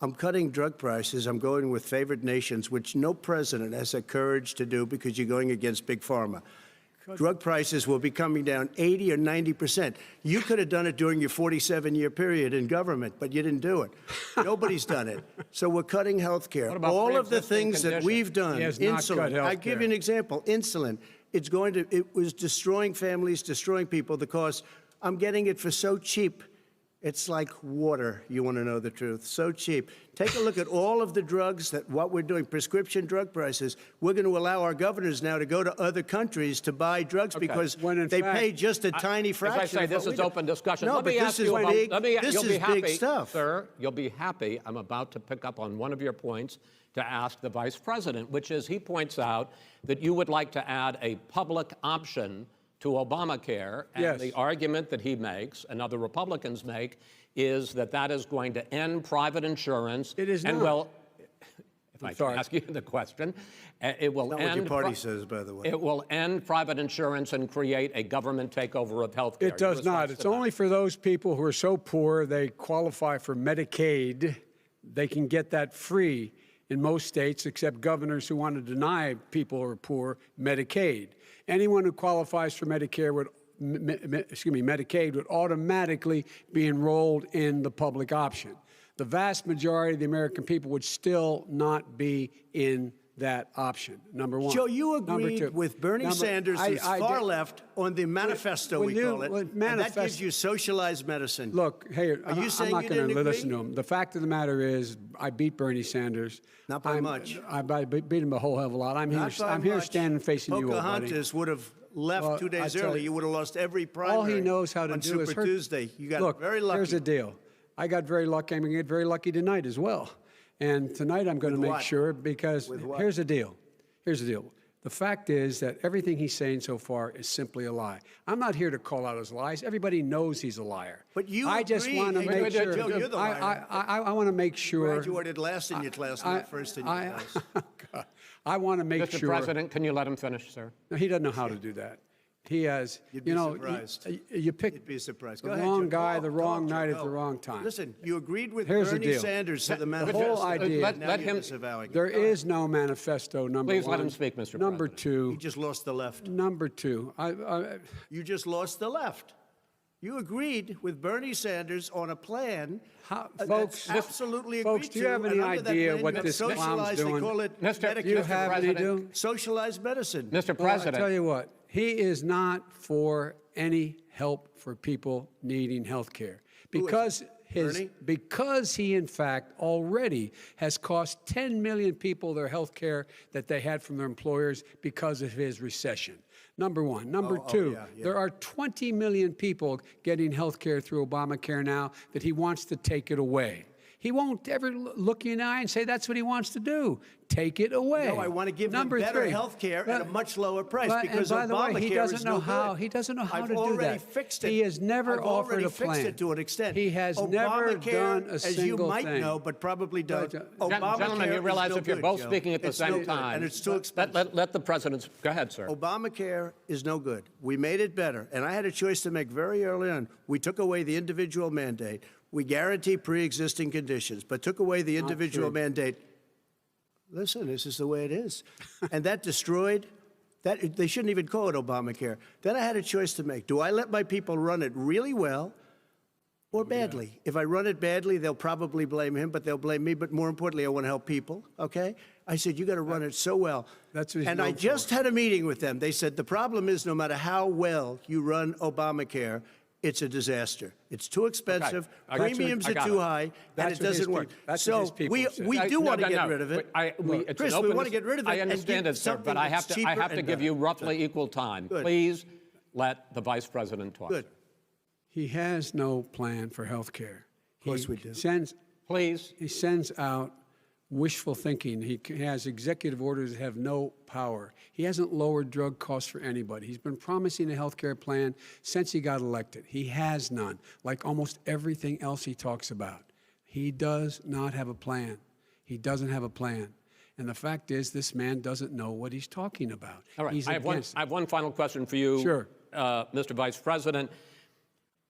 I'm cutting drug prices. I'm going with favored nations, which no president has the courage to do because you're going against Big Pharma. drug prices will be coming down 80 or 90%. You could have done it during your 47-year period in government, but you didn't do it. Nobody's done it. So we're cutting health care. All of the things that we've done, He has not cut insulin. health I give care. you an example. Insulin. It was destroying families, destroying people because I'm getting it for so cheap. It's like water, you want to know the truth. So cheap. Take a look at all of the drugs what we're doing, prescription drug prices. We're going to allow our governors now to go to other countries to buy drugs because they pay just a tiny fraction. As I say, of this what is we do. open discussion. No, Let but me this ask is you about, big. you'll This be is happy, big stuff. Sir, you'll be happy. I'm about to pick up on one of your points to ask the Vice President, which is he points out that you would like to add a public option to Obamacare. And Yes. the argument that he makes and other Republicans make is that that is going to end private insurance. It is and not. Well, if I can ask you the question, it will Not end. what your party says, by the way. It will end private insurance and create a government takeover of health care. It does not. It's only for those people who are so poor they qualify for Medicaid. They can get that free in most states, except governors who want to deny people who are poor Medicaid. Anyone who qualifies for Medicare Medicaid would automatically be enrolled in the public option. The vast majority of the American people would still not be in that option, number one. Joe, you Number agreed two. with Bernie Sanders, who's far left, on the manifesto, we call it, and that gives you socialized medicine. Look, hey, Are you saying I'm not you going to didn't listen agree? to him. The fact of the matter is, I beat Bernie Sanders. Not by much. I beat him a whole hell of a lot. I'm Not here. by I'm here much. standing facing you, old buddy. Pocahontas would have left Well, 2 days I tell early. you, You would have lost every primary. All he knows how to on do Super is hurt. Tuesday. You got Look, very lucky. here's the deal. I got very lucky. I'm going to get very lucky tonight as well. And tonight I'm going to With make what? sure because With what? here's the deal. Here's the deal. The fact is that everything he's saying so far is simply a lie. I'm not here to call out his lies. Everybody knows he's a liar. But you I just agree. want to Hey, make Joe, sure. you're the liar. I want to make sure. Graduated last in your class, not first in your class. I want to make Mr. sure. President, can you let him finish, sir? No, he doesn't know how to do that. He has, You'd be surprised. You pick You'd be surprised. the Go ahead, wrong Joe. guy, Go, the go, wrong Joe, night at go. the wrong time. Listen, you agreed with Here's the Bernie deal. Sanders to the The manifesto. whole idea. Let Now you're him. disavowing it. There is no manifesto, number Please one. let him speak, Mr. Number President. two. You just lost the left. Number two. You just lost the left. You agreed with Bernie Sanders on a plan folks, that's absolutely folks, agreed do you have to, any and under that idea plan, what you have this clown's socialized, doing? They call it Mr. Medicare. Do you have any President. Socialized medicine. Mr. Well, I President. tell you what, he is not for any help for people needing health care because Bernie? because he in fact already has cost 10 million people their health care that they had from their employers because of his recession. Number one. Number two, yeah. there are 20 million people getting health care through Obamacare now that he wants to take it away. He won't ever look you in the eye and say that's what he wants to do. Take it away. No, I want to give Number them better three. health care at a much lower price But- because and by Obamacare the way, he is doesn't no know how. good. He doesn't know how I've to do already that. fixed it. He has never I've offered already a fixed plan. it to an extent. He has never Obamacare, done a as single you might thing. know, but probably don't. Obamacare Gentlemen, you realize is no if you're good, both Joe. speaking at the It's no same good, time, and it's too expensive. let the president. Go ahead, sir. Obamacare is no good. We made it better, and I had a choice to make very early on. We took away the individual mandate. We guarantee pre-existing conditions, but took away the individual mandate. Listen, this is the way it is. And that destroyed, that they shouldn't even call it Obamacare. Then I had a choice to make. Do I let my people run it really well or badly? If I run it badly, they'll probably blame him, but they'll blame me. But more importantly, I want to help people, okay? I said, you got to run it so well. That's what he's and I known for. just had a meeting with them. They said, the problem is no matter how well you run Obamacare, it's a disaster. It's too expensive. Okay. Premiums I are got too it. high, and That's it what his doesn't work. people- that's what So his people we said. do want to No, get rid of it. It's Chris, an we open want to get rid of it. I and understand give it, sir, something but I have that's to. I cheaper have to and give you better. roughly equal time. Good. Please let the vice president talk. Good. He has no plan for health care. Of course we do. Please. He sends out wishful thinking. He has executive orders that have no power. He hasn't lowered drug costs for anybody. He's been promising a health care plan since he got elected. He has none, like almost everything else he talks about. He does not have a plan. He doesn't have a plan. And the fact is, this man doesn't know what he's talking about. All right. He's I have one final question for you, Sure. Mr. Vice President.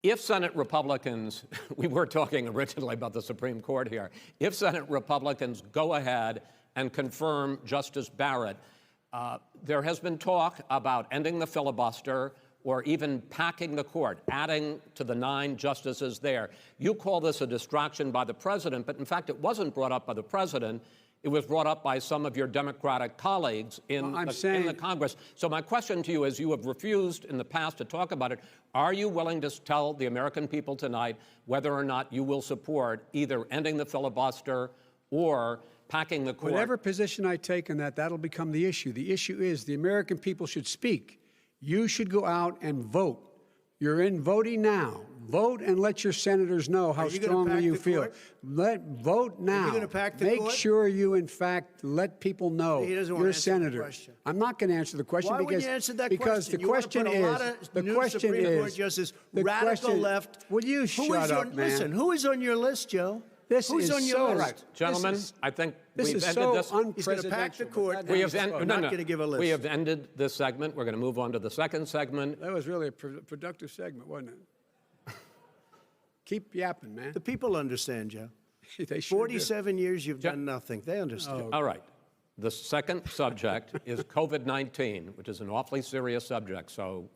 If Senate Republicans, we were talking originally about the Supreme Court here, if Senate Republicans go ahead and confirm Justice Barrett, There has been talk about ending the filibuster or even packing the court, adding to the 9 justices there. You call this a distraction by the president, but in fact, it wasn't brought up by the president. It was brought up by some of your Democratic colleagues in the Congress. So my question to you is, you have refused in the past to talk about it. Are you willing to tell the American people tonight whether or not you will support either ending the filibuster or packing the court? Whatever position I take on that, that'll become the issue. The issue is the American people should speak. You should go out and vote. You're in voting now. Vote and let your senators know how strongly you feel. Vote now. Are you going to pack the Make court? sure you, in fact, let people know He doesn't want you're a to answer the senator. question. I'm not going to answer the question Why because wouldn't you answer that because question? the question You want to put a lot is of the new question Supreme Court is justices, the radical question, left. Will you shut up, man? Listen, who is on your list, Joe? This Who's is on your so list? right. Gentlemen, I think This we've is ended so this. He's going to pack the court. We have not going to give a list. We have ended this segment. We're going to move on to the second segment. That was really a productive segment, wasn't it? Keep yapping, man. The people understand, Joe. They sure 47 years you've done nothing. They understand. All right. The second subject is COVID-19, which is an awfully serious subject, so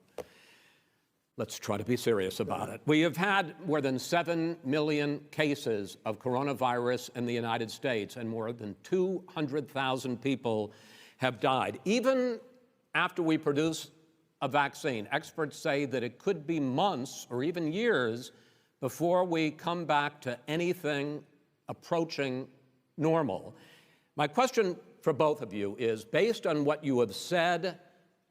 let's try to be serious about it. We have had more than 7 million cases of coronavirus in the United States, and more than 200,000 people have died. Even after we produce a vaccine, experts say that it could be months or even years before we come back to anything approaching normal. My question for both of you is, based on what you have said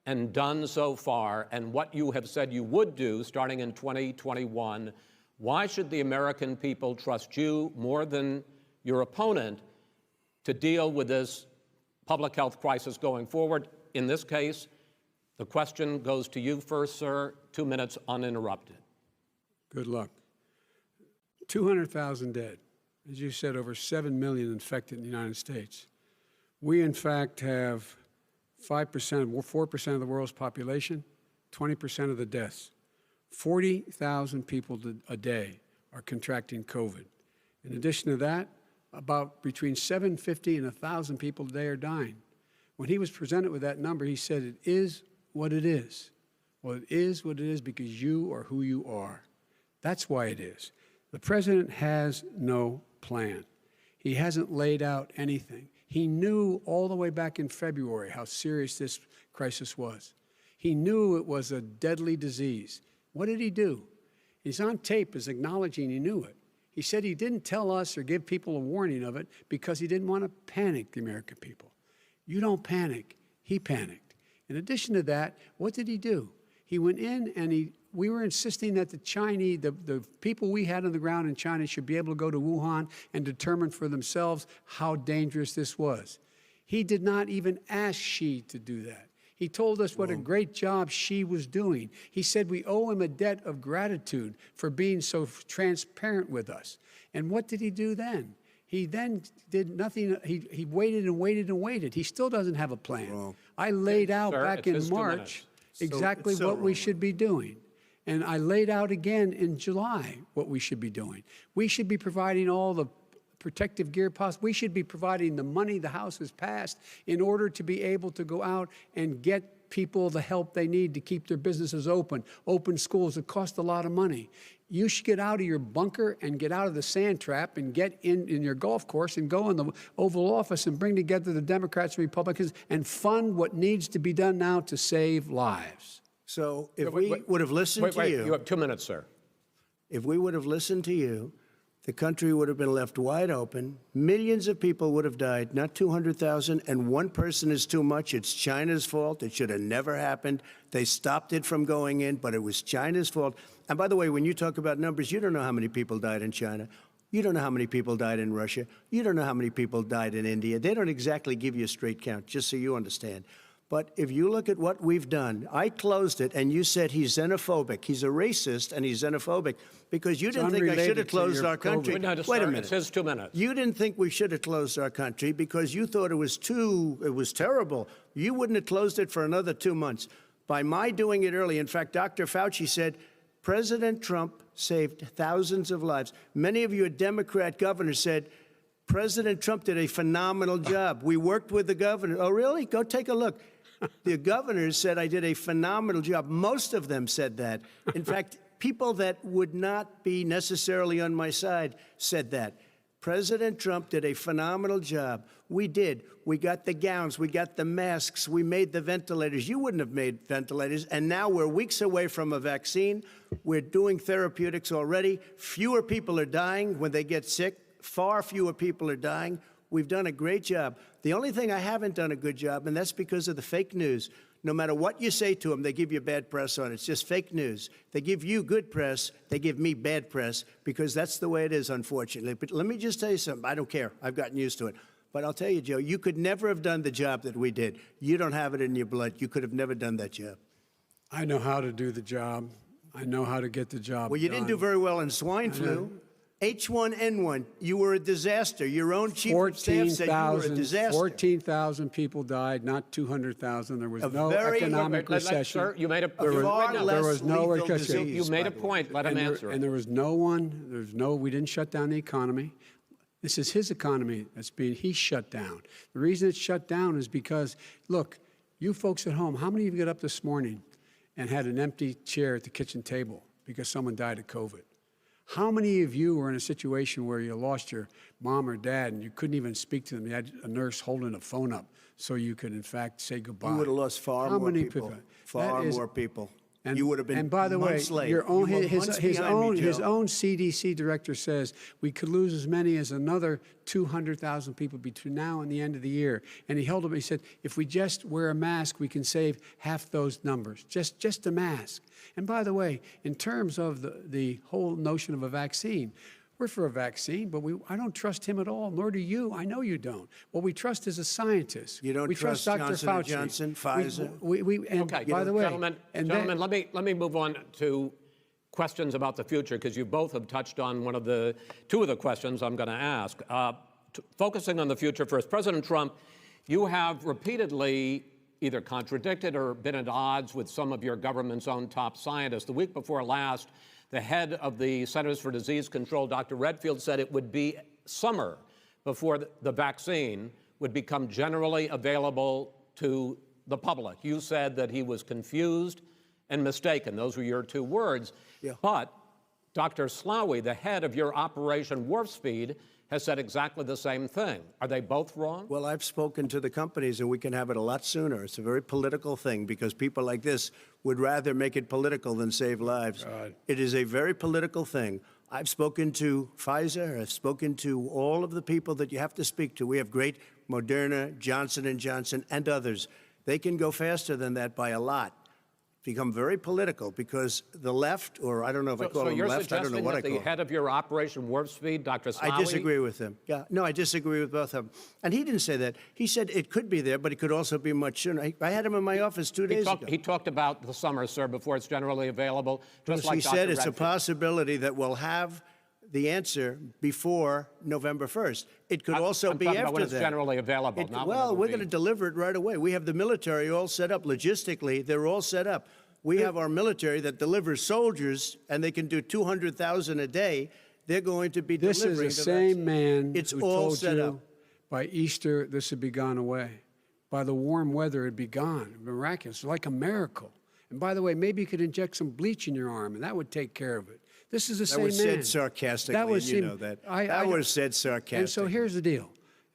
and done so far and what you have said you would do starting in 2021, why should the American people trust you more than your opponent to deal with this public health crisis going forward? In this case, the question goes to you first, sir. 2 minutes uninterrupted. Good luck. 200,000 dead. As you said, over 7 million infected in the United States. We, in fact, have 4% of the world's population, 20% of the deaths. 40,000 people a day are contracting COVID. In addition to that, about between 750 and 1,000 people a day are dying. When he was presented with that number, he said, it is what it is. Well, it is what it is because you are who you are. That's why it is. The president has no plan. He hasn't laid out anything. He knew all the way back in February how serious this crisis was. He knew it was a deadly disease. What did he do? He's on tape as acknowledging he knew it. He said he didn't tell us or give people a warning of it because he didn't want to panic the American people. You don't panic. He panicked. In addition to that, what did he do? He went in and we were insisting that the Chinese, the people we had on the ground in China should be able to go to Wuhan and determine for themselves how dangerous this was. He did not even ask Xi to do that. He told us what a great job Xi was doing. He said we owe him a debt of gratitude for being so transparent with us. And what did he do then? He then did nothing. He waited and waited and waited. He still doesn't have a plan. I laid out back in March exactly what we should be doing. And I laid out again in July what we should be doing. We should be providing all the protective gear possible. We should be providing the money the House has passed in order to be able to go out and get people the help they need to keep their businesses open schools. It costs a lot of money. You should get out of your bunker and get out of the sand trap and get in your golf course and go in the Oval Office and bring together the Democrats and Republicans and fund what needs to be done now to save lives. So if we would have listened to you. You have 2 minutes, sir. If we would have listened to you, the country would have been left wide open. Millions of people would have died, not 200,000, and one person is too much. It's China's fault. It should have never happened. They stopped it from going in, but it was China's fault. And by the way, when you talk about numbers, you don't know how many people died in China. You don't know how many people died in Russia. You don't know how many people died in India. They don't exactly give you a straight count, just so you understand. But if you look at what we've done, I closed it, and you said he's xenophobic. He's a racist, and he's xenophobic because you didn't think I should have closed our country. No, Wait a minute. It's his 2 minutes. You didn't think we should have closed our country because you thought it was terrible. You wouldn't have closed it for another 2 months. By my doing it early, in fact, Dr. Fauci said, President Trump saved thousands of lives. Many of your Democrat governors said, President Trump did a phenomenal job. We worked with the governor. Oh, really? Go take a look. The governors said I did a phenomenal job. Most of them said that. In fact, people that would not be necessarily on my side said that. President Trump did a phenomenal job. We did. We got the gowns. We got the masks. We made the ventilators. You wouldn't have made ventilators. And now we're weeks away from a vaccine. We're doing therapeutics already. Fewer people are dying when they get sick. Far fewer people are dying. We've done a great job. The only thing I haven't done a good job, and that's because of the fake news. No matter what you say to them, they give you bad press on it. It's just fake news. They give you good press. They give me bad press because that's the way it is, unfortunately. But let me just tell you something. I don't care. I've gotten used to it. But I'll tell you, Joe, you could never have done the job that we did. You don't have it in your blood. You could have never done that job. I know how to do the job. I know how to get the job Well, you done. didn't do very well in swine flu. H1N1, you were a disaster. Your own chief of staff said you were a disaster. 14,000 people died, not 200,000. There was no very- economic recession. Sir, you made a There was no recession. You made a point. Let him answer it. And there was no one, we didn't shut down the economy. This is his economy he's shut down. The reason it's shut down is because, look, you folks at home, how many of you got up this morning and had an empty chair at the kitchen table because someone died of COVID? How many of you were in a situation where you lost your mom or dad and you couldn't even speak to them? You had a nurse holding a phone up so you could, in fact, say goodbye. You would have lost far more people. Far more people. And, you would have been and by the way, months late. your own, You were his months behind me, Joe. own CDC director says we could lose as many as another 200,000 people between now and the end of the year. And he held up, he said, if we just wear a mask, we can save half those numbers, just a mask. And by the way, in terms of the whole notion of a vaccine, we're for a vaccine, but I don't trust him at all, nor do you. I know you don't. What we trust is a scientist. You don't we trust Dr. Johnson Fauci. & Johnson, Pfizer? Okay, by the way, gentlemen, let me move on to questions about the future, because you both have touched on two of the questions I'm going to ask. Focusing on the future first, President Trump, you have repeatedly either contradicted or been at odds with some of your government's own top scientists. The week before last, the head of the Centers for Disease Control, Dr. Redfield, said it would be summer before the vaccine would become generally available to the public. You said that he was confused and mistaken. Those were your two words. Yeah. But Dr. Slaoui, the head of your Operation Warp Speed, has said exactly the same thing. Are they both wrong? Well, I've spoken to the companies, and we can have it a lot sooner. It's a very political thing because people like this would rather make it political than save lives. God. It is a very political thing. I've spoken to Pfizer. I've spoken to all of the people that you have to speak to. We have great Moderna, Johnson & Johnson, and others. They can go faster than that by a lot. Become very political because the left, or I don't know if I call them left, I don't know what I call them. So you're suggesting that the head of your Operation Warp Speed, Dr. Slaoui? I disagree with him. Yeah, no, I disagree with both of them. And he didn't say that. He said it could be there, but it could also be much sooner. I had him in my office 2 days ago. He talked about the summer, sir, before it's generally available. Just like he said it's Redfield. a possibility that we'll have the answer before November 1st. It could also be talking after about when it's that. generally available. Well, we're going to deliver it right away. We have the military all set up. Logistically, they're all set up. We have our military that delivers soldiers, and they can do 200,000 a day. They're going to be This delivering is the the same vaccine. man It's who all told set you up. by Easter this would be gone away. By the warm weather, it'd be gone. Miraculous, like a miracle. And by the way, maybe you could inject some bleach in your arm, and that would take care of it. This is the same man. That was said sarcastically, and you know that. That was said sarcastically. And so here's the deal.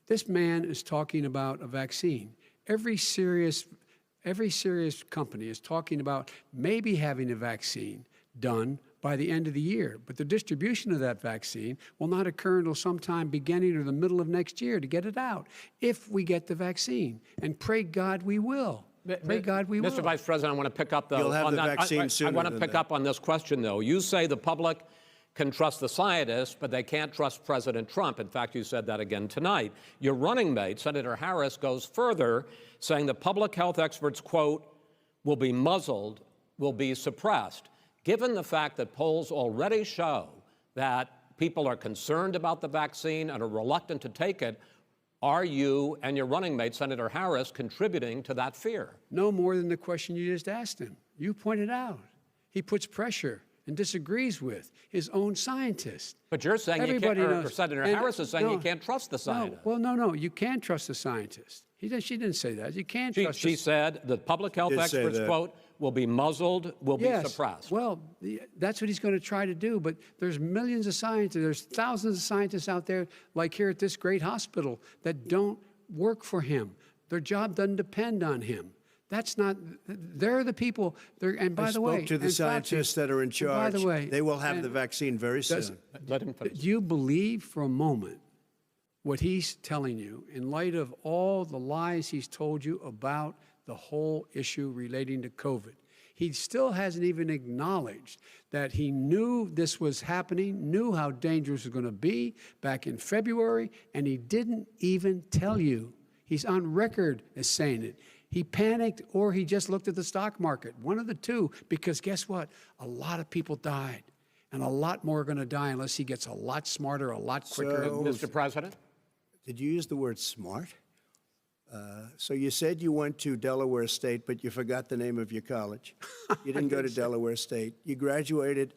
This man is talking about a vaccine. Every serious company is talking about maybe having a vaccine done by the end of the year. But the distribution of that vaccine will not occur until sometime beginning or the middle of next year to get it out, if we get the vaccine. And pray God we will. Pray God we will. Mr. Vice President, I want to pick up You'll have on the that. vaccine sooner I want to than pick that. up on this question, though. You say the public can trust the scientists, but they can't trust President Trump. In fact, you said that again tonight. Your running mate, Senator Harris, goes further, saying the public health experts, quote, will be muzzled, will be suppressed. Given the fact that polls already show that people are concerned about the vaccine and are reluctant to take it, are you and your running mate, Senator Harris, contributing to that fear? No more than the question you just asked him. You pointed out. He puts pressure. and disagrees with his own scientists. But you're saying you can't, Everybody or knows. Senator And Harris is saying no, you can't trust the scientists. No, well, no, you can trust the scientists. She didn't say that. You can't trust. She said the public health Did say experts, that. quote, will be muzzled, will be suppressed. Well, that's what he's going to try to do. But there's millions of scientists, there's thousands of scientists out there, like here at this great hospital, that don't work for him. Their job doesn't depend on him. That's not. They're the people. And by the way, I spoke to the scientists that are in charge. By the way, they will have the vaccine very soon. Let him finish. Do you believe for a moment what he's telling you in light of all the lies he's told you about the whole issue relating to COVID? He still hasn't even acknowledged that he knew this was happening, knew how dangerous it was going to be back in February, and he didn't even tell you. He's on record as saying it. He panicked or he just looked at the stock market, one of the two, because guess what? A lot of people died, and a lot more are going to die unless he gets a lot smarter, a lot quicker. So, Mr. President? Did you use the word smart? So you said you went to Delaware State, but you forgot the name of your college. You didn't go to Delaware State. You graduated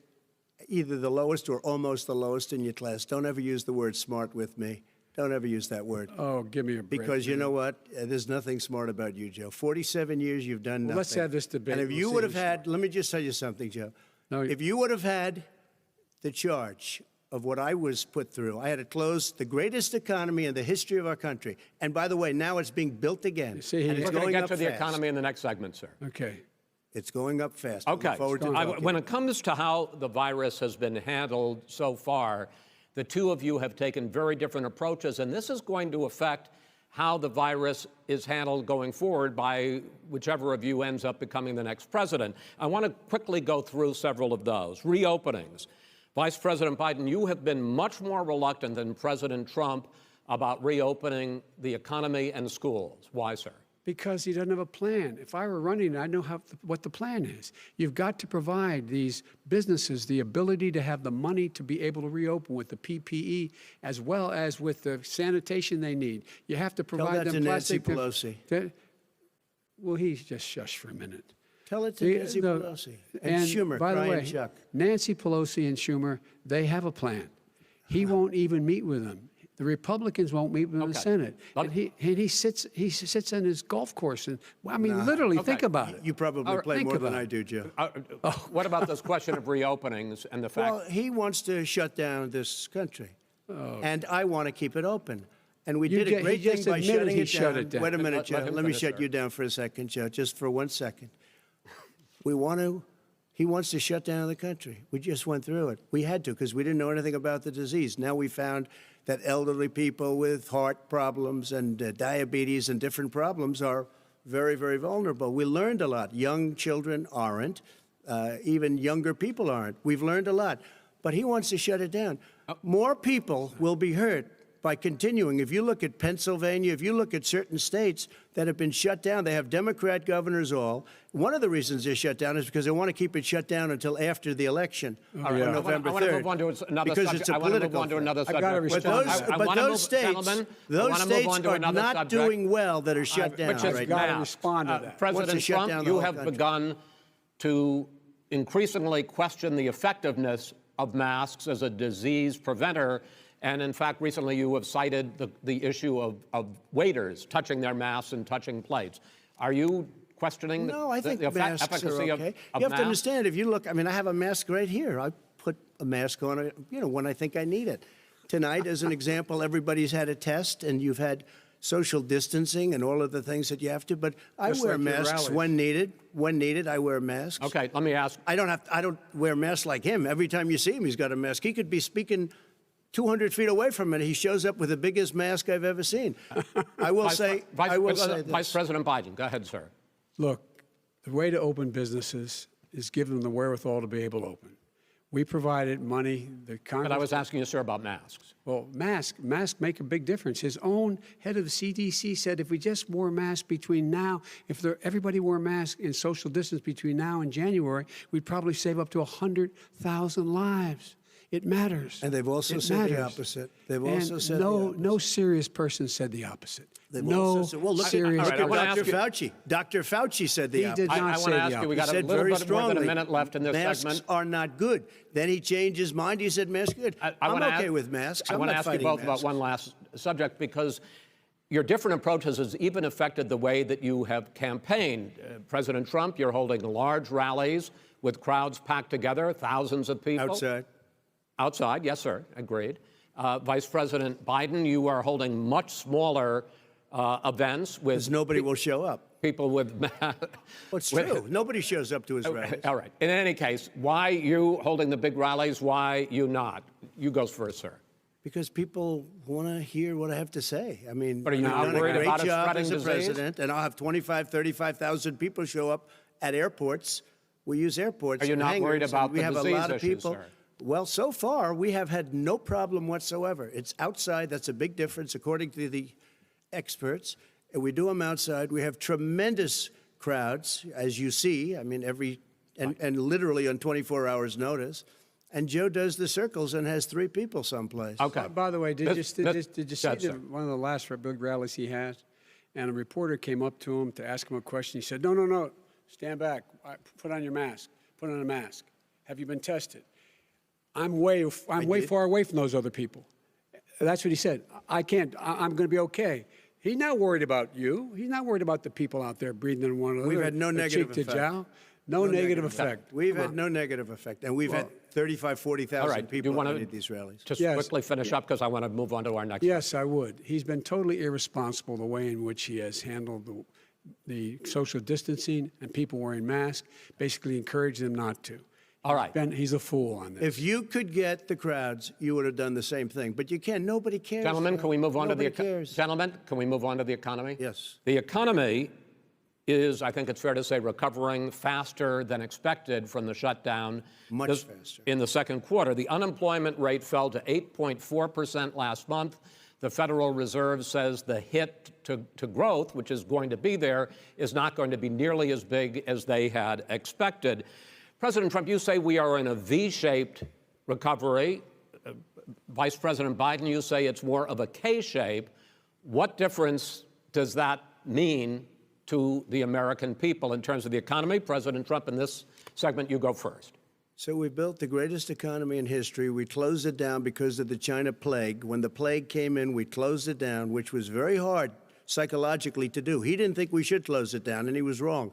either the lowest or almost the lowest in your class. Don't ever use the word smart with me. Don't ever use that word. Oh, give me a break. Because you know what? There's nothing smart about you, Joe. 47 years, you've done nothing. Let's have this debate. And if We'll you see would have who's had, let me just tell you something, Joe. No, if you would have had the charge of what I was put through, I had to close the greatest economy in the history of our country. And by the way, now it's being built again. See, and it's We're going to going get up to the fast. economy in the next segment, sir. Okay. It's going up fast. Okay. Look forward to talking. When it comes to how the virus has been handled so far, the two of you have taken very different approaches, and this is going to affect how the virus is handled going forward by whichever of you ends up becoming the next president. I want to quickly go through several of those. Reopenings. Vice President Biden, you have been much more reluctant than President Trump about reopening the economy and schools. Why, sir? Because he doesn't have a plan. If I were running, I know what the plan is. You've got to provide these businesses the ability to have the money to be able to reopen with the PPE as well as with the sanitation they need. You have to provide Tell that them to Nancy plastic. Pelosi. Well, he's just shush for a minute. Tell it to Nancy Pelosi. And Schumer, by the Brian way, Chuck. Nancy Pelosi and Schumer, they have a plan. He won't even meet with them. The Republicans won't meet with the Senate. And he sits on his golf course. And I mean, literally, think about it. You probably play more than I do, Joe. What about this question of reopenings and the fact? Well, he wants to shut down this country, and I want to keep it open. And we did a great thing by shutting it down. Wait a minute, Joe. Let me shut you down for a second, Joe, just for 1 second. He wants to shut down the country. We just went through it. We had to because we didn't know anything about the disease. Now we found that elderly people with heart problems and diabetes and different problems are very, very vulnerable. We learned a lot. Young children aren't. Even younger people aren't. We've learned a lot. But he wants to shut it down. More people will be hurt by continuing. If you look at Pennsylvania, if you look at certain states that have been shut down, they have Democrat governors all. One of the reasons they're shut down is because they want to keep it shut down until after the election on November 3rd. I want to move on to another because subject. it's a I want to move political on to another subject. I've got to respond. But those states are not doing well that are shut down Which is right got to now. respond to that. President Trump, you have begun to increasingly question the effectiveness of masks as a disease preventer. And in fact, recently you have cited the issue of waiters touching their masks and touching plates. Are you questioning No, I think the masks efficacy are okay. of You have masks? to understand, if you look, I mean, I have a mask right here. I put a mask on, when I think I need it. Tonight, as an example, everybody's had a test, and you've had social distancing and all of the things that you have to. But I wear masks when needed. When needed, I wear masks. Okay, let me ask. I don't wear masks like him. Every time you see him, he's got a mask. He could be speaking 200 feet away from it. He shows up with the biggest mask I've ever seen. I will say this. Vice President Biden, go ahead, sir. Look, the way to open businesses is give them the wherewithal to be able to open. We provided money. The Congress. But I was asking you, sir, about masks. Well, masks make a big difference. His own head of the CDC said if we just wore masks between now, everybody wore masks in social distance between now and January, we'd probably save up to 100,000 lives. It matters. And they've also It said the matters. opposite. They've And also said no serious person said the opposite. They've No also said, well, look serious at Dr. person. Fauci. Dr. Fauci said the He opposite. did not I say want to the ask you, we got a said little very bit more than a strongly, minute left in this masks segment. are not good. Then he changed his mind. He said masks are good. I'm wanna okay ask- with masks. I I'm want to not ask you fighting both masks. about one last subject, because your different approaches has even affected the way that you have campaigned. President Trump, you're holding large rallies with crowds packed together, thousands of people. Outside. Outside, yes, sir, agreed. Vice President Biden, you are holding much smaller events with... Because nobody will show up. People with... Well, it's true. Nobody shows up to his rallies. All right. In any case, why you holding the big rallies? Why you not? You go first, sir. Because people want to hear what I have to say. I mean, But are you I've not done a worried great about it job spreading as a disease? president, and I'll have 35,000 people show up at airports. We use airports. Are you and not worried hangars, about and we the have a disease lot of issues, people. sir? Well, so far we have had no problem whatsoever. It's outside. That's a big difference, according to the experts. And we do them outside. We have tremendous crowds, as you see. I mean, and literally on 24 hours' notice. And Joe does the circles and has 3 people someplace. Okay. By the way, did you see sir. one of the last big rallies he had? And a reporter came up to him to ask him a question. He said, no, stand back. Put on your mask. Put on a mask. Have you been tested? I'm way far away from those other people. That's what he said. I can't. I'm going to be okay. He's not worried about you. He's not worried about the people out there breathing in one another. We've had no negative cheek to effect. jowl. No negative effect. We've Come had on. no negative effect. And we've had 35,000, 40,000 All right. people want at to any of these rallies. just Yes. quickly finish up, because I want to move on to our next. Yes, I would. He's been totally irresponsible the way in which he has handled the social distancing and people wearing masks, basically encouraged them not to. All right. He's a fool on this. If you could get the crowds, you would have done the same thing. But you can't. Nobody cares. Gentlemen, can we move on to the cares. Gentlemen, can we move on to the economy? Yes. The economy is, I think it's fair to say, recovering faster than expected from the shutdown. Much faster. In the second quarter, the unemployment rate fell to 8.4% last month. The Federal Reserve says the hit to growth, which is going to be there, is not going to be nearly as big as they had expected. President Trump, you say we are in a V-shaped recovery. Vice President Biden, you say it's more of a K-shape. What difference does that mean to the American people in terms of the economy? President Trump, in this segment, you go first. So we built the greatest economy in history. We closed it down because of the China plague. When the plague came in, we closed it down, which was very hard psychologically to do. He didn't think we should close it down, and he was wrong.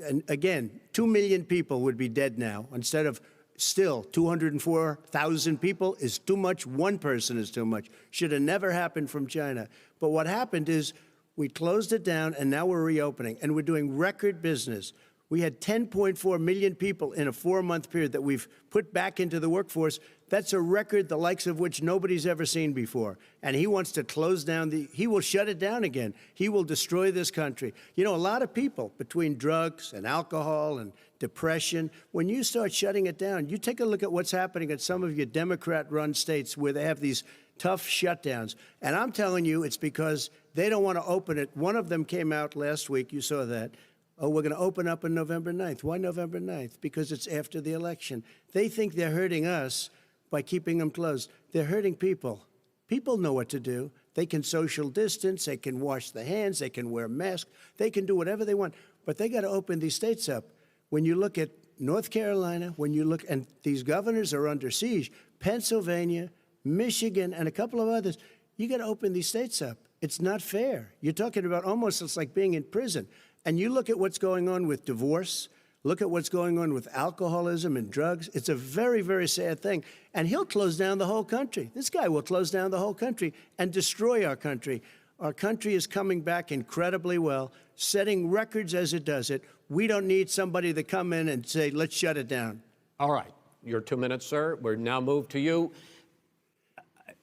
And again, 2 million people would be dead now instead of still 204,000 people is too much. One person is too much. Should have never happened from China. But what happened is we closed it down, and now we're reopening, and we're doing record business. We had 10.4 million people in a 4-month period that we've put back into the workforce. That's a record the likes of which nobody's ever seen before. And he wants to close down he will shut it down again. He will destroy this country. You know, a lot of people, between drugs and alcohol and depression, when you start shutting it down, you take a look at what's happening at some of your Democrat-run states where they have these tough shutdowns. And I'm telling you, it's because they don't want to open it. One of them came out last week. You saw that. Oh, we're going to open up on November 9th. Why November 9th? Because it's after the election. They think they're hurting us by keeping them closed. They're hurting people. People know what to do. They can social distance. They can wash their hands. They can wear masks. They can do whatever they want. But they got to open these states up. When you look at North Carolina, when you look, and these governors are under siege, Pennsylvania, Michigan, and a couple of others, you got to open these states up. It's not fair. You're talking about almost, it's like being in prison. And you look at what's going on with divorce, look at what's going on with alcoholism and drugs. It's a very, very sad thing. And he'll close down the whole country. This guy will close down the whole country and destroy our country. Our country is coming back incredibly well, setting records as it does it. We don't need somebody to come in and say, let's shut it down. All right. Your 2 minutes, sir. We're now moved to you.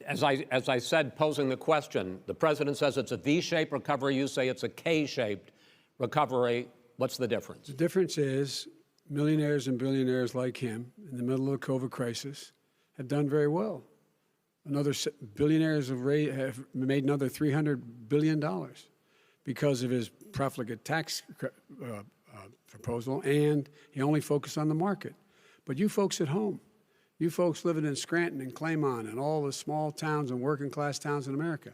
As I said, posing the question, the president says it's a V-shaped recovery. You say it's a K-shaped recovery. What's the difference? The difference is millionaires and billionaires like him in the middle of the COVID crisis have done very well. Billionaires have made another $300 billion because of his profligate tax proposal, and he only focused on the market. But you folks at home, You folks living in Scranton and Claymont and all the small towns and working class towns in America,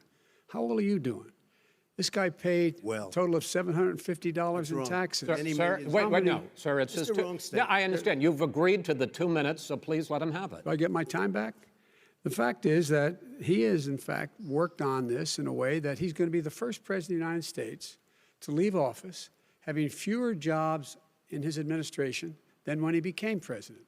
how well are you doing? This guy paid a total of $750 in taxes. Sir, wait, no, sir, it's just wrong yeah, I understand. You've agreed to the 2 minutes, so please let him have it. Do I get my time back? The fact is that he has, in fact, worked on this in a way that he's going to be the first president of the United States to leave office having fewer jobs in his administration than when he became president.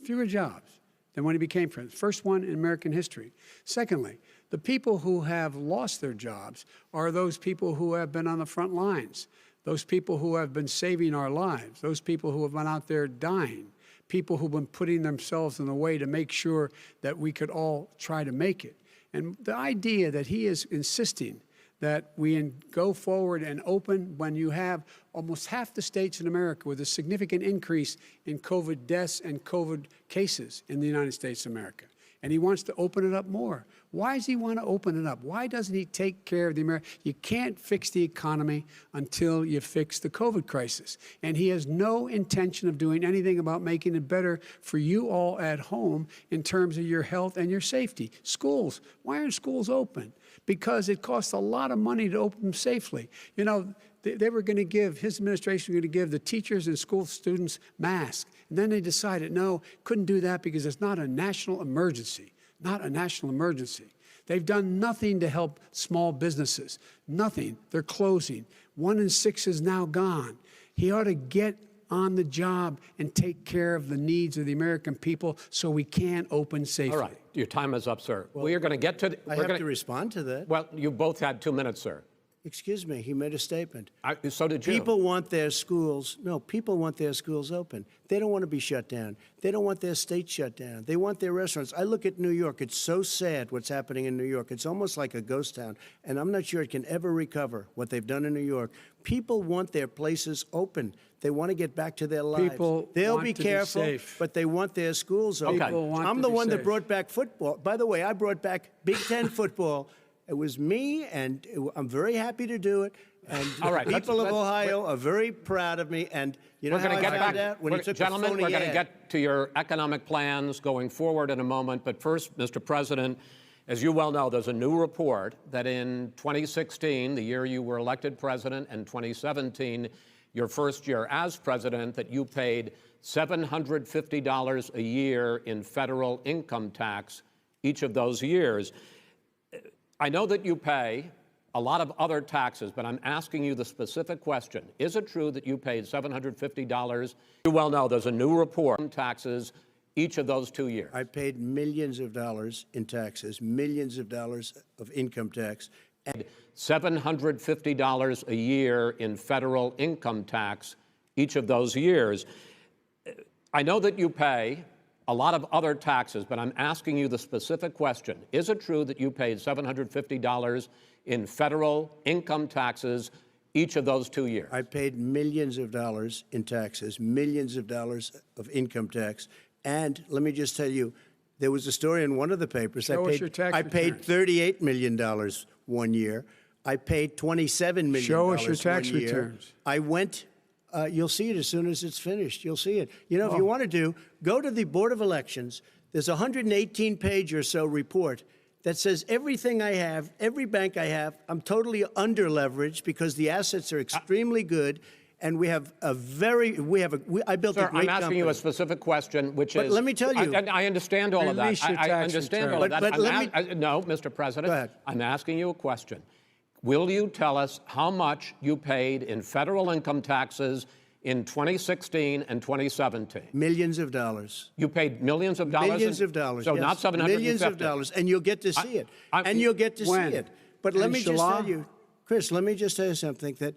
Fewer jobs than when he became president. First one in American history. Secondly, the people who have lost their jobs are those people who have been on the front lines, those people who have been saving our lives, those people who have been out there dying, people who've been putting themselves in the way to make sure that we could all try to make it. And the idea that he is insisting that we go forward and open when you have almost half the states in America with a significant increase in COVID deaths and COVID cases in the United States of America. And he wants to open it up more. Why does he want to open it up? Why doesn't he take care of the American? You can't fix the economy until you fix the COVID crisis. And he has no intention of doing anything about making it better for you all at home in terms of your health and your safety. Schools, why aren't schools open? Because it costs a lot of money to open them safely. You know, they were going to give, his administration was going to give the teachers and school students masks. And then they decided, no, couldn't do that because it's not a national emergency. Not a national emergency. They've done nothing to help small businesses. Nothing. They're closing. 1 in 6 is now gone. He ought to get on the job and take care of the needs of the American people so we can open safely. All right. Your time is up, sir. Well, we are going to get to... I have to respond to that. Well, you both had 2 minutes, sir. Excuse me, he made a statement. So did you. People want their schools, people want their schools open. They don't want to be shut down. They don't want their state shut down. They want their restaurants. I look at New York. It's so sad what's happening in New York. It's almost like a ghost town, and I'm not sure it can ever recover what they've done in New York. People want their places open. They want to get back to their lives. They'll want be to careful, safe. but they want their schools open. I'm the one that brought back football. By the way, I brought back Big Ten football. It was me, and I'm very happy to do it. And all right, people of Ohio are very proud of me. And you know how I found out? When he took Gentlemen, a phony we're going to ad. get to your economic plans going forward in a moment. But first, Mr. President, as you well know, there's a new report that in 2016, the year you were elected president, and 2017, your first year as president, that you paid $750 a year in federal income tax each of those years. I know that you pay a lot of other taxes, but I'm asking you the specific question. Is it true that you paid $750? You well know there's a new report on taxes each of those 2 years. I paid millions of dollars in taxes, millions of dollars of income tax. And $750 a year in federal income tax each of those years. I know that you pay a lot of other taxes, but I'm asking you the specific question. Is it true that you paid $750 in federal income taxes each of those 2 years? I paid millions of dollars in taxes, millions of dollars of income tax. And let me just tell you, there was a story in one of the papers. Show us your tax I paid $38 million 1 year. I paid $27 million Show us your tax 1 year. returns. I went. You'll see it as soon as it's finished. You'll see it. You know, if you want to go to the Board of Elections. There's a 118-page or so report that says everything I have, every bank I have, I'm totally under-leveraged because the assets are extremely good, and we have a very, I built a great company. I'm asking you a specific question, which is... But let me tell you... I understand all of that. I understand all of that. No, Mr. President. Go ahead. I'm asking you a question. Will you tell us how much you paid in federal income taxes in 2016 and 2017? Millions of dollars. You paid millions of dollars? Millions of dollars, So yes. not 750? Millions of dollars, and you'll get to see it. And you'll get to see it. But let me just tell you, Chris, let me just tell you something, that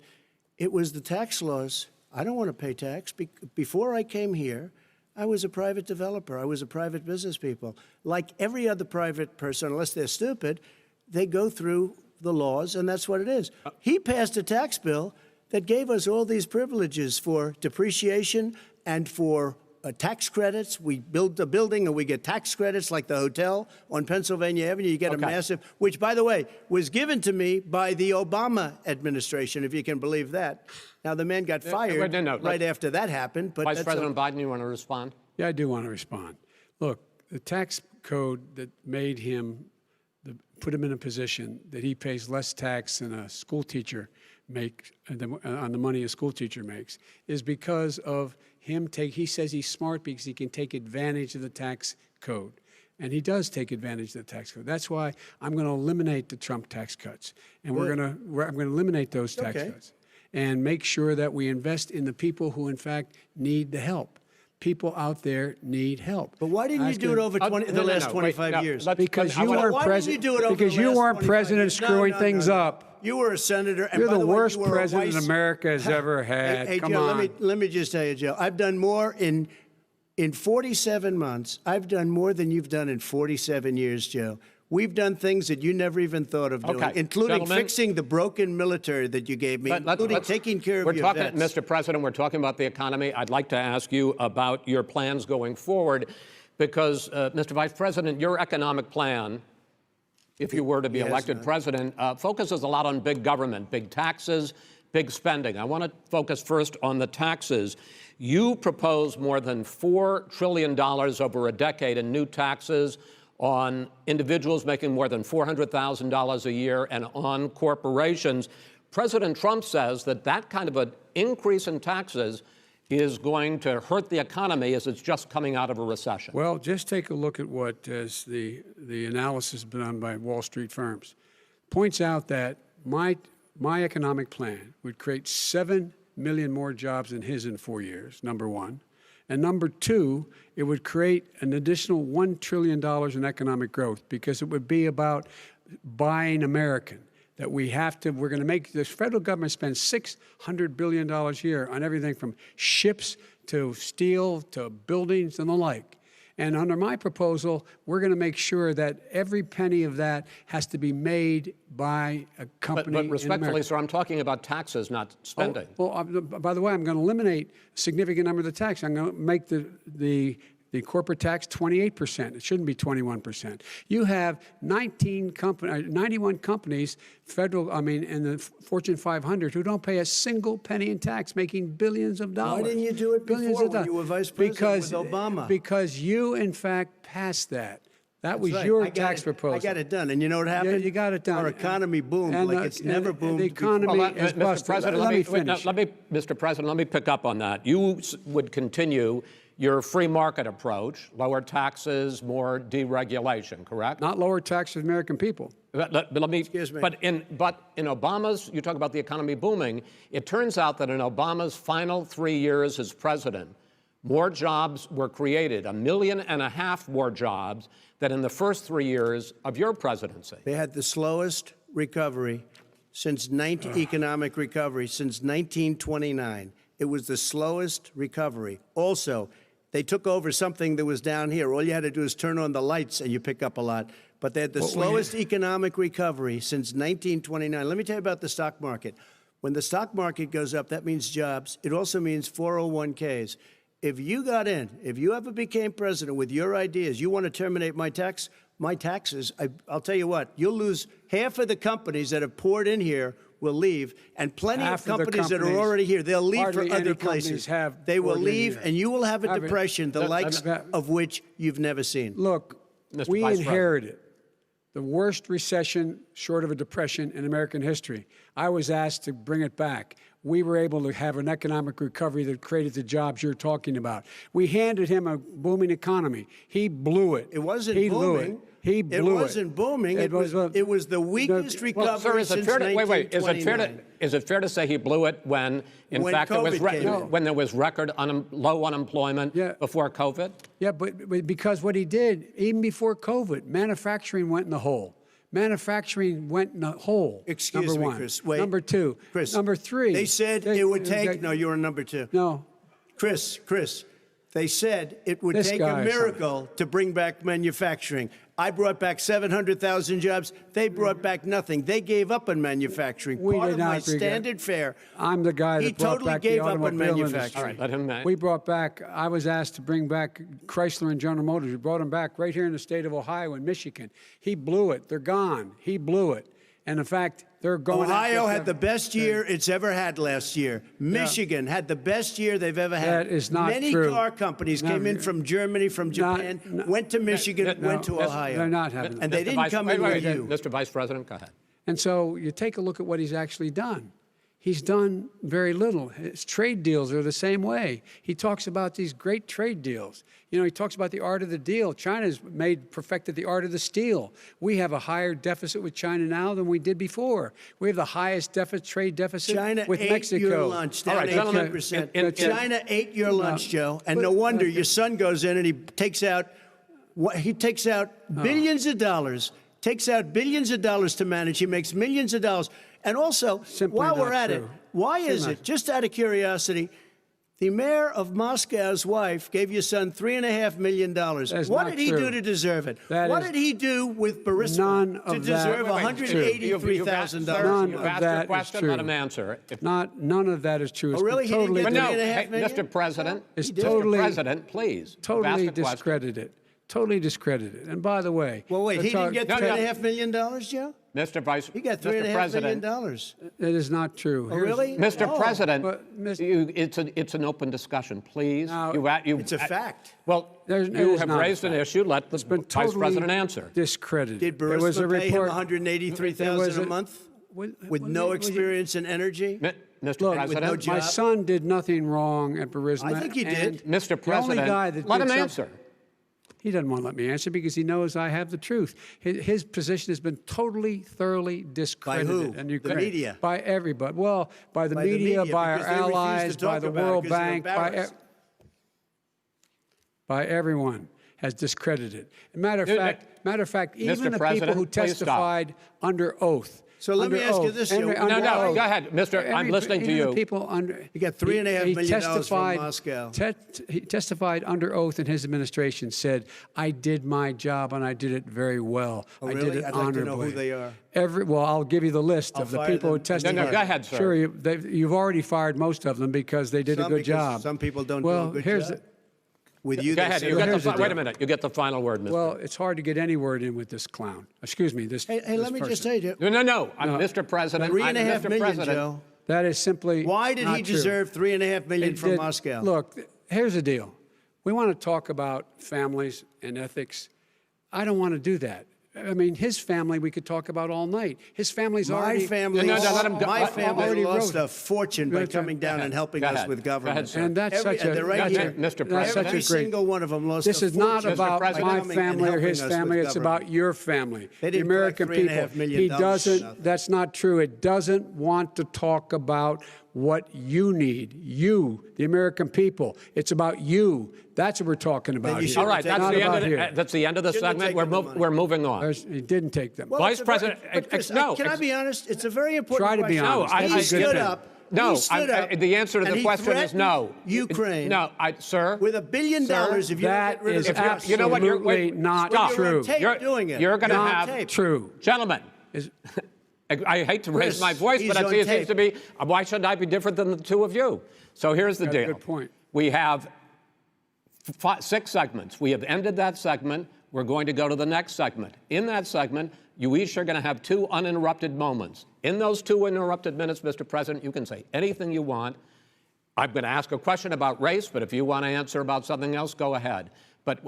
it was the tax laws. I don't want to pay tax. Before I came here, I was a private developer. I was a private business people. Like every other private person, unless they're stupid, they go through the laws, and that's what it is. He passed a tax bill that gave us all these privileges for depreciation and for tax credits. We build a building and we get tax credits, like the hotel on Pennsylvania Avenue. You get a massive, which, by the way, was given to me by the Obama administration, if you can believe that. Now, the man got fired right after that happened. But Vice President Biden, you want to respond? Yeah, I do want to respond. Look, the tax code that made him, put him in a position that he pays less tax than a school teacher makes, on the money a school teacher makes, is because of him he says he's smart because he can take advantage of the tax code. And he does take advantage of the tax code. That's why I'm going to eliminate the Trump tax cuts. And I'm going to eliminate those tax cuts and make sure that we invest in the people who, in fact, need the help. People out there need help. But why didn't you do it over the last 25 years? Because you weren't president. Because you weren't president screwing things up. You were a senator. And You're by the way, worst you were president America has ever had. Hey, Come Joe, on. let me just tell you, Joe. I've done more in 47 months. I've done more than you've done in 47 years, Joe. We've done things that you never even thought of doing, including fixing the broken military that you gave me, including taking care of your vets. Mr. President, we're talking about the economy. I'd like to ask you about your plans going forward because, Mr. Vice President, your economic plan, if you were to be elected president, focuses a lot on big government, big taxes, big spending. I want to focus first on the taxes. You propose more than $4 trillion over a decade in new taxes on individuals making more than $400,000 a year and on corporations. President Trump says that that kind of an increase in taxes is going to hurt the economy as it's just coming out of a recession. Well, just take a look at what the analysis done by Wall Street firms. Points out that my economic plan would create 7 million more jobs than his in 4 years, number one. And number two, it would create an additional $1 trillion in economic growth because it would be about buying American. That we're going to make this federal government spend $600 billion a year on everything from ships to steel to buildings and the like. And under my proposal, we're going to make sure that every penny of that has to be made by a company. But respectfully, sir, I'm talking about taxes, not spending. By the way, I'm going to eliminate a significant number of the tax. I'm going to make the corporate tax 28%. It shouldn't be 21%. You have 91 companies, in the Fortune 500, who don't pay a single penny in tax, making billions of dollars. Why didn't you do it before when you were vice president with Obama? Because you, in fact, passed that. That was your tax proposal. I got it done. And you know what happened? Yeah, you got it done. Our economy boomed like it's never boomed. The economy is busted. Mr. President, let me pick up on that. You would continue your free market approach, lower taxes, more deregulation, correct? Not lower taxes for the American people. Excuse me. But in Obama's, you talk about the economy booming, it turns out that in Obama's final 3 years as president, more jobs were created, 1.5 million more jobs than in the first 3 years of your presidency. They had the slowest recovery economic recovery since 1929. It was the slowest recovery. Also, they took over something that was down here. All you had to do is turn on the lights and you pick up a lot. But they had the slowest economic recovery since 1929. Let me tell you about the stock market. When the stock market goes up, that means jobs. It also means 401ks. If you got in, if you ever became president with your ideas, you want to terminate my taxes, I'll tell you what, you'll lose half of the companies that have poured in here will leave, and plenty of companies that are already here, they'll leave for other places. They will leave, and you will have a depression, the likes of which you've never seen. Look, we inherited the worst recession short of a depression in American history. I was asked to bring it back. We were able to have an economic recovery that created the jobs you're talking about. We handed him a booming economy. He blew it. It wasn't booming. Blew it. He blew it. It wasn't booming. It was the weakest recovery since 1929. Is it fair to say he blew it when fact, there was record low unemployment before COVID? Yeah, but because what he did, even before COVID, manufacturing went in the hole. Manufacturing went in the hole. Excuse me, Chris. Wait. Number two. Chris. Number three. They said it would take. No, you were number two. No. Chris. They said it would take a miracle to bring back manufacturing. I brought back 700,000 jobs. They brought back nothing. They gave up on manufacturing. Part of my standard fare. I'm the guy that brought back the automobile industry. All right, let him. We brought back. I was asked to bring back Chrysler and General Motors. We brought them back right here in the state of Ohio and Michigan. He blew it. They're gone. He blew it. And in fact, they're going. Ohio had the best year it's ever had last year. Michigan had the best year they've ever had. That is not Many true. car companies came in from Germany, from Japan, went to Michigan, went to Ohio. They're not having that. And they didn't come in with you. Mr. Vice President, go ahead. And so you take a look at what he's actually done. He's done very little. His trade deals are the same way. He talks about these great trade deals. You know, he talks about the art of the deal. China's perfected the art of the steal. We have a higher deficit with China now than we did before. We have the highest trade deficit China with ate Mexico. your lunch, down 18%. China ate your lunch, Joe, and no wonder your son goes in and he takes out billions of dollars, to manage. He makes millions of dollars. And also, while we're at it, why is it, just out of curiosity, the mayor of Moscow's wife gave your son $3.5 million. What did he do to deserve it? What did he do with Burisma to deserve $183,000? None of that is true. Let him answer. None of that is true. Oh, really? He didn't get $3.5 million? Mr. President, Mr. President, please. Totally discredited. Totally discredited. And by the way, well, wait, he didn't get $3.5 million, Joe? Mr. Vice, he got $3.5 million. It is not true. Oh, really? Mr. President, it's an open discussion, please. It's a fact. Well, you have raised an issue. Let the Vice President answer. Discredited. Did Burisma pay him $183,000 a month with no experience in energy? Mr. President, with no job? My son did nothing wrong at Burisma. I think he did. Mr. President, let him answer. He doesn't want to let me answer because he knows I have the truth. His position has been totally, thoroughly discredited. By who? And you The media? By everybody. Well, by the media, by our allies, by the World Bank, by everyone has discredited. Matter of fact, even the people who testified under oath. So let me ask you this, Joe. No, go ahead, Mr. I'm listening to you. People he got $3.5 million from Moscow. He testified under oath in his administration, said, I did my job and I did it very well. Oh, I really? did it I'd honorably. like to know who they are. Well, I'll give you the list of the people who testified. No, go ahead, sir. Sure, you've already fired most of them because they did a good job. Some people don't do a good job. With you, go ahead. Wait a minute. You get the final word, Mr. Well, it's hard to get any word in with this clown. Excuse me. Hey, let me just say, Joe. No. I'm Mr. President. $3.5 million, Joe. That is simply Why did he deserve $3.5 million from Moscow? Look, here's the deal. We want to talk about families and ethics. I don't want to do that. I mean, his family we could talk about all night. His family's already... My family lost a fortune by coming down and helping us with government. And that's such a... Mr. President. Every single one of them lost This a is not fortune about by my coming family and or his helping us family. with It's government. about your family, They the didn't American collect people. $3.5 million He for doesn't... nothing. That's not true. It doesn't want to talk about what you need, you, the American people. It's about you. That's what we're talking about here. All right, that's the end of the segment. We're moving on. He didn't take them. Well, Vice President, no. Can I be honest? It's a very important Try to be question. honest. He stood up. No, he stood up the answer to and the he question is no. Ukraine. No, sir. With $1 billion, if you that get rid is of the absolutely you know what, not stop. true. You're doing it. You're going to Not have true. Gentlemen. I hate to raise my voice, but it seems to be, why should I be different than the two of you? So here's the deal. Good point. We have 6 segments. We have ended that segment. We're going to go to the next segment. In that segment, you each are going to have 2 uninterrupted moments. In those 2 uninterrupted minutes, Mr. President, you can say anything you want. I'm going to ask a question about race, but if you want to answer about something else, go ahead. But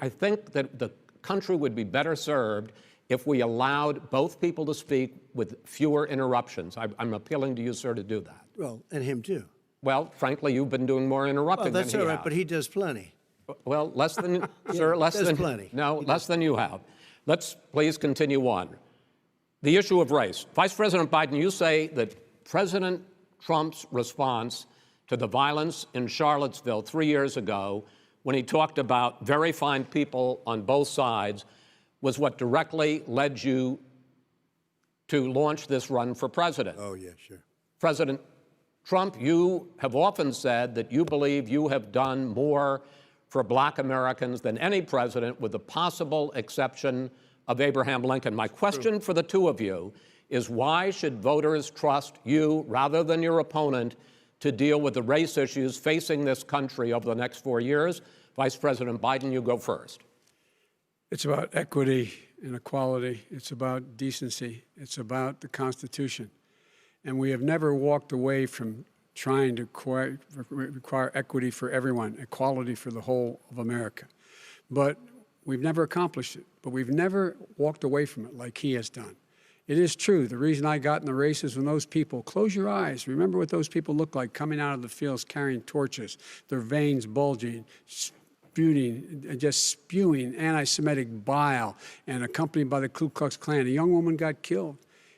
I think that the country would be better served if we allowed both people to speak with fewer interruptions. I'm appealing to you, sir, to do that. Well, and him too. Well, frankly, you've been doing more interrupting that's than he all right, has. but he does plenty. Well, less than, sir, less than plenty. No, less than you have. Let's please continue on. The issue of race. Vice President Biden, you say that President Trump's response to the violence in Charlottesville 3 years ago, when he talked about very fine people on both sides, was what directly led you to launch this run for president. Oh, yeah, sure. President Trump, you have often said that you believe you have done more for Black Americans than any president, with the possible exception of Abraham Lincoln. My question for the two of you is, why should voters trust you rather than your opponent to deal with the race issues facing this country over the next 4 years? Vice President Biden, you go first. It's about equity and equality. It's about decency. It's about the Constitution. And we have never walked away from trying to require equity for everyone, equality for the whole of America. But we've never accomplished it. But we've never walked away from it like he has done. It is true. The reason I got in the race is when those people, close your eyes, remember what those people look like coming out of the fields carrying torches, their veins bulging, just spewing anti-Semitic bile, and accompanied by the Ku Klux Klan. A young woman got killed.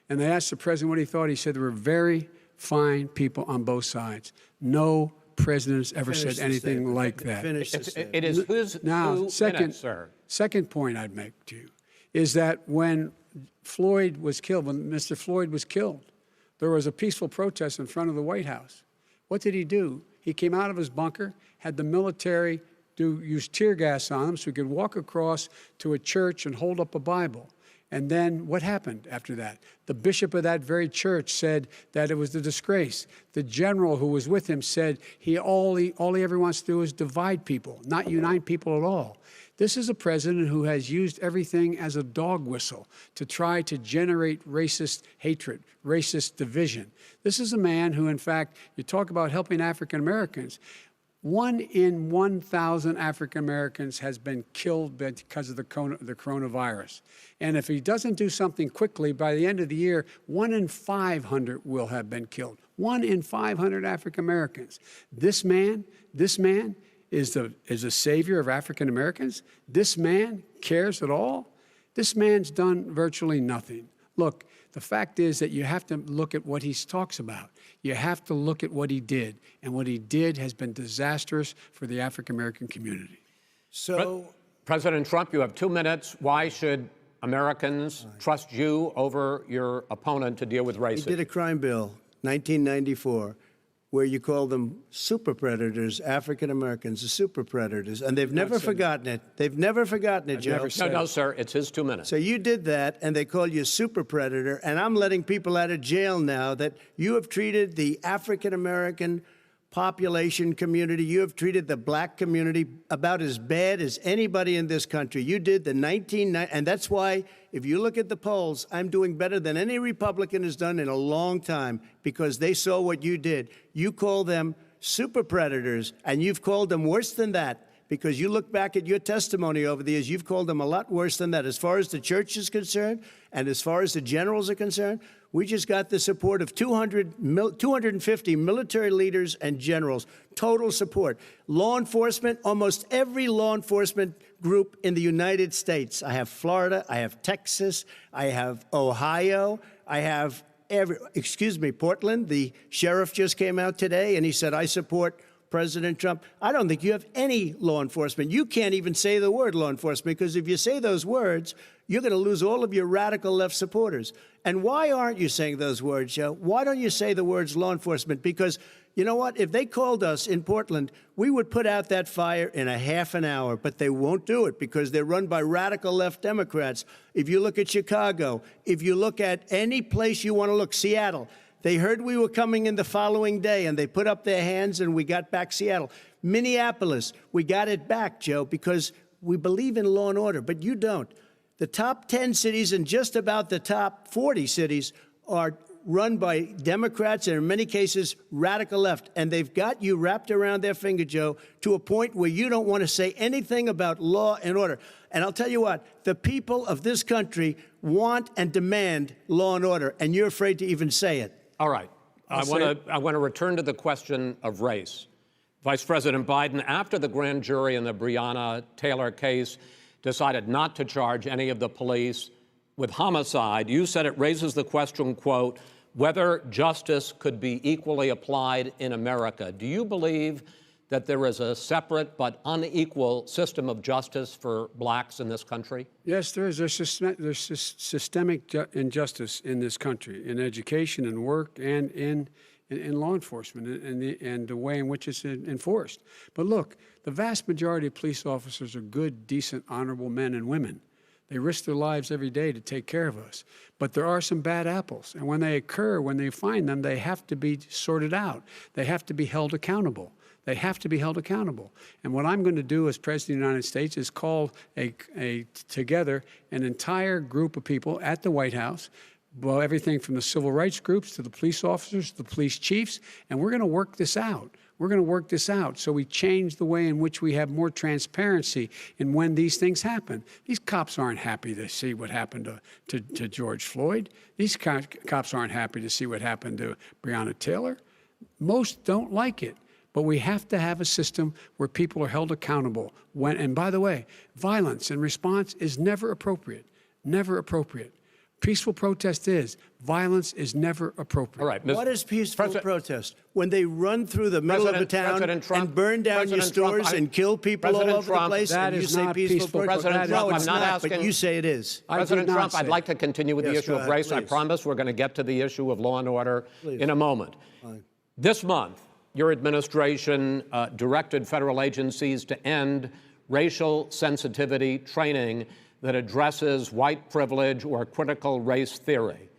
And they asked the president what he thought. He said there were very fine people on both sides. No president's ever said anything like that. It is whose now, minutes, sir. Second point I'd make to you is that when Floyd was killed, when Mr. Floyd was killed, there was a peaceful protest in front of the White House. What did he do? He came out of his bunker, had the military use tear gas on him so he could walk across to a church and hold up a Bible. And then what happened after that? The bishop of that very church said that it was a disgrace. The general who was with him said all he ever wants to do is divide people, not unite people at all. This is a president who has used everything as a dog whistle to try to generate racist hatred, racist division. This is a man who, in fact, you talk about helping African Americans. 1 in 1,000 African Americans has been killed because of the coronavirus. And if he doesn't do something quickly, by the end of the year, 1 in 500 will have been killed. 1 in 500 African Americans. This man is a savior of African Americans. This man cares at all. This man's done virtually nothing. Look, the fact is that you have to look at what he talks about. You have to look at what he did. And what he did has been disastrous for the African American community. So, President Trump, you have 2 minutes. Why should Americans trust you over your opponent to deal with racism? he did a crime bill, 1994, where you call them super predators, African Americans, the super predators, and they've never forgotten it. They've never forgotten it, Joe. No, sir, it's his 2 minutes. So you did that, and they call you a super predator, and I'm letting people out of jail now that you have treated the African American population community, you have treated the black community about as bad as anybody in this country. You did the and that's why, if you look at the polls, I'm doing better than any Republican has done in a long time, because they saw what you did. You call them super predators, and you've called them worse than that, because you look back at your testimony over the years, you've called them a lot worse than that. As far as the church is concerned, and as far as the generals are concerned, we just got the support of 250 military leaders and generals, total support. Law enforcement, almost every law enforcement group in the United States. I have Florida, I have Texas, I have Ohio, I have Portland. The sheriff just came out today and he said, I support President Trump. I don't think you have any law enforcement. You can't even say the word law enforcement, because if you say those words, you're going to lose all of your radical left supporters. And why aren't you saying those words, Joe? Why don't you say the words law enforcement? Because you know what? If they called us in Portland, we would put out that fire in a half an hour, but they won't do it because they're run by radical left Democrats. If you look at Chicago, if you look at any place you want to look, Seattle, they heard we were coming in the following day, and they put up their hands, and we got back Seattle. Minneapolis, we got it back, Joe, because we believe in law and order, but you don't. The top 10 cities and just about the top 40 cities are run by Democrats and, in many cases, radical left. And they've got you wrapped around their finger, Joe, to a point where you don't want to say anything about law and order. And I'll tell you what, the people of this country want and demand law and order, and you're afraid to even say it. All right. I want to return to the question of race. Vice President Biden, after the grand jury in the Breonna Taylor case decided not to charge any of the police with homicide, you said it raises the question, quote, whether justice could be equally applied in America. Do you believe that there is a separate but unequal system of justice for blacks in this country? Yes, there is. There's systemic injustice in this country, in education and work and in law enforcement and the way in which it's enforced. But look, the vast majority of police officers are good, decent, honorable men and women. They risk their lives every day to take care of us. But there are some bad apples. And when they occur, when they find them, they have to be sorted out. They have to be held accountable. They have to be held accountable. And what I'm going to do as President of the United States is call together an entire group of people at the White House, well, everything from the civil rights groups to the police officers, to the police chiefs, and we're going to work this out. We're going to work this out so we change the way in which we have more transparency in when these things happen. These cops aren't happy to see what happened to George Floyd. These cops aren't happy to see what happened to Breonna Taylor. Most don't like it. But we have to have a system where people are held accountable. And by the way, violence in response is never appropriate. Never appropriate. Peaceful protest is. Violence is never appropriate. All right. What is peaceful protest? When they run through the middle of the town and burn down your stores and kill people all over the place, and you say peaceful protest? President Trump, No, it's I'm not not, asking. but you say it is. President Trump, I'd like to continue with the issue of race. I promise we're going to get to the issue of law and order in a moment. This month, your administration directed federal agencies to end racial sensitivity training that addresses white privilege or critical race theory.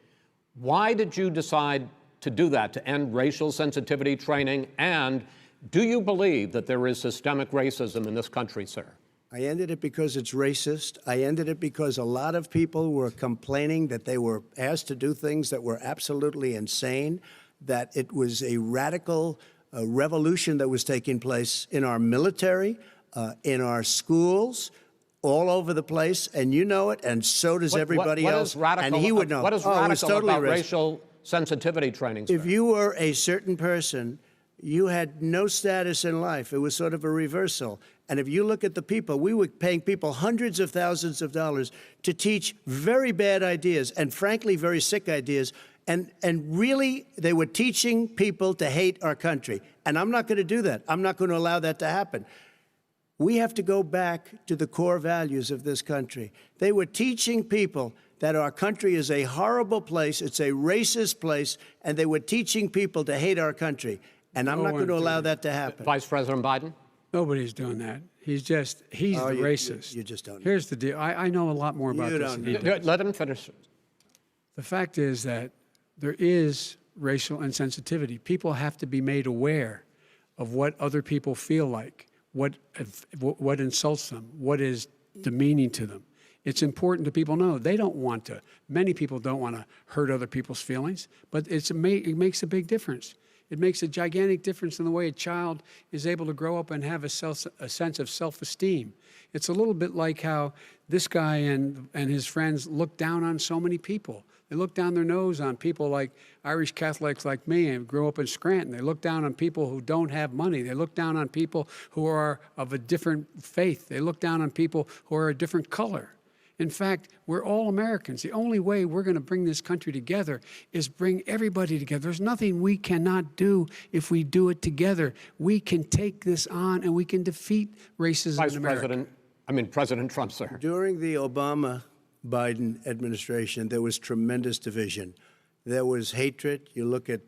Why did you decide to do that, to end racial sensitivity training? And do you believe that there is systemic racism in this country, sir? I ended it because it's racist. I ended it because a lot of people were complaining that they were asked to do things that were absolutely insane, that it was a radical revolution that was taking place in our military, in our schools, all over the place, and you know it, and so does everybody else. And he would know. What is radical about racial sensitivity training, sir? If you were a certain person, you had no status in life. It was sort of a reversal. And if you look at the people, we were paying people hundreds of thousands of dollars to teach very bad ideas and, frankly, very sick ideas. And really, they were teaching people to hate our country. And I'm not going to do that. I'm not going to allow that to happen. We have to go back to the core values of this country. They were teaching people that our country is a horrible place, it's a racist place, and they were teaching people to hate our country. And I'm not going to allow that to happen. Vice President Biden? Nobody's doing that. He's the racist. You just don't know. Here's the deal. I know a lot more about this than he does. Let him finish. The fact is that there is racial insensitivity. People have to be made aware of what other people feel like, what insults them, what is demeaning to them. It's important to people know they don't want to. Many people don't want to hurt other people's feelings, but it makes a big difference. It makes a gigantic difference in the way a child is able to grow up and have a sense of self-esteem. It's a little bit like how this guy and his friends look down on so many people. They look down their nose on people like Irish Catholics like me and grew up in Scranton. They look down on people who don't have money. They look down on people who are of a different faith. They look down on people who are a different color. In fact, we're all Americans. The only way we're going to bring this country together is bring everybody together. There's nothing we cannot do if we do it together. We can take this on and we can defeat racism in America. President Trump, sir. During the Obama-Biden administration, there was tremendous division. There was hatred. You look at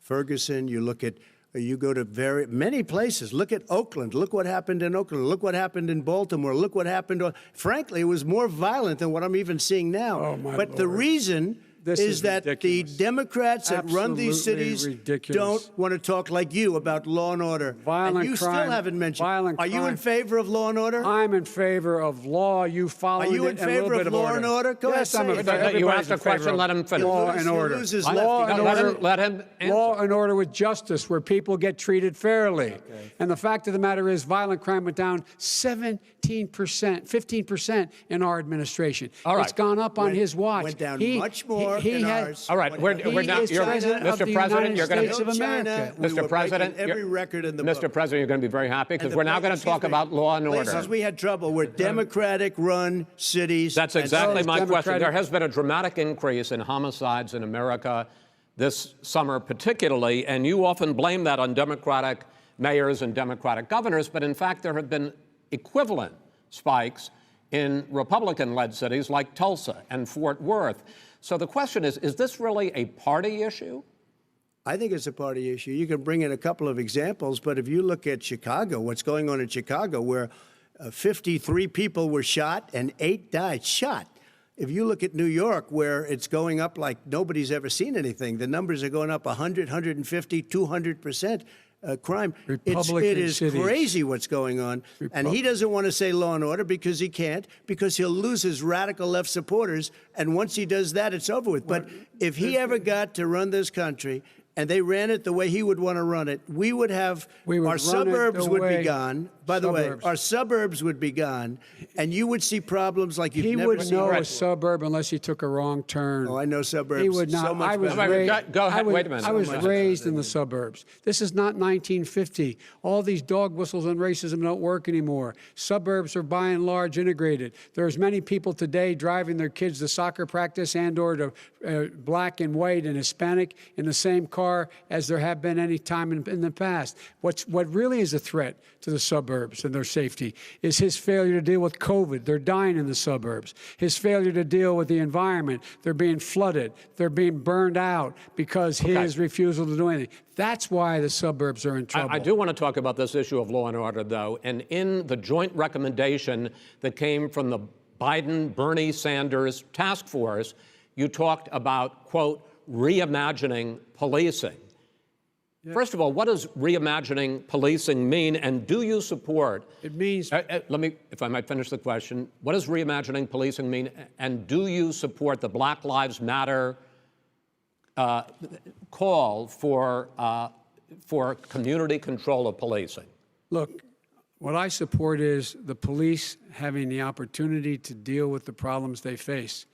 Ferguson, you go to many places. Look at Oakland. Look what happened in Oakland. Look what happened in Baltimore. Look what happened. Frankly, it was more violent than what I'm even seeing now. Oh, my but Lord. the reason is that ridiculous. the Democrats that run these Absolutely cities ridiculous. don't want to talk like you about law and order. Violent and you crime, still haven't mentioned. violent Are you in crime. favor of law and order? I'm in favor of law. You follow it. Are you in favor of law and order? Go yes, ahead, I'm say in it. favor. You asked a question, let him finish. Law and order. He loses Law left. and Let order. him- let him answer. Law and order with justice, where people get treated fairly. Okay. And the fact of the matter is, violent crime went down 15% in our administration. All right. It's gone up on his watch. Went down much more in ours. All right, we're now. is president of the President, you're going United States of America. Mr. President, every record in the Mr. book. President, you're going to be very happy because And the we're now going to talk about law and order. Places we had trouble were Democratic-run cities. That's and exactly my question. Democratic- There has been a dramatic increase in homicides in America this summer, particularly, and you often blame that on Democratic mayors and Democratic governors, but in fact, there have been equivalent spikes in Republican-led cities like Tulsa and Fort Worth. So the question is this really a party issue? I think it's a party issue. You can bring in a couple of examples, but if you look at Chicago, what's going on in Chicago, where 53 people were shot and 8 died, shot. If you look at New York, where it's going up like nobody's ever seen anything, the numbers are going up 100, 150, 200%. crime. Republican It is cities. crazy what's going on. And he doesn't want to say law and order because he can't, because he'll lose his radical left supporters. And once he does that, it's over with. But if he ever got to run this country and they ran it the way he would want to run it, we would have our suburbs would be gone. By the way, our suburbs would be gone, and you would see problems like you've He never would seen. know a suburb unless he took a wrong turn. Oh, I know suburbs. He would not. So much I was better. raised, Go ahead. Wait a minute. I was So much raised in the suburbs. This is not 1950. All these dog whistles and racism don't work anymore. Suburbs are by and large integrated. There's many people today driving their kids to soccer practice and/or to black and white and Hispanic in the same car as there have been any time in the past. What really is a threat to the suburbs and their safety is his failure to deal with COVID. They're dying in the suburbs. His failure to deal with the environment. They're being flooded. They're being burned out because his refusal to do anything. That's why the suburbs are in trouble. I do want to talk about this issue of law and order, though. And in the joint recommendation that came from the Biden-Bernie Sanders task force, you talked about, quote, reimagining policing. First of all, what does reimagining policing mean, and do you support? It means. Let me, if I might finish the question. What does reimagining policing mean, and do you support the Black Lives Matter call for community control of policing? Look, what I support is the police having the opportunity to deal with the problems they face.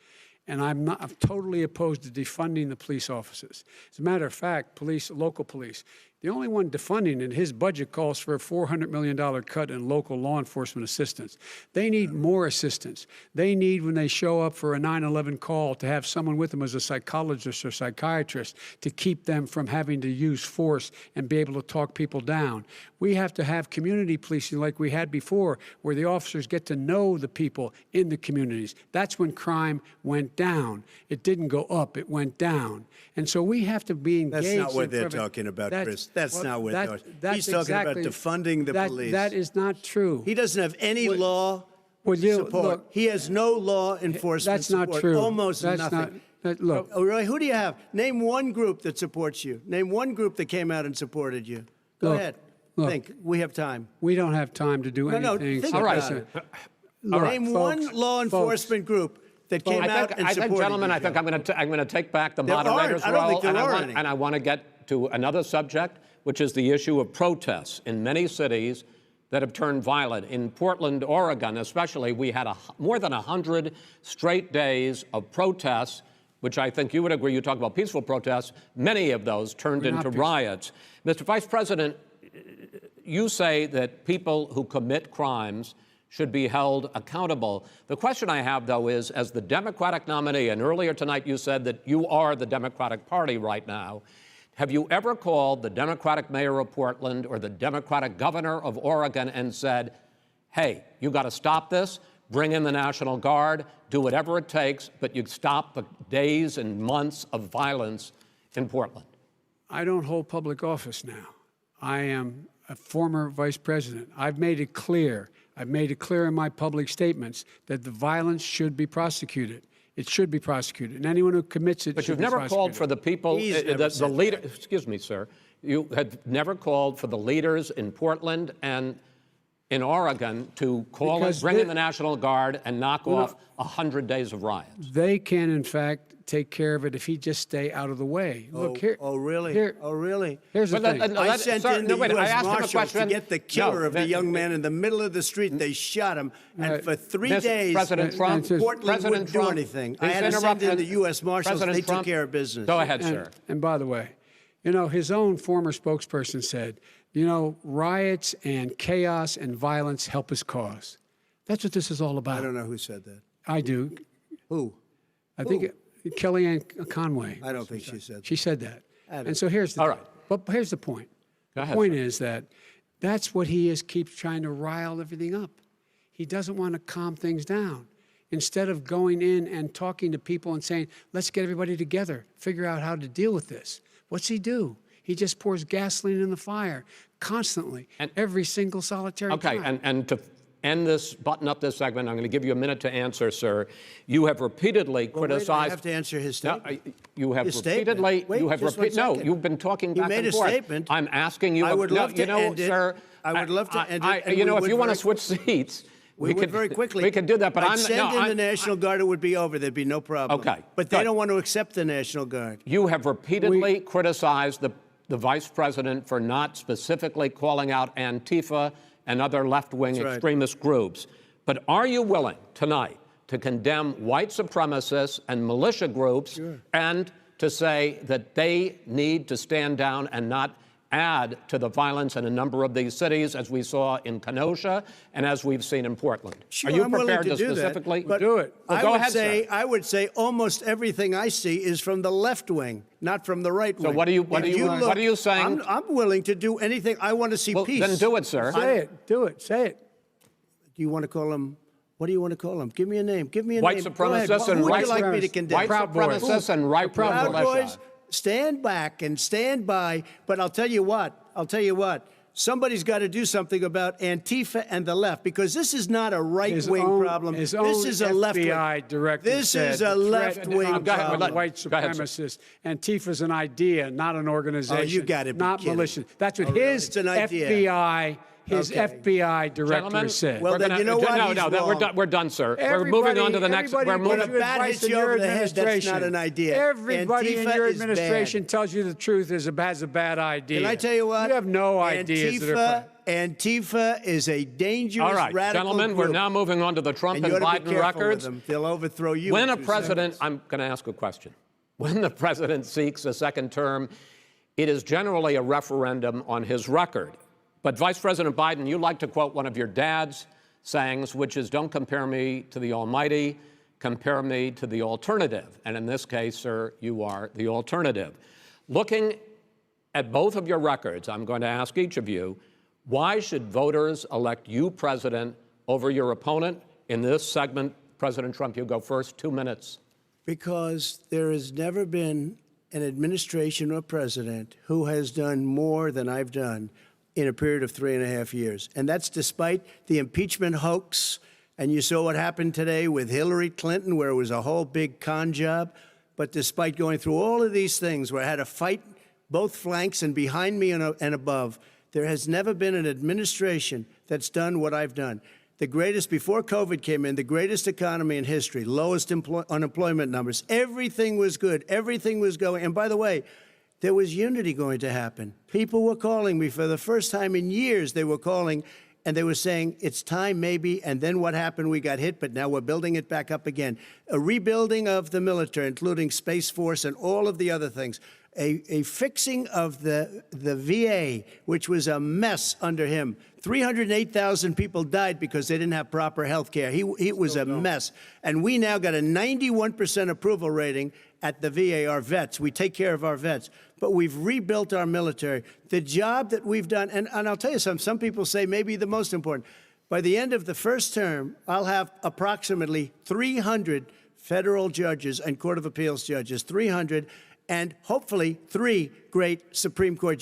And I'm totally opposed to defunding the police offices. As a matter of fact, local police, the only one defunding it, his budget calls for a $400 million cut in local law enforcement assistance. They need more assistance. They need, when they show up for a 9/11 call, to have someone with them as a psychologist or psychiatrist to keep them from having to use force and be able to talk people down. We have to have community policing like we had before, where the officers get to know the people in the communities. That's when crime went down. It didn't go up, it went down. And so we have to be engaged. That's not what they're talking about, Chris. That's not what they're talking about. He's talking about defunding the police. That is not true. He doesn't have any law support. Look, he has no law enforcement that's not support. true. Almost that's nothing. Look. Oh, really? Who do you have? Name one group that supports you. Name one group that came out and supported you. Go ahead. Think. We have time. We don't have time to do anything. Think about it. Name one law enforcement group that came out and supported gentlemen, you. I think I'm going to take back the There moderator's aren't. I don't role, think there and are any. I want to get to another subject, which is the issue of protests in many cities that have turned violent. In Portland, Oregon, especially, we had more than 100 straight days of protests, which I think you would agree. You talk about peaceful protests. Many of those turned into riots. Mr. Vice President, you say that people who commit crimes should be held accountable. The question I have, though, is, as the Democratic nominee, and earlier tonight you said that you are the Democratic Party right now, have you ever called the Democratic mayor of Portland or the Democratic governor of Oregon and said, hey, you got to stop this, bring in the National Guard, do whatever it takes, but you stop the days and months of violence in Portland? I don't hold public office now. I am a former vice president. I've made it clear in my public statements that the violence should be prosecuted. It should be prosecuted, and anyone who commits it. But you've never called for the people, the leader. Excuse me, sir. You had never called for the leaders in Portland and in Oregon to bring in the National Guard and knock off 100 days of riots. They can, in fact, take care of it if he just stay out of the way. Look here. Oh, really? Really? Here's the thing. I sent in the U.S. Marshals to get the killer of the young man in the middle of the street. They shot him, and for 3 days, President Trump, Portland wouldn't do anything. I had to send in the U.S. Marshals. They took care of business. Go ahead, sir. And by the way, his own former spokesperson said, riots and chaos and violence help his cause. That's what this is all about. I don't know who said that. I do. Who? I think Kellyanne Conway. I don't think she said that. She said that. And so here's the all right. But here's the point. The point is that that's what he is, keeps trying to rile everything up. He doesn't want to calm things down. Instead of going in and talking to people and saying, let's get everybody together, figure out how to deal with this. What's he do? He just pours gasoline in the fire constantly, every single solitary time. And to end this, button up this segment. I'm going to give you a minute to answer, sir. You have repeatedly criticized. Wait, I have to answer his statement. No, you have His repeatedly. statement. Wait, you have just one no, second. you've been talking back made and a forth. statement. I'm asking you. I would love to you know, end it. sir. I would love to end it. and You know, we if would you want to very- switch seats, we would could very quickly. We could do that, but I'd I'm send no, in I'm, the National Guard. It would be over. There'd be no problem. Okay, but they good. don't want to accept the National Guard. You have repeatedly criticized the vice president for not specifically calling out Antifa and other left-wing That's right. extremist groups. But are you willing tonight to condemn white supremacists and militia groups and to say that they need to stand down and not add to the violence in a number of these cities, as we saw in Kenosha and as we've seen in Portland? Sure, are you I'm willing prepared to do specifically that, but do it? Well, go ahead, sir. I would say almost everything I see is from the left wing, not from the right wing. So what are you saying? I'm willing to do anything. I want to see peace. Then do it, sir. Say it. Do it. Say it. Do you want to call him? What do you want to call him? Give me a name. Give me a White name. supremacists and Who would right you like me to condemn? White supremacists and right Proud militia. Boys, stand back and stand by. But I'll tell you what. Somebody's got to do something about Antifa and the left, because this is not a right-wing problem. His This own is a left-wing. FBI director This said is a the threat left-wing of problem. white supremacists. Antifa's an idea, not an organization. Oh, you got to be not kidding. militia. That's what Oh, really? his It's an idea. FBI. His Okay. FBI director Gentlemen, said. Well, then you know what? No, He's no, wrong. we're done, sir. We're moving on to the next. We're Everybody moving. gives you Bat advice hits in you your over the head, that's administration. not an idea. Everybody in Antifa your is bad. administration tells you the truth has a bad idea. Can I tell you what? You have no ideas. Antifa is a dangerous All right, radical gentlemen, group. we're now moving on to the Trump And and you ought to be Biden careful with records. them. They'll overthrow you. When in a 2 president, seconds. I'm going to ask a question. When the president seeks a second term, it is generally a referendum on his record. But Vice President Biden, you like to quote one of your dad's sayings, which is, don't compare me to the almighty, compare me to the alternative. And in this case, sir, you are the alternative. Looking at both of your records, I'm going to ask each of you, why should voters elect you president over your opponent? In this segment, President Trump, you go first, 2 minutes. Because there has never been an administration or president who has done more than I've done in a period of 3.5 years. And that's despite the impeachment hoax. And you saw what happened today with Hillary Clinton, where it was a whole big con job. But despite going through all of these things, where I had to fight both flanks and behind me and above, there has never been an administration that's done what I've done. The greatest, before COVID came in, the greatest economy in history, lowest unemployment numbers. Everything was good. Everything was going. And by the way, there was unity going to happen. People were calling me for the first time in years. They were calling and they were saying, it's time maybe. And then what happened? We got hit, but now we're building it back up again. A rebuilding of the military, including Space Force and all of the other things. A fixing of the VA, which was a mess under him. 308,000 people died because they didn't have proper health care. It was a mess. And we now got a 91% approval rating at the VA, our vets. We take care of our vets. But we've rebuilt our military. The job that we've done, and I'll tell you something, some people say maybe the most important. By the end of the first term, I'll have approximately 300 federal judges and Court of Appeals judges, 300, and hopefully 3 great Supreme Court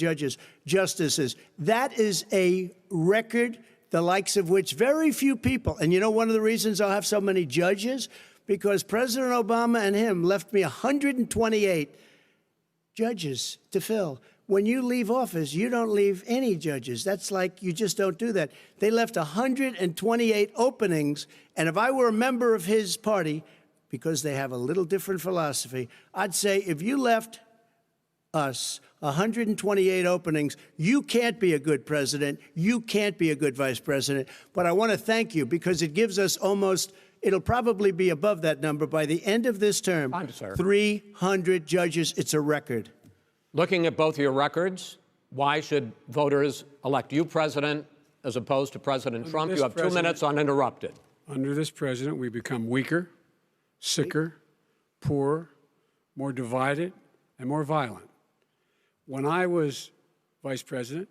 justices. That is a record, the likes of which very few people, and you know one of the reasons I'll have so many judges? Because President Obama and him left me 128 judges to fill. When you leave office, you don't leave any judges. That's like, you just don't do that. They left 128 openings, and if I were a member of his party, because they have a little different philosophy, I'd say if you left us 128 openings, you can't be a good president, you can't be a good vice president. But I want to thank you because it gives us almost, it'll probably be above that number by the end of this term. 300 judges, it's a record. Looking at both your records, why should voters elect you president as opposed to President Trump? You have 2 minutes uninterrupted. Under this president, we become weaker, sicker, poorer, more divided, and more violent. When I was vice president,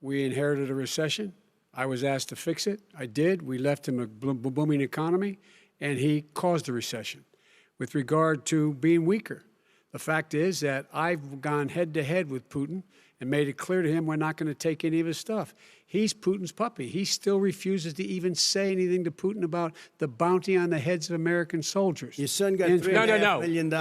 we inherited a recession. I was asked to fix it. I did. We left him a booming economy, and he caused the recession. With regard to being weaker, The fact is that I've gone head to head with Putin and made it clear to him we're not going to take any of his stuff. He's Putin's puppy. He still refuses to even say anything to Putin about the bounty on the heads of American soldiers. Your son got $3.5 million.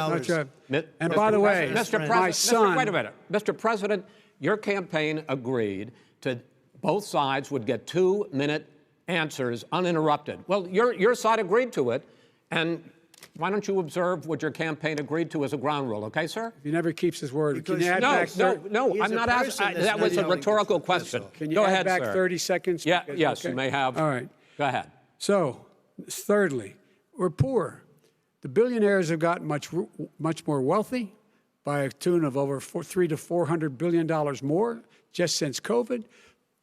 And by the way, my son... Wait a minute. Mr. President, your campaign agreed to both sides would get 2-minute answers uninterrupted. Well, your side agreed to it, and why don't you observe what your campaign agreed to as a ground rule, okay, sir? He never keeps his word. No, I'm not asking. That was a rhetorical question. Can you Go add ahead, back sir. 30 seconds? Yeah, Because- yes, okay. you may have. All right. Go ahead. So, thirdly, we're poor. The billionaires have gotten much more wealthy by a tune of over $300 to $400 billion more just since COVID.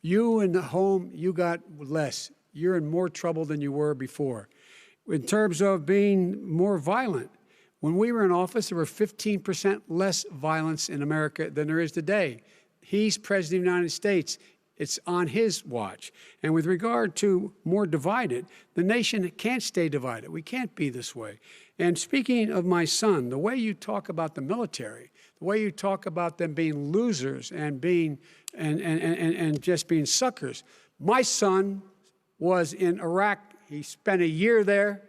You in the home, you got less. You're in more trouble than you were before. In terms of being more violent, when we were in office, there were 15% less violence in America than there is today. He's president of the United States. It's on his watch. And with regard to more divided, the nation can't stay divided. We can't be this way. And speaking of my son, the way you talk about the military, the way you talk about them being losers and being and just being suckers. My son was in Iraq. He spent a year there.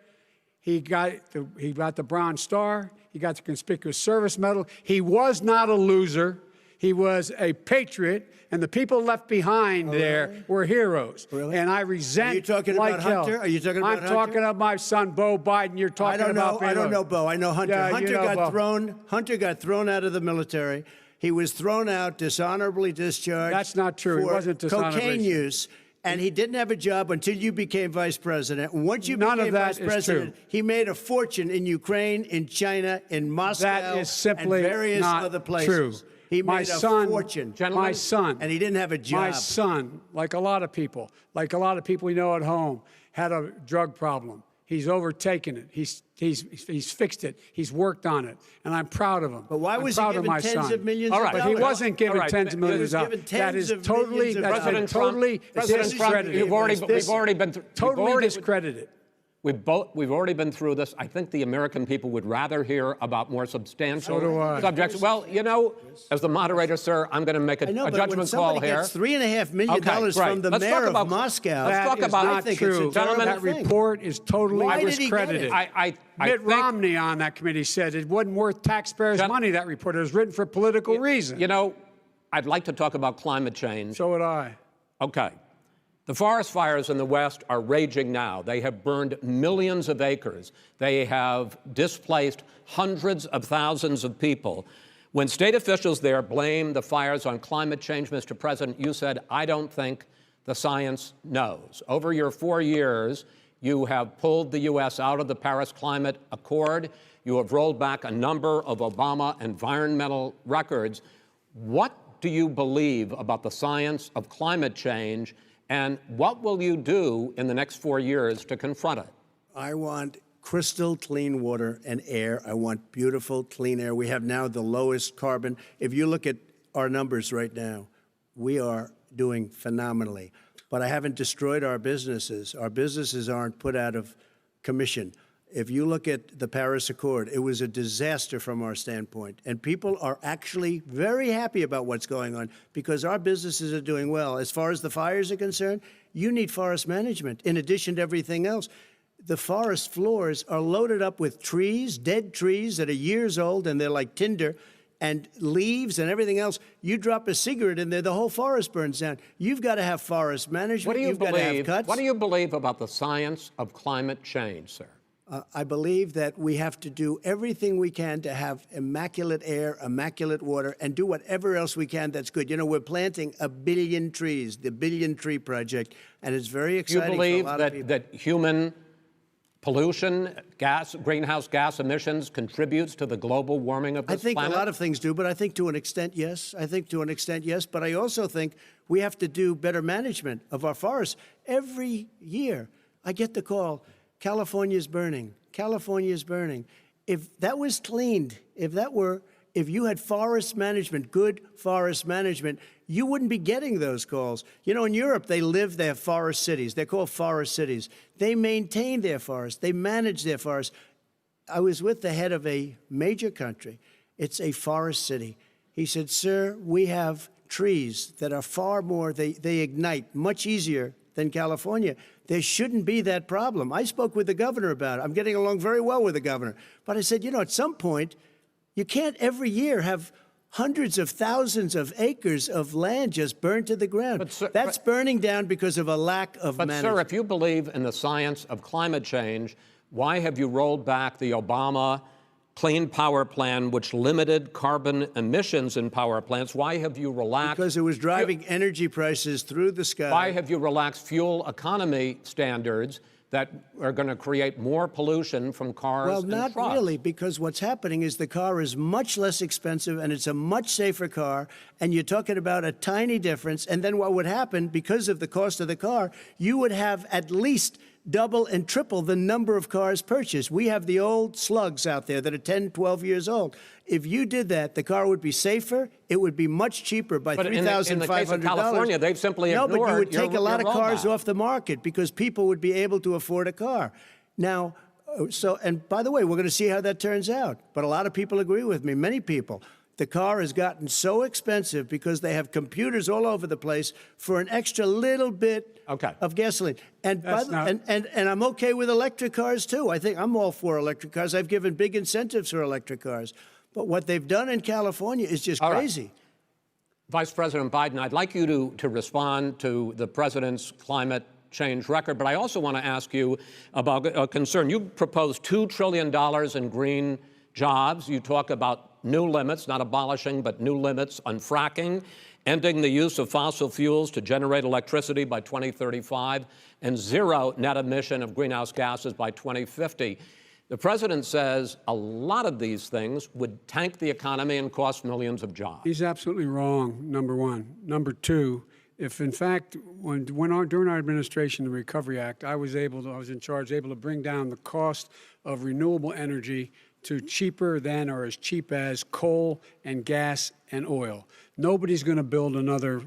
He got the Bronze Star. He got the Conspicuous Service Medal. He was not a loser. He was a patriot, and the people left behind there were heroes. Really? And I resent. Are you talking like about hell. Hunter? Are you talking about I'm Hunter? talking about my son, Bo Biden. You're talking about. I don't know Bo. I know Hunter. Yeah, you Hunter know got Bo. thrown. Hunter got thrown out of the military. He was thrown out, dishonorably discharged. That's not true. He For wasn't dishonorably cocaine use. And he didn't have a job until you became vice president. And once you None became of that vice is president, true. he made a fortune in Ukraine, in China, in Moscow, That is simply and various not other places. true. He My made son, a fortune. my son, and he didn't have a job. My son, like a lot of people we know at home, had a drug problem. He's overtaken it. He's fixed it. He's worked on it, and I'm proud of him. But why was he proud of given my tens son. of millions All of right, but he dollars? wasn't given All right, tens of millions of he was dollars. given That tens is of totally, millions of that's been dollars. totally President Trump, discredited. we've already been Totally discredited. We've already been through this. I think the American people would rather hear about more substantial So do I. subjects. Well, you know, as the moderator, sir, I'm going to make a I know, but when judgment call somebody here. gets $3.5 million Okay, right. from the Let's mayor talk of about Moscow, Let's talk That is about not I think true. it's a terrible That thing. report is totally Why did he get discredited. it? I Mitt think, Romney on that committee said it wasn't worth taxpayers' money, that report. It was written for political reasons. you know, I'd like to talk about climate change. So would I. Okay. The forest fires in the West are raging now. They have burned millions of acres. They have displaced hundreds of thousands of people. When state officials there blame the fires on climate change, Mr. President, you said, I don't think the science knows. Over your 4 years, you have pulled the U.S. out of the Paris Climate Accord. You have rolled back a number of Obama environmental records. What do you believe about the science of climate change, and what will you do in the next 4 years to confront it? I want crystal clean water and air. I want beautiful, clean air. We have now the lowest carbon. If you look at our numbers right now, we are doing phenomenally. But I haven't destroyed our businesses. Our businesses aren't put out of commission. If you look at the Paris Accord, it was a disaster from our standpoint. And people are actually very happy about what's going on because our businesses are doing well. As far as the fires are concerned, you need forest management in addition to everything else. The forest floors are loaded up with trees, dead trees that are years old, and they're like tinder, and leaves and everything else. You drop a cigarette in there, the whole forest burns down. You've got to have forest management. What do you You've got to have believe? cuts. What do you believe about the science of climate change, sir? I believe that we have to do everything we can to have immaculate air, immaculate water, and do whatever else we can that's good. You know, we're planting 1 billion trees, the Billion Tree Project, and it's very exciting You believe for a lot of people. that human pollution, greenhouse gas emissions contributes to the global warming of this I think planet? a lot of things do, but I think to an extent, yes. I think to an extent, yes. But I also think we have to do better management of our forests. Every year, I get the call, California's burning. California's burning. If that was cleaned, if you had forest management, good forest management, you wouldn't be getting those calls. You know, in Europe, they have forest cities. They're called forest cities. They maintain their forests. They manage their forests. I was with the head of a major country It's a forest city. He said, sir, we have trees that are far more, they ignite much easier than California. There shouldn't be that problem. I spoke with the governor about it. I'm getting along very well with the governor. But I said, you know, at some point, you can't every year have hundreds of thousands of acres of land just burned to the ground. But, sir, that's burning down because of a lack of management. But, sir, if you believe in the science of climate change, why have you rolled back the Obama Clean Power Plan, which limited carbon emissions in power plants? Why have you relaxed? Because it was driving energy prices through the sky. Why have you relaxed fuel economy standards that are going to create more pollution from cars and trucks? Well, not really, because what's happening is the car is much less expensive and it's a much safer car, and you're talking about a tiny difference. And then what would happen, because of the cost of the car, you would have at least double and triple the number of cars purchased. We have the old slugs out there that are 10, 12 years old. If you did that, the car would be safer. It would be much cheaper by $3,500. In the case of California, they've simply ignored No, but you would take a lot of cars rollback off the market because people would be able to afford a car. Now, and by the way, we're going to see how that turns out. But a lot of people agree with me, many people. The car has gotten so expensive because they have computers all over the place for an extra little bit of gasoline. And, and I'm okay with electric cars, too. I think I'm all for electric cars. I've given big incentives for electric cars. But what they've done in California is just crazy. Right. Vice President Biden, I'd like you to respond to the president's climate change record, but I also want to ask you about a concern. You proposed $2 trillion in green jobs. You talk about new limits, not abolishing, but new limits on fracking, ending the use of fossil fuels to generate electricity by 2035, and zero net emission of greenhouse gases by 2050. The president says a lot of these things would tank the economy and cost millions of jobs. He's absolutely wrong, number one. Number two, if in fact, during our administration, the Recovery Act, I was in charge, able to bring down the cost of renewable energy to cheaper than or as cheap as coal and gas and oil. Nobody's going to build another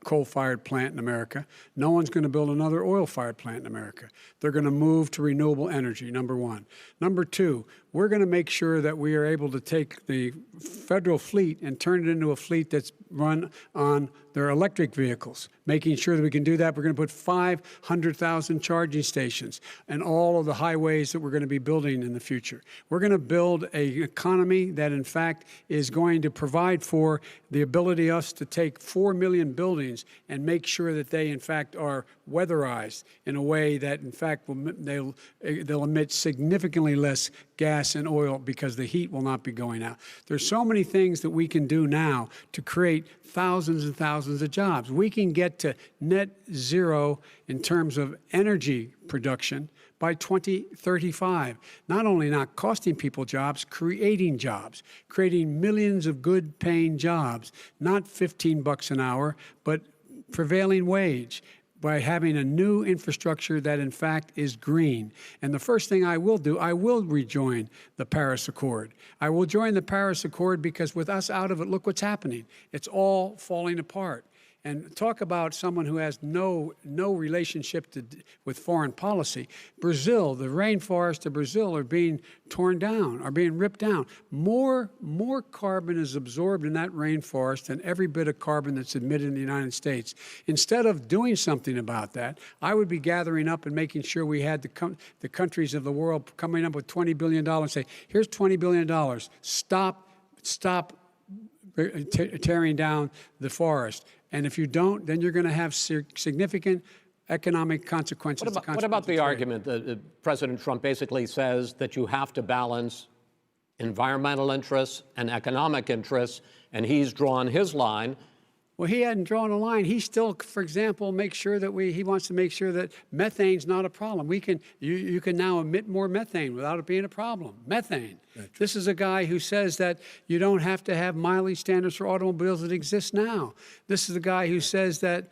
coal-fired plant in America. No one's going to build another oil-fired plant in America. They're going to move to renewable energy, number one. Number two, we're going to make sure that we are able to take the federal fleet and turn it into a fleet that's run on their electric vehicles. Making sure that we can do that, we're going to put 500,000 charging stations and all of the highways that we're going to be building in the future. We're going to build an economy that, in fact, is going to provide for the ability us to take 4 million buildings and make sure that they, in fact, are weatherized in a way that, in fact, they'll emit significantly less gas and oil because the heat will not be going out. There's so many things that we can do now to create thousands and thousands of jobs. We can get to net zero in terms of energy production by 2035. Not only not costing people jobs, creating millions of good paying jobs, not $15 an hour, but prevailing wage, by having a new infrastructure that, in fact, is green. And the first thing I will do, I will rejoin the Paris Accord. I will join the Paris Accord because with us out of it, look what's happening. It's all falling apart. And talk about someone who has no relationship with foreign policy. Brazil, the rainforests of Brazil are being torn down, are being ripped down. More carbon is absorbed in that rainforest than every bit of carbon that's emitted in the United States. Instead of doing something about that, I would be gathering up and making sure we had the countries of the world coming up with $20 billion and say, here's $20 billion. Stop tearing down the forest. And if you don't, then you're going to have significant economic consequences. What about the argument that President Trump basically says that you have to balance environmental interests and economic interests, and he's drawn his line? Well, he hadn't drawn a line. He still, for example, he wants to make sure that methane's not a problem. You can now emit more methane without it being a problem. Methane. This is a guy who says that you don't have to have mileage standards for automobiles that exist now. This is the guy who says that,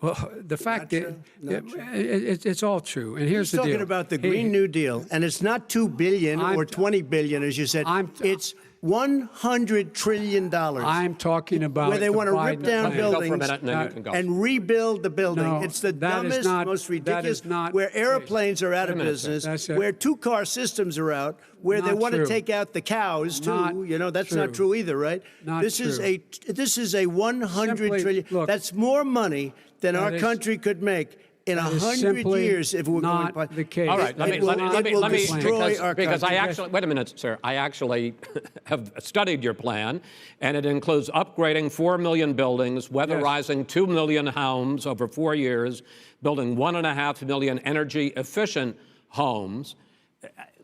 well, the fact that it's all true. And here's the deal. He's talking about the Green New Deal, and it's not $2 billion or $20 billion, as you said. It's $100 trillion. I'm talking about where they the want to rip Biden down plan. Go for a buildings minute, and then you can go. and rebuild the building. No, It's the that is dumbest, not- most that ridiculous, is not where the airplanes are out Wait a of minute, sir. business, That's it. where two-car systems are out, where they Not want to true. take out the cows, too. Not That's true. not true either, right? Not this is true. this is a 100 Simply, trillion. look, That's more money than that our is- country could make in that is 100 simply years if we're not going the case. All right, let me It will destroy our because I country. actually, wait a minute, sir. I actually have studied your plan, and it includes upgrading 4 million buildings, weatherizing 2 million homes over 4 years, building 1.5 million energy-efficient homes.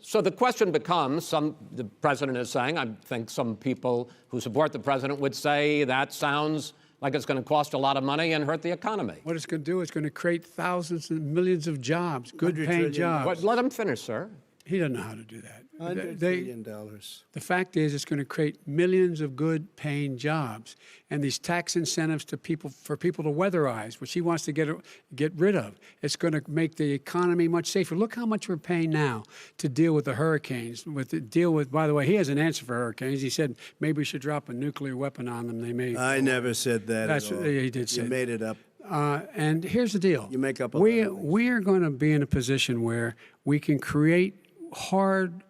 So the question becomes, the president is saying, I think some people who support the president would say that sounds like it's going to cost a lot of money and hurt the economy. What it's going to do is going to create thousands and millions of jobs, good-paying jobs. Well, let him finish, sir. He doesn't know how to do that. $100 billion. The fact is, it's going to create millions of good-paying jobs, and these tax incentives to people for people to weatherize, which he wants to get rid of. It's going to make the economy much safer. Look how much we're paying now to deal with the hurricanes. By the way, he has an answer for hurricanes. He said maybe we should drop a nuclear weapon on them. They may. I never said that That's at all. he did say. You made it up. And here's the deal. You make up a we lot of things. we are going to be in a position where we can create hard,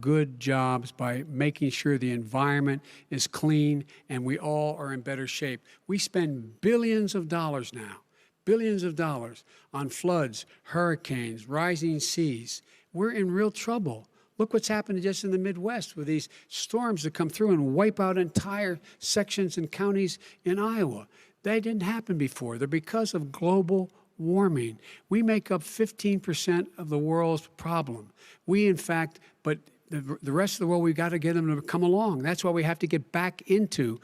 good jobs by making sure the environment is clean and we all are in better shape. We spend billions of dollars now, billions of dollars on floods, hurricanes, rising seas. We're in real trouble. Look what's happened just in the Midwest with these storms that come through and wipe out entire sections and counties in Iowa. They didn't happen before. They're because of global warming. We make up 15% of the world's problem. We, in fact, but the rest of the world, we've got to get them to come along. That's why we have to get back into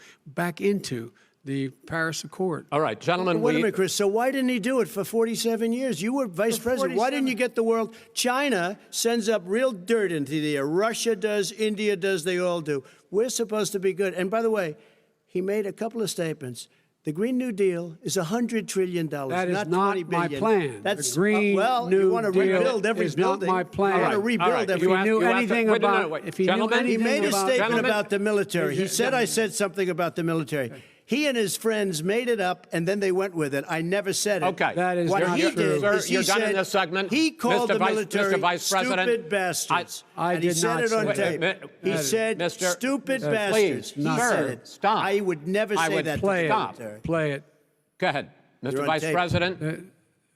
the Paris Accord. All right, gentlemen. Wait a minute, Chris. So why didn't he do it for 47 years? You were vice president. Why didn't you get the world? China sends up real dirt into the air. Russia does. India does. They all do. We're supposed to be good. And by the way, he made a couple of statements. The Green New Deal is $100 trillion, That is not not $20 billion. my plan. That's the Green well, New you want to Deal rebuild every is building. not my plan. You want to rebuild every. If he knew anything about, if he knew anything he made a about, statement about the military. He said I said something about the military. He and his friends made it up, and then they went with it. I never said it. Okay. That is what not he true. did Sir, is he you're done in said this segment. he called Mr. the military Vice President, stupid bastards. I and he did said not it on say tape. that. He said Mr. stupid Please, bastards. He sir, said it. stop. I would never I say would that play to the it. military. Play it. Go ahead. You're Mr. on Vice tape. President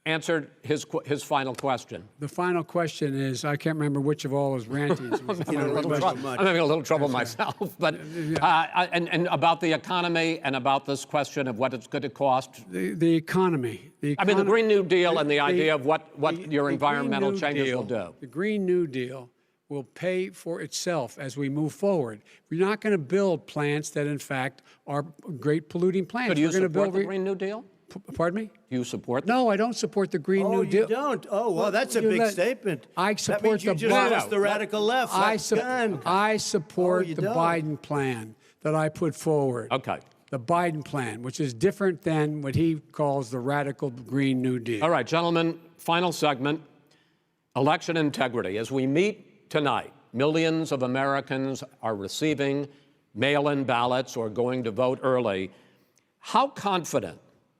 answered his final question. The final question is, I can't remember which of all his rantings. I'm having a little trouble myself, but and about the economy and about this question of what it's going to cost. The economy. I mean, the Green New Deal and the idea of what your the environmental Green New changes Deal, will do. The Green New Deal will pay for itself as we move forward. We're not going to build plants that, in fact, are great polluting plants. So do you We're going to support build the Green New Deal? Pardon me? Do you support? No, I don't support the Green New Oh, Deal. you don't? Oh, well, that's a big statement. I That support means you the just Biden. lost the radical left. I Oh, support you the don't. Biden plan that I put forward. Okay. The Biden plan, which is different than what he calls the radical Green New Deal. All right, gentlemen, final segment, election integrity. As we meet tonight, millions of Americans are receiving mail-in ballots or going to vote early. How confident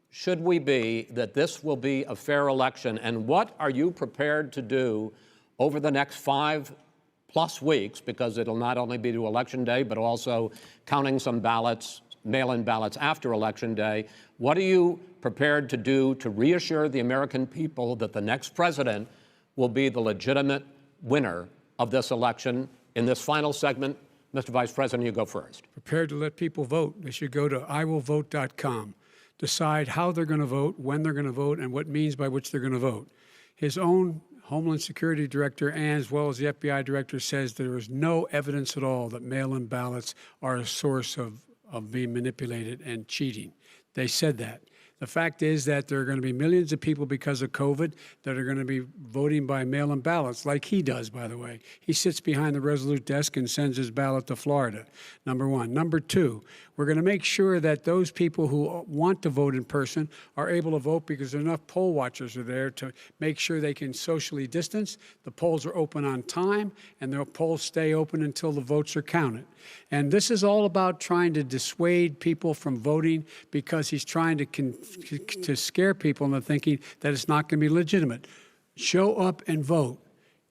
should we be that this will be a fair election, and what are you prepared to do over the next 5+ weeks, because it'll not only be to Election Day, but also counting some ballots, mail-in ballots after Election Day. What are you prepared to do to reassure the American people that the next president will be the legitimate winner of this election? In this final segment, Mr. Vice President, you go first. Prepared to let people vote. They should go to iwillvote.com. Decide how they're going to vote, when they're going to vote, and what means by which they're going to vote. His own Homeland Security Director, and as well as the FBI Director, says there is no evidence at all that mail-in ballots are a source of being manipulated and cheating. They said that. The fact is that there are going to be millions of people because of COVID that are going to be voting by mail-in ballots, like he does, by the way. He sits behind the Resolute desk and sends his ballot to Florida, number one. Number two, we're going to make sure that those people who want to vote in person are able to vote because enough poll watchers are there to make sure they can socially distance. The polls are open on time, and the polls stay open until the votes are counted. And this is all about trying to dissuade people from voting because he's trying to scare people into thinking that it's not going to be legitimate. Show up and vote.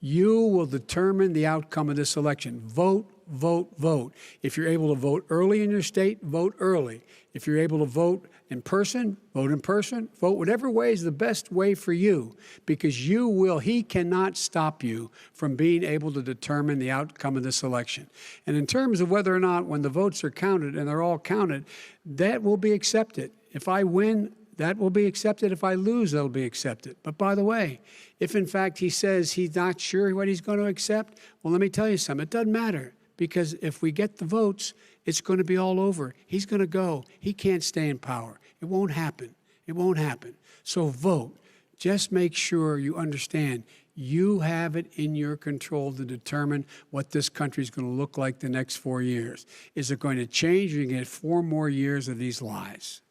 You will determine the outcome of this election. Vote, vote, vote. If you're able to vote early in your state, vote early. If you're able to vote in person, vote in person. Vote whatever way is the best way for you, because he cannot stop you from being able to determine the outcome of this election. And in terms of whether or not when the votes are counted, and they're all counted, that will be accepted. If I win, that will be accepted. If I lose, that'll be accepted. But by the way, if in fact he says he's not sure what he's going to accept, well, let me tell you something. It doesn't matter, because if we get the votes, it's going to be all over. He's going to go. He can't stay in power. It won't happen. It won't happen. So vote. Just make sure you understand you have it in your control to determine what this country is going to look like the next 4 years. Is it going to change, or are you going to get 4 more years of these lies?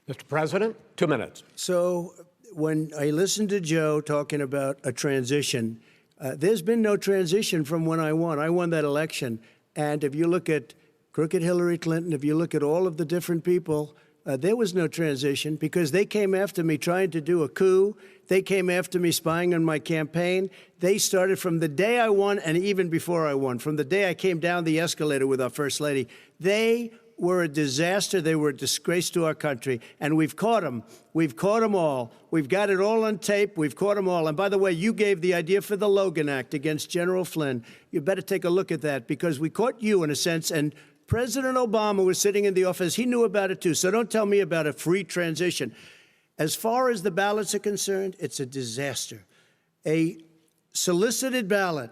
Mr. President, 2 minutes. So when I listened to Joe talking about a transition, there's been no transition from when I won. I won that election. And if you look at crooked Hillary Clinton, if you look at all of the different people, there was no transition, because they came after me trying to do a coup. They came after me spying on my campaign. They started from the day I won, and even before I won, from the day I came down the escalator with our First Lady. They were a disaster. They were a disgrace to our country. And we've caught them. We've caught them all. We've got it all on tape. We've caught them all. And by the way, you gave the idea for the Logan Act against General Flynn. You better take a look at that, because we caught you in a sense. And President Obama was sitting in the office. He knew about it too. So don't tell me about a free transition. As far as the ballots are concerned, it's a disaster. A solicited ballot,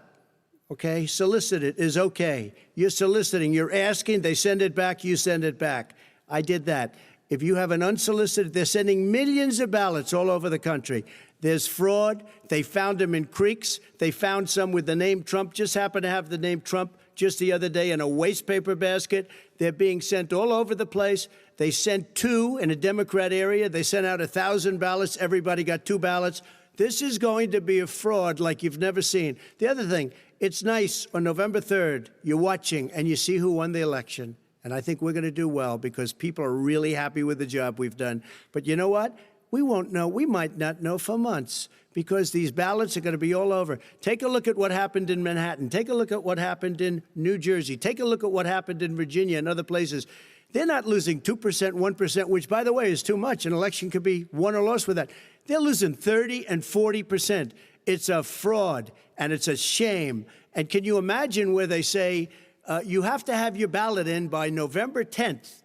okay, solicited is okay. You're soliciting, you're asking, they send it back, you send it back. I did that. If you have an unsolicited, they're sending millions of ballots all over the country. There's fraud. They found them in creeks. They found some with the name Trump, just happened to have the name Trump just the other day in a waste paper basket. They're being sent all over the place. They sent 2 in a Democrat area. They sent out 1,000 ballots. Everybody got 2 ballots. This is going to be a fraud like you've never seen. The other thing, it's nice on November 3rd, you're watching and you see who won the election. And I think we're going to do well, because people are really happy with the job we've done. But you know what? We won't know. We might not know for months, because these ballots are going to be all over. Take a look at what happened in Manhattan. Take a look at what happened in New Jersey. Take a look at what happened in Virginia and other places. They're not losing 2%, 1%, which, by the way, is too much. An election could be won or lost with that. They're losing 30 and 40%. It's a fraud, and it's a shame. And can you imagine where they say you have to have your ballot in by November 10th?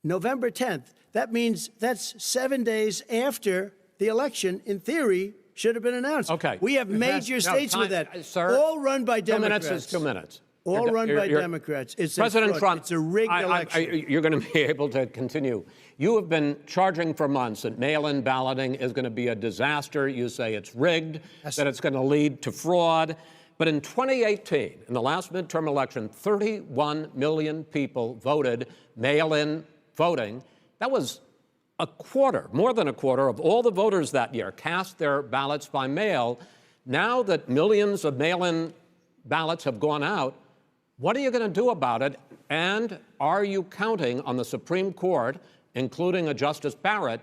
November 10th. That means that's 7 days after the election, in theory, should have been announced. Okay. We have major states with that, sir, all run by Democrats. 2 minutes is 2 minutes. All run by Democrats. It's President Trump, it's a rigged election. You're going to be able to continue. You have been charging for months that mail-in balloting is going to be a disaster. You say it's rigged, that it's going to lead to fraud. But in 2018, in the last midterm election, 31 million people voted mail-in voting. That was a quarter, more than a quarter, of all the voters that year cast their ballots by mail. Now that millions of mail-in ballots have gone out, what are you going to do about it? And are you counting on the Supreme Court, including a Justice Barrett,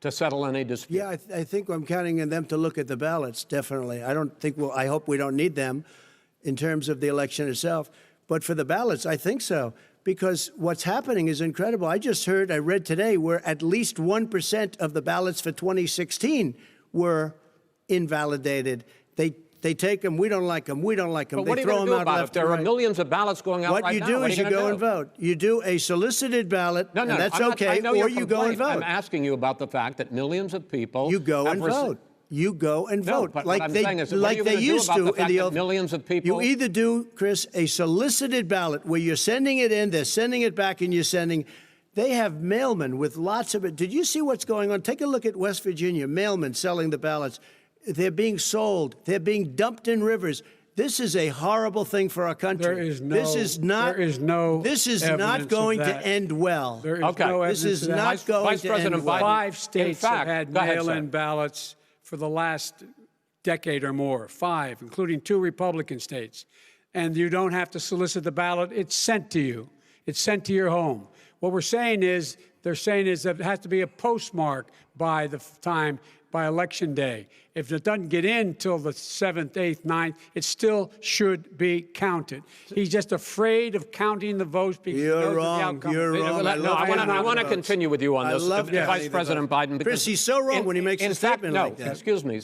to settle any dispute? Yeah, I think I'm counting on them to look at the ballots, definitely. I hope we don't need them in terms of the election itself. But for the ballots, I think so, because what's happening is incredible. I read today, where at least 1% of the ballots for 2016 were invalidated. They take them, we don't like them, we don't like them. But what are you going to do about it? There are millions of ballots going out right now. What you do is you go and vote. You do a solicited ballot, and that's okay, or you go and vote. I'm asking you about the fact that millions of people... You go and vote. You go and vote. But like they used to in the old... Millions of people... You either do, Chris, a solicited ballot where you're sending it in, they're sending it back, and you're sending... They have mailmen with lots of it. Did you see what's going on? Take a look at West Virginia, mailmen selling the ballots. They're being sold. They're being dumped in rivers. This is a horrible thing for our country. There is no. This is not. There is no. This is not evidence going of to that. end well. There is Okay. no This evidence is of that. not going Vice to President end well. Biden. 5 states In fact, have had go ahead, mail-in sir. ballots for the last decade or more. 5, including 2 Republican states. And you don't have to solicit the ballot. It's sent to you. It's sent to your home. What we're saying is, they're saying is that it has to be a postmark by the time, by Election Day. If it doesn't get in till the 7th, 8th, 9th, it still should be counted. He's just afraid of counting the votes because he knows You're what the wrong. outcome You're is. wrong. I want to continue with you on this, love Vice counting the President votes. Biden. Chris, he's so wrong when he makes in a fact, statement no, like that. excuse me,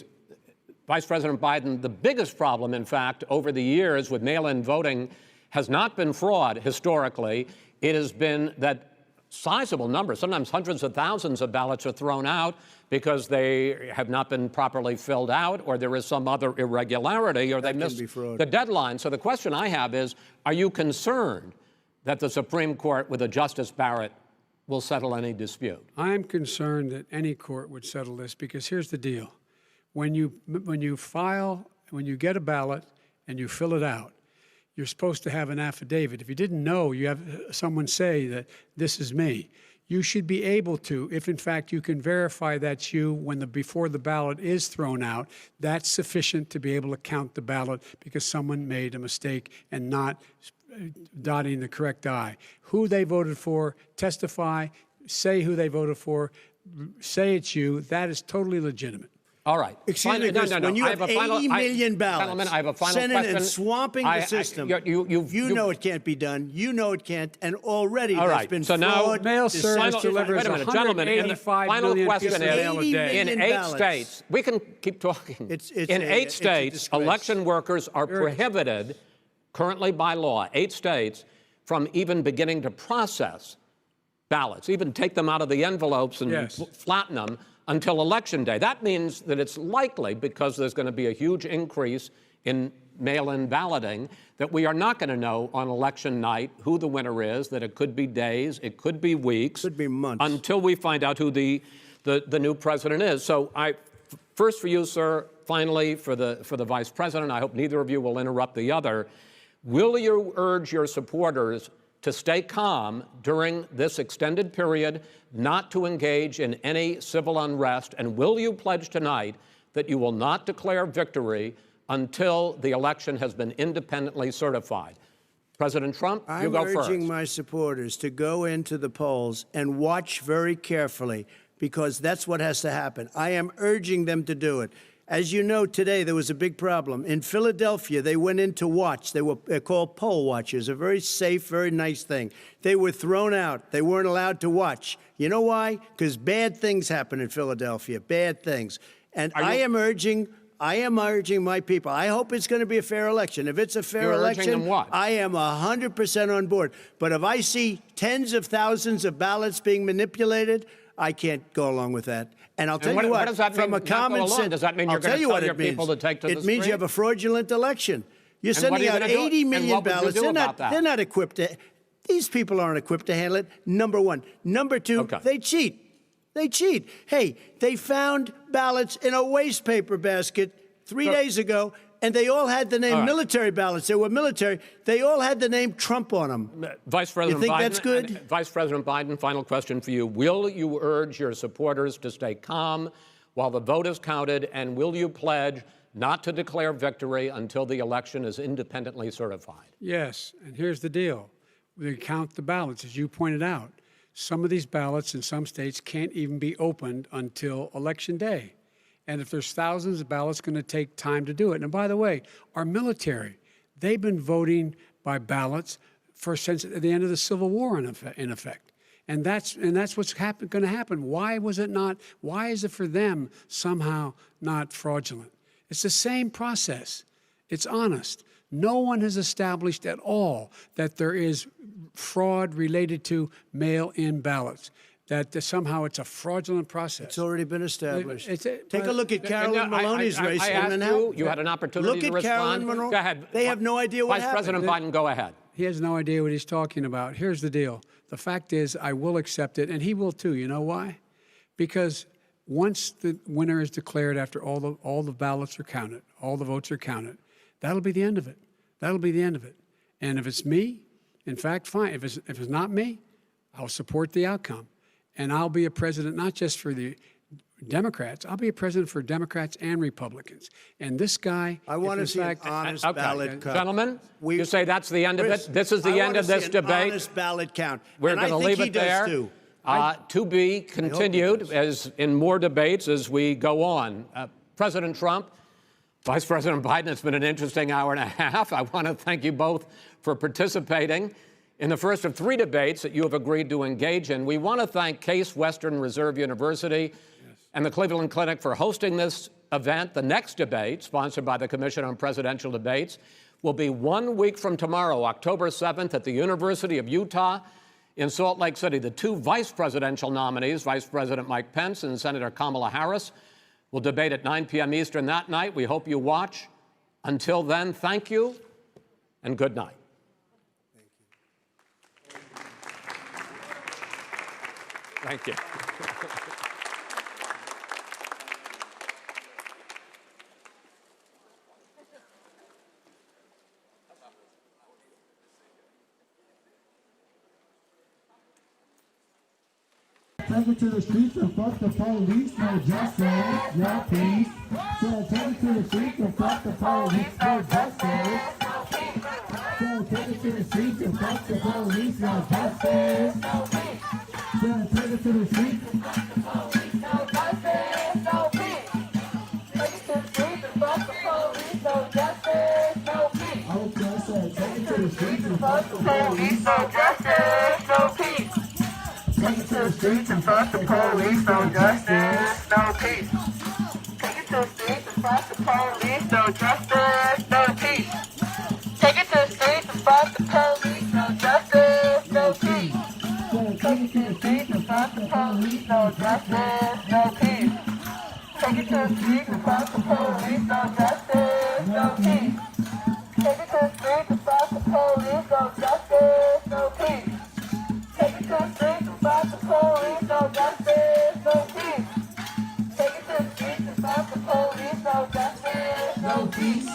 Vice President Biden, the biggest problem, in fact, over the years with mail-in voting has not been fraud historically. It has been that sizable numbers, sometimes hundreds of thousands of ballots are thrown out because they have not been properly filled out, or there is some other irregularity, or they missed the deadline. So the question I have is, are you concerned that the Supreme Court with a Justice Barrett will settle any dispute? I'm concerned that any court would settle this because here's the deal. When you get a ballot and you fill it out, you're supposed to have an affidavit. If you didn't know, you have someone say that this is me. You should be able to, if in fact you can verify that's you before the ballot is thrown out, that's sufficient to be able to count the ballot because someone made a mistake and not dotting the correct I. Who they voted for, testify, say who they voted for, say it's you. That is totally legitimate. All right. Excuse me, Chris, when you have 80 million ballots I have a final sent in question. and swamping the system, you know it can't be done. You know it can't. And already there's been so fraud. now, mail service delivers wait a minute, gentlemen, and the 185 final million question pieces of mail a day. in 8 states, we can keep talking. In 8 states, election workers are prohibited currently by law, 8 states, from even beginning to process ballots, even take them out of the envelopes and flatten them until Election Day. That means that it's likely, because there's going to be a huge increase in mail-in balloting, that we are not going to know on election night who the winner is, that it could be days, it could be weeks. Could be months. Until we find out who the new president is. So first for you, sir, finally for the vice president, I hope neither of you will interrupt the other. Will you urge your supporters to stay calm during this extended period, not to engage in any civil unrest? And will you pledge tonight that you will not declare victory until the election has been independently certified? President Trump, you go first. I'm urging my supporters to go into the polls and watch very carefully, because that's what has to happen. I am urging them to do it. As you know, today there was a big problem. In Philadelphia, they went in to watch. They're called poll watchers, a very safe, very nice thing. They were thrown out. They weren't allowed to watch. You know why? Because bad things happen in Philadelphia, bad things. And I am urging my people. I hope it's going to be a fair election. If it's a fair election, I am 100% on board. But if I see tens of thousands of ballots being manipulated, I can't go along with that. And I'll tell you what, does that from mean, a common sense, does that mean I'll you're going tell to you tell what your it means. people to take to the It means you have a fraudulent election. You're And what are sending you out gonna do? 80 And million what would you ballots. do about that? They're not equipped to. These people aren't equipped to handle it. Number one. Number two, they cheat. They cheat. Hey, they found ballots in a waste paper basket 3 days ago, and they all had the name military ballots. They were military. They all had the name Trump on them. Vice President you think Biden, that's good? Vice President Biden, final question for you. Will you urge your supporters to stay calm while the vote is counted, and will you pledge not to declare victory until the election is independently certified? Yes, and here's the deal. They count the ballots, as you pointed out. Some of these ballots in some states can't even be opened until Election Day. And if there's thousands of ballots, it's going to take time to do it. And by the way, our military, they've been voting by ballots since the end of the Civil War, in effect. And that's what's going to happen. Why was it not? Why is it for them somehow not fraudulent? It's the same process. It's honest. No one has established at all that there is fraud related to mail-in ballots, that somehow it's a fraudulent process. It's already been established. Take a look at Carolyn Maloney's race. I asked you had an opportunity to respond. Look at Carolyn Maloney. Go ahead. They have no idea what Vice happened. President Biden, go ahead. He has no idea what he's talking about. Here's the deal. The fact is, I will accept it, and he will too. You know why? Because once the winner is declared, after all the ballots are counted, all the votes are counted, that'll be the end of it. That'll be the end of it. And if it's me, in fact, fine. If it's not me, I'll support the outcome. And I'll be a president not just for the Democrats. I'll be a president for Democrats and Republicans. And this guy, I want to see an honest ballot count. Gentlemen, you say that's the end of it? This is the end of this debate? Honest ballot count. We're going to leave it there. To be continued as in more debates as we go on. President Trump, Vice President Biden, it's been an interesting hour and a half. I want to thank you both for participating in the first of 3 debates that you have agreed to engage in. We want to thank Case Western Reserve University and the Cleveland Clinic for hosting this event. The next debate, sponsored by the Commission on Presidential Debates, will be 1 week from tomorrow, October 7th, at the University of Utah in Salt Lake City. The 2 vice presidential nominees, Vice President Mike Pence and Senator Kamala Harris, will debate at 9 p.m. Eastern that night. We hope you watch. Until then, thank you and good night. Thank you. Take it to the streets and fuck the police, no justice, no peace. So take it to the streets and fuck the police, no justice. So take it to the streets and fuck the police, no justice. So take it to the streets and fuck the police, no justice, no peace. Take it to the streets and fuck the police, no justice, no peace. Okay, so take it to the streets and fuck the police, no justice, no peace. Take it to the streets and fuck the police, no justice, no peace. Take it to the streets and fuck the police, no justice, no peace. Take it to the streets and fuck the police, no justice, no peace. Take it to the streets and fuck the police, no justice, no peace. Take it to the streets and fuck the police, no justice, no peace. Take it to the streets and fuck the police, no justice, no peace. Take it to the streets and fuck the police, no justice, no peace. Take it to the streets and fuck the police, no justice, no peace.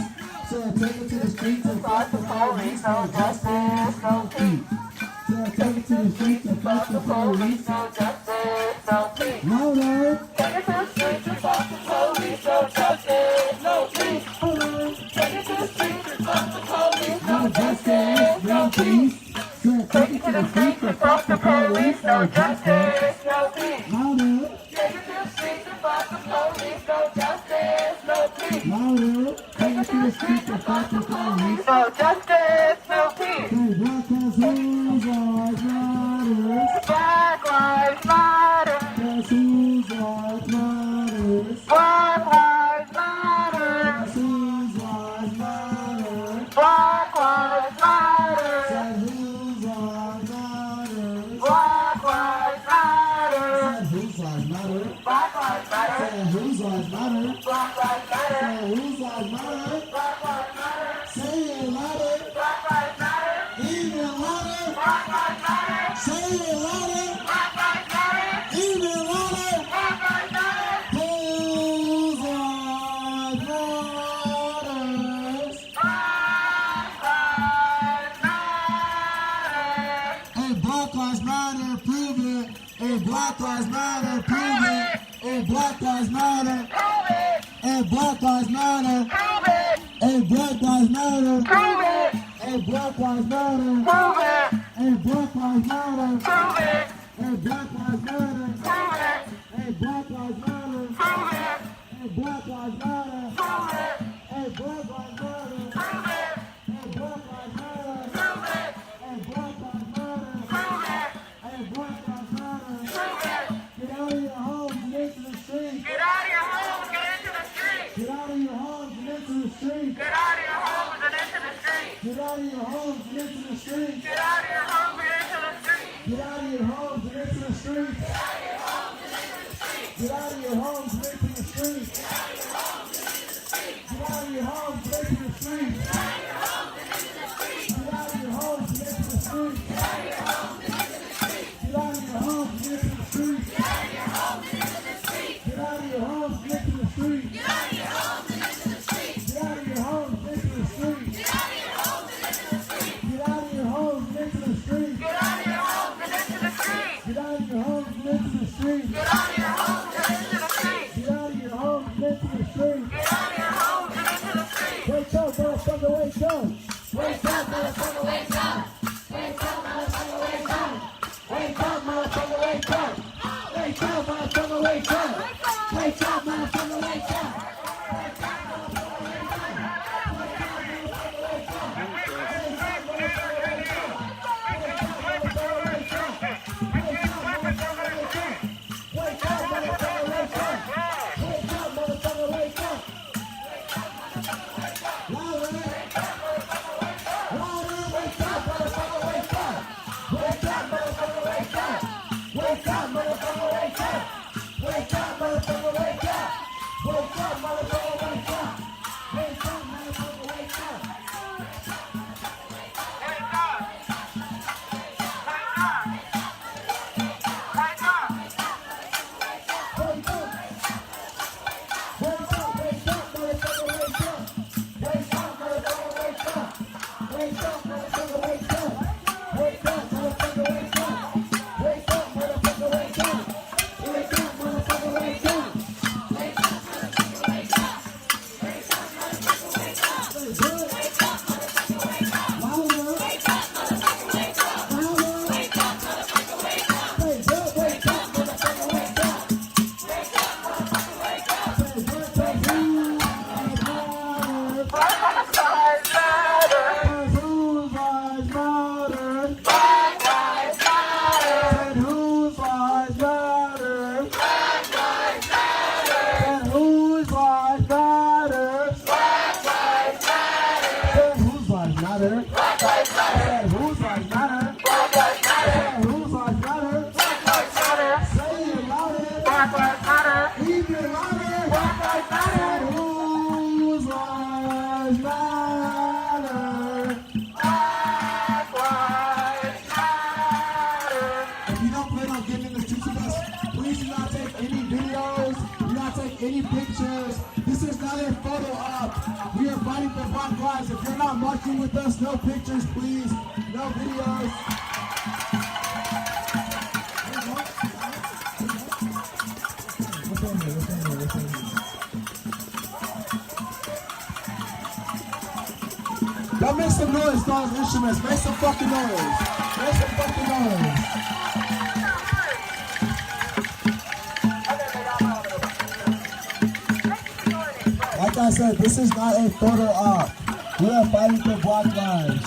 So take it to the streets and fuck the police, no justice, no peace. So take it to the streets and fuck the police, no justice, no peace. Louder. Take it to the streets and fuck the police, no justice, no peace. Take it to the streets and fuck the police, no justice, no peace. Take it to the streets and fuck the police, no justice, no peace. Louder. Take it to the streets and fuck the police, no justice, no peace. Louder. Take it to the streets and fuck the police, no justice, no peace. Black lives matter. Whose lives matter? Black lives matter. Whose lives matter? Black lives matter. Whose lives matter? Black lives matter. Whose lives matter? Black lives matter. Whose lives matter? Black lives matter. Whose lives matter? Black lives matter. Say it louder. Black lives matter. Even louder. Black lives matter. Say it louder. Black lives matter. Even louder. Black lives matter. Whose lives matter? Black lives matter. Hey, Black Lives Matter, prove it. Hey, Black Lives Matter, prove it. Hey, Black Lives Matter, prove it. Hey, Black Lives Matter, prove it. Hey, Black Lives Matter, prove it. Hey, Black Lives Matter, prove it. Hey, Black Lives Matter, prove it. Hey, Black Lives Matter, prove it. Hey, Black Lives Matter, prove it. Hey, Black Lives Matter, prove it. Hey, Black Lives Matter, prove it. Hey, Black Lives Matter, prove it. Hey, Black Lives Matter, prove it. Hey, Black Lives Matter, prove it. Get out of your homes and into the streets. Get out of your homes and into the streets. Get out of your homes and into the streets. Get out of your homes and into the streets. Get out of your homes and into the streets. Get out of your homes and into the streets. Get out of your homes and into the streets. Get out of your homes and into the streets. Get out of your homes and into the streets. Get out of your homes and into the streets. Get out of your homes and into the streets. streets. Get out of your homes and into the streets. Get out of your homes and into the streets. Get out of your homes and into the streets. Wake up, motherfucker, wake up. Wake up, motherfucker, wake up. Wake up, motherfucker, wake up. Wake up, motherfucker, wake up. Wake up, motherfucker, wake up. Wake up, motherfucker, wake up. Any pictures. This is not a photo op. We are fighting for Black lives. If you're not marching with us, no pictures, please. No videos. Y'all make some noise, those instruments. Make some fucking noise. Make some fucking noise. Like I said, this is not a photo op. We are fighting for Black lives.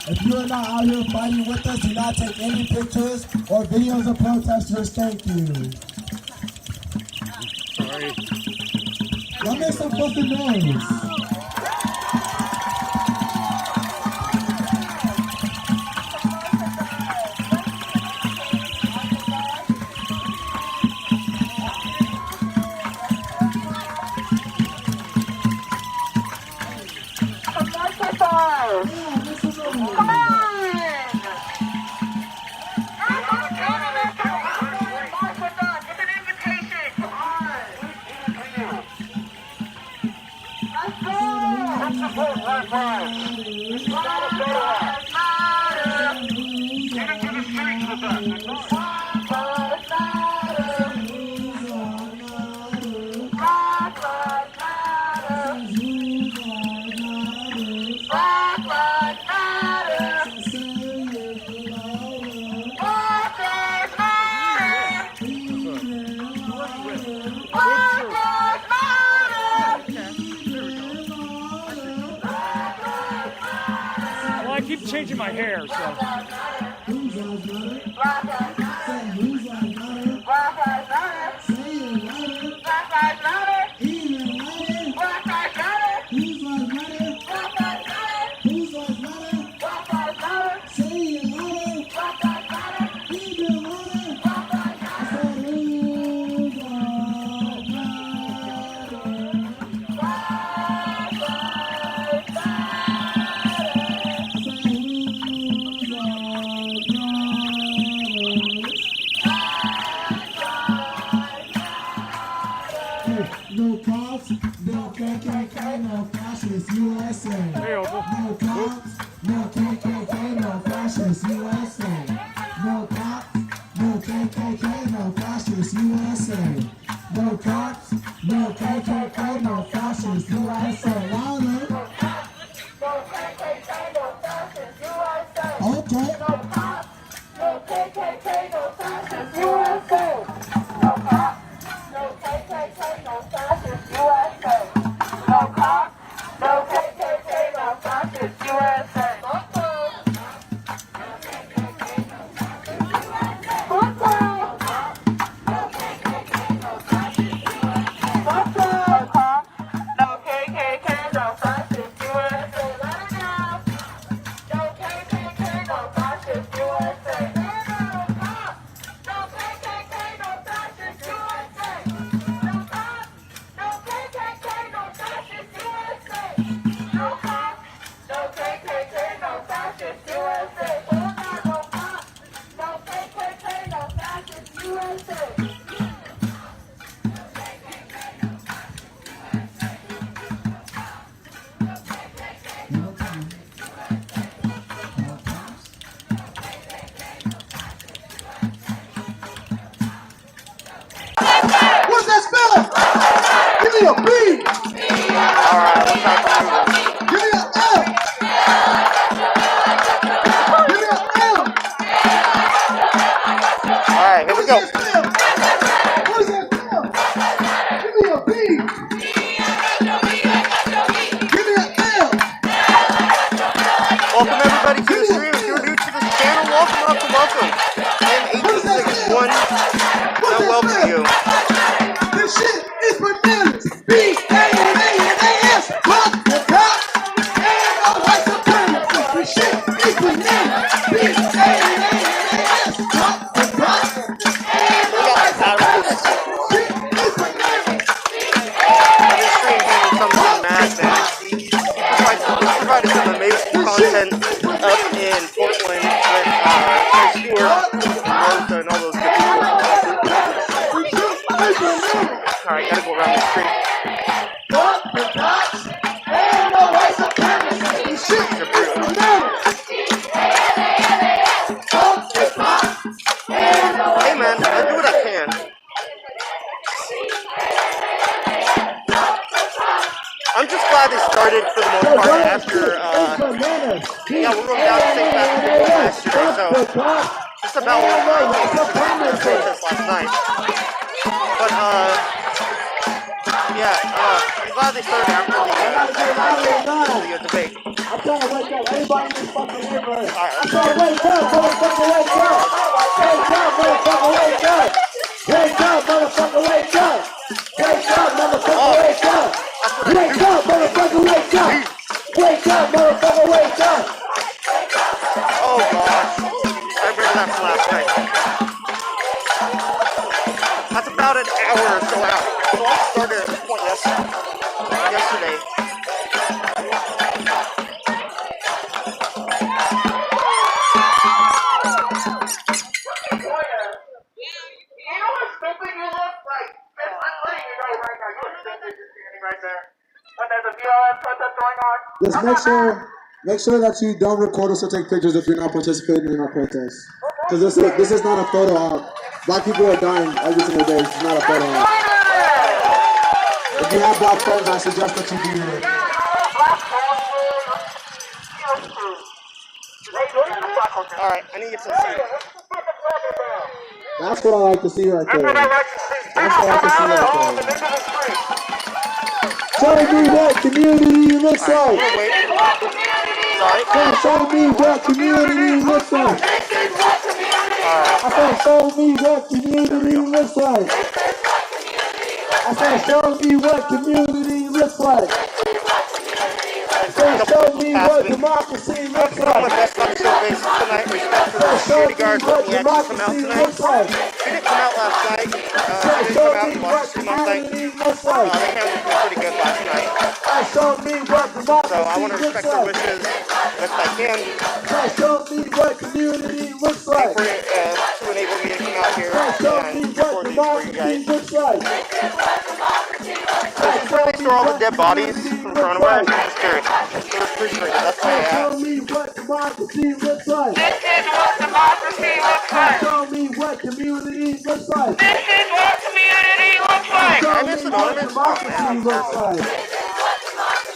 If you are not out here fighting with us, do not take any pictures or videos of protesters. Thank you. Sorry. Y'all make some fucking noise. Well, I keep changing my hair, so. No cops, no KKK, no fascist USA. No cops, no KKK, no fascist USA. No cops, no KKK, no fascist USA. No cops, no KKK, no fascist USA. Louder. No cops, no KKK, no fascist USA. Okay. No cops, no KKK, no fascist USA. No cops, no KKK, no fascist USA. No cops, no KKK, no fascist USA. What's that spelling? Give me a B. All right, what's that? Give me an L. Give me an L. All right, here we go. What is that spell? Give me a B. Give me an L. Welcome everybody to the stream. If you're new to this channel, welcome. I'm 1861. I welcome you. This shit is bananas. B-A-N-A-N-A-S. Fuck the cops and the white supremacists. This shit is bananas. B-A-N-A-N-A-S. Fuck the cops and the white supremacists. This shit is bananas. This stream here is something madman. He provided some amazing content up in Portland with Chris Stewart, Martha, and all those good people. Alright, gotta go around the street. Fuck the cops and the white supremacists. This shit is bananas. Fuck the cops and the white supremacists. Hey man, I do what I can. I'm just glad they started for the most part after, yeah, we're going down the same path we did yesterday, so just about what I came to the protest last night. But, yeah, I'm glad they started after the debate. I'm trying to wake up everybody in this fucking neighborhood. I'm trying to wake up, motherfucker, wake up. Wake up, motherfucker, wake up. Wake up, motherfucker, wake up. Wake up, motherfucker, wake up. Wake up, motherfucker, wake up. Wake up, motherfucker, wake up. Oh gosh, I remember that from last night. That's about an hour or so out. So I started at this point yesterday. Just make sure that you don't record us or take pictures if you're not participating in our protest. Because this is not a photo op. Black people are dying every single day. This is not a photo op. If you have black phones, I suggest that you do it. Alright, I need to get some sleep. That's what I like to see right there. That's what I like to see right there. Show me what community looks like. Show me what community looks like. I said, show me what community looks like. I said, show me what community looks like. Show me what democracy looks like. Best on show basis tonight. Respect for the security guards letting me actually come out tonight. He didn't come out last night. He didn't come out and watch the stream last night. They handled me pretty good last night. So I want to respect their wishes best I can. Show me what community looks like. To enable me to come out here and record these for you guys. So this is where they store all the dead bodies from Toronto. Where is Jesus Carey? That's why I asked. Show me what democracy looks like. This is what democracy looks like. Show me what community looks like. This is what community looks like. Show me what democracy looks like.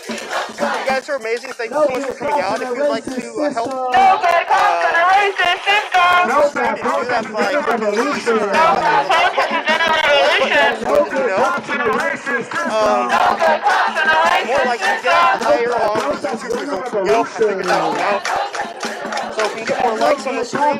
You guys are amazing. Thank you so much for coming out. If you'd like to help No bad cops in a racist system. No bad protesters in a revolution. No bad protesters in a revolution. No good cops in a racist system. No bad cops in a racist more like you get higher on YouTube results. You know, I figured that one out. So if we can get more likes on the stream,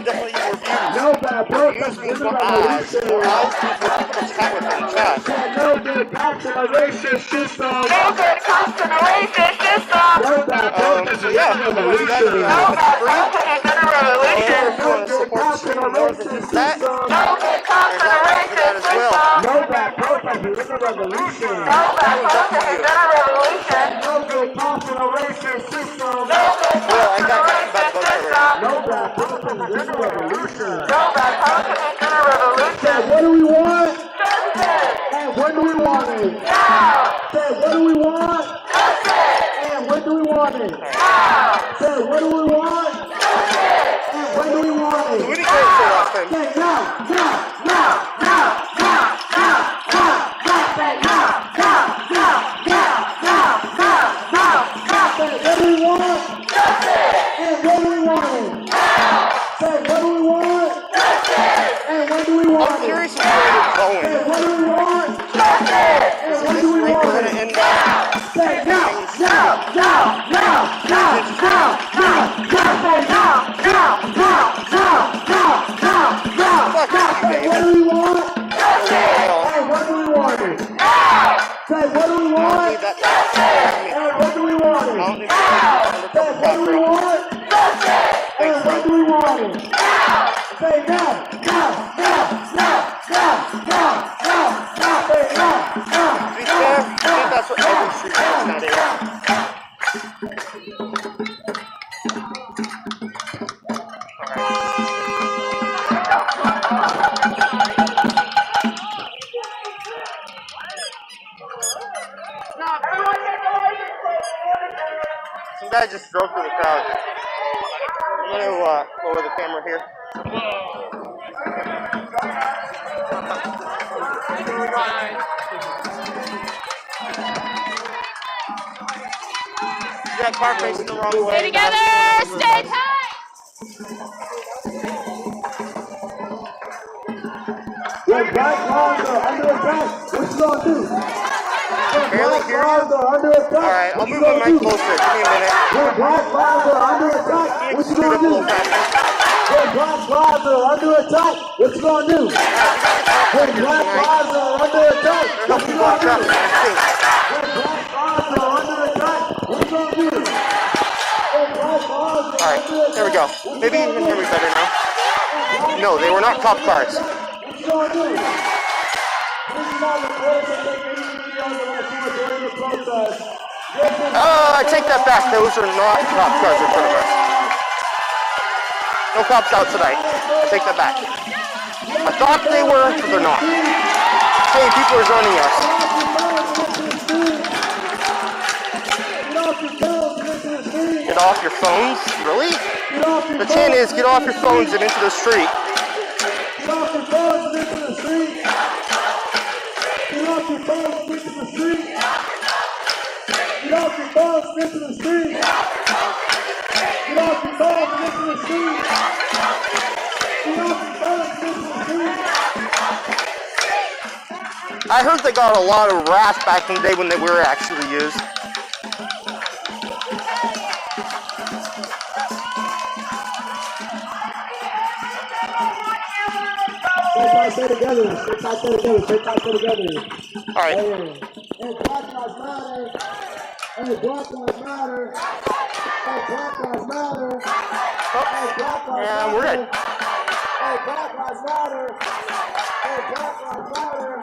definitely more views. No bad protesters in a revolution. More eyes, more people to chat with in the chat. No good cops in a racist system. No good cops in a racist system. No bad protesters So in yeah, a revolution. No bad protesters in a revolution. If you want to support the stream more than just that, No good cops in a racist system. No bad protesters in a revolution. No bad protesters in a revolution. No good cops in a racist system. No good well, I got racist that system. No bad protesters in a revolution. No bad protesters in a revolution. What do we want? Justice. And when do we want it? Now. Say, what do we want? Justice. And when do we want it? Now. Say, what do we want? Justice. And when do we want it? we didn't get it so often. Say, now, now, now, now, now, now, now, now, say, now, now, now, now, now, now, now, now, say, what do we want? Justice. And when do we want it? Now. Say, what do we want? Justice. And when do we want I'm it? curious if where it's going. Say, what do we want? Justice. And when This do we link want going it? to end up Say now, now, now, now, now, now, now, now, say now, now, now, now, now, now, now, now, say what do we want? And when do we want it? Say what do we want? And when do we want it? Say what do we want? And when do we want it? Say now, now, now, now, now, now, now, now, say now, now, to be fair, I think that's what every street is nowadays. Some guy just drove through the crowd. I'm going to lower the camera here. That car facing the wrong way. Stay together. Stay tight. When black lives are under attack, what you gonna do? When black lives are under attack, Alright, I'll move my mic closer. Give me a minute. when black lives are under attack, what you gonna do? When black lives are under attack, what you gonna do? When black lives are under attack, what you gonna do? When black lives are under attack, what you gonna do? Alright, there we go. Maybe you can hear me better now. No, they were not cop cars. I take that back. Those are not cop cars in front of us. No cops out tonight. I take that back. I thought they were, but they're not. Hey, people are joining us. Get off your phones? Really? The chant is get off your phones and into the street. Get off your phones and into the street. Get off your phones and into the street. Get off your phones and into the street. Get off your phones and into the street. Get off your phones and into the street. I heard they got a lot of wrath back in the day when they were actually used. Stay together. Stay together. Stay together. All right. Hey, Black Lives Matter. Hey, Black Lives Matter. Hey, Black Lives Matter. Hey, Black Lives Matter. Yeah, we're good. Hey, Black Lives Matter. Hey, Black Lives Matter.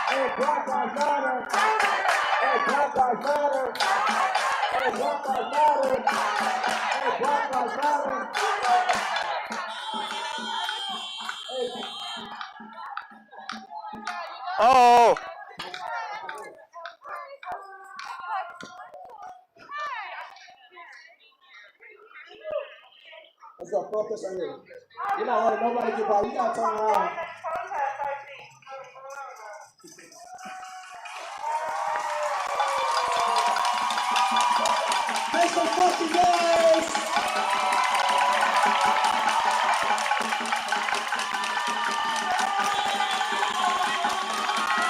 Hey, Black Lives Matter. Hey, Black Lives Matter. Hey, Black Lives Matter. Hey, Black Lives Matter. Oh. this right here. You're not letting nobody get by. You gotta turn around. Make some fucking noise!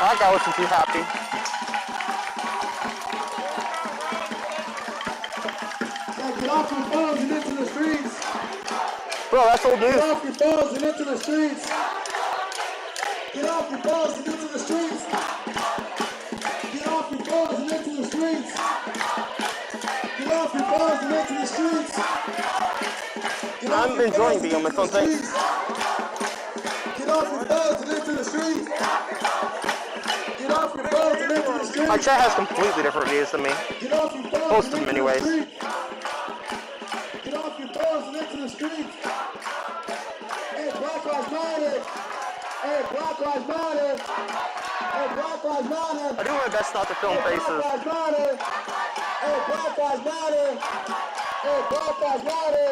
That guy wasn't too happy. Get off your phones and into the streets. Bro, that's old news. Get off your phones and into the streets. Get off your phones and into the streets. Get off your phones and into the streets. Get off your phones and into the streets. I'm enjoying being on my phone, thanks. Get off your phones and into the streets. Get off your phones and into the streets. My chat has completely different views than me. Get off your phones. Most of them, anyways. Get off your phones and into the streets. Hey, Black Lives Matter. Hey, Black Lives Matter. Hey, Black Lives Matter. I do my best not to film faces. Black Lives Matter. Hey, Black Lives Matter. Hey, Black Lives Matter.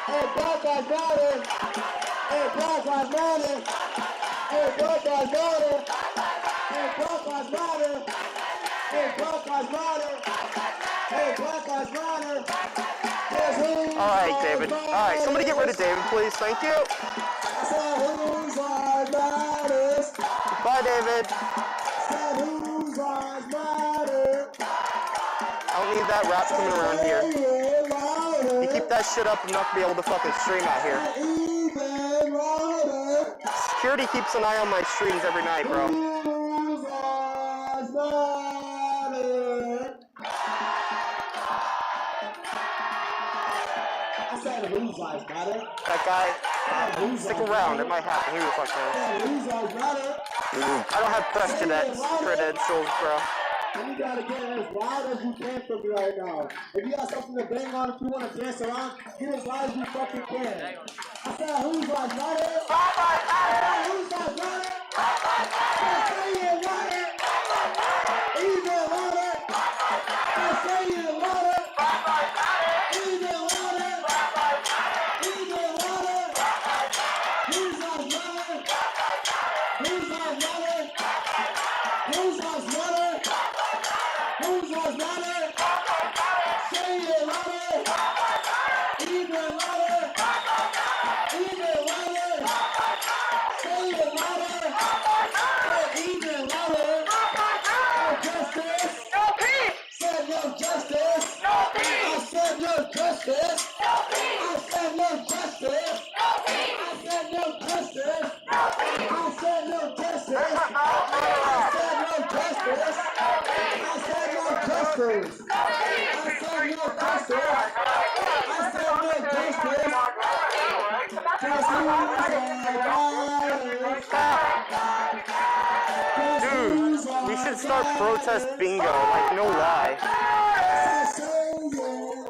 Hey, Black Lives Matter. Hey, Black Lives Matter. Hey, Black Lives Matter. Hey, Black Lives Matter. Hey, Black Lives Matter. Hey, Black Lives Matter. Alright, David. Alright, somebody get rid of David, please. Thank you. Bye, David. I don't need that rap coming around here. You keep that shit up, I'm not gonna be able to fucking stream out here. Security keeps an eye on my streams every night, bro. That guy, stick around, it might happen. He was like that. I don't have credentials, bro. And you gotta get as loud as you can for me right now. If you got something to bang on, if you want to dance around, get as loud as you fucking can. I said, who's like louder? Who's like louder? Say it louder. Even louder. Say it louder. Even louder. Even louder. Who's like louder? Who's like louder? Who's like louder? Who's was louder? Say it louder. Even louder. Even louder. Say it louder. Even louder. No justice. No peace. Said no justice. No peace. I said no justice. No peace. I said no justice. No peace. I said no justice. No peace. I said no justice. I said no justice. I said no justice. I said no justice. I said no justice. Dude, we should start protest bingo, like no lie.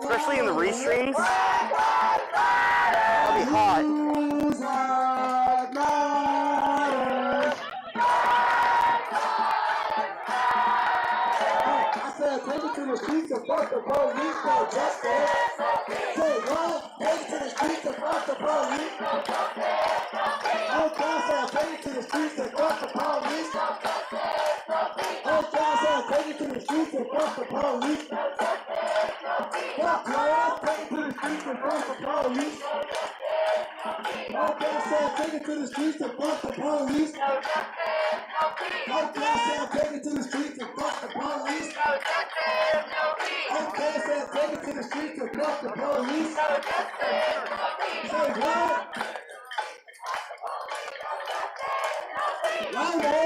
Especially in the restreams. That'd be hot. Take it to the streets and fuck the police, no justice. Say what? Take it to the streets and fuck the police. Oh, God, take it to the streets and fuck the police. Oh, God, take it to the streets and fuck the police. Fuck y'all, take it to the streets and fuck the police. Oh, God, take it to the streets and fuck the police. Oh, God, take it to the streets and fuck the police. Okay, so take it to the streets and fuck the police. Say what? Louder.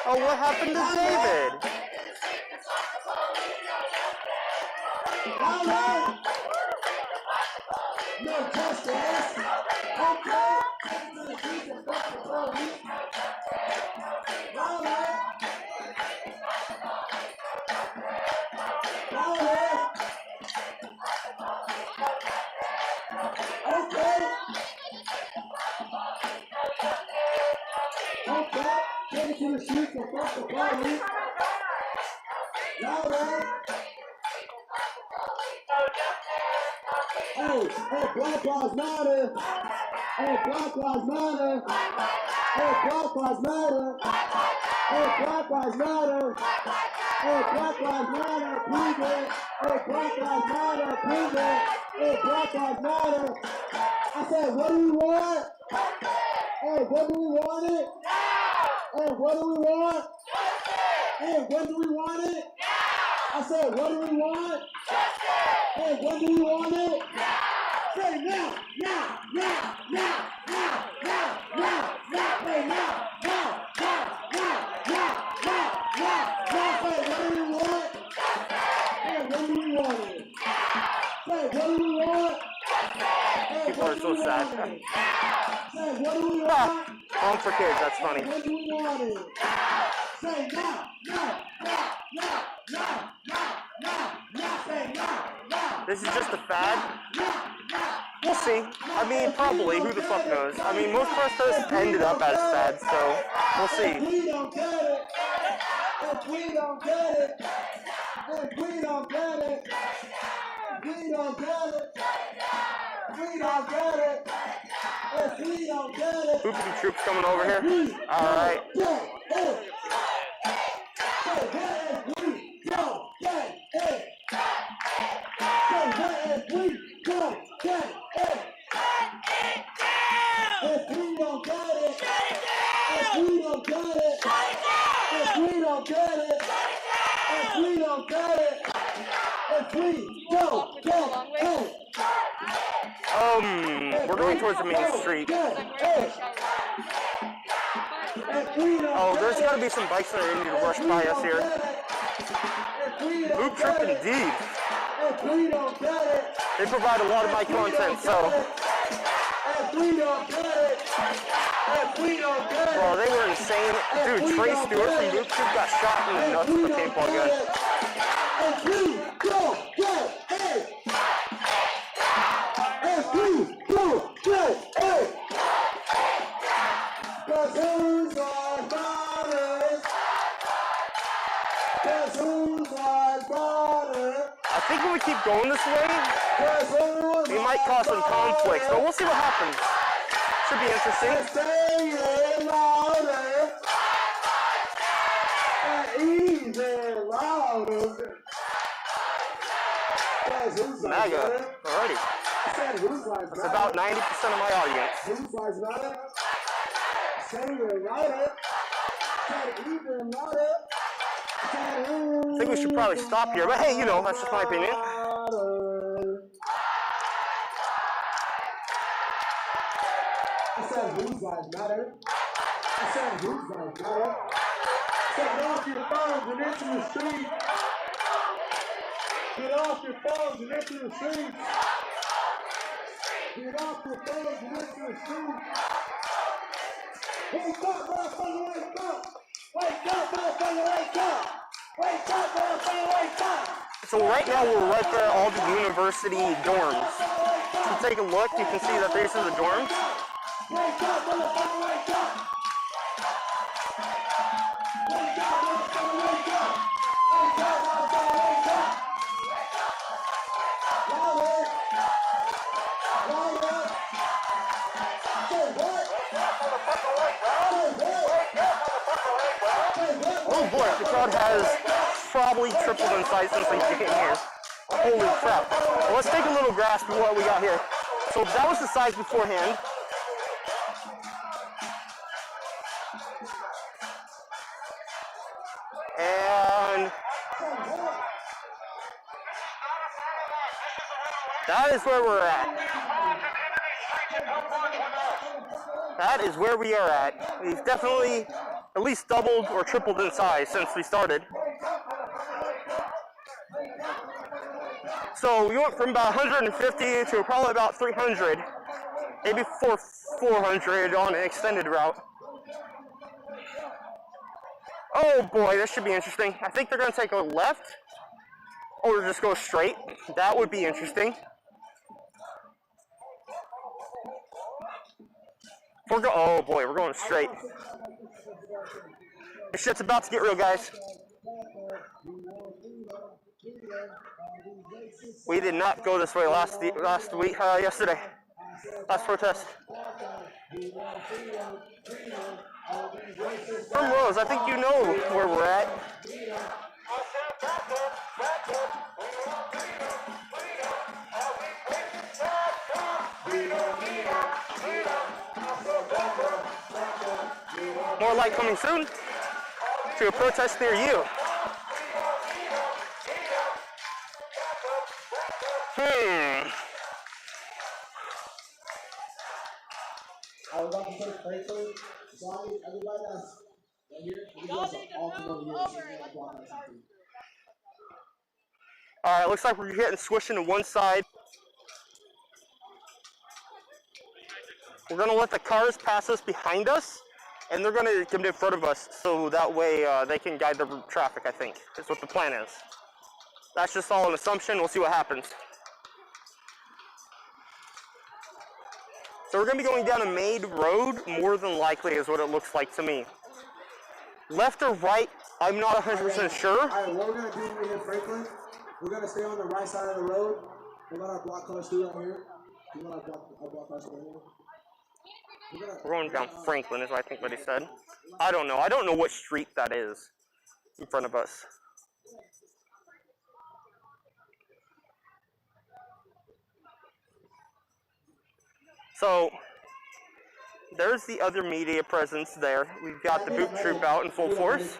Oh, what happened to David? Louder. No justice. Okay, take it to the streets and fuck the police. Louder. Okay. Okay. Take it to the streets and fuck the police. Louder. Hey, Black Lives Matter. Hey, Black Lives Matter. Hey, Black Lives Matter. Hey, Black Lives Matter. Hey, Black Lives Matter, prove it. Hey, Black Lives Matter, prove it. Hey, Black Lives Matter. I said, what do we want? Hey, what do we want it? Hey, what do we want? Hey, when do we want it? I said, what do we want? Hey, when do we want it? Say now, now, now, now, now, now, now, now, say now, now, now, now, now, now, now, now, say what do we want? Hey, when do we want it? Say what do we want? Hey, People are so sad. say what do we want? Home for kids, that's funny. When do we want it? Say now, now, now, now, now, now, now, now, say now, now. This is just a fad. We'll see. I mean, probably. Who the fuck knows? I mean, most protests ended up as fads, so we'll see. If we don't get it, if we don't get it, if we don't get it, if we don't get it, if we don't get it, if we don't get it. Hoopty troops coming over here. All right. If we don't get it, if we don't get it, if we don't get it, if we don't get it, if we don't get it. We're going towards the main street. Oh, there's got to be some bikes that are ready to rush by us here. Loop trip indeed. They provide a lot of my content, so. Bro, they were insane. Dude, Trey Stewart from Loop Trip got shot in the nuts with a paintball gun. If we don't get it, if we don't get it, cause who's our daughters? Cause who's our daughters? I think when we keep going this way, we might cause some conflicts, but we'll see what happens. Should be interesting. Say louder, even louder. MAGA, alrighty. That's about 90% of my audience. Whose lives matter? Say it louder. Say even louder. I think we should probably stop here, but hey, you know, that's just my opinion. I said whose lives matter? I said whose lives matter? I said get off your phones and into the street. Get off your phones and into the street. Get off your phones and into the street. Wake up, motherfucker, wake up! Wake up, motherfucker, wake up! Wake up, motherfucker, wake up! So right now we're right there at all the university dorms. If you take a look, you can see that these are the dorms. Wake up, motherfucker, wake up! Wake up, motherfucker, wake up! Wake up, motherfucker, wake up! Louder! Louder! Say what? Oh boy, the crowd has probably tripled in size since we came here. Holy crap. Well, let's take a little grasp of what we got here. So that was the size beforehand. And that is where we're at. That is where we are at. We've definitely at least doubled or tripled in size since we started. So we went from about 150 to probably about 300, maybe 400 on an extended route. Oh boy, this should be interesting. I think they're going to take a left or just go straight. That would be interesting. Oh boy, we're going straight. This shit's about to get real, guys. We did not go this way yesterday. Last protest. Rose, I think you know where we're at. More light coming soon to a protest near you. I would like to take Franklin. Sorry, everybody that's here. You guys are all come over here. All right, looks like we're getting squished into one side. We're gonna let the cars pass us behind us, and they're gonna come in front of us, so that way they can guide the traffic, I think, is what the plan is. That's just all an assumption. We'll see what happens. So we're gonna be going down a made road, more than likely is what it looks like to me. Left or right, I'm not 100% sure. All right, what we're gonna do when we hit Franklin, we're gonna stay on the right side of the road. We got our block cars through right here. We got our block cars right here. We're going down Franklin is what I think what he said. I don't know. I don't know what street that is in front of us. So, there's the other media presence there. We've got the boot troop out in full force.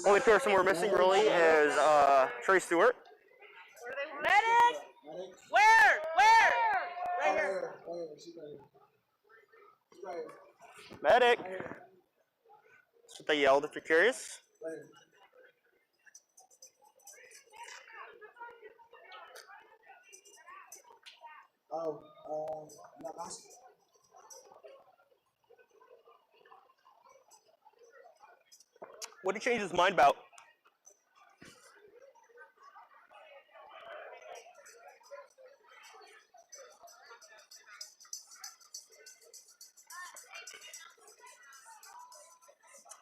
Only person we're missing really is Trey Stewart. Medic! Where? Right here. Medic! That's what they yelled, if you're curious. What did he change his mind about?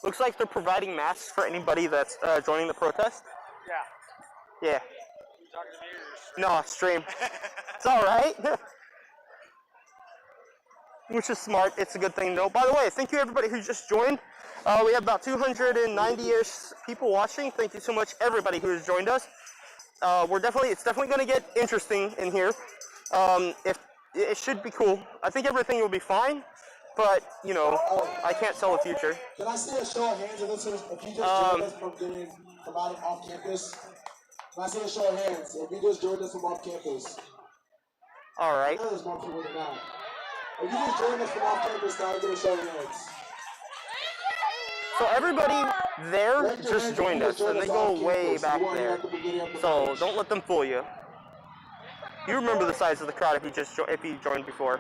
Looks like they're providing masks for anybody that's joining the protest. Yeah. Yeah. You talking to me or No, stream. It's all right. Which is smart. It's a good thing, though. By the way, thank you everybody who just joined. We have about 290-ish people watching. Thank you so much, everybody who has joined us. It's definitely going to get interesting in here. It should be cool. I think everything will be fine, but you know, I can't tell the future. Can I see a show of hands if you just joined us from out off campus? Can I see a show of hands if you just joined us from off campus? All right. I know there's more people than that. If you just joined us from off campus, now get a show of hands. So everybody there just joined us, and they go way back there. So don't let them fool you. You remember the size of the crowd if you joined before.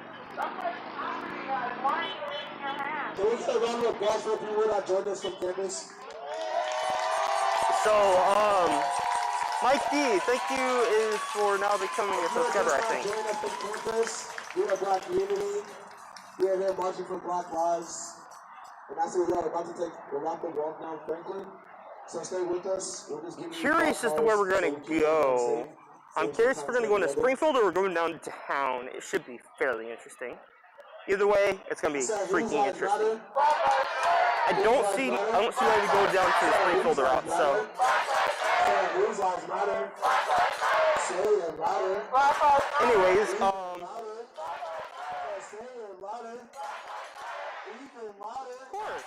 Can we get a round of applause for people that joined us from campus? So, Mike D, thank you for now becoming a subscriber, I think. Joining us from campus, we're a black community. We are here marching for Black Lives. And that's what we are about to take a rapid walk down Franklin. So stay with us. We're just giving Curious as to where we're going to go. I'm curious if we're going to go into Springfield or we're going downtown. It should be fairly interesting. Either way, it's going to be freaking interesting. I don't see why we go down to the Springfield route, so. Anyways, of course.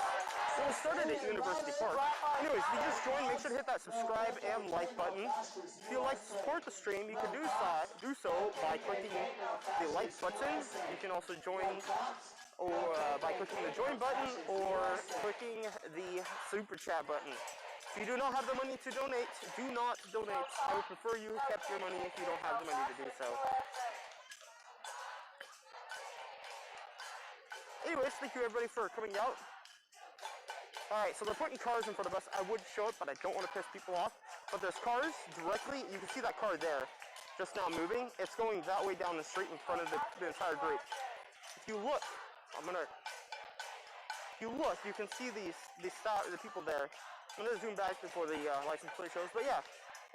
So we started at University Park. Anyways, if you just joined, make sure to hit that subscribe and like button. If you'd like to support the stream, you can do so by clicking the like button. You can also join by clicking the join button or clicking the super chat button. If you do not have the money to donate, do not donate. I would prefer you kept your money if you don't have the money to do so. Anyways, thank you everybody for coming out. Alright, so they're putting cars in front of us. I would show it, but I don't want to piss people off. But there's cars directly, you can see that car there, just now moving. It's going that way down the street in front of the entire group. If you look, you can see the people there. I'm going to zoom back before the license plate shows, but yeah.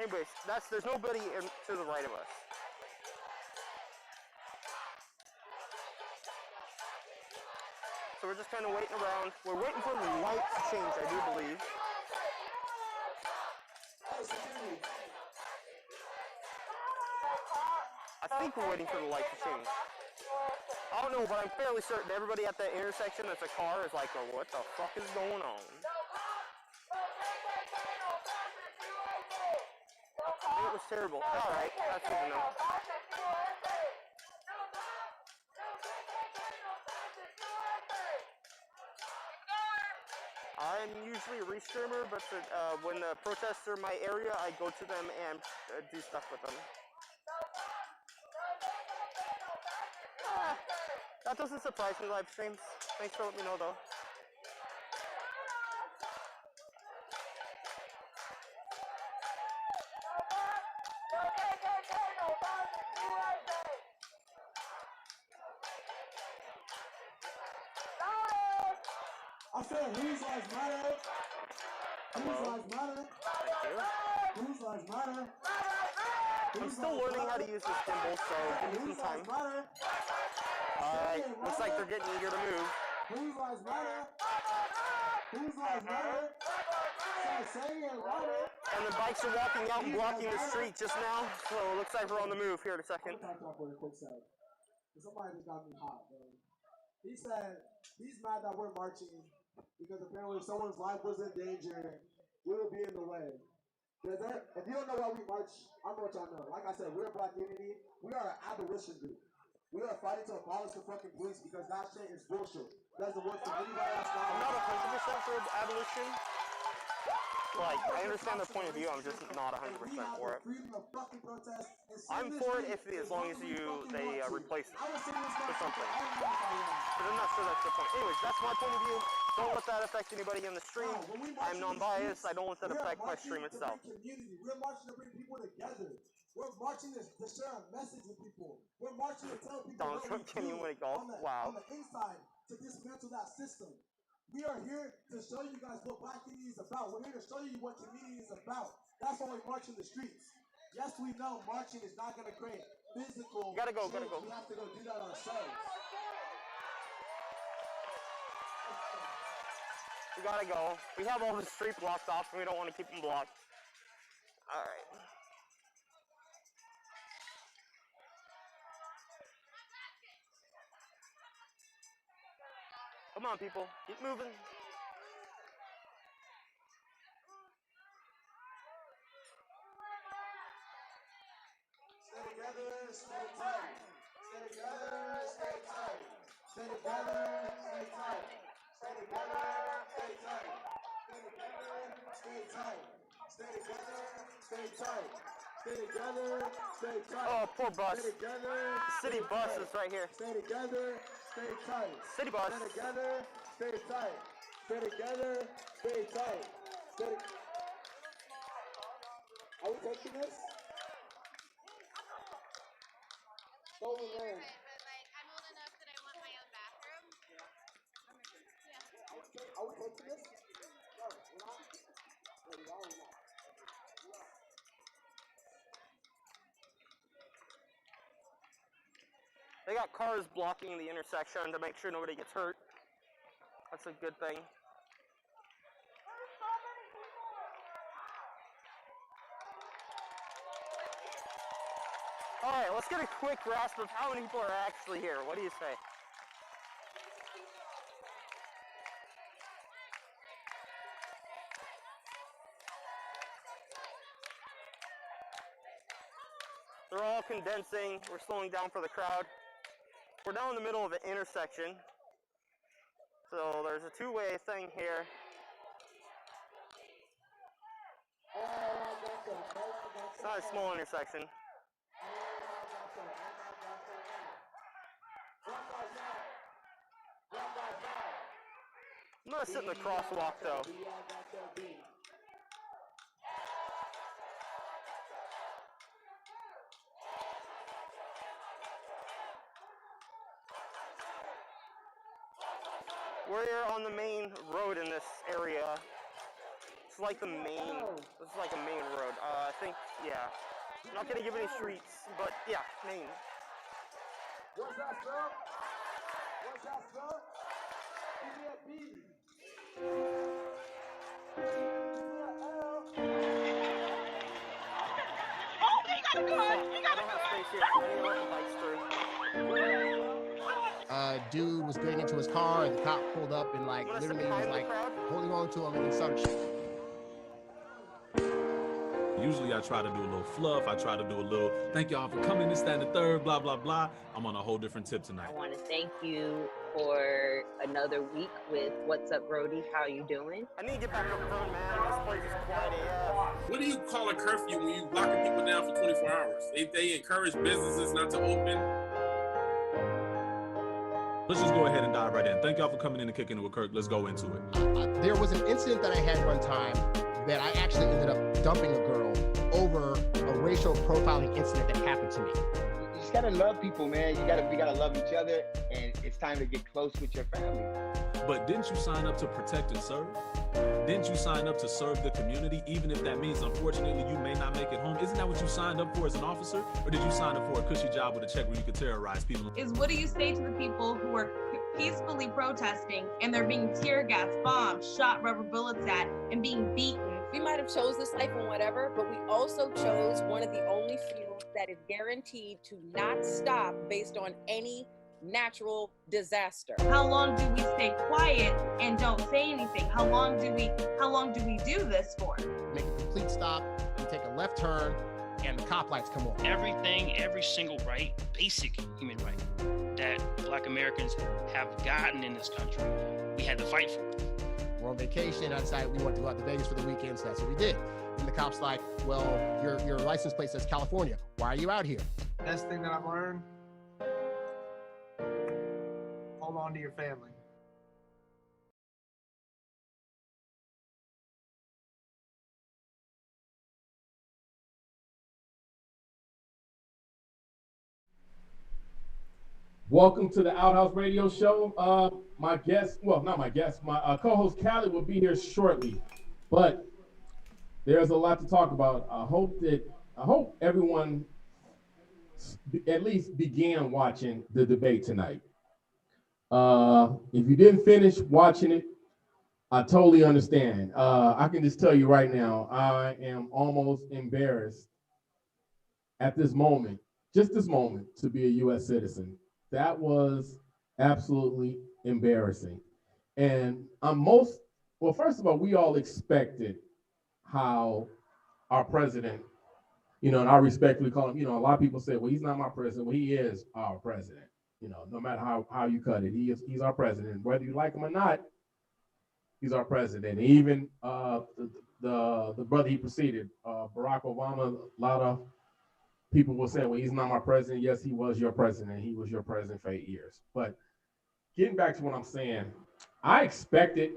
Anyways, there's nobody to the right of us. So we're just kind of waiting around. We're waiting for the light to change, I do believe. I think we're waiting for the light to change. I don't know, but I'm fairly certain everybody at that intersection that's a car is like, oh, what the fuck is going on? It was terrible. Alright, that's good to know. I'm usually a restreamer, but when the protests are in my area, I go to them and do stuff with them. That doesn't surprise me, live streams. Thanks for letting me know, though. I said, whose lives matter? Whose lives matter? Thank you. Whose lives matter? I'm still learning how to use this gimbal, so give me some time. Alright, looks like they're getting eager to move. Whose lives matter? Whose lives matter? Say it louder. And the bikes are walking out and blocking the street just now, so it looks like we're on the move here in a second. Somebody just got me hot, bro. He said he's mad that we're marching because apparently if someone's life was in danger, we would be in the way. If you don't know why we march, I'm going to let y'all know. Like I said, we're a Black Unity. We are an abolition group. We are fighting to abolish the fucking police because that shit is bullshit. Doesn't work for anybody else. I'm not 100% for abolition. Like, I understand their point of view, I'm just not 100% for it. I'm for it as long as they replace it for something. But I'm not sure that's the point. Anyways, that's my point of view. Don't let that affect anybody in the stream. I'm non-biased. I don't let that affect my stream itself. We're marching to bring people together. We're marching to share a message with people. We're marching to tell people Donald Trump can't even win a golf. Wow. On the inside to dismantle that system. We are here to show you guys what Black Unity is about. We're here to show you what community is about. That's why we march in the streets. Yes, we know marching is not going to create physical gotta go. We have to go do that ourselves. We gotta go. We have all the street blocked off and we don't want to keep them blocked. Alright. Come on, people. Keep moving. Stay together, stay tight. Stay together, stay tight. Stay together, stay tight. Stay together, stay tight. Stay together, stay tight. Stay together, stay tight. Stay together, stay tight. Oh, poor bus. Stay together. The city bus is right here. Stay together, stay tight. City bus. Stay together, stay tight. Stay together, stay tight. Are we taking this? Stolen land. But like, I'm old enough that I want my own bathroom. Are we taking this? No, we're not. No, we are not. They got cars blocking the intersection to make sure nobody gets hurt. That's a good thing. Alright, let's get a quick grasp of how many people are actually here. What do you say? They're all condensing. We're slowing down for the crowd. We're down in the middle of an intersection. So there's a two-way thing here. It's not a small intersection. I'm gonna sit in the crosswalk though. We're on the main road in this area. It's like the main. This is like a main road. I think, yeah. I'm not gonna give any streets, but yeah, main. What's that, sir? What's that, sir? Give me a B. Dude was getting into his car, and the cop pulled up and like literally was like holding on to him and some shit. Usually I try to do a little fluff. I try to do a little, thank y'all for coming, this, that, and the third, blah, blah, blah. I'm on a whole different tip tonight. I want to thank you for another week with What's Up, Brody? How you doing? I need to get back up front, man. This place is quiet AF. What do you call a curfew when you locking people down for 24 hours? They encourage businesses not to open. Let's just go ahead and dive right in. Thank y'all for coming in and kicking it with Kirk. Let's go into it. There was an incident that I had one time that I actually ended up dumping a girl over a racial profiling incident that happened to me. You just gotta love people, man. We gotta love each other, and it's time to get close with your family. But didn't you sign up to protect and serve? Didn't you sign up to serve the community, even if that means, unfortunately, you may not make it home? Isn't that what you signed up for as an officer? Or did you sign up for a cushy job with a check where you could terrorize people? Is what do you say to the people who are peacefully protesting and they're being tear gas, bombed, shot rubber bullets at, and being beaten? We might have chose this life and whatever, but we also chose one of the only fields that is guaranteed to not stop based on any natural disaster. How long do we stay quiet and don't say anything? How long do we do this for? Make a complete stop, you take a left turn, and the cop lights come on. Every single right, basic human right that Black Americans have gotten in this country, we had to fight for. We're on vacation. I decided we wanted to go out to Vegas for the weekend, so that's what we did. And the cop's like, well, your license plate says California. Why are you out here? Best thing that I've learned, hold on to your family. Welcome to the Outhouse Radio Show. My co-host Callie will be here shortly, but there's a lot to talk about. I hope everyone at least began watching the debate tonight. If you didn't finish watching it, I totally understand. I can just tell you right now, I am almost embarrassed at this moment, just this moment, to be a U.S. citizen. That was absolutely embarrassing. And first of all, we all expected how our president, and I respectfully call him, a lot of people say, well, he's not my president. Well, he is our president. No matter how you cut it, he's our president. Whether you like him or not, he's our president. And even the brother he preceded, Barack Obama, a lot of people will say, well, he's not my president. Yes, he was your president. He was your president for 8 years. But getting back to what I'm saying, I expected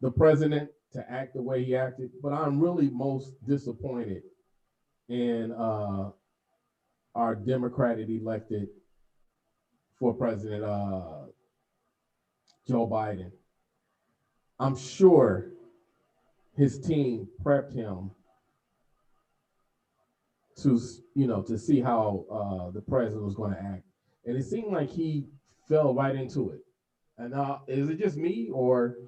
the president to act the way he acted, but I'm really most disappointed in our Democratic elected for President Joe Biden. I'm sure his team prepped him to see how the president was going to act. And it seemed like he fell right into it. And is it just me, or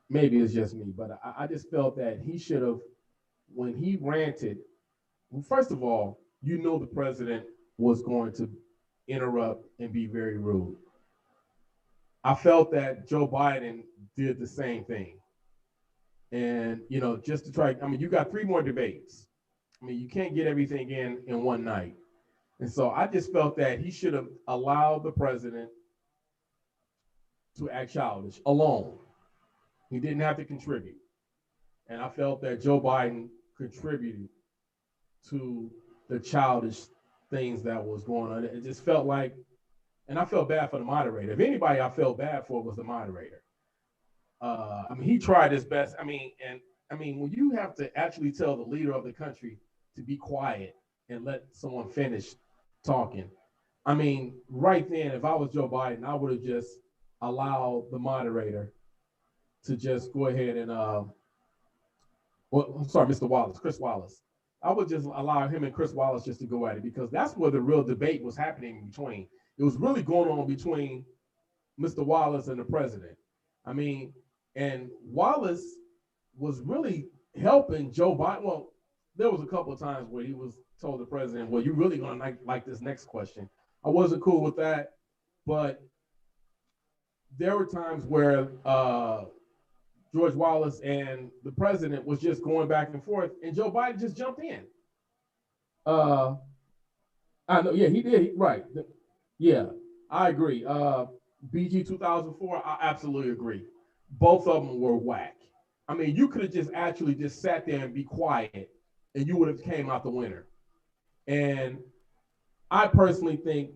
maybe it's just me, but I just felt that he should have, when he ranted, well, first of all, the president was going to interrupt and be very rude. I felt that Joe Biden did the same thing. And, just to try, you got 3 more debates. You can't get everything in one night. And so I just felt that he should have allowed the president to act childish alone. He didn't have to contribute. And I felt that Joe Biden contributed to the childish things that was going on. It just felt like, and I felt bad for the moderator. If anybody I felt bad for was the moderator. He tried his best. When you have to actually tell the leader of the country to be quiet and let someone finish talking. Right then, if I was Joe Biden, I would have just allowed the moderator to just go ahead and well, I'm sorry, Mr. Wallace, Chris Wallace. I would just allow him and Chris Wallace just to go at it because that's where the real debate was happening between. It was really going on between Mr. Wallace and the president. I mean, and Wallace was really helping Joe Biden. Well, there was a couple of times where he was told the president, well, you're really gonna like this next question. I wasn't cool with that, but there were times where George Wallace and the president was just going back and forth, and Joe Biden just jumped in. I know, yeah, he did, right. Yeah, I agree. BG 2004, I absolutely agree. Both of them were whack. I mean, you could have just actually just sat there and be quiet, and you would have came out the winner. And I personally think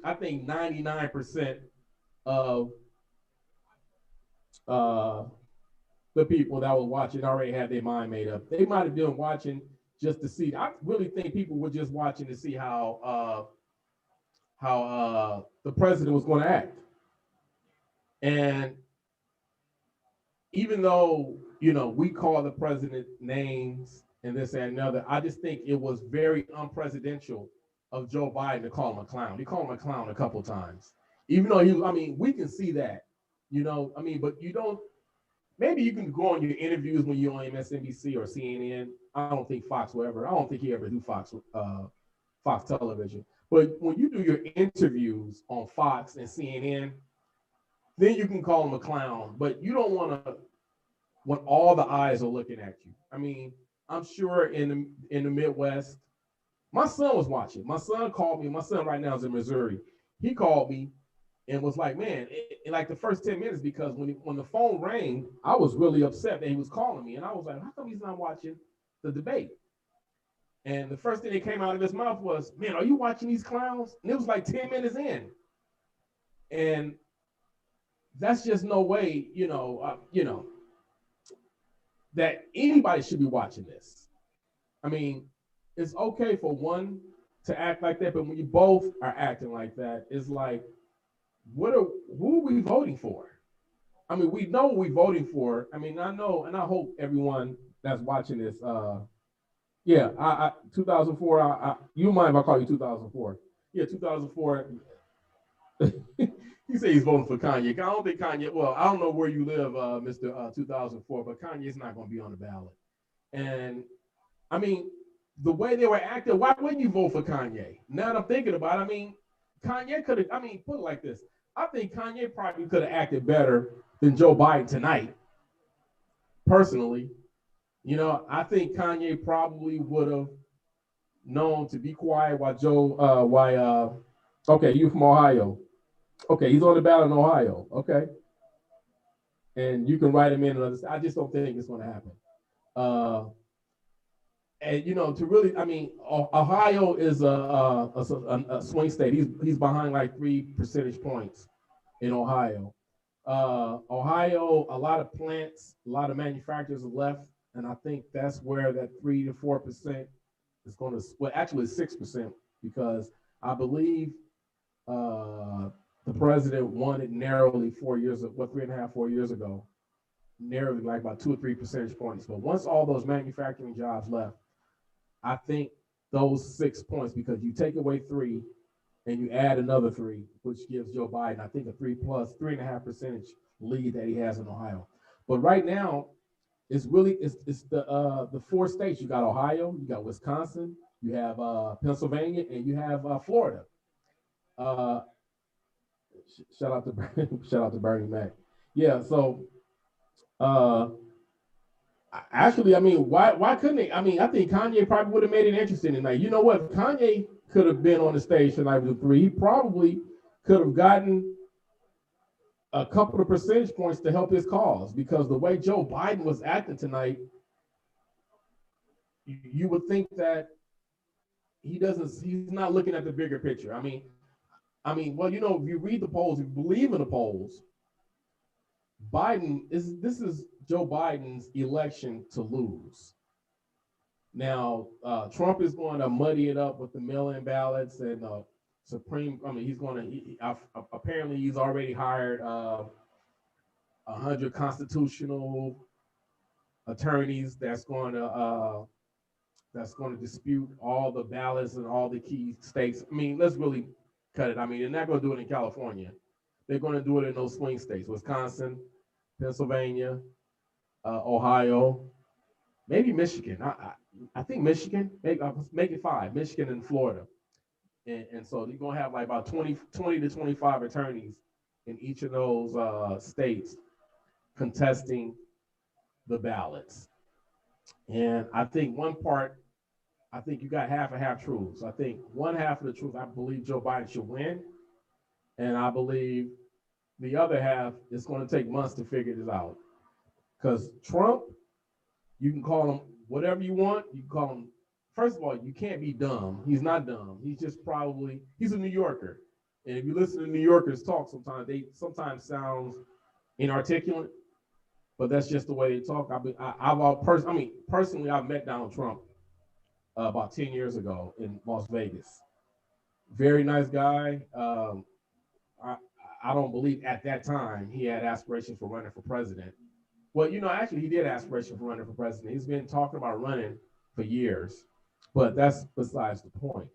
I think 99% of the people that were watching already had their mind made up. They might have been watching just to see. I really think people were just watching to see how the president was going to act. And even though, you know, we call the president names and this and another, I just think it was very unpresidential of Joe Biden to call him a clown. He called him a clown a couple of times. Even though I mean, we can see that, you know, I mean, but you don't, maybe you can go on your interviews when you're on MSNBC or CNN. I don't think Fox will ever, I don't think he ever do Fox television. But when you do your interviews on Fox and CNN, then you can call him a clown, but you don't want to, when all the eyes are looking at you. I mean, I'm sure in the Midwest, my son was watching. My son called me. My son right now is in Missouri. He called me and was like, man, in like the first 10 minutes, because when the phone rang, I was really upset that he was calling me. And I was like, how come he's not watching the debate? And the first thing that came out of his mouth was, man, are you watching these clowns? And it was like 10 minutes in. And that's just no way, that anybody should be watching this. I mean, it's okay for one to act like that, but when you both are acting like that, it's like, who are we voting for? I mean, we know what we're voting for. I mean, I know, and I hope everyone that's watching this, 2004, you mind if I call you 2004? Yeah, 2004. He said he's voting for Kanye. I don't think Kanye, well, I don't know where you live, Mr. 2004, but Kanye's not going to be on the ballot. And I mean, the way they were acting, why wouldn't you vote for Kanye? Now that I'm thinking about it, I mean, Kanye could have, put it like this. I think Kanye probably could have acted better than Joe Biden tonight, personally. You know, I think Kanye probably would have known to be quiet while okay, you from Ohio. Okay, he's on the ballot in Ohio. Okay. And you can write him in another. I just don't think it's going to happen. And, you know, to really, I mean, Ohio is a swing state. He's behind like 3 percentage points in Ohio. Ohio, a lot of plants, a lot of manufacturers have left. And I think that's where that 3 to 4% is going to, well, actually 6%, because I believe the president won it narrowly 4 years, 3.5, 4 years ago, narrowly like about 2 or 3 percentage points. But once all those manufacturing jobs left, I think those 6 points, because you take away 3 and you add another 3, which gives Joe Biden, I think, a 3.5 percentage lead that he has in Ohio. But right now, it's the 4 states. You got Ohio, you got Wisconsin, you have Pennsylvania, and you have Florida. Shout out to Bernie Mac. Yeah, so actually, I mean, why couldn't they? I mean, I think Kanye probably would have made it interesting tonight. You know what? If Kanye could have been on the stage tonight with 3, he probably could have gotten a couple of percentage points to help his cause, because the way Joe Biden was acting tonight, you would think that he's not looking at the bigger picture. I mean, well, you know, if you read the polls, if you believe in the polls, this is Joe Biden's election to lose. Now, Trump is going to muddy it up with the mail-in ballots and apparently he's already hired 100 constitutional attorneys that's going to dispute all the ballots in all the key states. I mean, let's really cut it. I mean, they're not going to do it in California. They're going to do it in those swing states: Wisconsin, Pennsylvania, Ohio, maybe Michigan. I think Michigan. Maybe I'll make it 5: Michigan and Florida. And so you're going to have like about 20 to 25 attorneys in each of those states contesting the ballots. And I think I think you got half and half truths. I think one half of the truth, I believe Joe Biden should win. And I believe the other half, it's going to take months to figure this out. Because Trump, you can call him whatever you want. You can call him, first of all, you can't be dumb. He's not dumb. He's just he's a New Yorker. And if you listen to New Yorkers talk sometimes, they sometimes sound inarticulate, but that's just the way they talk. Personally, I've met Donald Trump about 10 years ago in Las Vegas. Very nice guy. I don't believe at that time he had aspirations for running for president. Well, actually he did aspirations for running for president. He's been talking about running for years, but that's besides the point.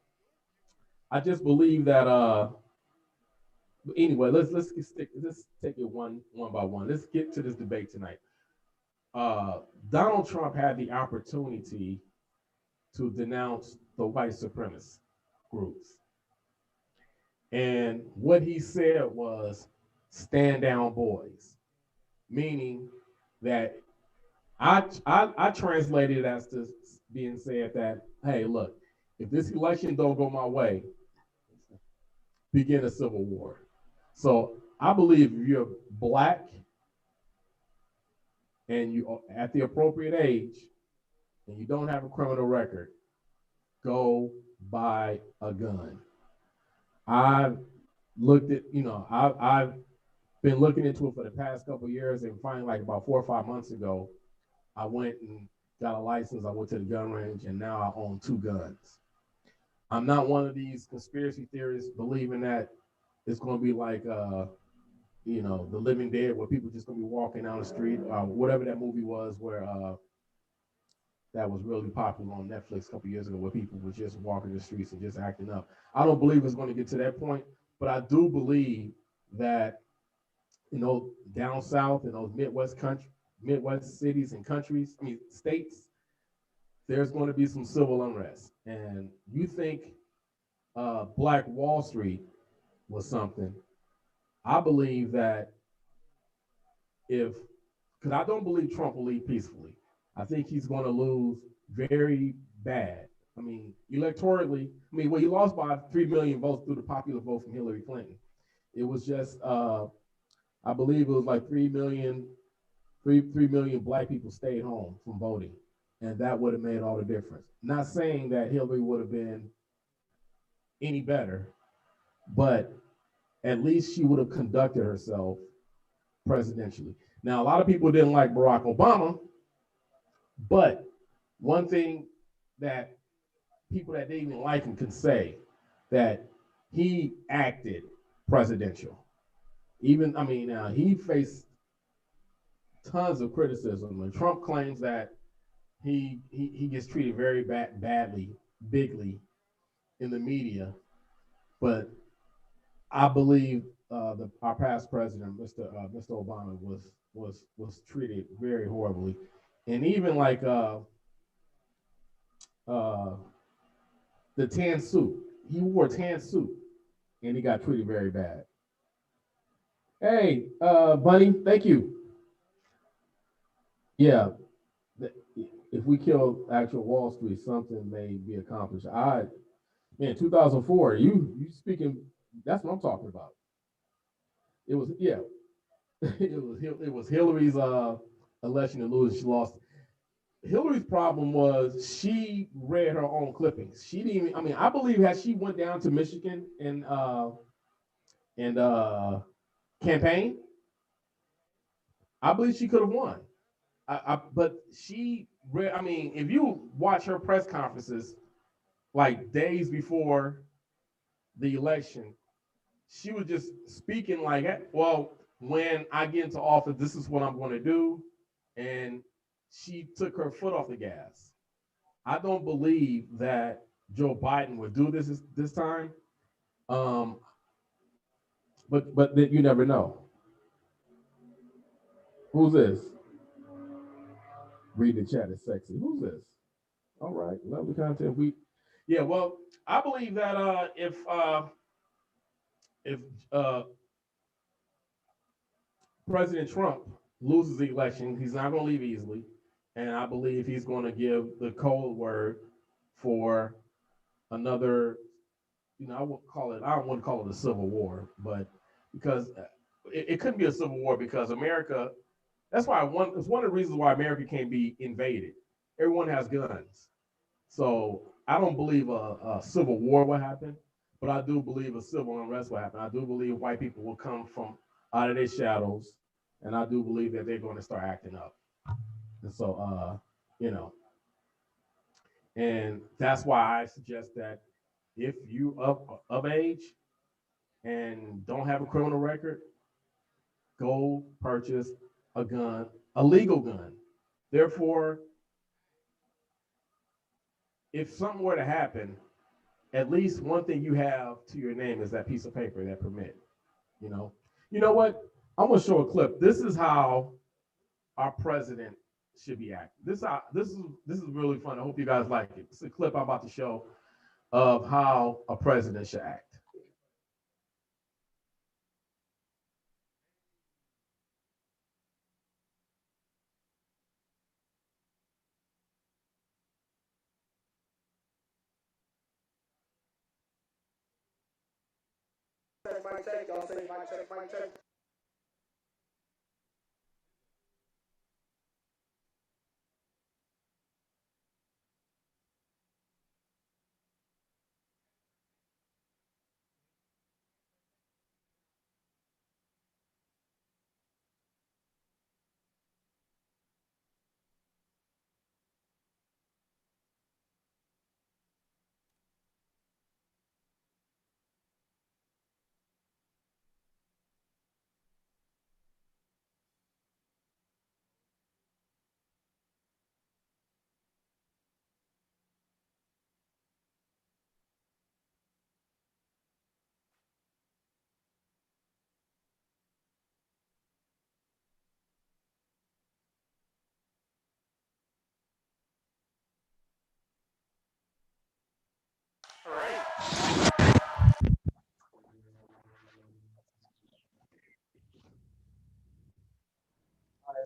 I just believe that, anyway, let's take it one by one. Let's get to this debate tonight. Donald Trump had the opportunity to denounce the white supremacist groups. And what he said was, stand down, boys, meaning that I translated it as to being said that, hey, look, if this election don't go my way, begin a civil war. So I believe if you're Black and you are at the appropriate age and you don't have a criminal record, go buy a gun. I've looked at, I've been looking into it for the past couple of years, and finally, like about 4 or 5 months ago, I went and got a license. I went to the gun range, and now I own 2 guns. I'm not one of these conspiracy theorists believing that it's going to be like, The Living Dead, where people just going to be walking down the street, whatever that movie was, where that was really popular on Netflix a couple years ago, where people were just walking the streets and just acting up. I don't believe it's going to get to that point, but I do believe that, down south in those Midwest cities and states, there's going to be some civil unrest. And you think Black Wall Street was something. I believe that because I don't believe Trump will lead peacefully. I think he's going to lose very bad. Electorally, he lost by 3 million votes through the popular vote from Hillary Clinton. It was just, I believe it was like 3 million Black people stayed home from voting, and that would have made all the difference. Not saying that Hillary would have been any better, but at least she would have conducted herself presidentially. Now, a lot of people didn't like Barack Obama, but one thing that people that didn't even like him can say, that he acted presidential. He faced tons of criticism, and Trump claims that he gets treated very badly, bigly in the media, but I believe our past president, Mr. Obama, was treated very horribly, and even like the tan suit. He wore a tan suit, and he got treated very bad. Hey, Bunny, thank you. Yeah, if we kill actual Wall Street, something may be accomplished. 2004, you speaking, that's what I'm talking about. It was Hillary's election in Louisville. She lost. Hillary's problem was she read her own clippings. She didn't even, I believe had she went down to Michigan and campaign, I believe she could have won. But she read, if you watch her press conferences, like days before the election, she was just speaking like, well, when I get into office, this is what I'm going to do. And she took her foot off the gas. I don't believe that Joe Biden would do this time. But you never know. Who's this? Read the chat is sexy. Who's this? All right, lovely content. Well, I believe that if President Trump loses the election, he's not going to leave easily, and I believe he's going to give the code word for another. I won't call it. I don't want to call it a civil war, but because it couldn't be a civil war because America. That's why it's one of the reasons why America can't be invaded. Everyone has guns, so I don't believe a civil war will happen, but I do believe a civil unrest will happen. I do believe white people will come from out of their shadows, and I do believe that they're going to start acting up. And so, and that's why I suggest that if you of age and don't have a criminal record, go purchase a gun, a legal gun. Therefore, if something were to happen, at least one thing you have to your name is that piece of paper, that permit. You know what? I'm gonna show a clip. This is how our president should be acting. This is really fun. I hope you guys like it. It's a clip I'm about to show of how a president should act. Mic check, y'all say mic check, mic check.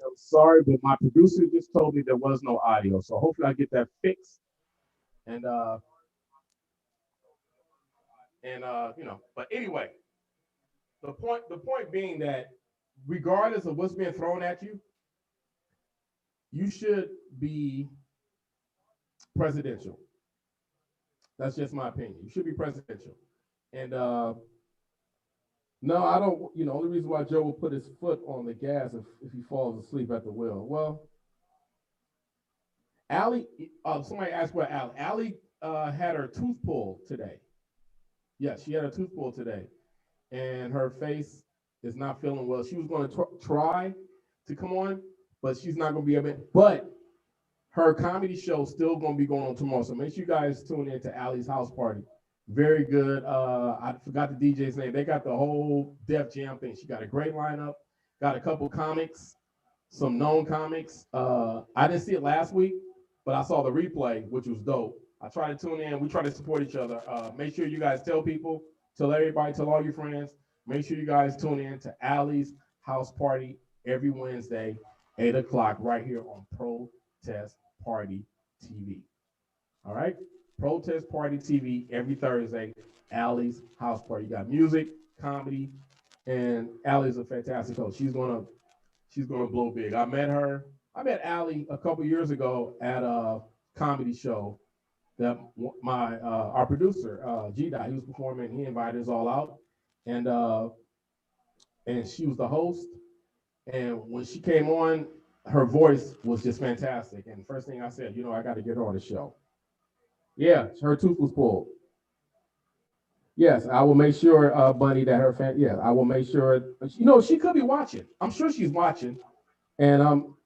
I'm sorry, but my producer just told me there was no audio, so hopefully I get that fixed. And but anyway, the point being that regardless of what's being thrown at you, you should be presidential. That's just my opinion. You should be presidential. And no, I don't. Only reason why Joe will put his foot on the gas if he falls asleep at the wheel. Well, Allie, somebody asked where Allie had her tooth pulled today. Yes, she had her tooth pulled today, and her face is not feeling well. She was going to try to come on, but she's not going to be able. But her comedy show is still going to be going on tomorrow. So make sure you guys tune in to Allie's house party. Very good. I forgot the DJ's name. They got the whole Def Jam thing. She got a great lineup. Got a couple comics, some known comics. I didn't see it last week, but I saw the replay, which was dope. I try to tune in. We try to support each other. Make sure you guys tell people, tell everybody, tell all your friends. Make sure you guys tune in to Allie's house party every Wednesday, 8 o'clock, right here on Protest Party TV. All right? Protest Party TV every Thursday, Allie's house party. You got music, comedy, and Allie's a fantastic host. She's gonna blow big. I met Allie a couple years ago at a comedy show that our producer, G-Dot, he was performing. He invited us all out, and she was the host. And when she came on, her voice was just fantastic. And the first thing I said, I got to get her on the show. Yeah, her tooth was pulled. Yes, I will make sure, Bunny, that her fan. Yeah, I will make sure. She could be watching. I'm sure she's watching, and I'm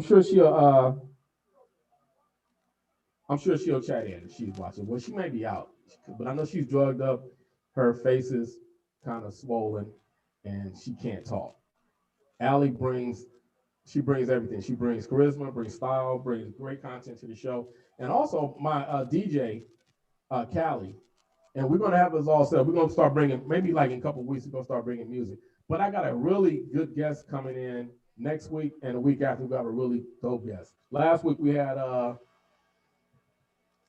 sure she'll chat in if she's watching. Well, she may be out, but I know she's drugged up. Her face is kind of swollen, and she can't talk. Allie brings everything. She brings charisma, brings style, brings great content to the show, and also my DJ, Callie. And we're gonna have this all set. We're gonna start bringing, maybe like in a couple of weeks, we're gonna start bringing music. But I got a really good guest coming in next week, and the week after we got a really dope guest. Last week we had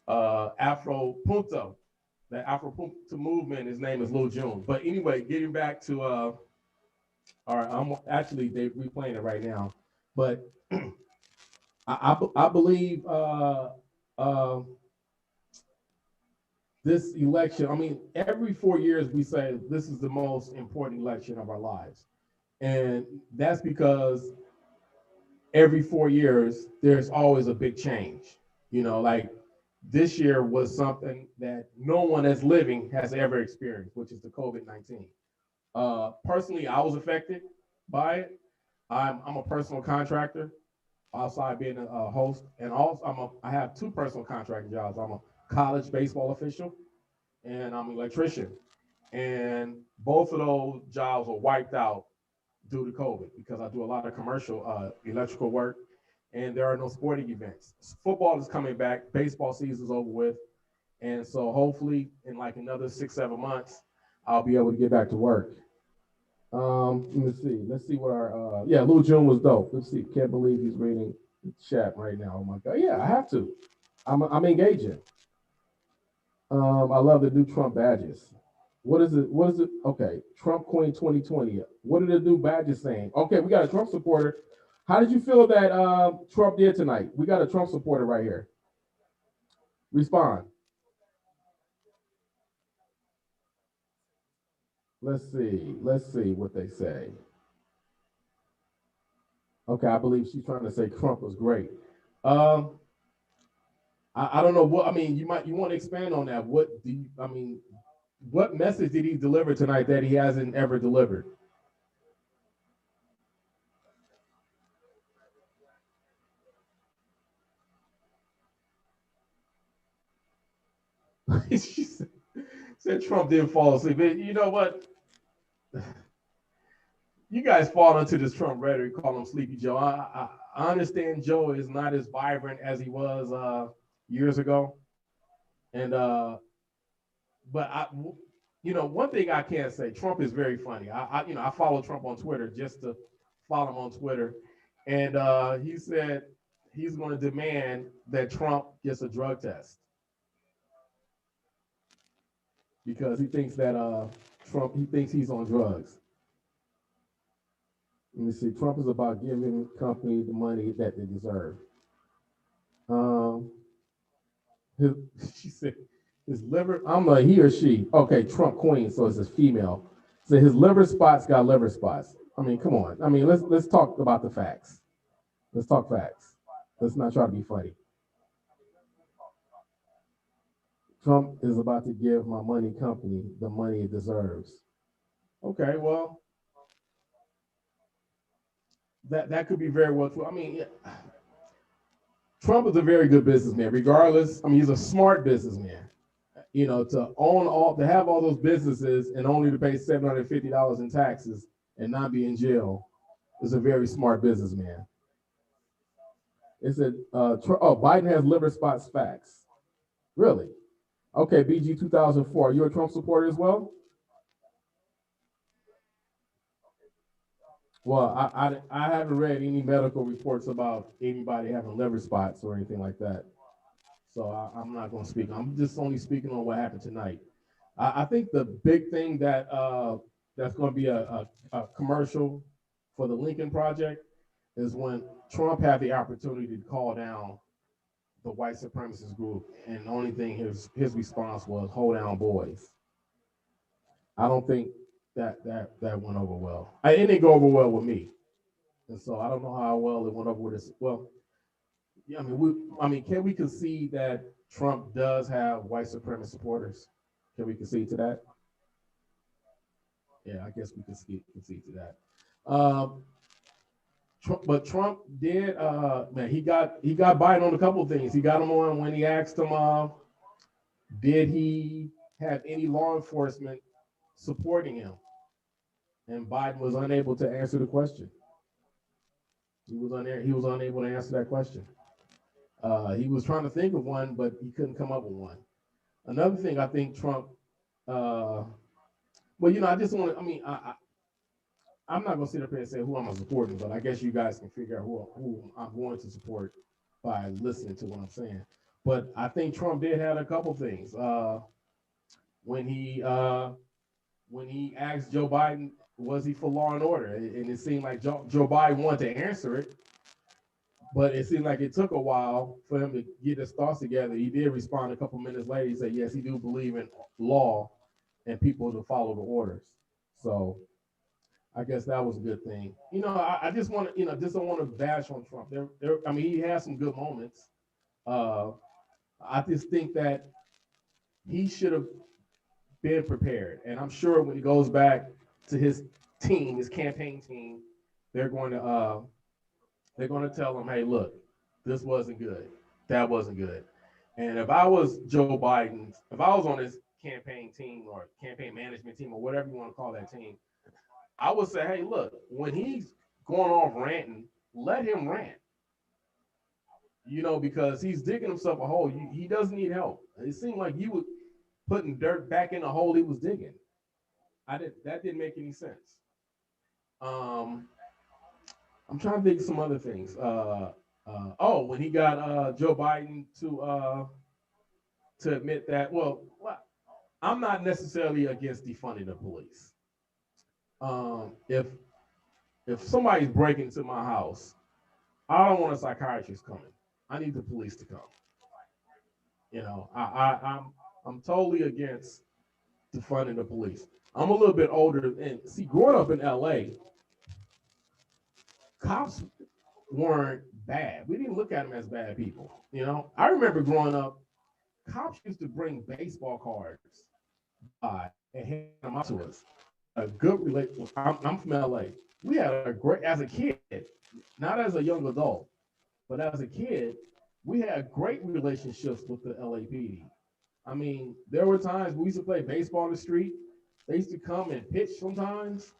Afro Punto, the Afro Punto movement. His name is Lil June. But anyway, getting back to all right, I'm actually we playing it right now. But I believe this election, I mean, every 4 years we say this is the most important election of our lives. And that's because every 4 years, there's always a big change. Like this year was something that no one that's living has ever experienced, which is the COVID-19. Personally, I was affected by it. I'm a personal contractor outside being a host. And also I have two personal contracting jobs. I'm a college baseball official and I'm an electrician. And both of those jobs were wiped out due to COVID because I do a lot of commercial electrical work and there are no sporting events. Football is coming back, baseball season's over with. And so hopefully in like another 6-7 months, I'll be able to get back to work. Let's see what our, Lil June was dope. Let's see, can't believe he's reading the chat right now. Oh my God, yeah, I have to. I'm engaging. I love the new Trump badges. What is it? Okay, Trump Queen 2020. What are the new badges saying? Okay, we got a Trump supporter. How did you feel that Trump did tonight? We got a Trump supporter right here. Respond. Let's see what they say. Okay, I believe she's trying to say Trump was great. I don't know what, I mean, you want to expand on that. What message did he deliver tonight that he hasn't ever delivered? She said Trump didn't fall asleep. You know what? You guys fall into this Trump rhetoric, call him Sleepy Joe. I understand Joe is not as vibrant as he was years ago. And but one thing I can say, Trump is very funny. I follow Trump on Twitter just to follow him on Twitter. And he said he's going to demand that Trump gets a drug test because he thinks that he thinks he's on drugs. Let me see. Trump is about giving companies the money that they deserve. She said his liver. I'm not he or she. Okay, Trump Queen. So it's a female. So his liver spots got liver spots. I mean, come on. I mean, let's talk about the facts. Let's talk facts. Let's not try to be funny. Trump is about to give my money company the money it deserves. Okay, well, that could be very well true. I mean, Trump is a very good businessman, regardless. I mean, he's a smart businessman. To have all those businesses and only to pay $750 in taxes and not be in jail is a very smart businessman. It said, Biden has liver spots facts. Really? Okay, BG 2004. Are you a Trump supporter as well? Well, I haven't read any medical reports about anybody having liver spots or anything like that. So I'm not going to speak. I'm just only speaking on what happened tonight. I think the big thing that that's going to be a commercial for the Lincoln Project is when Trump had the opportunity to call down the white supremacist group, and the only thing his response was, "Hold down, boys." I don't think that went over well. It didn't go over well with me, and so I don't know how well it went over with us. Well, yeah, can we concede that Trump does have white supremacist supporters? Can we concede to that? Yeah, I guess we can concede to that. But Trump did, man, he got Biden on a couple of things. He got him on when he asked him, did he have any law enforcement supporting him? And Biden was unable to answer the question. He was unable to answer that question. He was trying to think of one, but he couldn't come up with one. Another thing I think Trump, well, I just want to, I'm not going to sit up here and say who I'm supporting, but I guess you guys can figure out who I'm going to support by listening to what I'm saying. But I think Trump did have a couple things. When he asked Joe Biden, was he for law and order? And it seemed like Joe Biden wanted to answer it, but it seemed like it took a while for him to get his thoughts together. He did respond a couple minutes later. He said, yes, he do believe in law and people to follow the orders. So I guess that was a good thing. I just want to, just don't want to bash on Trump. He has some good moments. I just think that he should have been prepared. And I'm sure when he goes back to his team, his campaign team, they're going to tell him, hey, look, this wasn't good. That wasn't good. And if I was Joe Biden, if I was on his campaign team or campaign management team or whatever you want to call that team, I would say, hey, look, when he's going off ranting, let him rant. Because he's digging himself a hole. He doesn't need help. It seemed like you were putting dirt back in the hole he was digging. That didn't make any sense. I'm trying to think of some other things. When he got Joe Biden to admit that, well, I'm not necessarily against defunding the police. If somebody's breaking into my house, I don't want a psychiatrist coming. I need the police to come. I'm totally against defunding the police. I'm a little bit older, and see, growing up in LA, cops weren't bad. We didn't look at them as bad people. I remember growing up, cops used to bring baseball cards and hand them out to us. A good relation. I'm from LA. We had a great, as a kid, not as a young adult, but as a kid, we had great relationships with the LAPD. There were times we used to play baseball in the street. They used to come and pitch sometimes.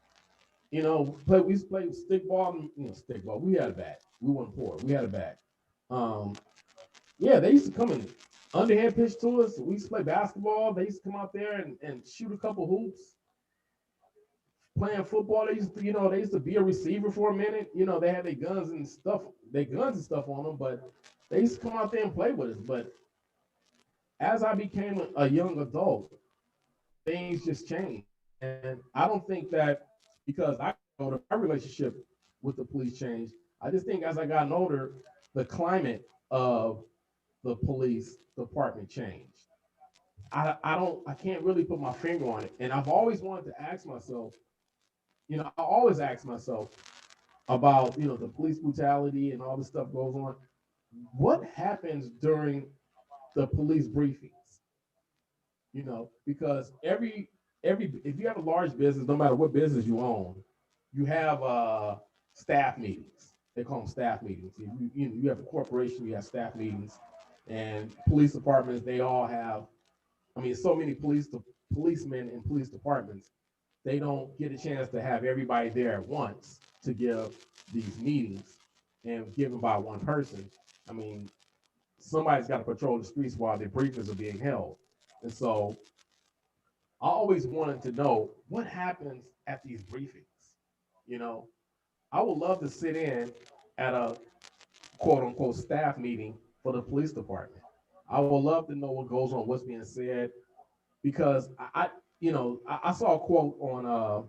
We used to play stickball. Stickball. We had a bat. We weren't poor. We had a bat. They used to come and underhand pitch to us. We used to play basketball. They used to come out there and shoot a couple hoops. Playing football, they used to be a receiver for a minute. They had their guns and stuff on them, but they used to come out there and play with us. But as I became a young adult, things just changed. And I don't think that because my relationship with the police changed. I just think as I got older, the climate of the police department changed. I can't really put my finger on it. And I've always wanted to ask myself, I always ask myself about, the police brutality and all this stuff goes on. What happens during the police briefings? Because if you have a large business, no matter what business you own, you have staff meetings. They call them staff meetings. You have a corporation, you have staff meetings, and police departments, they all have, so many policemen in police departments, they don't get a chance to have everybody there at once to give these meetings and given by one person. Somebody's got to patrol the streets while the briefings are being held. And so I always wanted to know what happens at these briefings. I would love to sit in at a quote unquote staff meeting for the police department. I would love to know what goes on, what's being said, because I saw a quote on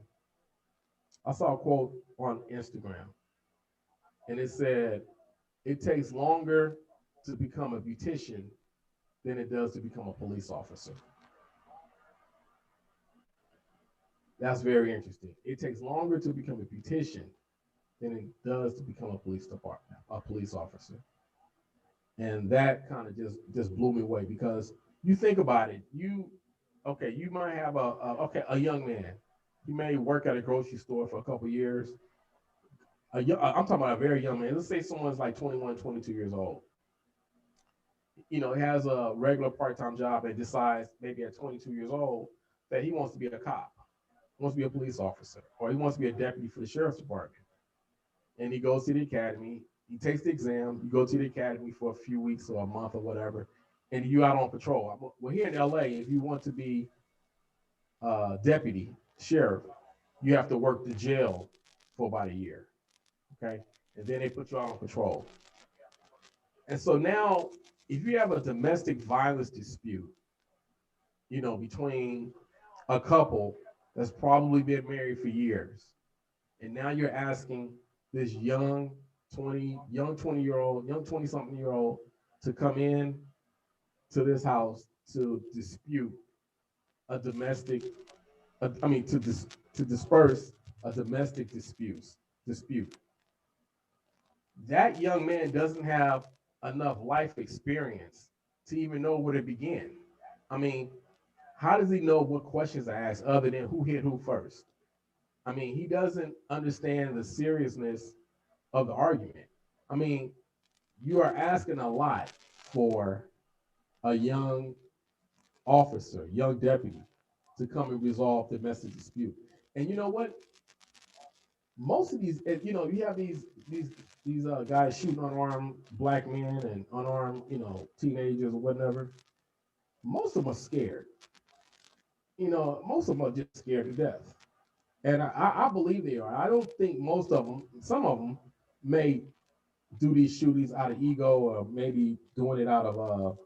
Instagram, and it said, it takes longer to become a beautician than it does to become a police officer. That's very interesting. It takes longer to become a beautician than it does to become a police officer. And that kind of just blew me away, because you think about it, you might have a young man, He may work at a grocery store for a couple years. I'm talking about a very young man. Let's say someone's like 21, 22 years old. Has a regular part-time job and decides maybe at 22 years old that he wants to be a cop, wants to be a police officer, or he wants to be a deputy for the sheriff's department. And he goes to the academy, he takes the exam, you go to the academy for a few weeks or a month or whatever, and you out on patrol. Well, here in LA, if you want to be deputy sheriff, you have to work the jail for about a year, okay? And then they put you out on patrol. And so now, if you have a domestic violence dispute, between a couple that's probably been married for years, and now you're asking this young 20-something year old to come in to this house to dispute a domestic, to disperse a domestic dispute. That young man doesn't have enough life experience to even know where to begin. I mean, how does he know what questions to ask other than who hit who first? I mean, he doesn't understand the seriousness of the argument. I mean, you are asking a lot for a young officer, young deputy, to come and resolve domestic dispute. And you know what? Most of these, you have these guys shooting unarmed black men and unarmed, teenagers or whatever. Most of them are scared. Most of them are just scared to death. And I believe they are. I don't think most of them, some of them may do these shootings out of ego or maybe doing it out of,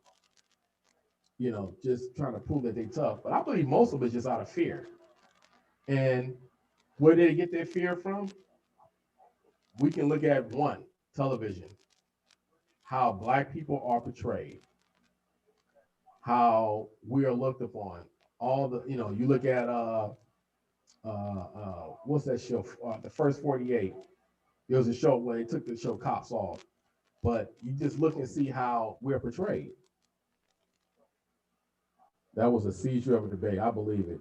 just trying to prove that they're tough. But I believe most of it is just out of fear. And where did they get their fear from? We can look at television, how black people are portrayed, how we are looked upon. All the, you look at, what's that show? The First 48. There was a show where they took the show Cops off, but you just look and see how we're portrayed. That was a seizure of a debate. I believe it.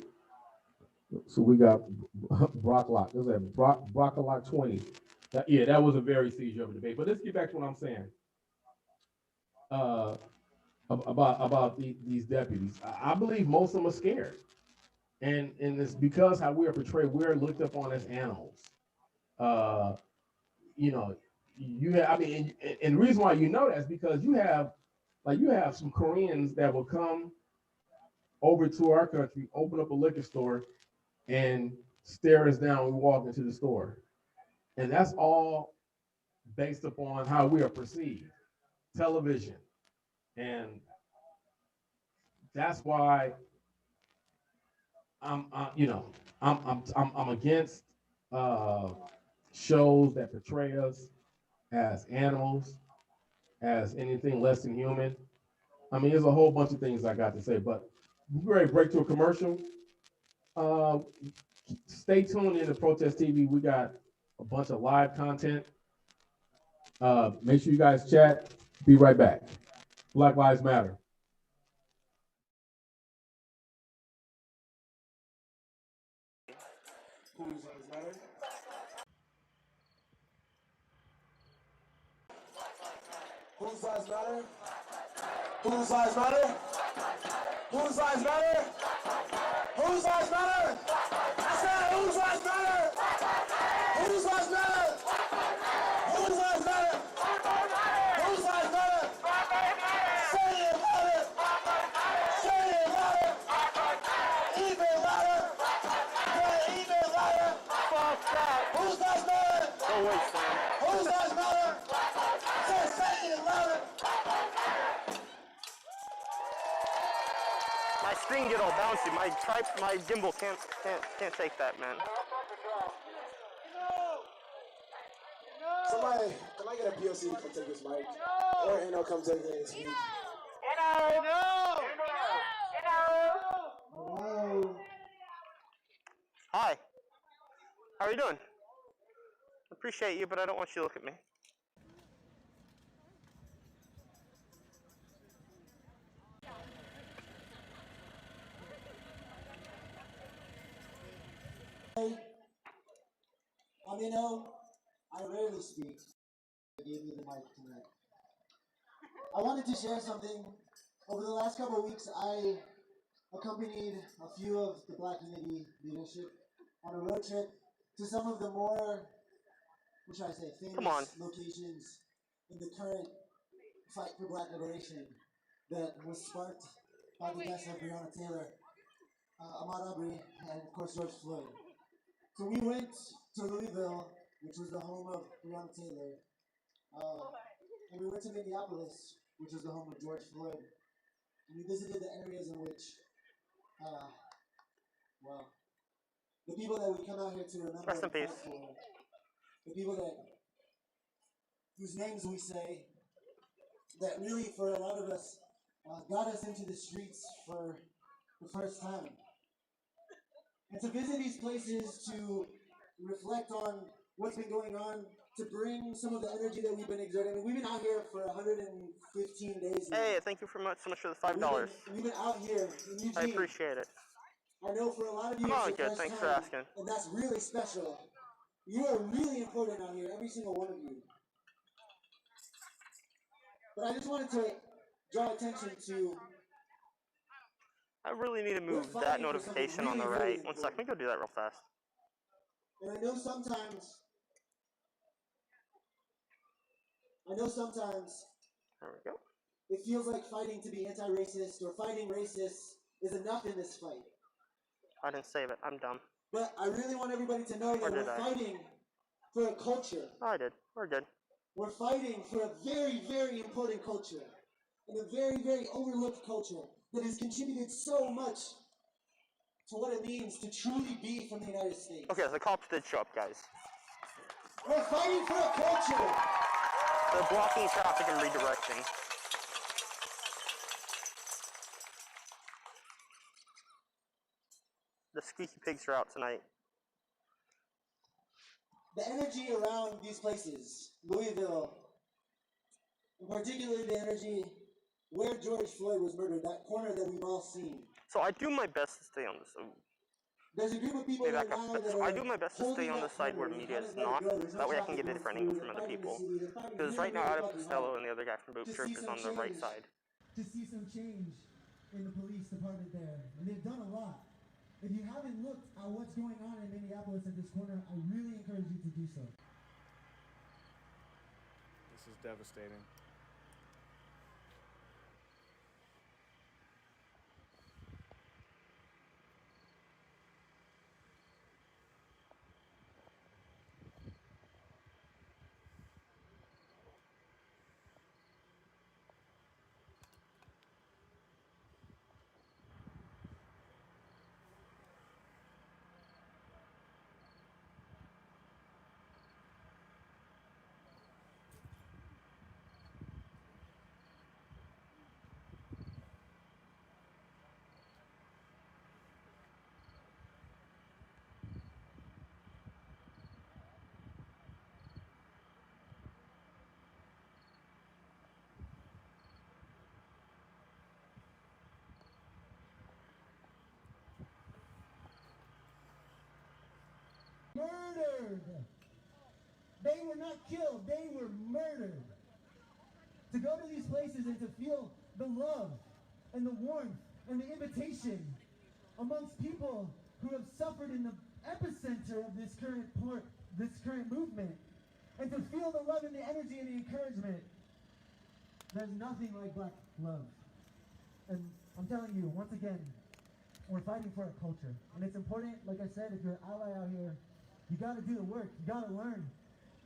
So we got Brocklock. There's a Brocklock 20. That was a very seizure of a debate. But let's get back to what I'm saying about these deputies. I believe most of them are scared, and it's because how we are portrayed. We're looked upon as animals. You have. And the reason why you know that is because you have some Koreans that will come over to our country, open up a liquor store, and stare us down when we walk into the store. And that's all based upon how we are perceived, television. And that's why I'm against shows that portray us as animals, as anything less than human. I mean, there's a whole bunch of things I got to say, but we're ready to break to a commercial. Stay tuned in to Protest TV. We got a bunch of live content. Make sure you guys chat. Be right back. Black Lives Matter. Whose lives matter? Whose lives matter? Whose lives matter? Whose lives matter? I said, whose lives matter? Whose lives matter? Whose lives matter? Whose lives matter? Say it louder. Say it louder. Even louder. Yeah, even louder. Whose lives matter? Don't wait, Sam. Whose lives matter? Say it louder. My screen get all bouncy. My gimbal can't take that, man. Somebody, can I get a POC to come take this mic? Or Anno come take this mic? Hello. Hi. How are you doing? Appreciate you, but I don't want you to look at me. You know, I rarely speak. I gave you the mic tonight. I wanted to share something. Over the last couple of weeks, I accompanied a few of the Black Unity leadership on a road trip to some of the more, what should I say, famous locations in the current fight for Black liberation that was sparked by the deaths of Breonna Taylor, Ahmaud Arbery, and of course George Floyd. So we went to Louisville, which was the home of Breonna Taylor, and we went to Minneapolis, which was the home of George Floyd. And we visited the areas in which, well, the people that we come out here to remember and fight for, the people whose names we say, that really for a lot of us got us into the streets for the first time. And to visit these places, to reflect on what's been going on, to bring some of the energy that we've been exerting. I mean, we've been out here for 115 days now. Hey, thank you so much for the $5. We've been out here in Eugene. I appreciate it. I know for a lot of you, I'm all it's your good. first Thanks time, for asking. and that's really special. You are really important out here, every single one of you. But I just wanted to draw attention to. I really need to move that notification on the right. One second, let me go do that real fast. And I know sometimes. There we go. It feels like fighting to be anti-racist or fighting racists is enough in this fight. I didn't save it. I'm dumb. But I really want everybody to know that we're fighting for a culture. Oh, I did. We're good. We're fighting for a very, very important culture. And a very, very overlooked culture that has contributed so much to what it means to truly be from the United States. Okay, the cops did show up, guys. We're fighting for a culture. They're blocking traffic and redirecting. The squeaky pigs are out tonight. The energy around these places, Louisville, and particularly the energy where George Floyd was murdered, that corner that we've all seen. So I do my best to stay on this. There's a group of people right now that So I do my best to stay on the side where media is not. That way I can get a different angle from other people. Because right now Adam Costello and the other guy from Boot Church is on the right side. To see some change in the police department there. And they've done a lot. If you haven't looked at what's going on in Minneapolis at this corner, I really encourage you to do so. This is devastating. Murdered. They were not killed, they were murdered. To go to these places and to feel the love and the warmth and the invitation amongst people who have suffered in the epicenter of this current movement, and to feel the love and the energy and the encouragement. There's nothing like Black love. And I'm telling you, once again, we're fighting for a culture. And it's important, like I said, if you're an ally out here, you gotta do the work, you gotta learn.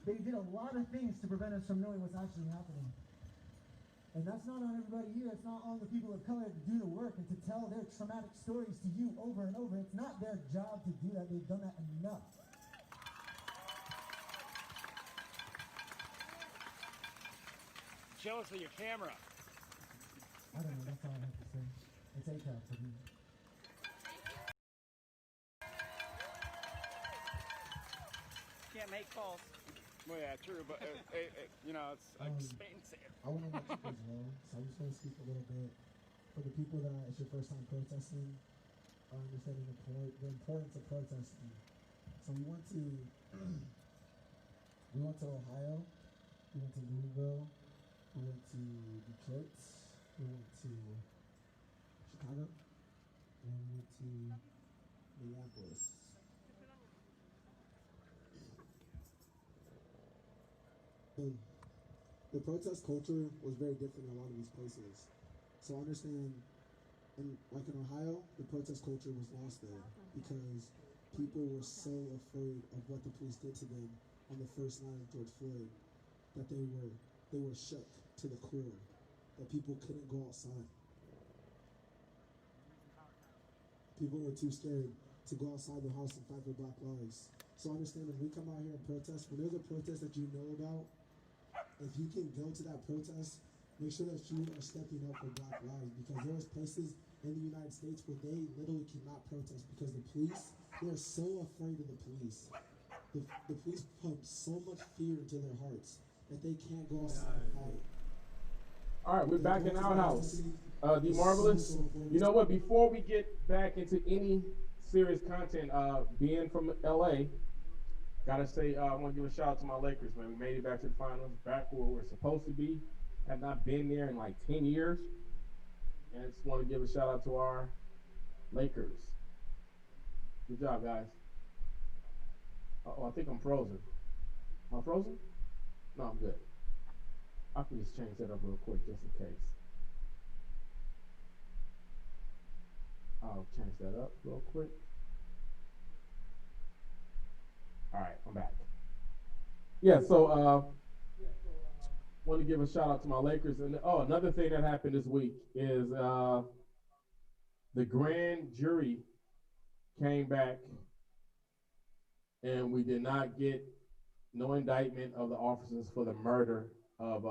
They did a lot of things to prevent us from knowing what's actually happening. And that's not on everybody here, it's not on the people of color to do the work and to tell their traumatic stories to you over and over. It's not their job to do that, they've done that enough. Show us with your camera. I don't know, that's all I have to say. It's ACAB for me. Can't make calls. Well, yeah, true, but you know, it's expensive. I want to let you guys know, so I'm just going to speak a little bit for the people that it's your first time protesting, understanding the importance of protesting. So we went to Ohio, we went to Louisville, we went to Detroit, we went to Chicago, and we went to Minneapolis. And the protest culture was very different in a lot of these places. So I understand, in Ohio, the protest culture was lost there because people were so afraid of what the police did to them on the first night of George Floyd that they were shook to the core, that people couldn't go outside. People were too scared to go outside the house and fight for Black lives. So I understand when we come out here and protest, when there's a protest that you know about, if you can go to that protest, make sure that you are stepping up for Black lives, because there's places in the United States where they literally cannot protest because the police, they're so afraid of the police. The police pump so much fear into their hearts that they can't go outside and fight. All right, we're back in our house. D Marvelous. You know what? Before we get back into any serious content, being from LA, gotta say, I want to give a shout out to my Lakers, man. We made it back to the finals, back where we're supposed to be. Have not been there in like 10 years. And I just want to give a shout out to our Lakers. Good job, guys. Uh-oh, I think I'm frozen. Am I frozen? No, I'm good. I can just change that up real quick just in case. I'll change that up real quick. All right, I'm back. Yeah, so want to give a shout out to my Lakers. And another thing that happened this week is the grand jury came back and we did not get no indictment of the officers for the murder of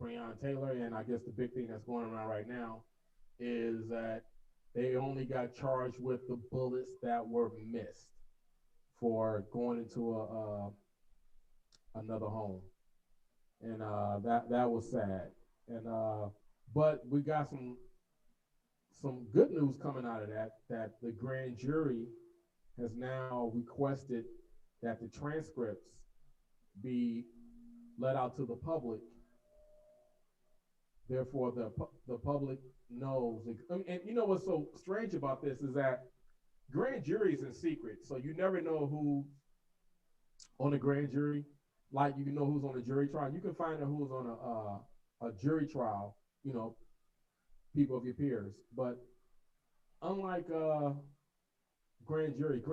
Breonna Taylor. And I guess the big thing that's going around right now is that they only got charged with the bullets that were missed for going into another home. And that was sad. And but we got some good news coming out of that the grand jury has now requested that the transcripts be let out to the public. Therefore, the public knows. And you know what's so strange about this is that grand juries in secret, so you never know who's on the grand jury. Like you know who's on a jury trial. You can find out who's on a jury trial. You know, people of your peers. But unlike grand juries,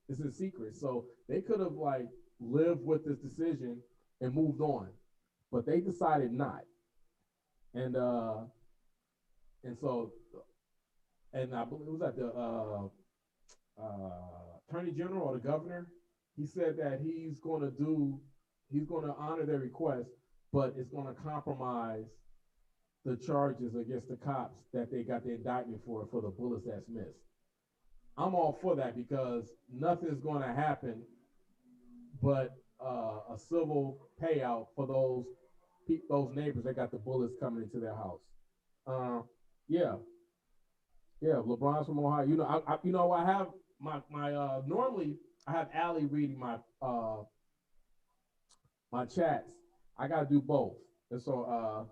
it's in secret. So they could have like lived with this decision and moved on, but they decided not. And so I believe it was at the Attorney General or the governor. He said that he's going to honor their request, but it's going to compromise the charges against the cops that they got the indictment for the bullets that's missed. I'm all for that because nothing's going to happen but a civil payout for those neighbors that got the bullets coming into their house. Yeah, LeBron's from Ohio. You know, I have my normally I have Allie reading my my chats. I got to do both, and so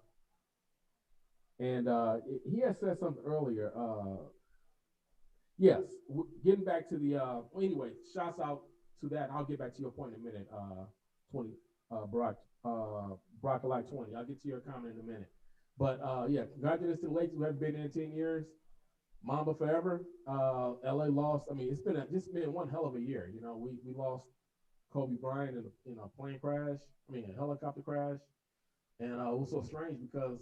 he had said something earlier. Yes, getting back to the anyway, shouts out to that. I'll get back to your point in a minute. 20 Brock like 20. I'll get to your comment in a minute. But yeah, congratulations to the Lakers who haven't been in 10 years. Mamba forever. LA lost. I mean, it's been one hell of a year. You know, we lost Kobe Bryant in a plane crash. I mean, a helicopter crash, and it was so strange because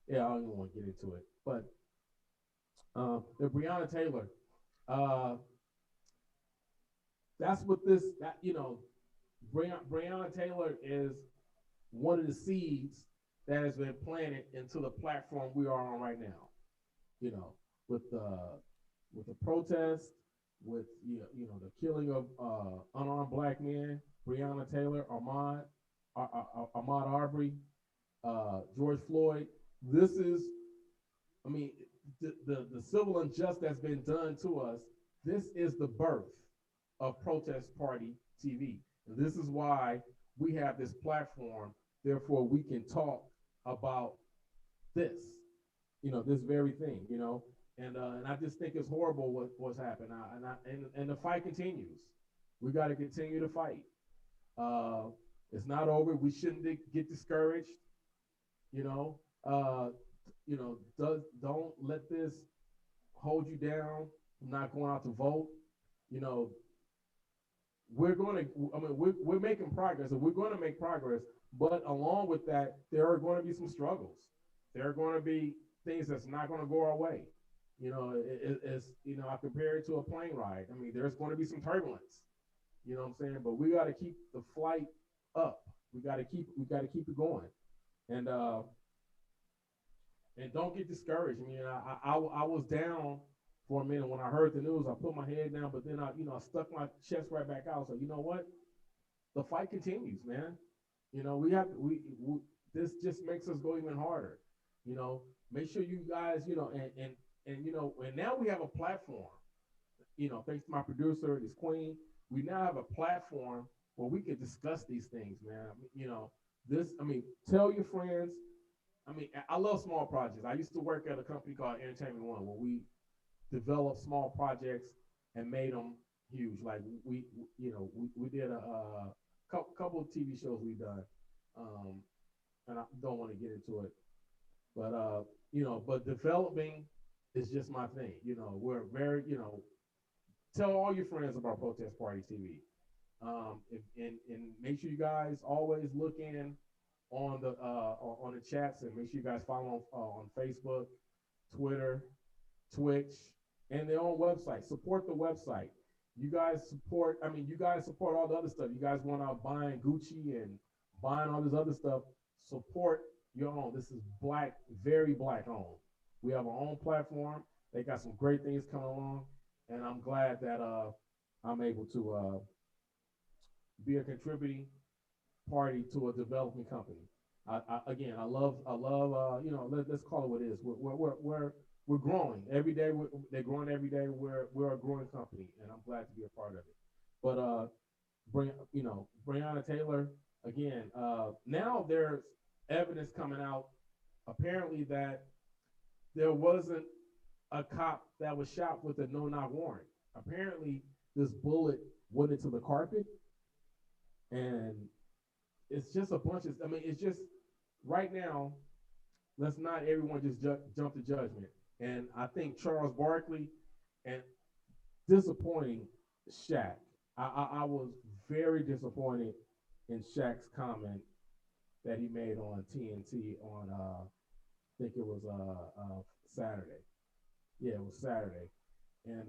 yeah, I don't even want to get into it. But the Breonna Taylor, that's what Breonna Taylor is one of the seeds that has been planted into the platform we are on right now. You know, with the protest, with the killing of unarmed black men, Breonna Taylor, Ahmaud Arbery, George Floyd. This is, I mean, the civil unjust that's been done to us this is the birth of Protest Party TV. And this is why we have this platform. Therefore, we can talk about this, this very thing, and I just think it's horrible what's happened. And the fight continues. We got to continue to fight. It's not over. We shouldn't get discouraged. Don't let this hold you down from not going out to vote. We're making progress, and we're going to make progress. But along with that, there are going to be some struggles. There are going to be things that's not going to go our way. I compare it to a plane ride. I mean, there's going to be some turbulence. You know what I'm saying? But we got to keep the flight up. We got to keep it going, and don't get discouraged. I mean, I was down for a minute when I heard the news. I put my head down, but then I stuck my chest right back out. So you know what? The fight continues, man. This just makes us go even harder. Make sure you guys, and now we have a platform. Thanks to my producer, this Queen, we now have a platform where we can discuss these things, man. Tell your friends. I love small projects. I used to work at a company called Entertainment One, where we developed small projects and made them huge. Like we did a couple of TV shows we've done, and I don't want to get into it, but developing is just my thing. We're very, tell all your friends about Protest Party TV, and make sure you guys always look in on the chats, and make sure you guys follow on Facebook, Twitter, Twitch, and their own website. Support the website. You guys support all the other stuff. You guys want out buying Gucci and buying all this other stuff. Support your own. This is Black, very Black owned. We have our own platform. They got some great things coming along, and I'm glad that I'm able to be a contributing party to a developing company. I love let's call it what it is. We're growing every day. They're growing every day. We're a growing company, and I'm glad to be a part of it. But Breonna Taylor again. Now there's evidence coming out, apparently, that there wasn't a cop that was shot with a no-knock warrant. Apparently, this bullet went into the carpet, and it's just a bunch of. It's just right now. Let's not everyone just jump to judgment. And I think Charles Barkley and disappointing Shaq. I was very disappointed in Shaq's comment that he made on TNT on I think it was Saturday. Yeah, it was Saturday. And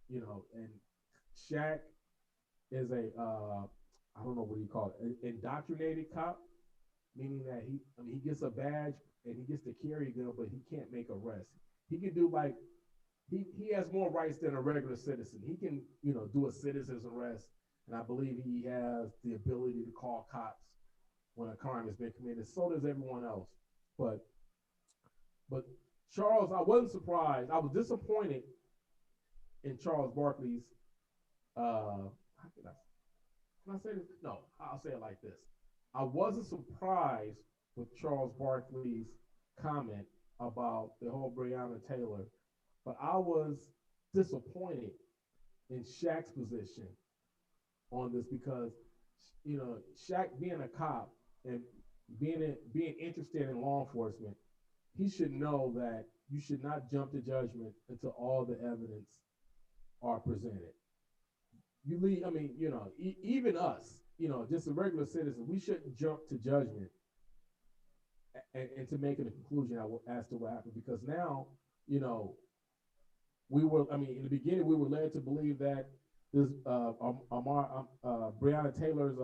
and Shaq is a I don't know what you call it, indoctrinated cop, meaning that he gets a badge and he gets to carry a gun, but he can't make arrests. He can do he has more rights than a regular citizen. He can, do a citizen's arrest, and I believe he has the ability to call cops when a crime has been committed. So does everyone else. But Charles, I wasn't surprised. I was disappointed in Charles Barkley's. How can I say this? No, I'll say it like this. I wasn't surprised with Charles Barkley's comment about the whole Breonna Taylor, but I was disappointed in Shaq's position on this because, Shaq being a cop and being interested in law enforcement, he should know that you should not jump to judgment until all the evidence are presented. Even us, just a regular citizen, we shouldn't jump to judgment and to making a conclusion as to what happened, because now, we were, in the beginning, we were led to believe that this Breonna Taylor's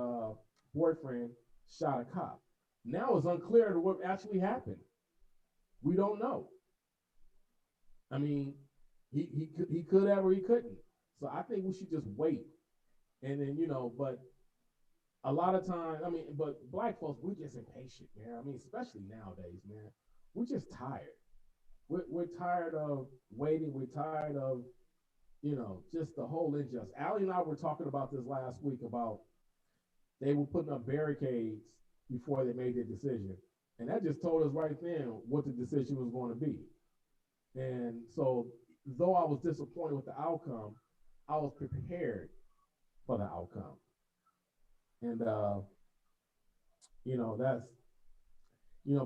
boyfriend shot a cop. Now it's unclear to what actually happened. We don't know. He could have or he couldn't. So I think we should just wait. And then, but a lot of times, but Black folks, we're just impatient, man. Especially nowadays, man. We're just tired. We're tired of waiting. We're tired of, just the whole injustice. Allie and I were talking about this last week about they were putting up barricades before they made their decision. And that just told us right then what the decision was going to be. And so, though I was disappointed with the outcome, I was prepared for the outcome. And, that's,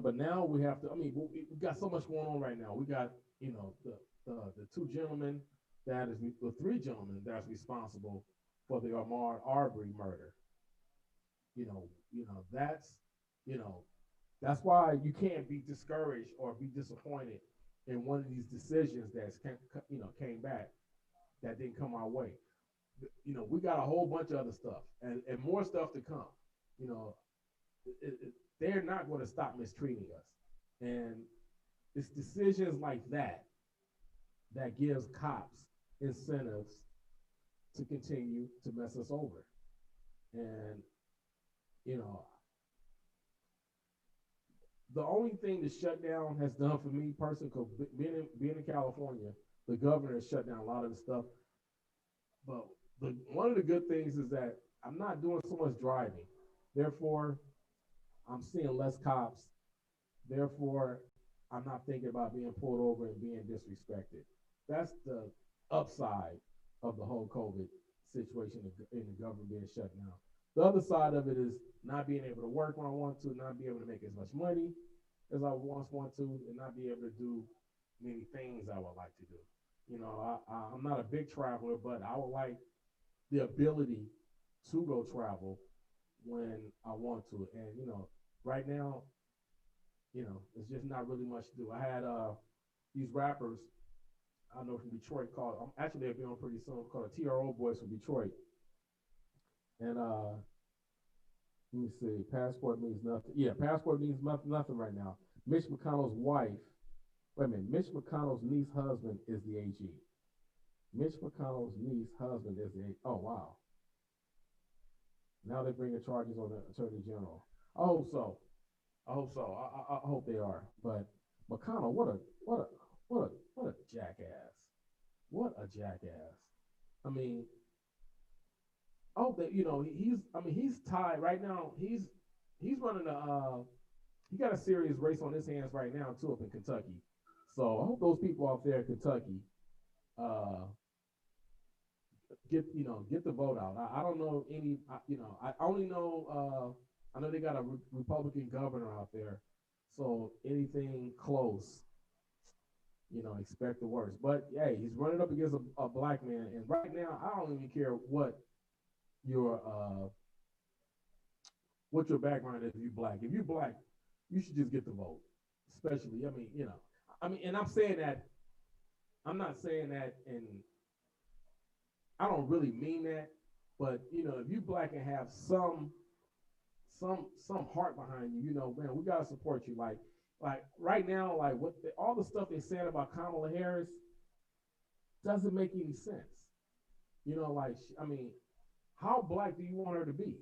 but now we have to, we've got so much going on right now. We got, the two gentlemen the three gentlemen that's responsible for the Ahmaud Arbery murder. That's why you can't be discouraged or be disappointed in one of these decisions that's came back that didn't come our way. We got a whole bunch of other stuff and more stuff to come. They're not going to stop mistreating us, and it's decisions like that that gives cops incentives to continue to mess us over. And the only thing the shutdown has done for me personally, because being in California, the governor has shut down a lot of the stuff. But one of the good things is that I'm not doing so much driving. Therefore, I'm seeing less cops. Therefore, I'm not thinking about being pulled over and being disrespected. That's the upside of the whole COVID situation in the government being shut down. The other side of it is not being able to work when I want to, not be able to make as much money as I once want to, and not be able to do many things I would like to do. I'm not a big traveler, but I would like the ability to go travel when I want to. And, right now, it's just not really much to do. I had these rappers I know from Detroit called, actually they'll be on pretty soon, called the TRO Boys from Detroit. And let me see, passport means nothing. Yeah, passport means nothing right now. Mitch McConnell's wife, Mitch McConnell's niece husband is the AG. Mitch McConnell's niece husband is the AG. Oh, wow. Now they're bringing charges on the Attorney General. I hope so. I hope they are. But McConnell, what a jackass. What a jackass. I mean, I hope that, he's tied right now. He's running he got a serious race on his hands right now too up in Kentucky. So I hope those people out there in Kentucky get the vote out. I don't know any, I only know, I know they got a Republican governor out there. So anything close, expect the worst. But hey, he's running up against a black man. And right now, I don't even care what your background is if you're black. If you're black, you should just get the vote. Especially, and I'm saying that, I'm not saying that, and I don't really mean that, but if you black and have some heart behind you, man, we gotta support you. Like right now, like all the stuff they're saying about Kamala Harris doesn't make any sense. How black do you want her to be?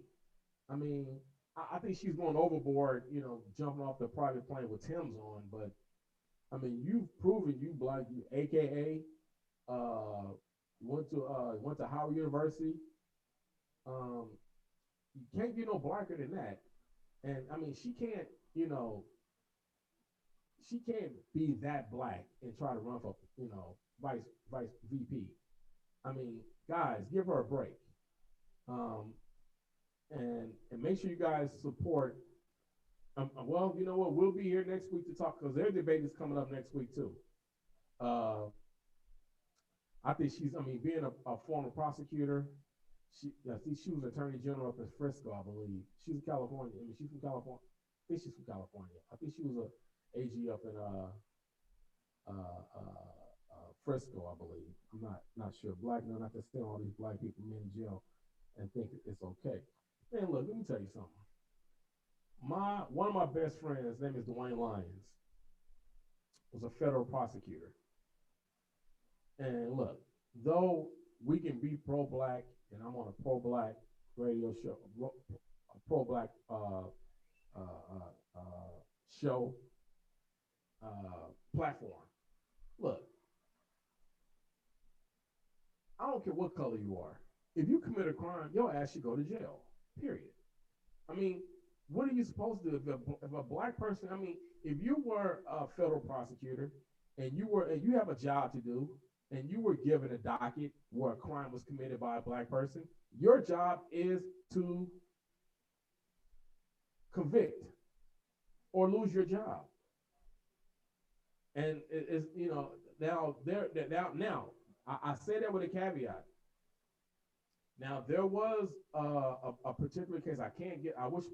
I think she's going overboard, jumping off the private plane with Tim's on, but you've proven you black, you AKA went to Howard University. You can't get no blacker than that. And she can't, she can't be that black and try to run for, vice VP. Guys, give her a break. And make sure you guys support. Well, you know what? We'll be here next week to talk because their debate is coming up next week too. I think she's, being a former prosecutor, I think she was Attorney General up in Frisco, I believe. She's in California. She's from California. I think she's from California. I think she was a AG up in Frisco, I believe. I'm not sure. Black, no, not to send all these black people in jail and think it's okay. Man, look, let me tell you something. One of my best friends, his name is Dwayne Lyons, was a federal prosecutor. And look, though we can be pro-black, and I'm on a pro-black radio show, a pro-black show platform. Look, I don't care what color you are. If you commit a crime, your ass should go to jail. Period. I mean, what are you supposed to do if a black person? I mean, if you were a federal prosecutor and you have a job to do and you were given a docket where a crime was committed by a black person, your job is to convict or lose your job. And it's now I say that with a caveat. Now there was a particular case I can't get. I wish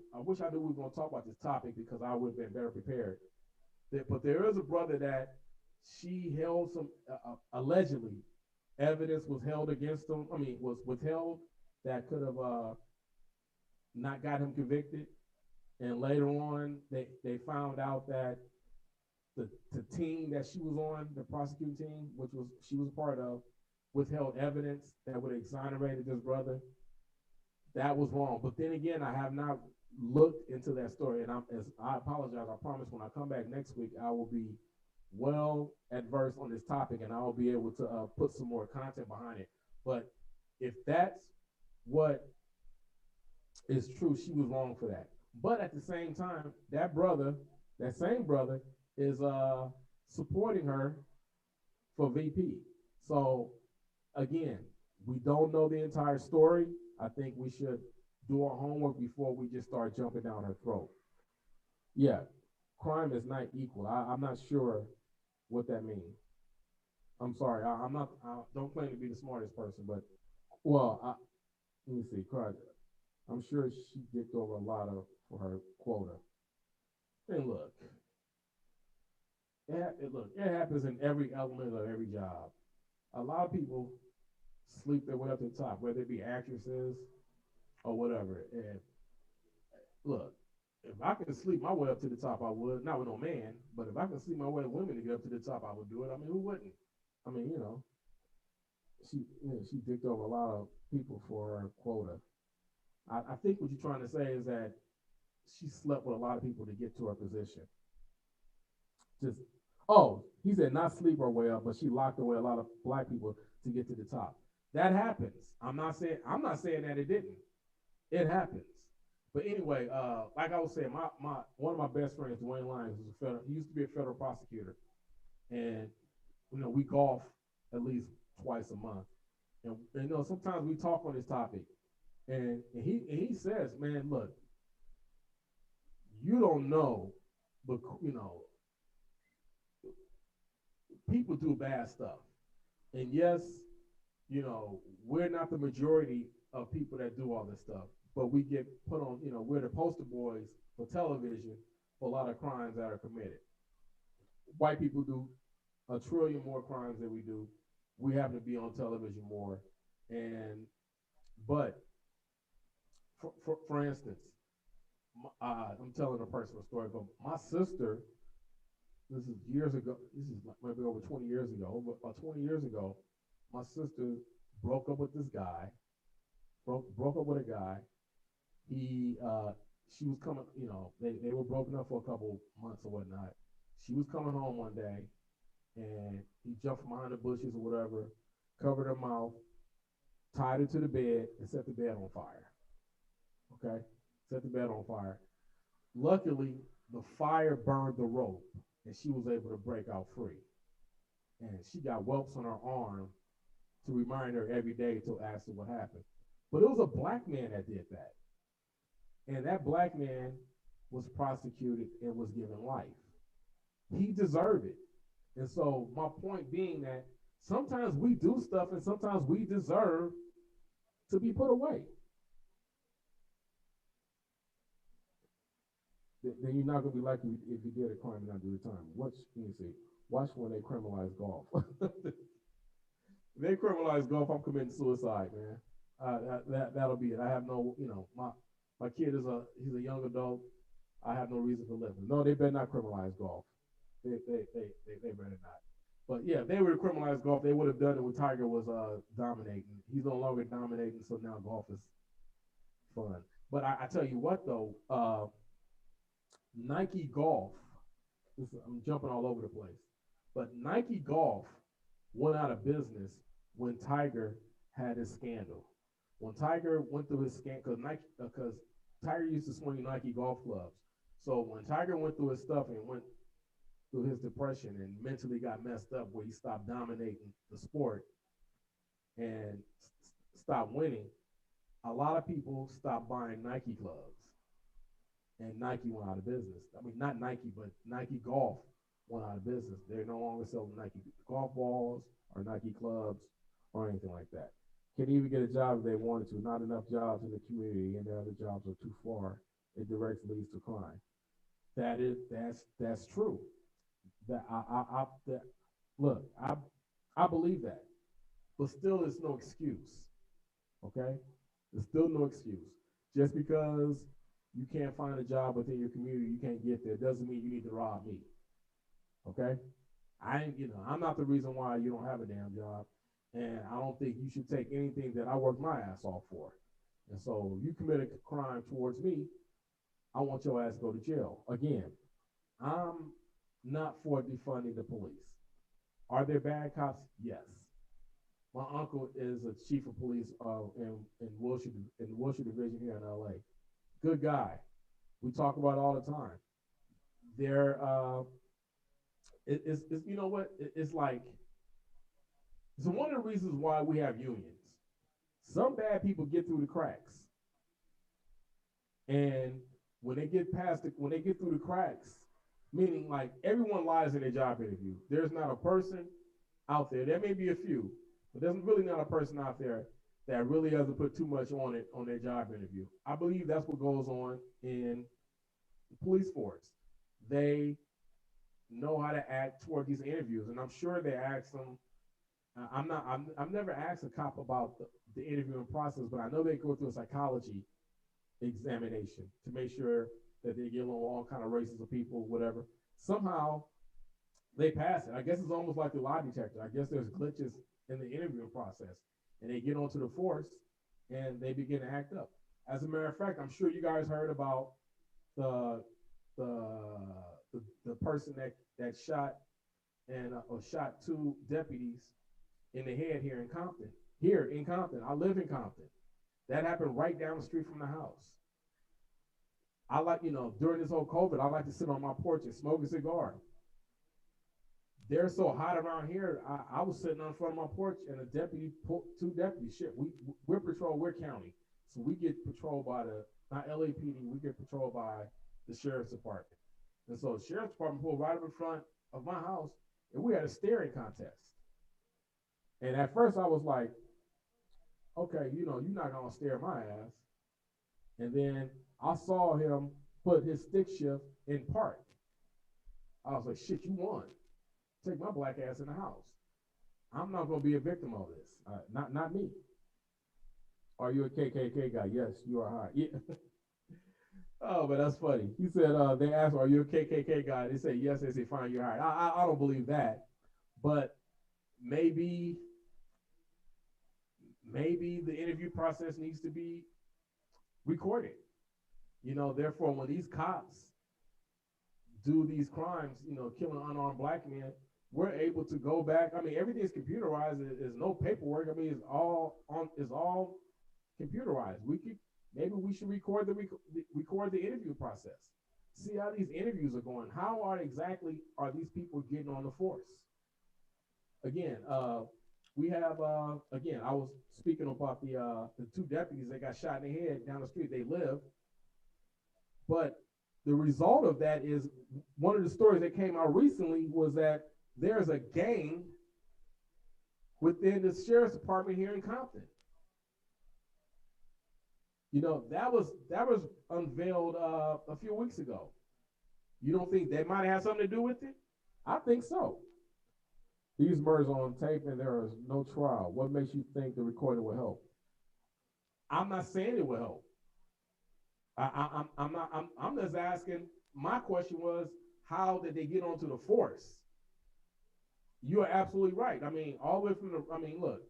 I knew we were going to talk about this topic because I would have been better prepared. But there is a brother that she held some allegedly evidence was held against him. I mean, was withheld that could have not got him convicted. And later on, they found out that the team that she was on, the prosecuting team, which was she was part of, withheld evidence that would have exonerated this brother. That was wrong. But then again, I have not looked into that story, and I apologize. I promise when I come back next week, I will be well adverse on this topic, and I will be able to put some more content behind it. But if that's what is true, she was wrong for that. But at the same time, that same brother, is supporting her for VP. So again, we don't know the entire story. I think we should do our homework before we just start jumping down her throat. Yeah, crime is not equal. I'm not sure what that means. I'm sorry. I don't claim to be the smartest person, but let me see. I'm sure she dipped over a lot for her quota. And look, it happens in every element of every job. A lot of people sleep their way up to the top, whether it be actresses or whatever. And look, if I can sleep my way up to the top, I would. Not with no man, but if I can sleep my way with women to get up to the top, I would do it. I mean, who wouldn't? I mean, she dicked over a lot of people for her quota. I think what you're trying to say is that she slept with a lot of people to get to her position. He said not sleep her way up, but she locked away a lot of black people to get to the top. That happens. I'm not saying that it didn't. It happens. But anyway, like I was saying, one of my best friends, Dwayne Lyons, he used to be a federal prosecutor, and we golf at least twice a month, and sometimes we talk on this topic, and he says, man, look, you don't know, but people do bad stuff. And yes, we're not the majority of people that do all this stuff, but we get put on, we're the poster boys for television for a lot of crimes that are committed. White people do 1 trillion more crimes than we do. We happen to be on television more. But for instance, I'm telling a personal story, but my sister, this is years ago, maybe over 20 years ago, about 20 years ago, my sister broke up with this guy, broke up with a guy. She was coming, they were broken up for a couple months or whatnot. She was coming home one day, and he jumped from behind the bushes or whatever, covered her mouth, tied her to the bed, and set the bed on fire. Okay? Set the bed on fire. Luckily, the fire burned the rope, and she was able to break out free. And she got whelps on her arm to remind her every day to ask her what happened. But it was a black man that did that. And that black man was prosecuted and was given life. He deserved it. And so my point being that sometimes we do stuff and sometimes we deserve to be put away. Then you're not going to be lucky if you did a crime and not do the time. Watch when they criminalize golf. If they criminalize golf, I'm committing suicide, man. That'll be it. I have no, my kid he's a young adult. I have no reason for living. No, they better not criminalize golf. They better not. But yeah, if they were to criminalize golf, they would have done it when Tiger was dominating. He's no longer dominating, so now golf is fun. But I tell you what, though, Nike Golf, I'm jumping all over the place, but Nike Golf went out of business when Tiger had his scandal. When Tiger went through his scandal, because Tiger used to swing Nike golf clubs. So when Tiger went through his stuff and went through his depression and mentally got messed up, where he stopped dominating the sport and stopped winning, a lot of people stopped buying Nike clubs, and Nike went out of business. I mean, not Nike, but Nike Golf went out of business. They're no longer selling Nike golf balls or Nike clubs or anything like that. Can't even get a job if they wanted to. Not enough jobs in the community, and the other jobs are too far. It directly leads to crime. That's true. I believe that, but still, it's no excuse. Okay, there's still no excuse. Just because you can't find a job within your community, you can't get there, doesn't mean you need to rob me. Okay, I'm not the reason why you don't have a damn job, and I don't think you should take anything that I worked my ass off for. And so, if you commit a crime towards me, I want your ass to go to jail. Again, I'm not for defunding the police. Are there bad cops? Yes. My uncle is a chief of police in Wilshire Division here in LA. Good guy. We talk about it all the time. It's you know what? It's like, it's one of the reasons why we have unions. Some bad people get through the cracks. And when they get through the cracks, meaning like everyone lies in their job interview. There's not a person out there may be a few, but there's really not a person out there that really doesn't put too much on it on their job interview. I believe that's what goes on in the police force. They know how to act toward these interviews, and I'm sure they ask them. I've never asked a cop about the interviewing process, but I know they go through a psychology examination to make sure that they get along with all kind of races of people, whatever. Somehow they pass it. I guess it's almost like the lie detector. I guess there's glitches in the interviewing process, and they get onto the force and they begin to act up. As a matter of fact, I'm sure you guys heard about the person that shot or shot two deputies in the head here in Compton. Here in Compton, I live in Compton. That happened right down the street from the house. I like, during this whole COVID, I like to sit on my porch and smoke a cigar. They're so hot around here. I was sitting on front of my porch, and two deputies. Shit, we're patrol, we're county, so we get patrolled by not LAPD. We get patrolled by the sheriff's department. And so the sheriff's department pulled right up in front of my house, and we had a staring contest. And at first, I was like, okay, you're not gonna stare my ass. And then I saw him put his stick shift in park. I was like, shit, you won. Take my black ass in the house. I'm not gonna be a victim of this. Not me. Are you a KKK guy? Yes, you are high. Yeah. Oh, but that's funny. He said, they asked, are you a KKK guy? They say yes. They say, fine, you're hired. I don't believe that. But maybe the interview process needs to be recorded. Therefore, when these cops do these crimes, killing unarmed black men, we're able to go back. I mean, everything's computerized. There's no paperwork. I mean, it's all computerized. Maybe we should record the interview process. See how these interviews are going. How are these people getting on the force? Again, we have again. I was speaking about the two deputies that got shot in the head down the street. They live, but the result of that is one of the stories that came out recently was that there's a gang within the sheriff's department here in Compton. That was unveiled a few weeks ago. You don't think they might have something to do with it? I think so. These murders on tape and there is no trial. What makes you think the recording will help? I'm not saying it will help. I'm just asking. My question was, how did they get onto the force? You are absolutely right. I mean, all the way from look.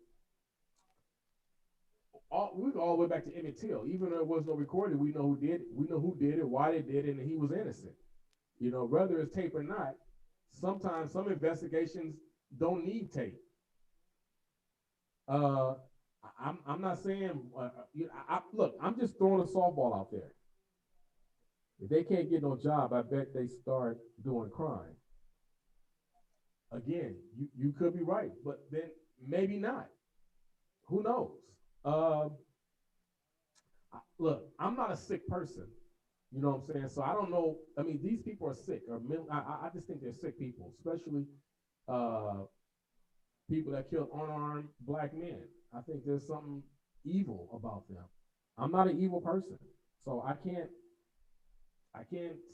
We go all the way back to Emmett Till. Even though it was no recording, we know who did it. We know who did it, why they did it, and he was innocent. Whether it's tape or not, sometimes some investigations don't need tape. I'm not saying, look, I'm just throwing a softball out there. If they can't get no job, I bet they start doing crime. Again, you could be right, but then maybe not. Who knows? Look, I'm not a sick person. You know what I'm saying? So I don't know. I mean, these people are sick. Or I just think they're sick people, especially people that killed unarmed black men. I think there's something evil about them. I'm not an evil person, so I can't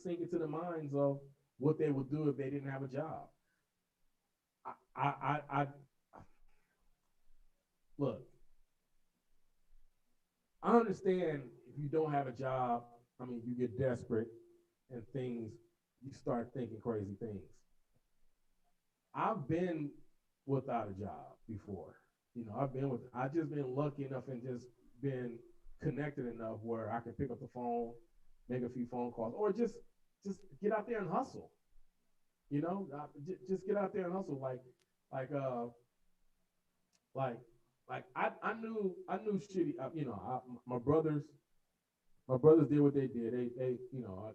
sink into the minds of what they would do if they didn't have a job. I look. I understand if you don't have a job. I mean, you get desperate and things. You start thinking crazy things. I've been without a job before. You know, I've just been lucky enough and just been connected enough where I can pick up the phone, make a few phone calls, or just get out there and hustle. You know, just get out there and hustle. I knew shitty. You know, my brothers did what they did. They you know,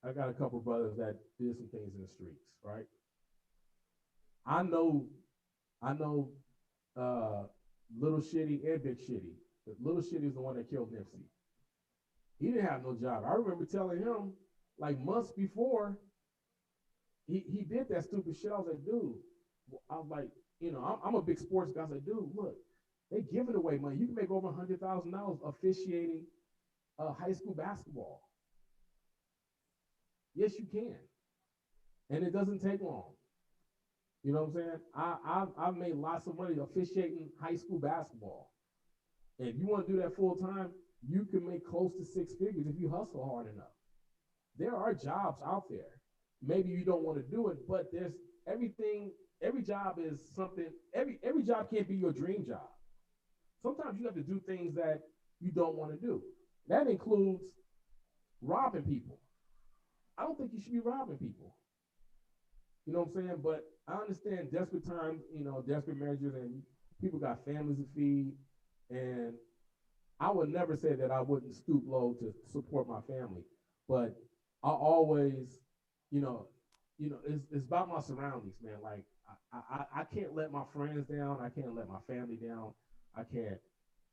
I got a couple of brothers that did some things in the streets, right? I know Little Shitty and Big Shitty. But Little Shitty is the one that killed Nipsey. He didn't have no job. I remember telling him like months before he did that stupid shit. I was like, dude, I was like, you know, I'm a big sports guy. I was like, dude, look, they giving away money. You can make over $100,000 officiating high school basketball. Yes, you can. And it doesn't take long. You know what I'm saying? I've made lots of money officiating high school basketball. And if you want to do that full time, you can make close to 6 figures if you hustle hard enough. There are jobs out there. Maybe you don't want to do it, but there's everything. Every job is something. Every job can't be your dream job. Sometimes you have to do things that you don't want to do. That includes robbing people. I don't think you should be robbing people. You know what I'm saying? But I understand desperate times, you know, desperate measures, and people got families to feed. And I would never say that I wouldn't stoop low to support my family. But I always, it's about my surroundings, man. Like I can't let my friends down. I can't let my family down. I can't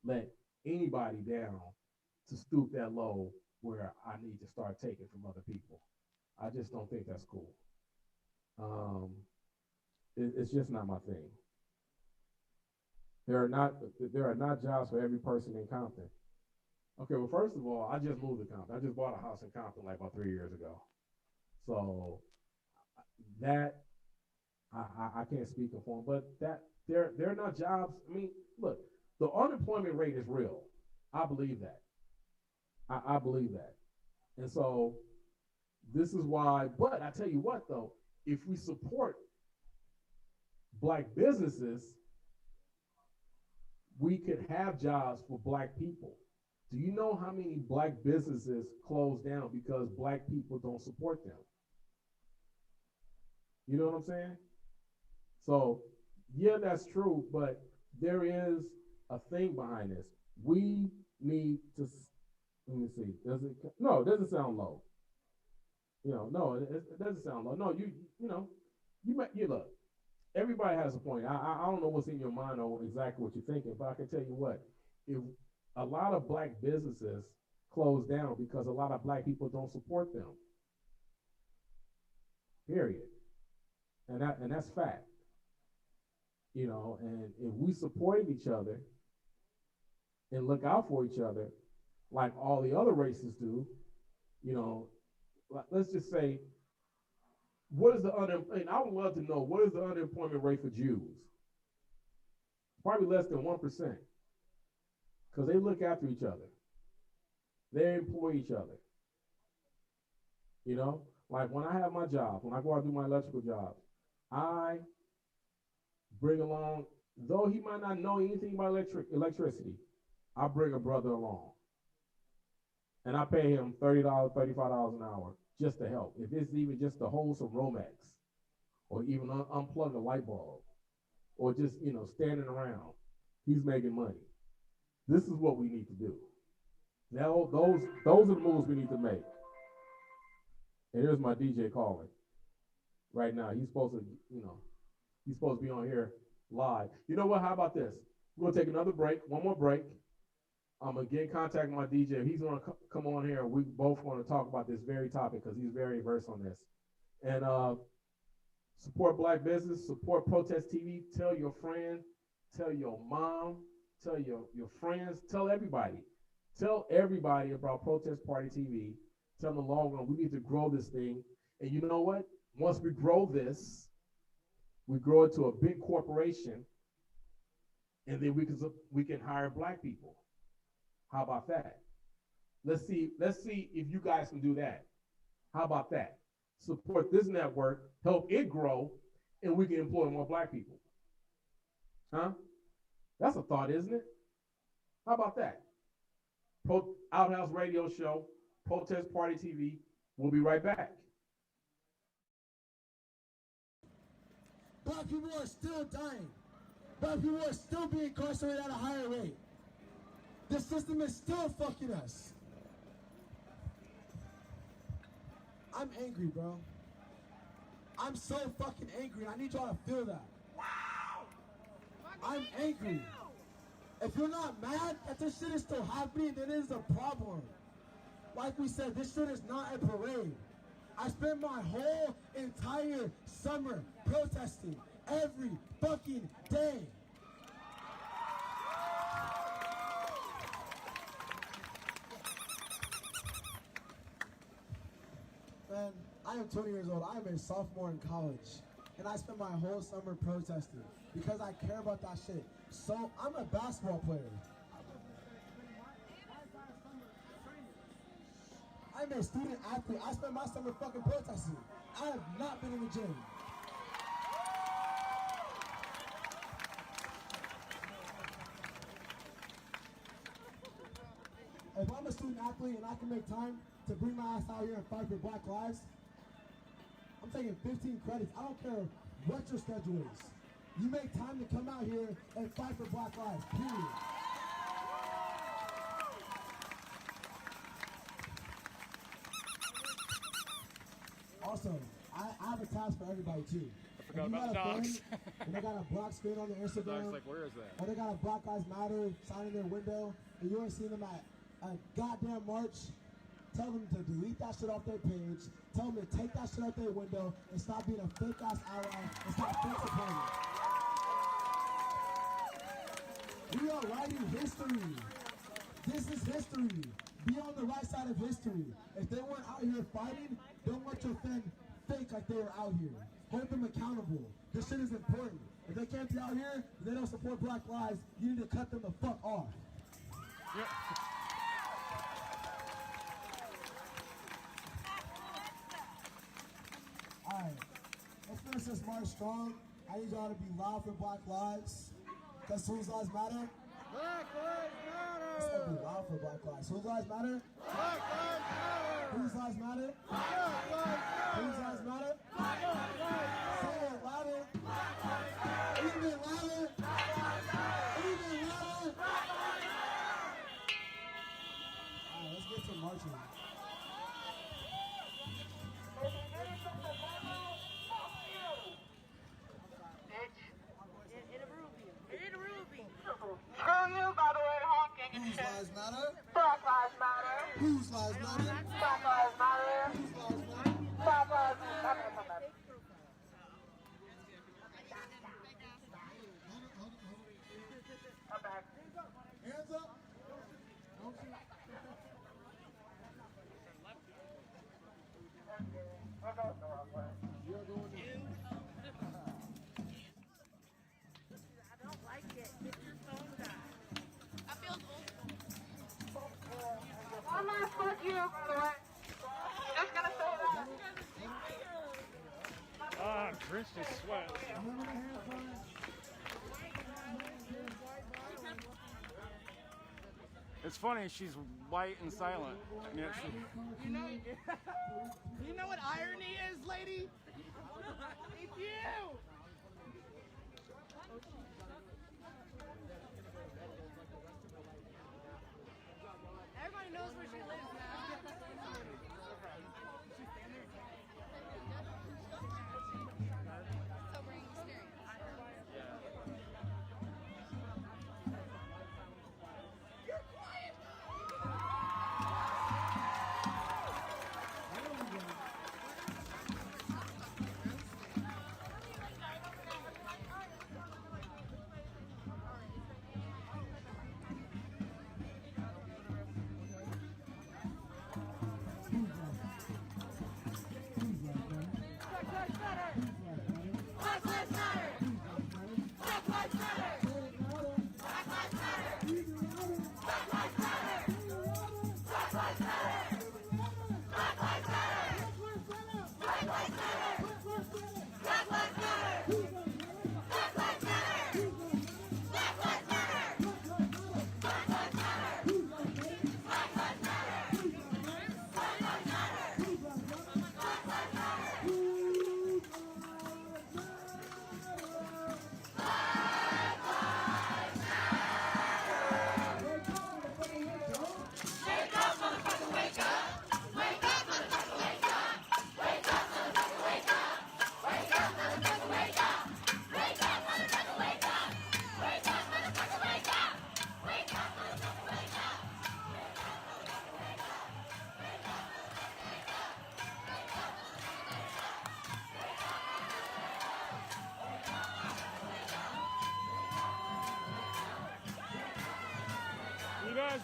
let anybody down to stoop that low where I need to start taking from other people. I just don't think that's cool. It's just not my thing. There are not jobs for every person in Compton. Okay, well, first of all, I just moved to Compton. I just bought a house in Compton like about 3 years ago. So that I can't speak for them, but that there are not jobs. I mean, look, the unemployment rate is real. I believe that. I believe that. And so this is why, but I tell you what though, if we support black businesses, we could have jobs for black people. Do you know how many black businesses close down because black people don't support them? You know what I'm saying? So, yeah, that's true, but there is a thing behind this. We need to, let me see, no, it doesn't sound low. You know, no, it doesn't sound low. No, you look, everybody has a point. I don't know what's in your mind or exactly what you're thinking, but I can tell you what, if a lot of black businesses close down because a lot of black people don't support them. Period. And that's fact. You know, and if we supported each other and look out for each other like all the other races do, you know, let's just say, what is the unemployment? I would love to know, what is the unemployment rate for Jews? Probably less than 1%. Because they look after each other. They employ each other. You know, like when I have my job, when I go out and do my electrical job, I bring along, though he might not know anything about electricity, I bring a brother along. And I pay him $30, $35 an hour just to help. If it's even just to hold some Romex, or even unplug a light bulb, or just, standing around, he's making money. This is what we need to do. Now, those are the moves we need to make. And here's my DJ calling right now. He's supposed to, he's supposed to be on here live. You know what? How about this? We're gonna take another break, one more break. I'm gonna get in contact with my DJ. He's gonna come on here. We both want to talk about this very topic because he's very versed on this. And support Black business, support Protest TV. Tell your friend, tell your mom, tell your friends, tell everybody. Tell everybody about Protest Party TV. Tell them the long run, we need to grow this thing. And you know what? Once we grow this, we grow it to a big corporation, and then we can hire Black people. How about that? Let's see if you guys can do that. How about that? Support this network, help it grow, and we can employ more Black people. Huh? That's a thought, isn't it? How about that? Outhouse Radio Show, Protest Party TV. We'll be right back. Black people are still dying. Black people are still being incarcerated at a higher rate. The system is still fucking us. I'm angry, bro. I'm so fucking angry. I need y'all to feel that. Wow! I'm angry. If you're not mad that this shit is still happening, then it is a problem. Like we said, this shit is not a parade. I spent my whole entire summer protesting every fucking day. Man, I am 20 years old. I am a sophomore in college. And I spent my whole summer protesting because I care about that shit. So I'm a basketball player. I'm a student athlete. I spent my summer fucking protesting. I have not been in the gym. If I'm a student athlete and I can make time to bring my ass out here and fight for Black lives, I'm taking 15 credits. I don't care what your schedule is. You make time to come out here and fight for Black lives, period. Also, I have a task for everybody too. I forgot about the dogs. And they got a black screen on their Instagram. Dog's like, where is that? Or they got a Black Lives Matter sign in their window, and you ain't seen them at a goddamn march. Tell them to delete that shit off their page. Tell them to take that shit out their window and stop being a fake ass ally and stop fake supporting. We are writing history. This is history. Be on the right side of history. If they weren't out here fighting, don't let your friend fake like they were out here. Hold them accountable. This shit is important. If they can't be out here, if they don't support Black lives, you need to cut them the fuck off. Yeah. Alright, let's finish this march strong. I need y'all to be loud for Black lives. Because whose lives matter? Black lives matter! Let's gotta be loud for Black lives. Whose lives matter? Black lives matter! Whose lives matter? Black lives matter! Whose lives matter? Black lives matter! Say it louder! Black lives matter! Even louder! Black lives matter! Even louder! Black lives matter! Alright, let's get to marching. Screw you, by the way, honking. Whose lives matter? Black lives matter. Whose lives matter? Black lives matter. Whose lives matter? Black lives matter. I'm back. Hands up. We're going the wrong way. You're going to. I don't like it. Get your phone back. I feel old. One last fuck you, by the way. Just gonna say that. Ah, Chris just sweat. It's funny, she's white and silent. Yeah, You know what irony is, lady? It's you!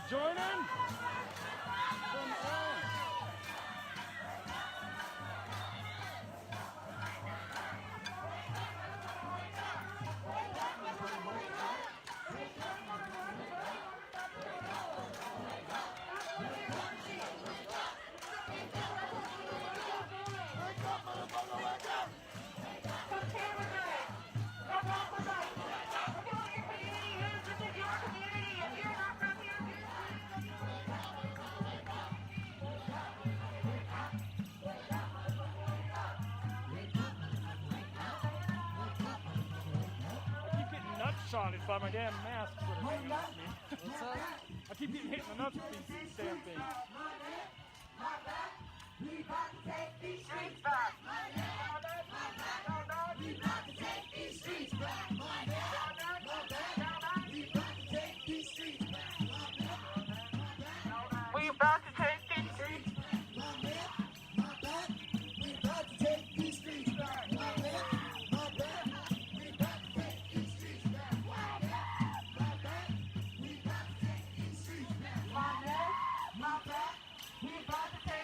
Jordan? Shotted by my damn masks that are hanging off me. What's up? I keep getting hit in the nuts with these damn things. We about to take these streets back. We about to take these streets back. We about to take these streets back. We about to take these streets back. We about to take these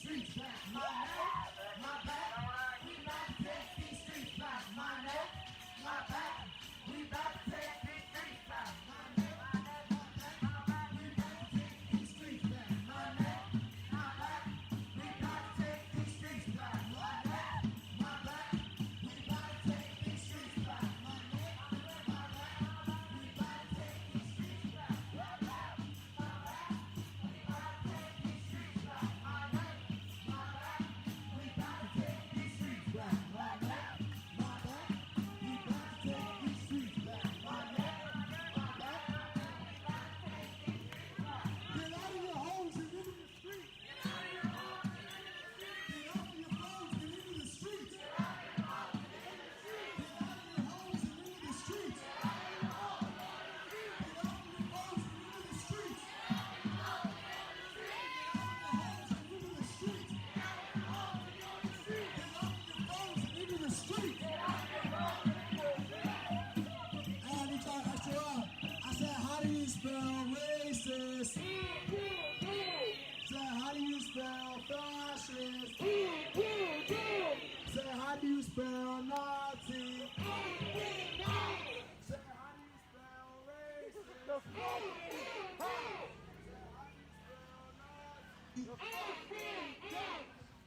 streets back.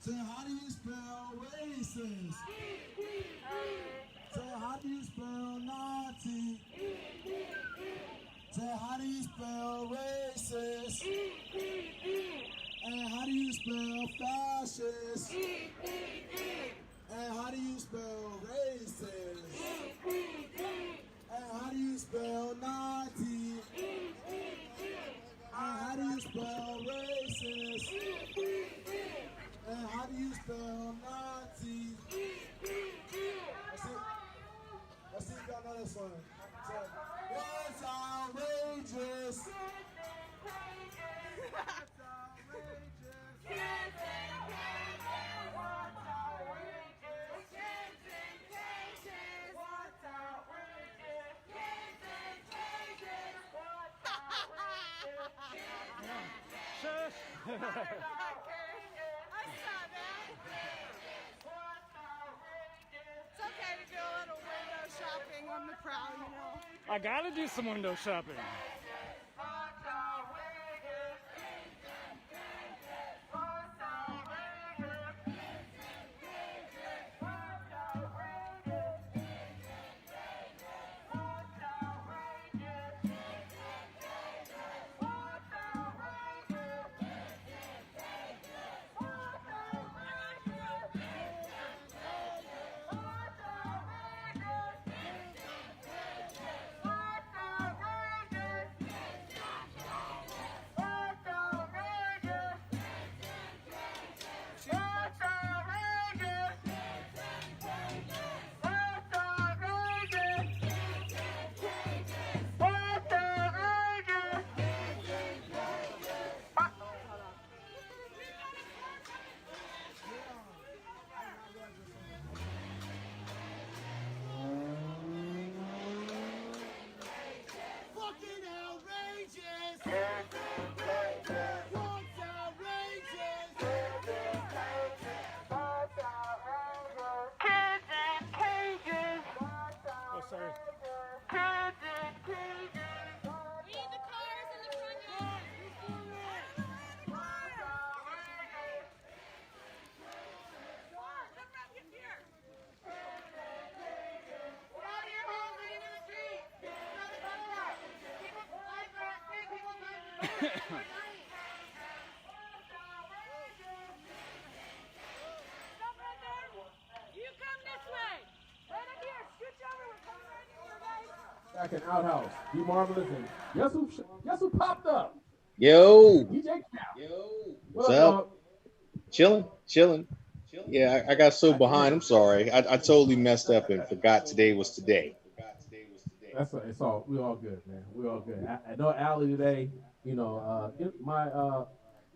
Say, how do you spell racist? Say, how do you spell Nazi? Say, how do you spell racist? And how do you spell fascist? And how do you spell racist? And how do you spell Nazi? And how do you spell racist? And how do you spell Nazi? Let's see if y'all know this one. So, what's outrageous? What's It's okay to do a little window shopping on the prowl, you know. I gotta do some window shopping. Back in Outhouse, be marvelous, and guess who popped up? Yo, DJ Cal. what's up? Chilling. Yeah, I got so behind. I'm sorry. I totally messed up and forgot today was today. It's all we all good, man. We all good. I know Allie today. You know, I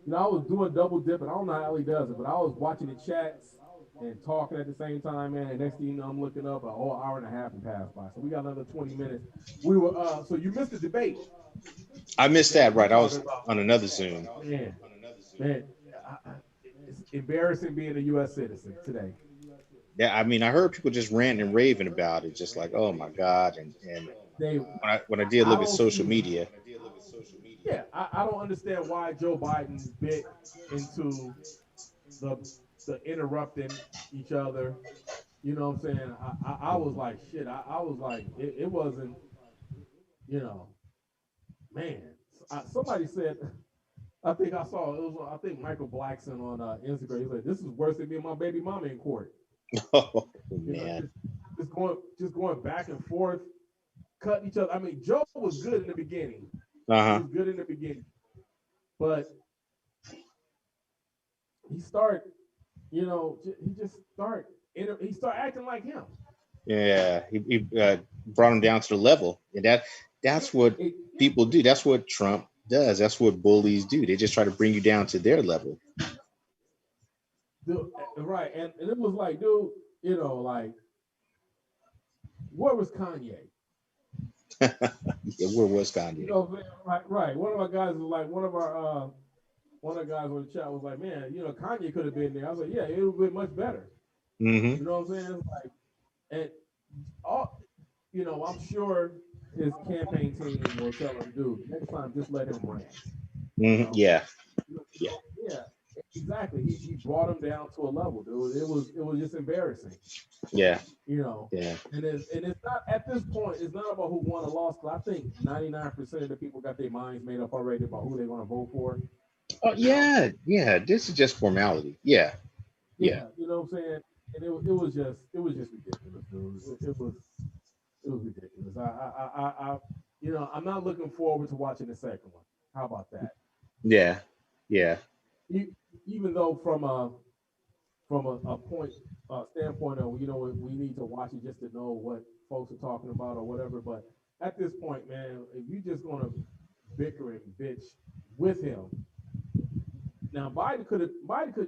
was doing double dipping. I don't know how Allie does it, but I was watching the chats and talking at the same time, man. And next thing you know, I'm looking up, a whole hour and a half passed by. So we got another 20 minutes. We were so you missed the debate. I missed that, right? I was on another Zoom. Man, it's embarrassing being a U.S. citizen today. Yeah, I mean, I heard people just ranting and raving about it, just like, oh my God. And when I did look at social media. Yeah, I don't understand why Joe Biden bit into the interrupting each other. You know what I'm saying? I was like, shit. I was like, it wasn't, man. Somebody said, I think I saw it was. I think Michael Blackson on Instagram. He's like, "This is worse than me and my baby mama in court." Oh man, just going back and forth, cutting each other. I mean, Joe was good in the beginning. He was good in the beginning, but he started. He started acting like him. Yeah, he brought him down to the level, and that's what people do. That's what Trump does. That's what bullies do. They just try to bring you down to their level. Dude, right, and it was like, dude, like, where was Kanye? Yeah, where was Kanye? Right. One of our guys was like, one of the guys on the chat was like, man, Kanye could have been there. I was like, yeah, it would have been much better. Mm-hmm. You know what I'm saying? It's like, and all, I'm sure his campaign team will tell him, dude, next time just let him rant. Mm-hmm. Yeah, exactly. He brought him down to a level, dude. It was just embarrassing. Yeah. Yeah. And it's not at this point. It's not about who won or lost. I think 99% of the people got their minds made up already about who they're going to vote for. Oh yeah. This is just formality. Yeah. You know what I'm saying? And it was just ridiculous, dude. It was ridiculous. I'm not looking forward to watching the second one. How about that? Yeah. Even though from a standpoint of, we need to watch it just to know what folks are talking about or whatever. But at this point, man, if you're just gonna bicker and bitch with him, now Biden could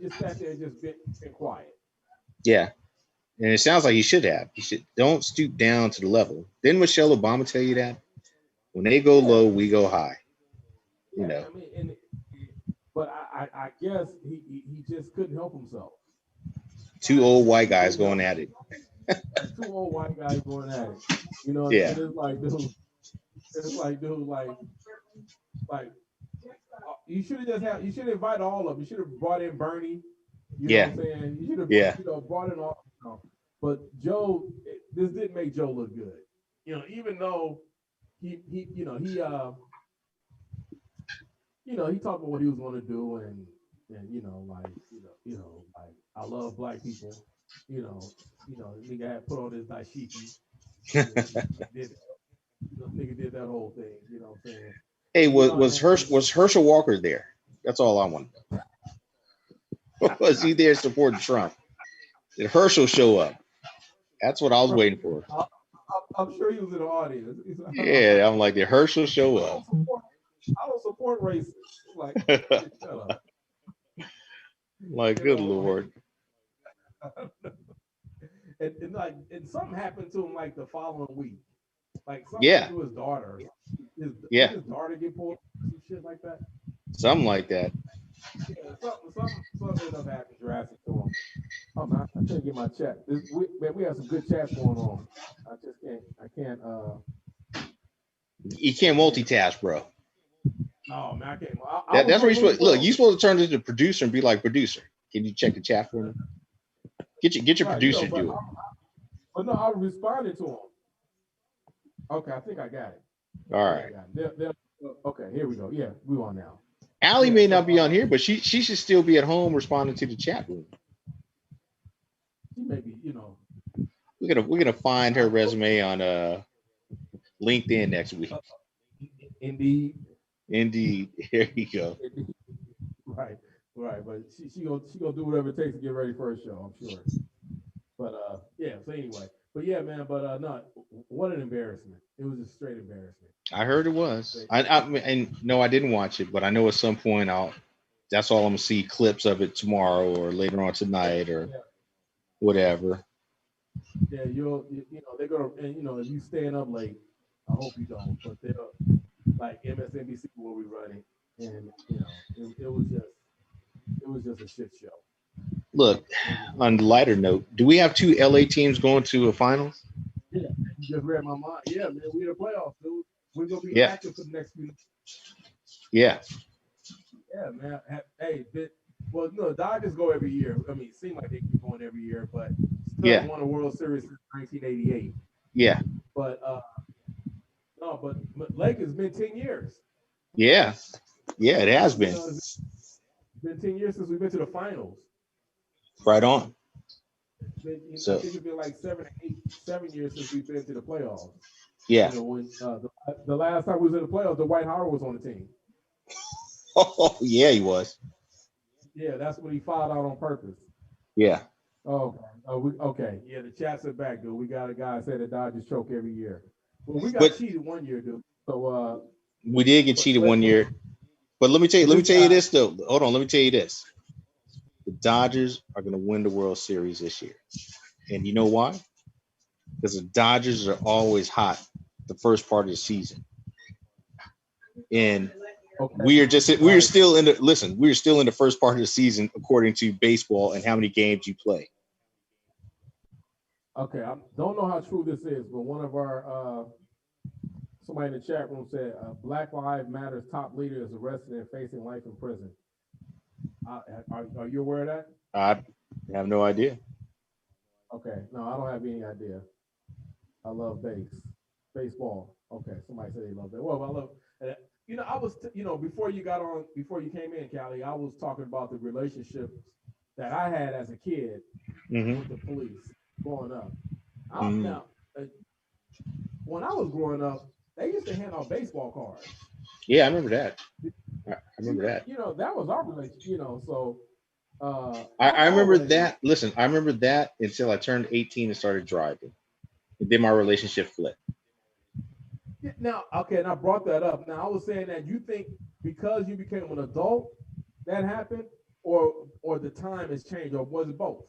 just sat there and just been quiet. Yeah. And it sounds like he should have. He should don't stoop down to the level. Didn't Michelle Obama tell you that? When they go low, we go high. I mean, but I guess he just couldn't help himself. Two old white guys going at it. Two old white guys going at it. Yeah. And like you should have you should invite all of them. You should have brought in Bernie. You know what I'm saying? You should have brought in all. But Joe, this didn't make Joe look good. Even though he talked about what he was going to do, and like I love black people. Nigga had put on his dashiki. Nigga did that whole thing. You know what I'm saying? Hey, was Herschel Walker there? That's all I want to know. Was he there supporting Trump? Did Herschel show up? That's what I was waiting for. I'm sure he was in the audience. Yeah, I'm like, did Herschel show up? I don't support racism. Like, shut up. Like, good Lord. And something happened to him like the following week. Like something to his daughter. His daughter get pulled, some shit like that. Something like that. Something ended up happening drastic to him. Oh man, I can't get my chat. We have some good chats going on. I just can't. I can't. You can't multitask, bro. No, man, I can't. That's where you're supposed. Look, you're supposed to turn into the producer and be like, producer, can you check the chat for me? Get your producer to do it. But no, I responded to him. Okay, I think I got it. All right. Okay, here we go. Yeah, we on now. Allie may not be on here, but she should still be at home responding to the chat room. She may be, you know. We're gonna find her resume on LinkedIn next week. Indeed. Here you go. Right. But she gonna do whatever it takes to get ready for her show, I'm sure. But yeah. So anyway, but yeah, man. But no, what an embarrassment! It was a straight embarrassment. I heard it was. And no, I didn't watch it, but I know at some point that's all I'm gonna see clips of it tomorrow or later on tonight or whatever. Yeah, you know they're gonna, and you know, if you staying up late, I hope you don't, but they'll, like MSNBC will be running, and you know it was just a shit show. Look, on the lighter note, do we have 2 LA teams going to a finals? Yeah, you just read my mind. Yeah, man, we in the playoffs, dude. We're gonna be active for the next few months. Yeah. Yeah, man. Hey, well, no, Dodgers go every year. I mean, it seems like they keep going every year, but still won a World Series since 1988. Yeah. But no, but Lake has been 10 years. Yeah. Yeah, it has been. It's been 10 years since we've been to the finals. Right on. So I think it's been like 7 years since we've been to the playoffs. Yeah. You know, when the last time we was in the playoffs, Dwight Howard was on the team. Oh yeah, he was. Yeah, that's when he fouled out on purpose. Yeah. Oh, okay. Yeah, the chats are back, dude. We got a guy say the Dodgers choke every year. Well, we got cheated one year, dude. So we did get cheated one year. But let me tell you this though. Hold on, let me tell you this. The Dodgers are going to win the World Series this year. And you know why? Because the Dodgers are always hot the first part of the season. And we're still in the first part of the season according to baseball and how many games you play. Okay, I don't know how true this is, but one of our somebody in the chat room said Black Lives Matter's top leader is arrested and facing life in prison. Are you aware of that? I have no idea. Okay, no, I don't have any idea. I love baseball. Okay, somebody said they love that. Well, I love. You know, I was, before you came in, Callie, I was talking about the relationships that I had as a kid with the police growing up. Now, when I was growing up, they used to hand out baseball cards. Yeah, I remember that. I remember that. You know, that was our relationship. You know, so. I remember that. Listen, I remember that until I turned 18 and started driving. And then my relationship flipped. Now, okay, and I brought that up. Now, I was saying that you think because you became an adult that happened, or the time has changed, or was it both?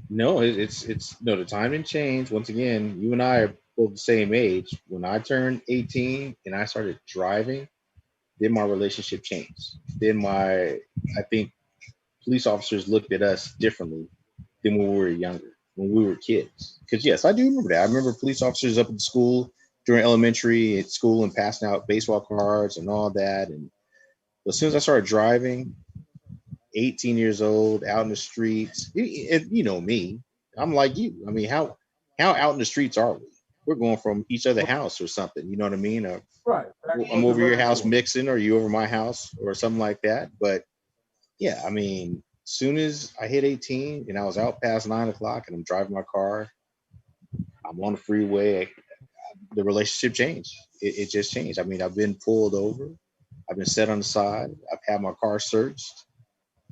No, the time didn't change. Once again, you and I are both the same age. When I turned 18 and I started driving, then my relationship changed. Then I think police officers looked at us differently than when we were younger, when we were kids. Because yes, I do remember that. I remember police officers up at school during elementary at school and passing out baseball cards and all that. And as soon as I started driving, 18 years old, out in the streets, you know me, I'm like you. I mean, how out in the streets are we? We're going from each other's house or something. You know what I mean? Right. I'm over your house mixing, or you over my house or something like that. But yeah, I mean, as soon as I hit 18 and I was out past 9 o'clock and I'm driving my car, I'm on the freeway, the relationship changed. It just changed. I mean, I've been pulled over. I've been set on the side. I've had my car searched.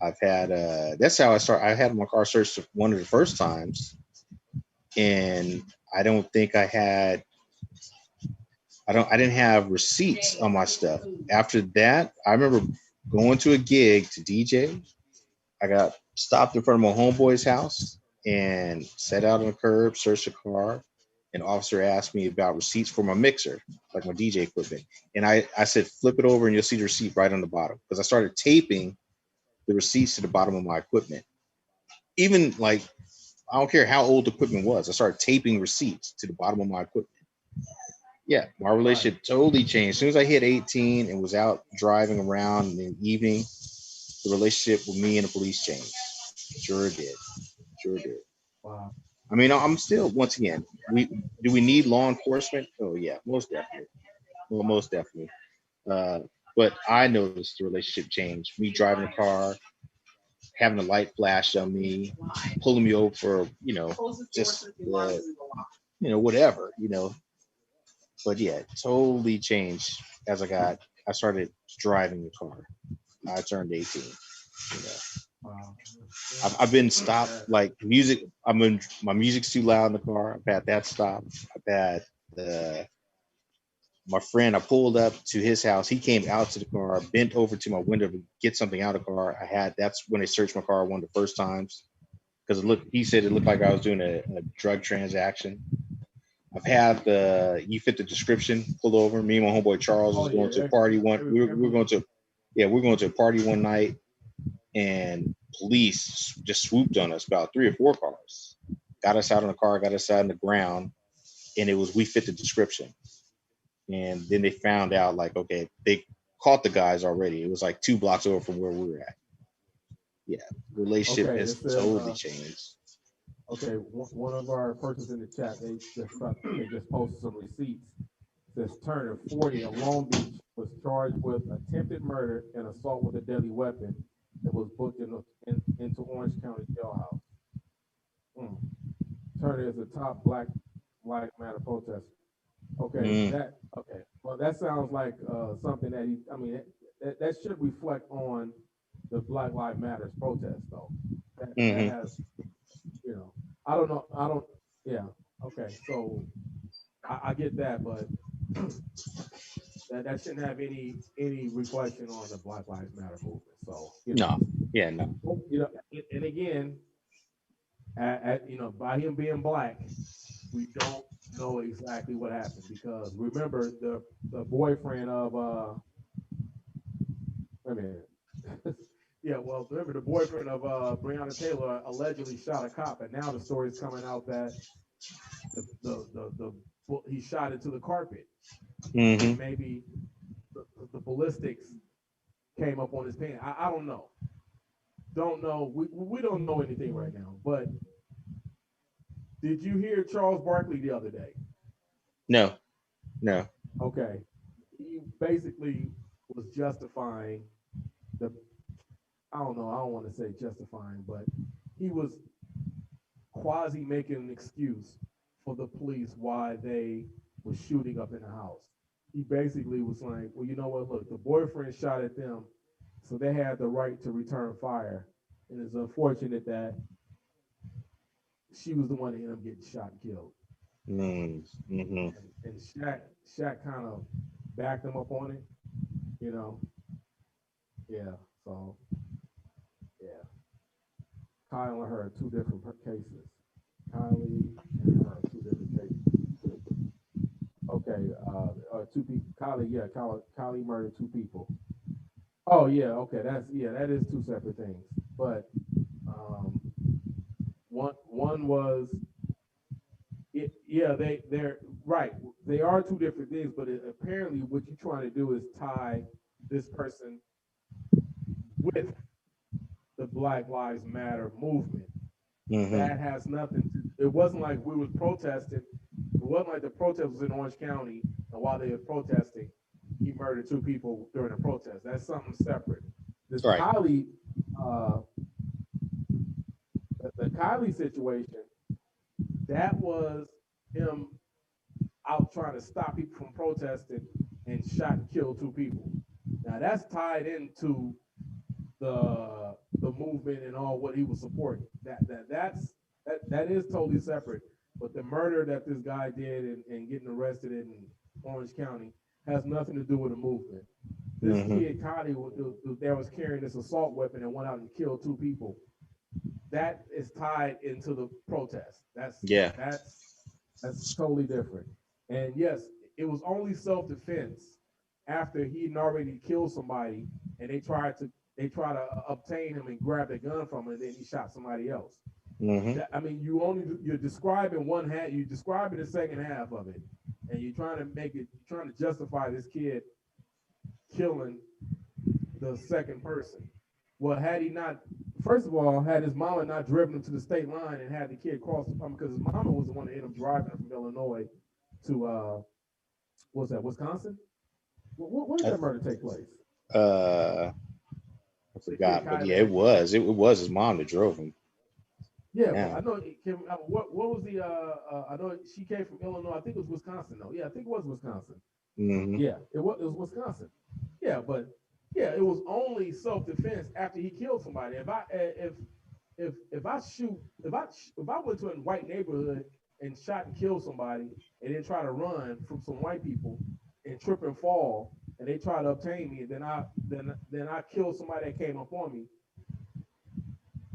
I've had, that's how I started. I had my car searched one of the first times. And I don't think I didn't have receipts on my stuff. After that, I remember going to a gig to DJ. I got stopped in front of my homeboy's house and sat out on the curb, searched the car. An officer asked me about receipts for my mixer, like my DJ equipment. And I said, flip it over and you'll see the receipt right on the bottom. Because I started taping the receipts to the bottom of my equipment. Even like, I don't care how old the equipment was. I started taping receipts to the bottom of my equipment. Yeah, my relationship totally changed. As soon as I hit 18 and was out driving around in the evening, the relationship with me and the police changed. Sure did. Sure did. Wow. I mean, I'm still, once again, do we need law enforcement? Oh yeah, most definitely. Well, most definitely. But I noticed the relationship change. Me driving a car, having a light flash on me, pulling me over for, just whatever, But yeah, it totally changed as I started driving the car. I turned 18. Wow. I've been stopped, like music. My music's too loud in the car. I've had that stopped. I've had my friend. I pulled up to his house. He came out to the car, bent over to my window to get something out of the car. That's when they searched my car one of the first times, because he said it looked like I was doing a drug transaction. I've had you fit the description, pulled over. Me and my homeboy Charles was going to a party one. We're going to a party one night, and police just swooped on us, about 3 or 4 cars, got us out of the car, got us out on the ground, and we fit the description. And then they found out, like, okay, they caught the guys already. It was like 2 blocks over from where we were at. Yeah, relationship has totally changed. Okay, one of our persons in the chat, they just posted some receipts. It says Turner, 40, of Long Beach, was charged with attempted murder and assault with a deadly weapon that was booked into Orange County jailhouse. Turner is a top Black Matter protester. Okay, well, that sounds like something that that should reflect on the Black Lives Matter protest, though. That has, I don't know. Yeah. Okay. So I get that, but that shouldn't have any reflection on the Black Lives Matter movement. So No. And again, by him being Black, we don't know exactly what happened, because remember the boyfriend of remember the boyfriend of Breonna Taylor allegedly shot a cop, and now the story is coming out that he shot into the carpet. Mm-hmm. Maybe the ballistics came up on his pants. I don't know. Don't know. We don't know anything right now. But did you hear Charles Barkley the other day? No. Okay. He basically was justifying I don't want to say justifying, but he was quasi making an excuse for the police why they were shooting up in the house. He basically was like, well, you know what, look, the boyfriend shot at them, so they had the right to return fire. And it's unfortunate that she was the one that ended up getting shot and killed. Mm-hmm. And Shaq kind of backed him up on it, Yeah, so, yeah. Kyle and her are 2 different cases. Kylie and her are 2 different cases. Okay, 2 people. Kylie murdered 2 people. Oh yeah, okay, that is 2 separate things. But one was they're right. They are 2 different things, but apparently what you're trying to do is tie this person with the Black Lives Matter movement. Mm-hmm. That has nothing to. It wasn't like we was protesting. It wasn't like the protest was in Orange County, and while they were protesting, he murdered 2 people during the protest. That's something separate. This Kylie, the Kylie situation, that was him out trying to stop people from protesting and shot and killed 2 people. Now that's tied into the movement and all what he was supporting. That is totally separate. But the murder that this guy did and getting arrested in Orange County has nothing to do with the movement. This kid Kylie was carrying this assault weapon and went out and killed 2 people. That is tied into the protest. That's totally different. And yes, it was only self-defense after he'd already killed somebody, and they tried to they try to obtain him and grab the gun from him, and then he shot somebody else. Mm-hmm. I mean, you're describing one half, you're describing the second half of it, and you're trying to justify this kid killing the second person. Well, had he not, first of all, had his mama not driven him to the state line and had the kid cross the because his mama was the one that ended up driving him from Illinois to what's that, Wisconsin? Where did that murder take place? I forgot, but yeah, it was his mom that drove him. Yeah, but I know it came, what was the I know she came from Illinois. I think it was Wisconsin though. Yeah, I think it was Wisconsin. Mm-hmm. Yeah, it was Wisconsin. Yeah, but yeah, it was only self-defense after he killed somebody. If I went to a white neighborhood and shot and killed somebody and then try to run from some white people and trip and fall and they try to obtain me, then I kill somebody that came up on me.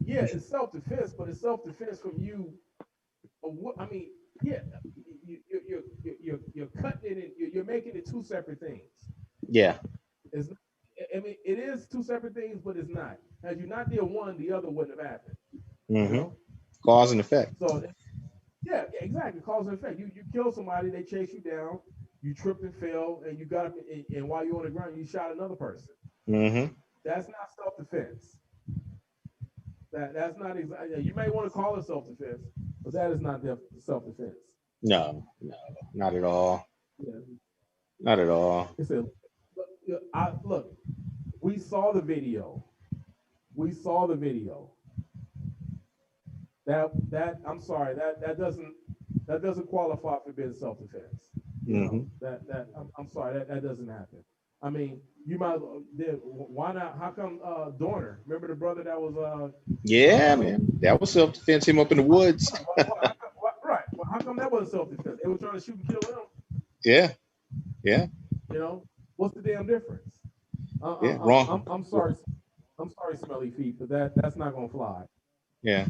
Yeah, it's self-defense, but it's self-defense from you. I mean, yeah, you're cutting it and you're making it two separate things. Yeah. It's, I mean, it is two separate things, but it's not. Had you not did one, the other wouldn't have happened. Mm-hmm. You know? Cause and effect. So, yeah, exactly. Cause and effect. You kill somebody, they chase you down, you tripped and fell, and you got up, and while you're on the ground, you shot another person. Mm-hmm. That's not self-defense. That's not exactly. You may want to call it self-defense, but that is not self-defense. No, not at all. Yeah. Not at all. It's look, we saw the video. That I'm sorry, that doesn't qualify for being self-defense. Mm-hmm. I'm sorry, that doesn't happen. I mean, you might why not? How come Dorner? Remember the brother that was yeah, man, that was self-defense. Him up in the woods. Right. Well, how come that wasn't self-defense? They were trying to shoot and kill him. Yeah. Yeah. You know, what's the damn difference? Yeah, wrong. I'm sorry, Smelly Feet, but that's not gonna fly. Yeah.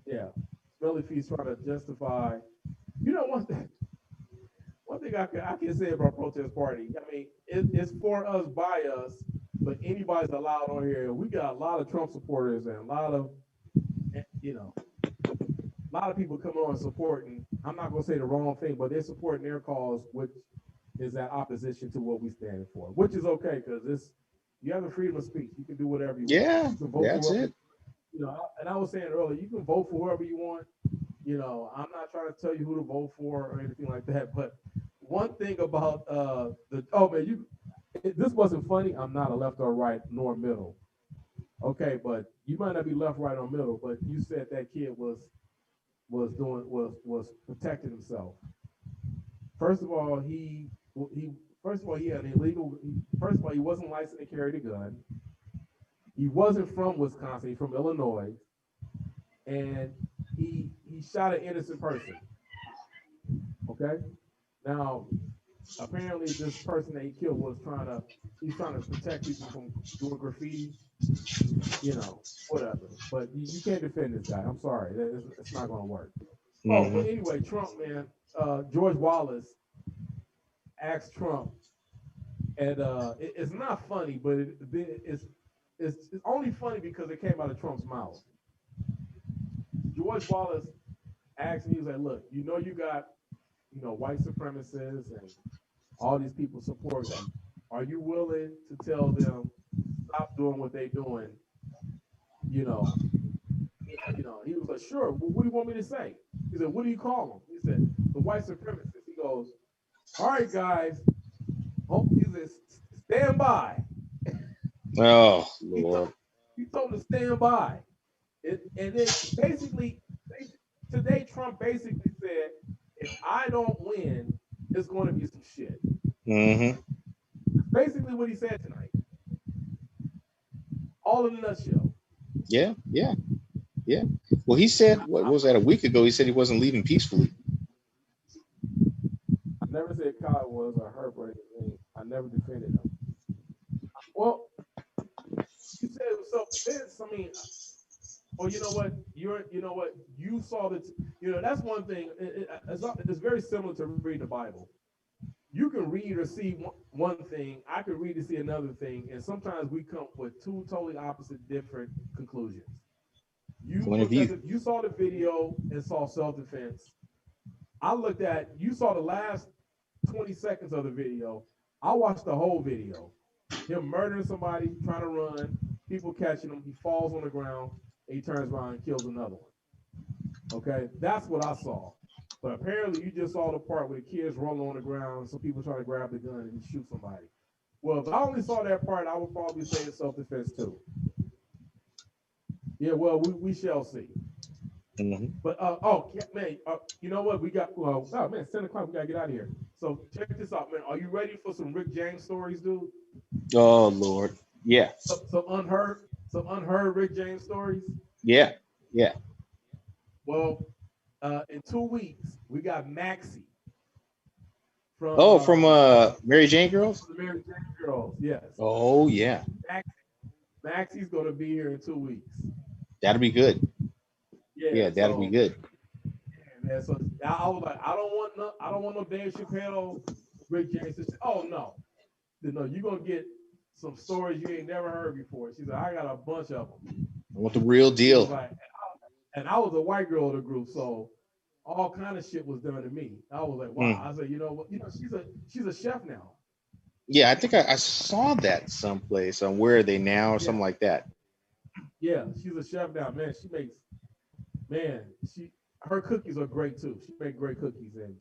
Yeah, Smelly Feet's trying to justify. You know, one thing I can say about protest party. I mean, it's for us, by us, but anybody's allowed on here. We got a lot of Trump supporters and a lot of people coming on supporting. I'm not gonna say the wrong thing, but they're supporting their cause, which is that opposition to what we stand for, which is okay because you have the freedom of speech. You can do whatever you want. You can vote that's for it. You know, and I was saying earlier, you can vote for whoever you want. You know, I'm not trying to tell you who to vote for or anything like that. But one thing about this wasn't funny. I'm not a left or right nor middle. Okay, but you might not be left, right, or middle. But you said that kid was protecting himself. First of all, he had an illegal. First of all, he wasn't licensed to carry the gun. He wasn't from Wisconsin. He's from Illinois, and he shot an innocent person. Okay, now apparently this person that he killed was trying to protect people from doing graffiti. You know, whatever. But you can't defend this guy. I'm sorry, it's not going to work. Mm-hmm. Oh, but anyway, Trump, man, George Wallace asked Trump, and it's not funny, but it's only funny because it came out of Trump's mouth. George Wallace asked me, he was like, look, you got, white supremacists and all these people support you. Are you willing to tell them stop doing what they're doing? He was like, sure. Well, what do you want me to say? He said, what do you call them? He said, the white supremacists. He goes, all right, guys. He said, stand by. Oh, Lord. He told them to stand by. And then basically, today Trump basically said, if I don't win, it's going to be some shit. Mm-hmm. Basically what he said tonight. All in a nutshell. Yeah. Well, he said, what was that, a week ago? He said he wasn't leaving peacefully. I never said Kyle was or Herb or anything. I never defended him. Well, you said it was self-defense. I mean, well, you know what? You saw that. That's one thing. It's very similar to reading the Bible. you can read or see one thing, I can read or see another thing, and sometimes we come with two totally opposite, different conclusions. You saw the video and saw self-defense. You saw the last 20 seconds of the video. I watched the whole video. Him murdering somebody, trying to run, people catching him, he falls on the ground, and he turns around and kills another one. Okay, that's what I saw. But apparently you just saw the part where the kids rolling on the ground and some people trying to grab the gun and shoot somebody. Well, if I only saw that part, I would probably say it's self-defense too. Yeah, well, we shall see. Mm-hmm. But man, you know what? We got 10 o'clock. We gotta get out of here. So check this out, man. Are you ready for some Rick James stories, dude? Oh Lord, yeah. Some unheard Rick James stories. Yeah. Well, in 2 weeks we got Maxie from Mary Jane Girls. The Mary Jane Girls, yes. Oh yeah. Maxie's gonna be here in 2 weeks. That'll be good. Yeah, that'll be good. Yeah, man. So I was like, I don't want no Dave Chappelle, Rick James. Oh no, you're gonna get some stories you ain't never heard before. She's like, I got a bunch of them. I want the real deal. And I was a white girl of the group, so all kind of shit was done to me. I was like, wow. I said, you know what? She's a chef now. Yeah, I think I saw that someplace on Where Are They Now or something like that. Yeah, she's a chef now, man. Her cookies are great too. She makes great cookies, and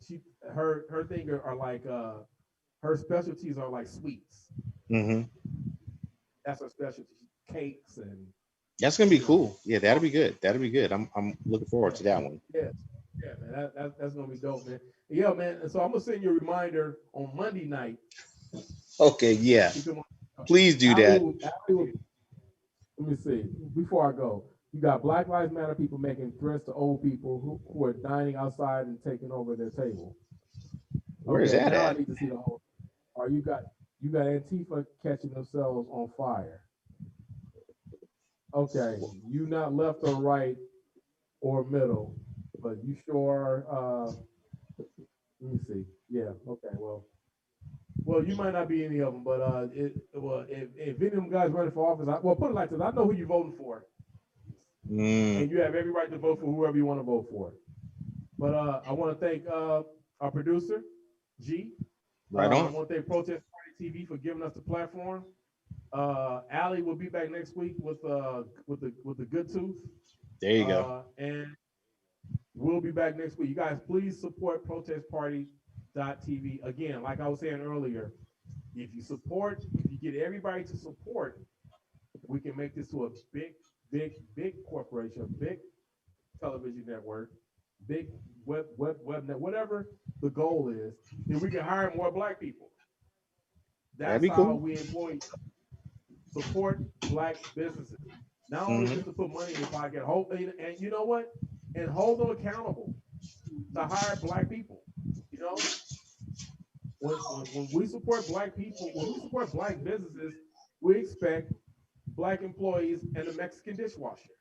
her thing are like her specialties are like sweets. Mm-hmm. That's her specialty. Cakes and. That's gonna be cool. Yeah, that'll be good. I'm looking forward to that one. Yeah, man. That's gonna be dope, man. Yeah, man. And so I'm gonna send you a reminder on Monday night. Okay, yeah. Please do that. Let me see. Before I go, you got Black Lives Matter people making threats to old people who are dining outside and taking over their table. Where is that at? I need to see the whole. Or you got Antifa catching themselves on fire. Okay, you not left or right or middle, but you sure are. Let me see. Yeah. Okay. Well, you might not be any of them, but if any of them guys running for office, put it like this: I know who you're voting for, and you have every right to vote for whoever you want to vote for. But I want to thank our producer, G. Right on. I want to thank Protest Party TV for giving us the platform. Allie will be back next week with the good tooth. There you go. And we'll be back next week. You guys, please support protestparty.tv. Again, like I was saying earlier, if you get everybody to support, we can make this to a big corporation, a big television network, big web net, whatever the goal is. Then we can hire more Black people. That's how cool. we employ. Support Black businesses. Not only just to put money in your pocket, and you know what? And hold them accountable to hire Black people. You know, when we support Black people, when we support Black businesses, we expect Black employees and a Mexican dishwasher.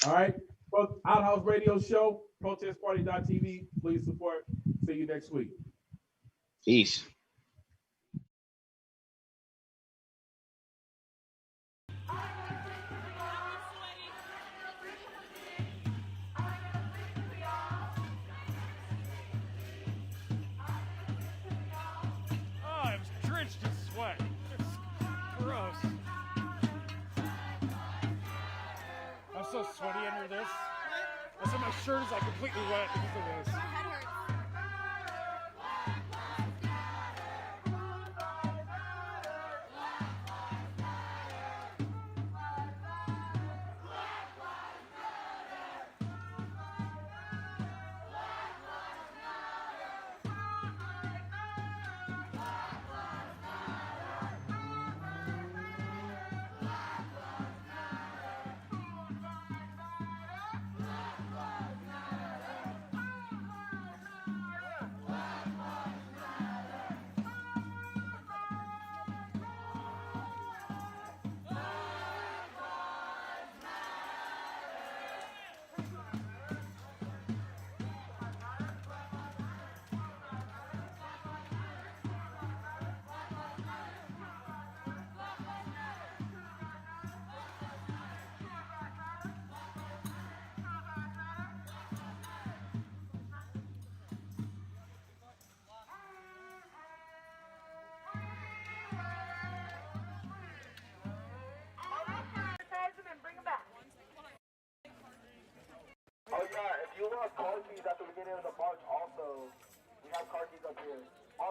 All right. Outhouse Radio Show, protestparty.tv. Please support. See you next week. Peace. Oh, I was drenched in sweat. It's gross. I'm so sweaty under this. I said my shirt is like completely wet because of this.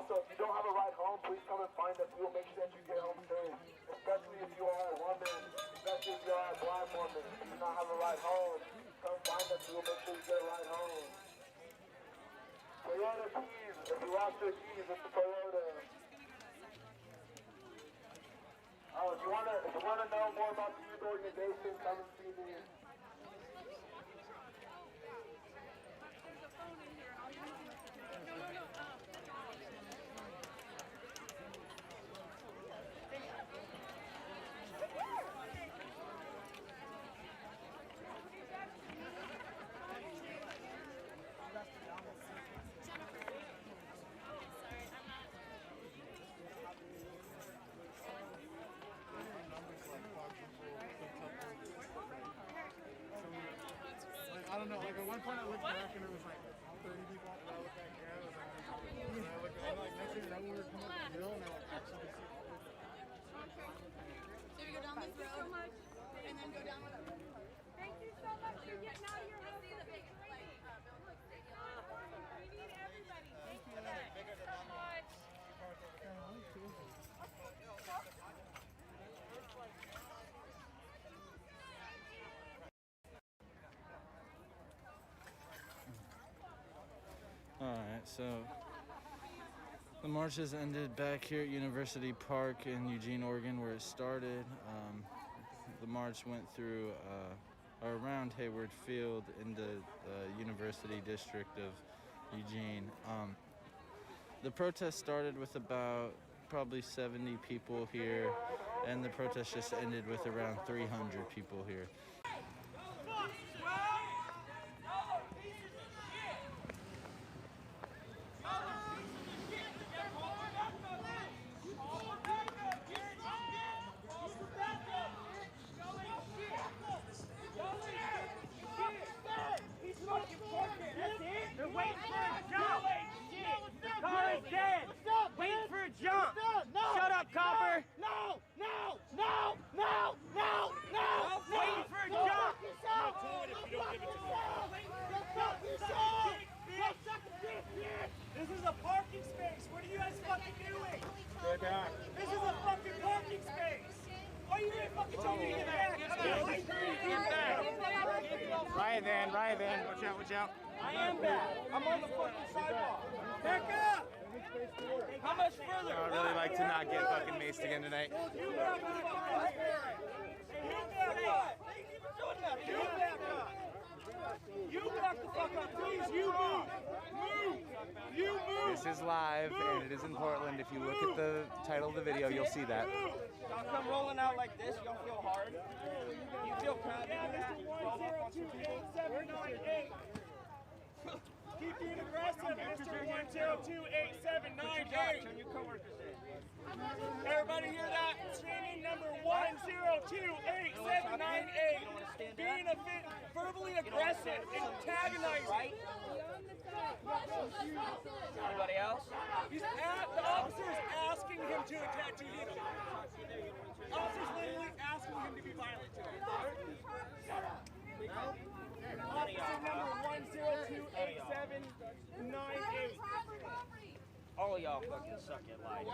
Also, if you don't have a ride home, please come and find us. We will make sure that you get home safe. Especially if you are a woman, especially if you are a black woman. If you do not have a ride home, come find us. We will make sure you get a ride home. Toyota keys. If you lost your keys, it's the Toyota. Oh, if you wanna know more about the youth organization, come and see me. I don't know, like at one point I looked back and it was like 30 people, and I looked back here and I was like, I'm like, next thing you know, we were coming up the hill and I like actually see all of it. So you go down this road and then go down whatever. Thank you so much. You're getting out of your house. We need everybody. Thank you so much. Alright, so the march has ended back here at University Park in Eugene, Oregon, where it started. The march went through or around Hayward Field in the University District of Eugene. The protest started with about probably 70 people here, and the protest just ended with around 300 people here. They're waiting for a jump. Car is dead. Waiting for a jump. Shut up, copper. No. Waiting for a jump. This is a parking space. What are you guys fucking doing? Stay back. This is a fucking parking space. Why are you gonna fucking tell me to get back? Riot van. Watch out. I am back. I'm on the fucking sidewalk. Back up! How much further? I would really like to not get fucking maced again tonight. You back up. Thank you for doing that. You back up. You back the fuck up, please. You move. You move. This is live and it is in Portland. If you look at the title of the video, you'll see that. Y'all come rolling out like this. You don't feel hard. You feel proud. Yeah, Mr. 102878. Keep being aggressive, Mr. 1028798. Turn your coworkers in. Everybody hear that? Screaming number 1028798. Being verbally aggressive, antagonizing. Anybody else? The officer's asking him to attack to him. Officer's literally asking him to be violent to him. Officer number 1028798. All of y'all fucking suck at life.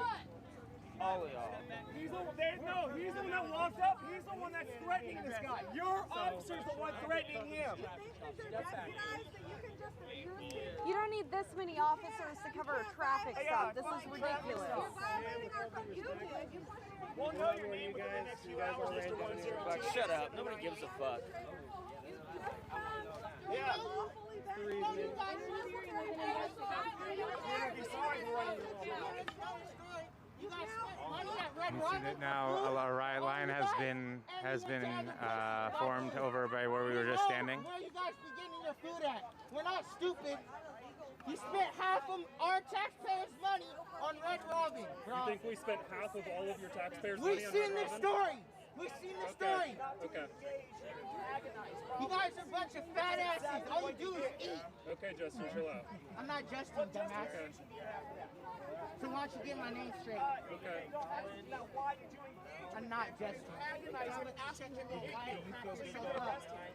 All of y'all. He's the one that walked up. He's the one that's threatening this guy. Your officer's the one threatening him. You don't need this many officers to cover a traffic stop. This is ridiculous. We'll know your name within the next few hours, Mr. 102. Shut up. Nobody gives a fuck. Yeah. You see that now a riot line has been formed over by where we were just standing. Where you guys be getting your food at? We're not stupid. You spent half of our taxpayers' money on Red Robin, bro. You think we spent half of all of your taxpayers' money We've on seen Red the Robin? story. We've seen the story. Okay. You guys are a bunch of fat asses. All you do is eat. Okay, Justin, chill out. I'm not Justin, dumbass. Okay. So why don't you get my name straight? Okay. That is not why did you engage I'm not jesting.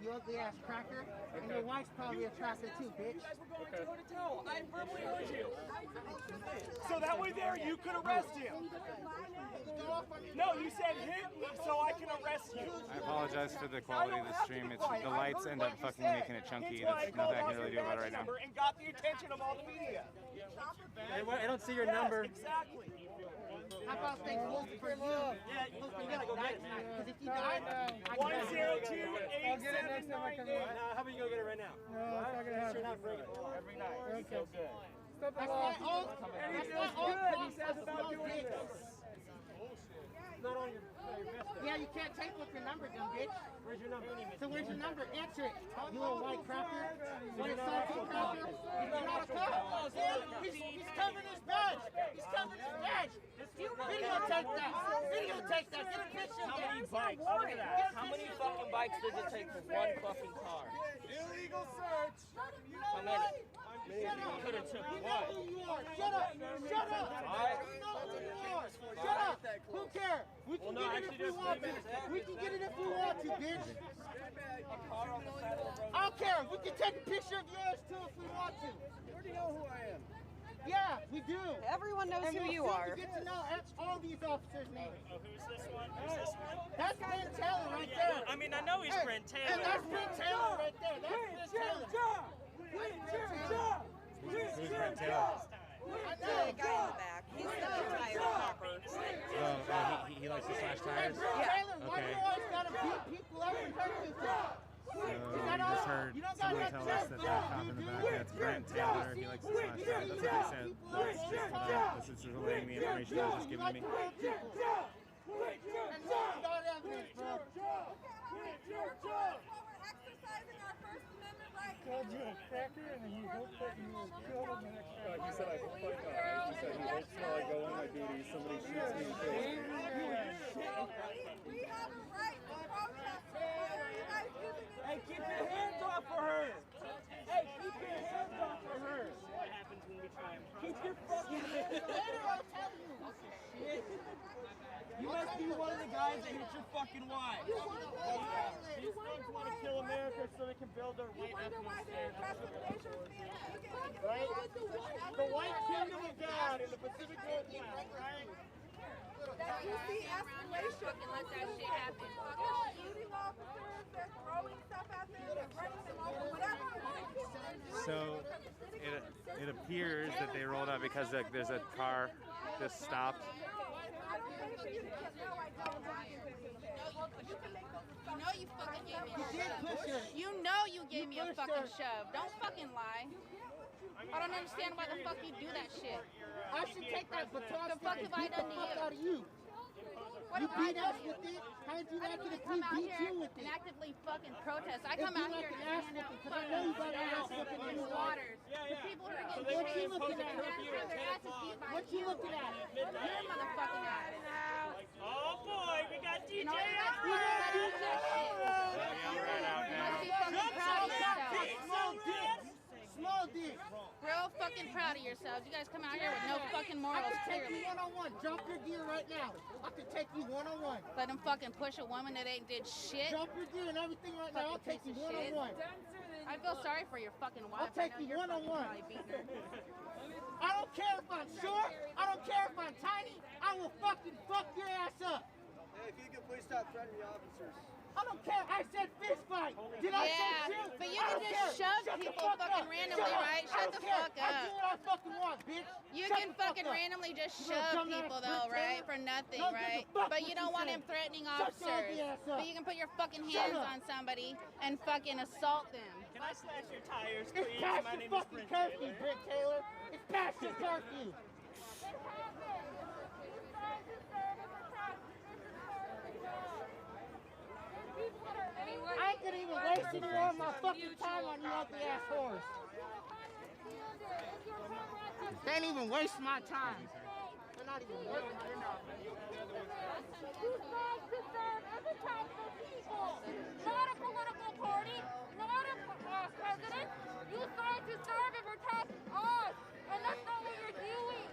You ugly ass cracker, and your wife's probably a cracker too, bitch. Okay. I verbally heard you. So that way there, you could arrest him. No, you said hit me so I can arrest you. I apologize for the quality of the stream. It's the lights end up fucking making it chunky. That's nothing I can really do about it right now. And got the attention of all the media. I don't see your number. Exactly. How about they vote for you? Yeah, you like that, because if you die, 102-8798. How about you go get it right now? No, it's not gonna happen. You're not breaking the law every night. Okay. So good. That's my own. That's my own. He says about doing this. Not on your vest. Yeah, you can't take with your number, dumb bitch. Where's your number? So where's your number? Answer it. You little white cracker. White salty cracker. You're not a cop. He's covering his badge. He's covering his badge. Videotape that. Videotape that. Get a picture of that. How many bikes? Look at that. How many fucking bikes does it take for one fucking car? Illegal search. How many? Shut up. Could have took We know one. who you are. Shut up. Shut up. We know who you are. Shut up. Who cares? We can get it if we want to. We can get it if we want to, bitch. I don't care. We can take a picture of yours too if we want to. Where do you know who I am? Yeah, we do. Everyone knows and who we'll you soon are. Get to know all these officers' names. Oh, who's this one? Who's this one? That's Brent Taylor right there. I mean, I know he's Brent Taylor. And that's Brent Taylor right there. That's Brent Taylor. Who's Brent Taylor? The guy in the back. He's the tire popper. He likes to slash tires? Taylor, why do Okay. you always gotta beat people up and hurt people? So we just heard someone tell us that that cop in the back, that's Brent Taylor. He likes to slash tires. That's what they said. That's just relating the information I was just giving me. And you got evidence, bro. Exercising our First Amendment right. Called you a cracker and then you hope that you will kill him the next time. He said I hope I die. He said he hopes while I go on my duty somebody shoots me and kills me. We have a right to protest. Why are you guys using it? Hey, keep your hands off of her. Hey, keep your hands off of her. What happens when we try and keep your fucking hands off of her? You must be one of the guys that hit your fucking wife. You wonder why These folks want to kill America so they can build their white ethnic state. Right? The white kingdom of God in the Pacific Northwest, right? That you see escalation and let that shit happen. They're shooting officers, they're throwing stuff at them, they're running them over, whatever. So it appears that they rolled out because there's a car just stopped. You know you fucking gave me a shove. You know you gave me a fucking shove. Don't fucking lie. I don't understand why the fuck you do that shit. I should take that baton. The fuck have I done to you? Out of you. What You have I beat done us to you? with it. How did you I like didn't it even if come we out beat here you with and it? actively fucking protest. I It'd come be out like here an and ass whipping, 'cause I know you got an ass whipping fucking anyway. waters. The people who are getting What you looking at? their asses beat by What you looking at? your motherfucking ass. Oh boy, we got DJ No, you're not out fucking that shit. Right out You must be fucking proud of yourselves. Small dick. Small dick. Real fucking proud of yourselves. You guys come out here with no fucking I morals, can take clearly. you one-on-one. Drop your gear right now. I can take you one-on-one. Let them fucking push a woman that ain't did shit. Drop your gear and everything right now. I'll take you Fucking piece of one-on-one. I feel sorry for your fucking wife. I'll take I know you you're fucking one-on-one. probably beating her. I don't care if I'm short. I don't care if I'm tiny. I will fucking fuck your ass up. Hey, if you could please stop threatening the officers. I don't care. I said fist fight. Did I say shoot? But you I can don't just care. shove Shut the people fuck fucking up. randomly, Shut up. right? I Shut don't the care. fuck I do up. what I fucking want, bitch. You Shut can the fuck fucking up. randomly just You little shove dumbass people Brent though, right? Taylor. For nothing, Don't give a right? fuck But what you don't you want say. him threatening Shut your officers. ugly ass up. But you can put your fucking Shut hands up. on somebody and fucking assault them. Can I slash your tires, It's please? past My your name is fucking Brent curfew, Taylor. Brent Taylor. It's past your curfew. I ain't gonna even waste any more of my fucking time on you ugly ass whores. They ain't even waste my time. They're not even worth my time. You strive to serve as a taxable people, not a political party, not a president. You strive to serve and protect us, and that's not what you're doing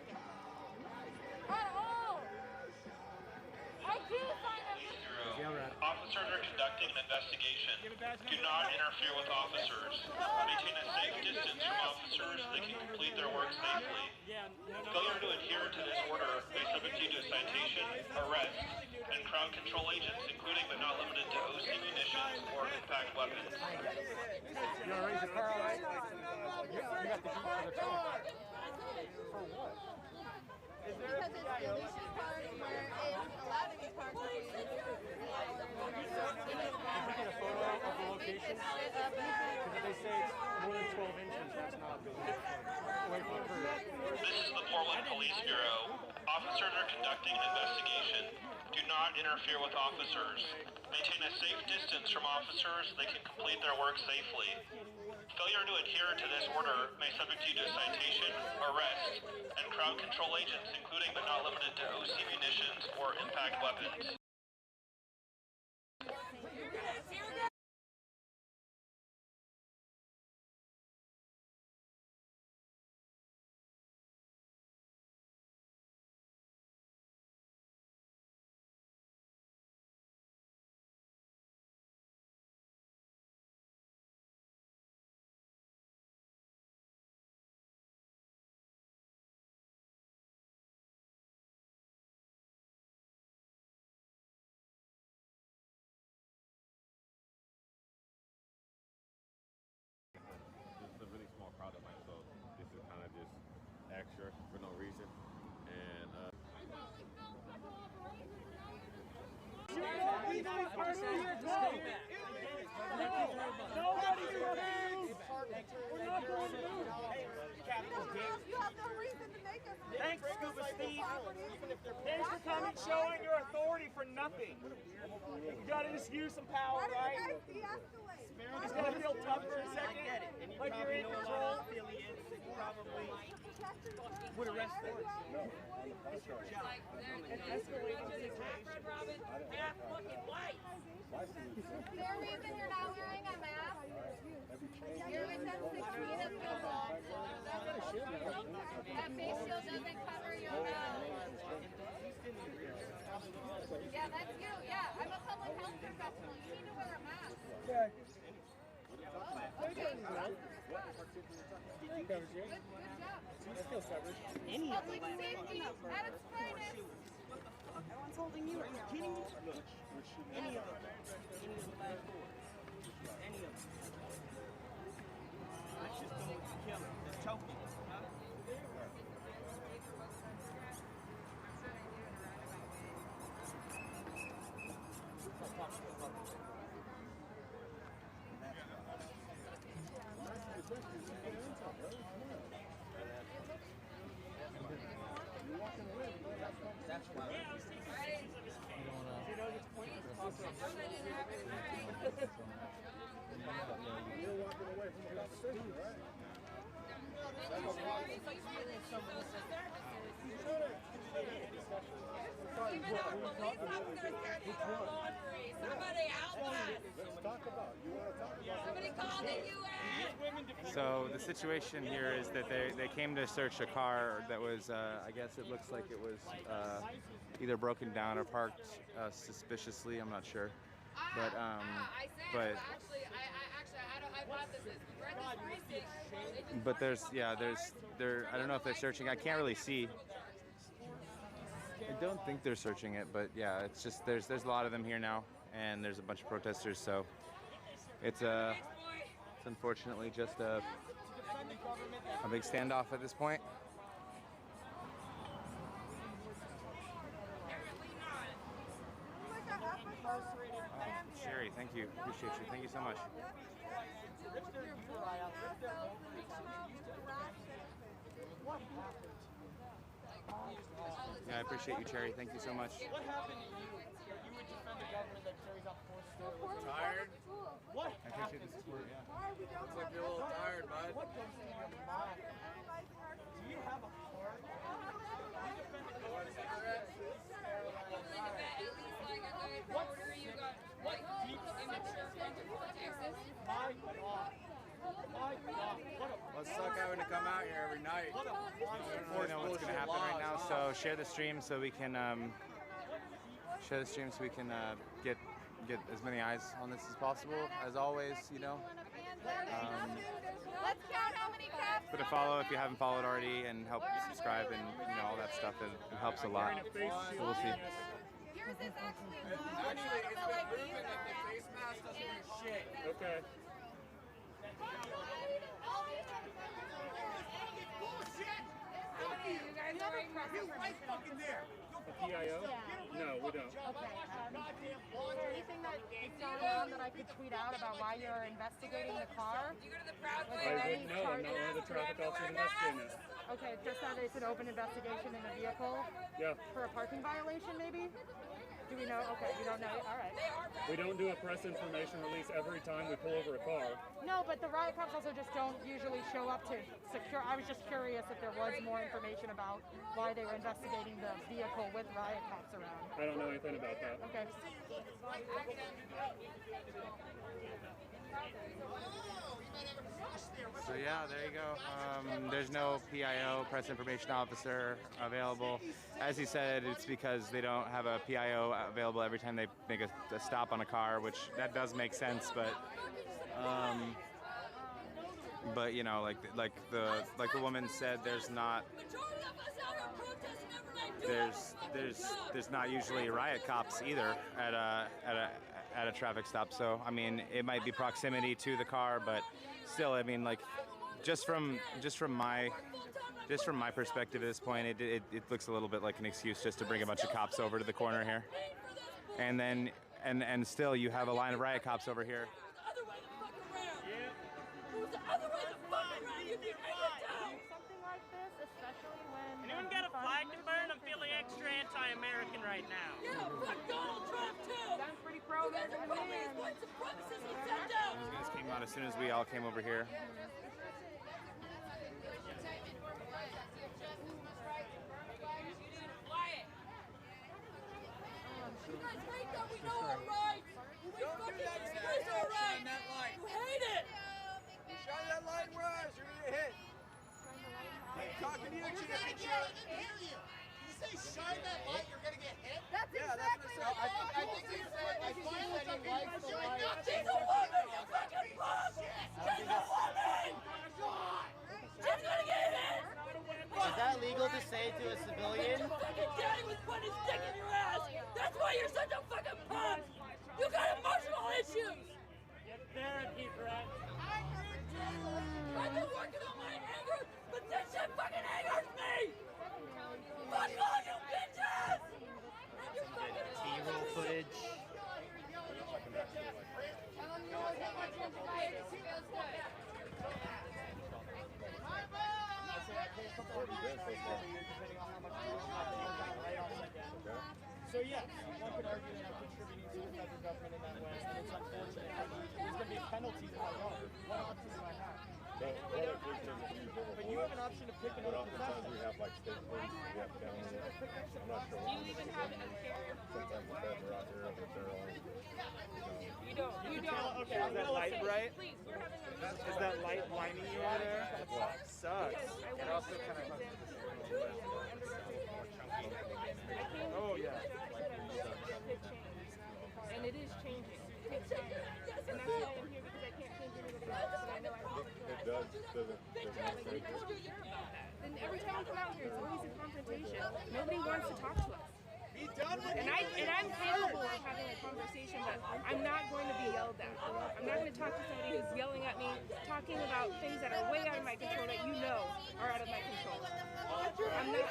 at all. I do find Officers are conducting an investigation. Do not interfere with officers. Maintain a safe distance from officers so they can complete their work safely. Failure to adhere to this order may subject you to a citation, arrest, and crowd control agents, including but not limited to OC munitions or impact weapons. You want to raise your car all right? You got the Jeep for the car. For what? Because it's the leasing part where it's allowed to be parked. Did you get a photo of the location? Because if they say it's more than 12 inches, that's not good. Away from the curb. This is the Portland Police Bureau. Officers are conducting an investigation. Do not interfere with officers. Maintain a safe distance from officers so they can complete their work safely. Failure to adhere to this order may subject you to a citation, arrest, and crowd control agents, including but not limited to OC munitions or impact weapons. It's a really small crowd tonight, so this is kind of just extra for no reason. And You have no reason to make us. Thanks, Scuba Steve. Thanks for coming, showing your authority for nothing. You gotta just use some power, right? You just gotta feel tough for a second, like you're in control. Would arrest them. And escalate the situation. Is there a reason you're not wearing a mask? You're within 6 feet of people. That face shield doesn't cover your mouth. Yeah, that's you. Yeah, I'm a public health professional. You need to wear a mask. Okay. Okay. Good job. I feel covered. Public safety at its finest. Everyone's holding you right now. Kidding me? Look, any of them. Any of the last four. Any of them. Let's just don't kill him. Just choke him. That's why. You're walking away from the conversation, right? Somebody help us! Let's talk about it. You want to talk about it? Somebody call the UN! So the situation here is that they came to search a car that was, I guess it looks like it was either broken down or parked suspiciously. I'm not sure, but Actually, I had a hypothesis. We're at this precinct. but there's I don't know if they're searching. I can't really see. I don't think they're searching it, but yeah, it's just there's a lot of them here now, and there's a bunch of protesters, so it's unfortunately just a big standoff at this point. Sherry, thank you. Appreciate you. Thank you so much. Yeah, I appreciate you, Cherry. Thank you so much. What happened to you? You would defend the government that carries out force still. Tired? What? I appreciate the support, yeah. Looks like you're a little tired, bud. What goes through your mind? Do you have a heart? You defend the government that carries What order you got? What deep immature Texas? My God. My God. What a Well, it sucks having to come out here every night. What a You know what's going to happen right now, so share the stream so we can get get as many eyes on this as possible, as always, you know. Let's count how many caps. Put a follow if you haven't followed already, and help subscribe and all that stuff. It helps a lot. So we'll see. Yours is actually it's been proven that the face mask doesn't do shit. Okay. You guys are right fucking there. A PIO? No, we don't. Okay. Is there anything that is going on that I could tweet out about why you're investigating the car? I wouldn't know. I'm not one of the traffic officers investigating it. Okay, just that it's an open investigation in the vehicle? Yeah. For a parking violation, maybe? Do we know? Okay, you don't know. All right. We don't do a press information release every time we pull over a car. No, but the riot cops also just don't usually show up to secure. I was just curious if there was more information about why they were investigating the vehicle with riot cops around. I don't know anything about that. Okay. So yeah, there you go. There's no PIO, press information officer, available. As he said, it's because they don't have a PIO available every time they make a stop on a car, which that does make sense. But you know, like the woman said, there's not usually riot cops either at a traffic stop. So I mean, it might be proximity to the car, but still, I mean, like just from my perspective at this point, it looks a little bit like an excuse just to bring a bunch of cops over to the corner here, and then and still you have a line of riot cops over here. Something like this, especially when... Anyone got a flag to burn? I'm feeling extra anti-American right now. Yeah, fuck Donald Trump too! Sounds pretty pro-American to me. White supremacists he sent out! These guys came out as soon as we all came over here. You guys hate that we know our rights! We fucking express our rights! You hate it! Shine that light where eyes, you're gonna get hit. Keep talking to you, You're gonna get hit. I can hear you. Did you say shine that light, you're gonna get hit? That's exactly what I think you said he likes the light. She's a woman, you fucking punk! She's a woman! She's gonna get hit! Is that legal to say to a civilian? Your fucking daddy was putting his dick in your ass! That's why you're such a fucking punk! You got emotional issues! Get therapy, Brett. I've been working on my anger, but this shit fucking angers me! Fuck all you bitches! B-roll footage. So yes, one could argue that I'm contributing to the federal government in that way, and it's unfortunate. There's going to be penalties if I don't. What option do I have? But you have an option to pick another profession. We have like state police, we have county. I'm not sure. Do you even have a carrier? Sometimes the feds are out there, but they're on. You don't. You don't. Okay, is that light bright? Please, we're having a Is that light blinding you over there? That sucks. It also kind of. Oh yeah. And it is changing. And that's why I'm here, because I can't change anybody else. And I know I have to. It does, doesn't make sense. And every time I come out here, it's always a confrontation. Nobody wants to talk to us. And I'm capable of having a conversation, but I'm not going to be yelled at. I'm not going to talk to somebody who's yelling at me, talking about things that are way out of my control that you know are out of my control. I'm not.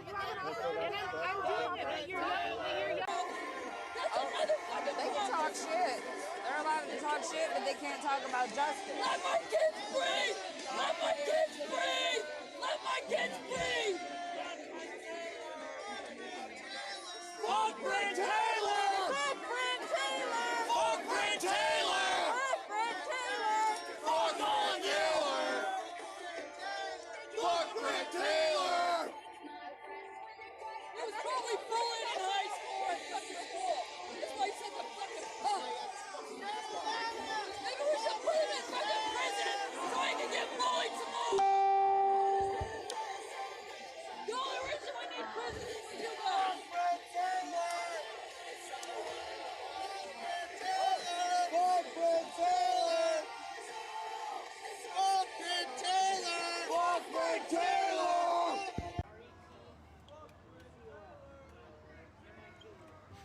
And I'm doing it, but you're yelling. They can talk shit. They're allowed to talk shit, but they can't talk about justice. Let my kids free! Let my kids free! Let my kids free! Fuck Brent Taylor! Fuck Brent Taylor! Fuck Brent Taylor! Fuck Brent Taylor! Fuck Colin Taylor! Fuck Brent Taylor! He was probably bullied in high school or fucking school. That's why he's such a fucking punk. Maybe we should put him in fucking prison so he can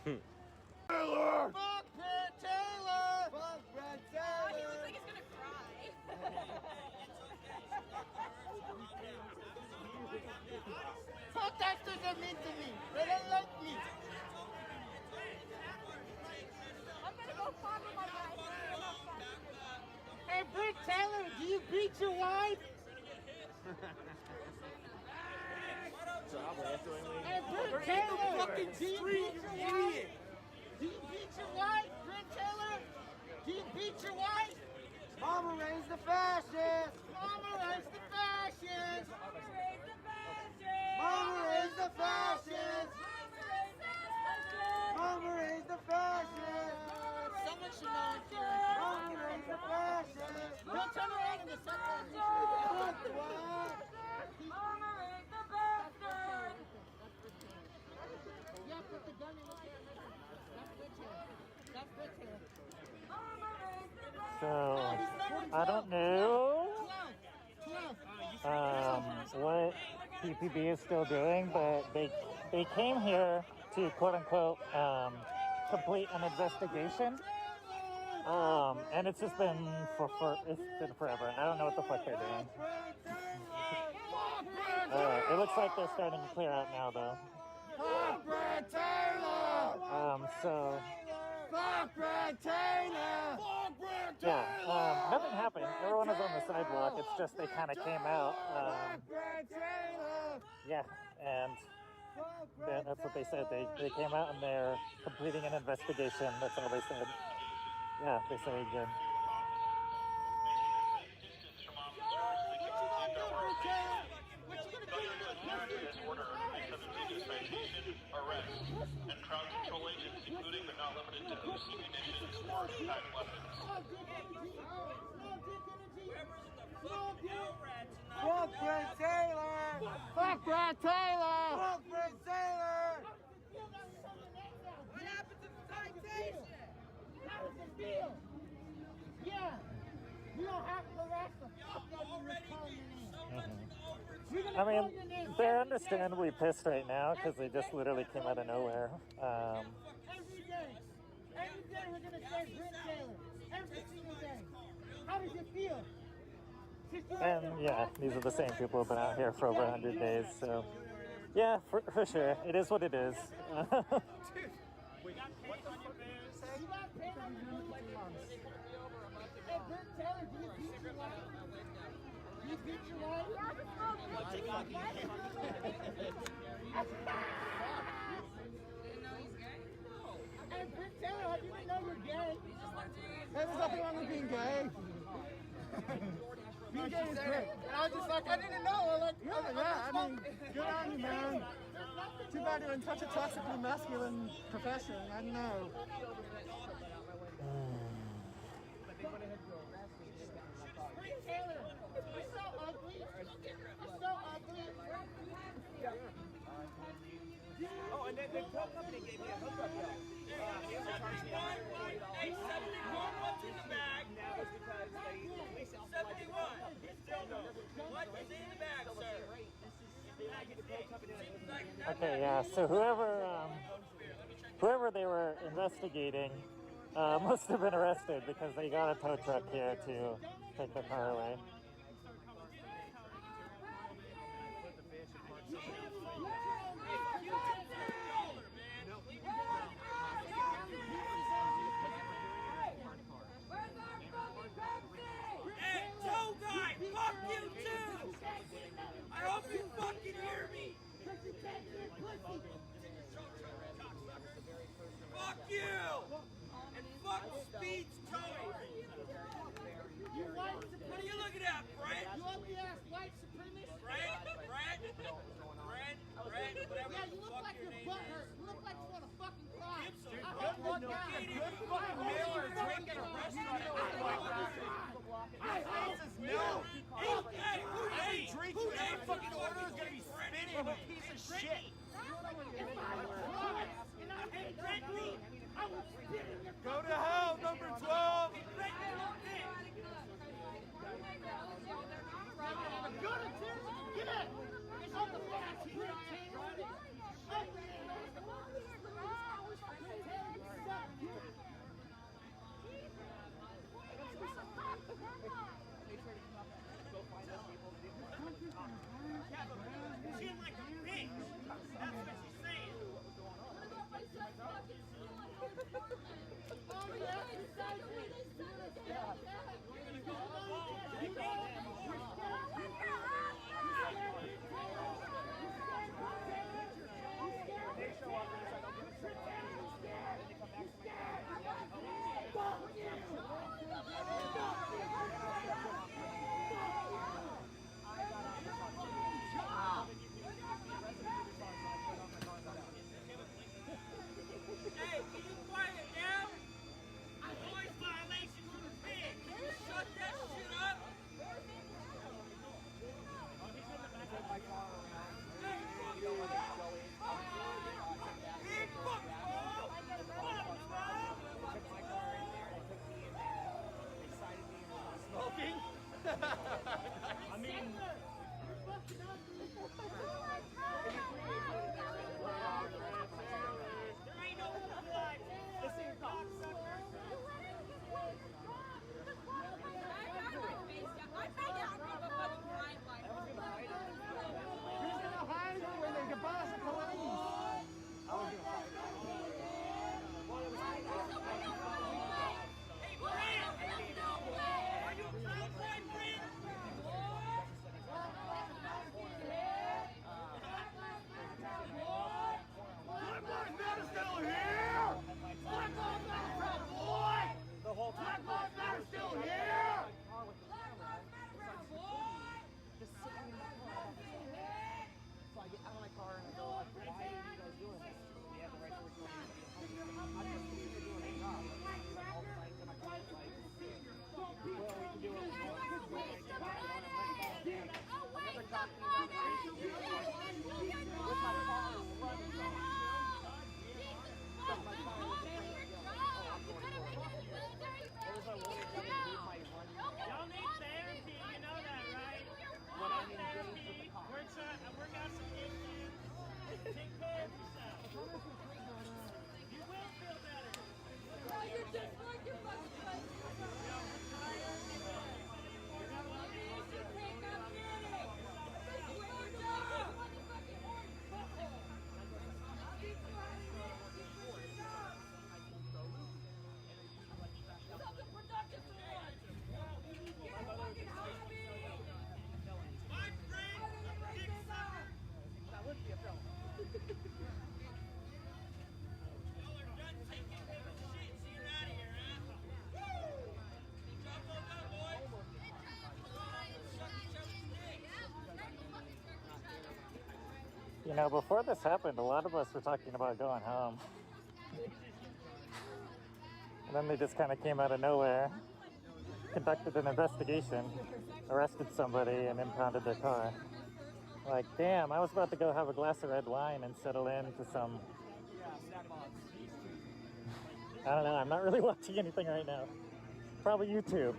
Taylor! Fuck Brad Taylor! Fuck Brad Oh, he looks like he's gonna cry. Protesters are mean to me. They don't like me. I'm gonna go farm with my guys. Hey, Brad Taylor, do you beat your wife? Hey, Brad Taylor, do you beat your wife? Do you beat your wife, Brad Taylor? Do you beat your wife? Mama raised the fascists. Mama raised the fascists. Mama raised the fascists. Mama raised the fascists. Someone should know it. Mama raised the fascists. Don't turn around in the subway. Mama raised the bastard! Yeah, put the gun in the air. That's good hair. That's good hair. So, I don't know what PPB is still doing, but they came here to quote unquote complete an investigation. And it's just been it's been forever. I don't know what the fuck they're doing. It looks like they're starting to clear out now, though. Fuck Brad Taylor! So. Fuck Brad Taylor! Fuck Brad Taylor! Yeah, nothing happened. Everyone was on the sidewalk. It's just they kind of came out. Fuck Brad Taylor! Yeah, and that's what they said. They came out and they're completing an investigation. That's all they said. Yeah, they say good. Arrest, and crowd control agents, including but not limited to OC munitions or packed weapons. Fuck Brad Taylor! Fuck Brad Taylor! Fuck Brad Taylor! What happened to the citation? How does it feel? Yeah. You don't have to arrest them. I mean, they're understandably pissed right now because they just literally came out of nowhere. Every day we're going to say Brad Taylor. Every single day. How does it feel? And yeah, these are the same people who've been out here for over 100 days. So yeah, for sure. It is what it is. Hey, Brad Taylor, do you beat your wife? Do you beat your wife? Hey, Brad Taylor, I didn't know you're gay. Hey, there's nothing wrong with being gay. Being gay is great. And I was just like, I didn't know. Yeah, I mean, good on you, man. Too bad you're in such a toxically masculine profession. I know. Taylor, you're so ugly. You're so ugly. Oh, and then the tow company gave me a hookup bill. Hey, 71, what's in the bag? Now it's because they 71. Still no. What is in the bag, sir? Okay, yeah. So whoever they were investigating must have been arrested because they got a tow truck here to take the car away. Hey, tow guy, fuck you too! I hope you fucking hear me! Fuck you! And fuck Speed's towing! What are you looking at? You know, before this happened, a lot of us were talking about going home. And then they just kind of came out of nowhere, conducted an investigation, arrested somebody, and impounded their car. Like, damn, I was about to go have a glass of red wine and settle into some... I don't know, I'm not really watching anything right now. Probably YouTube.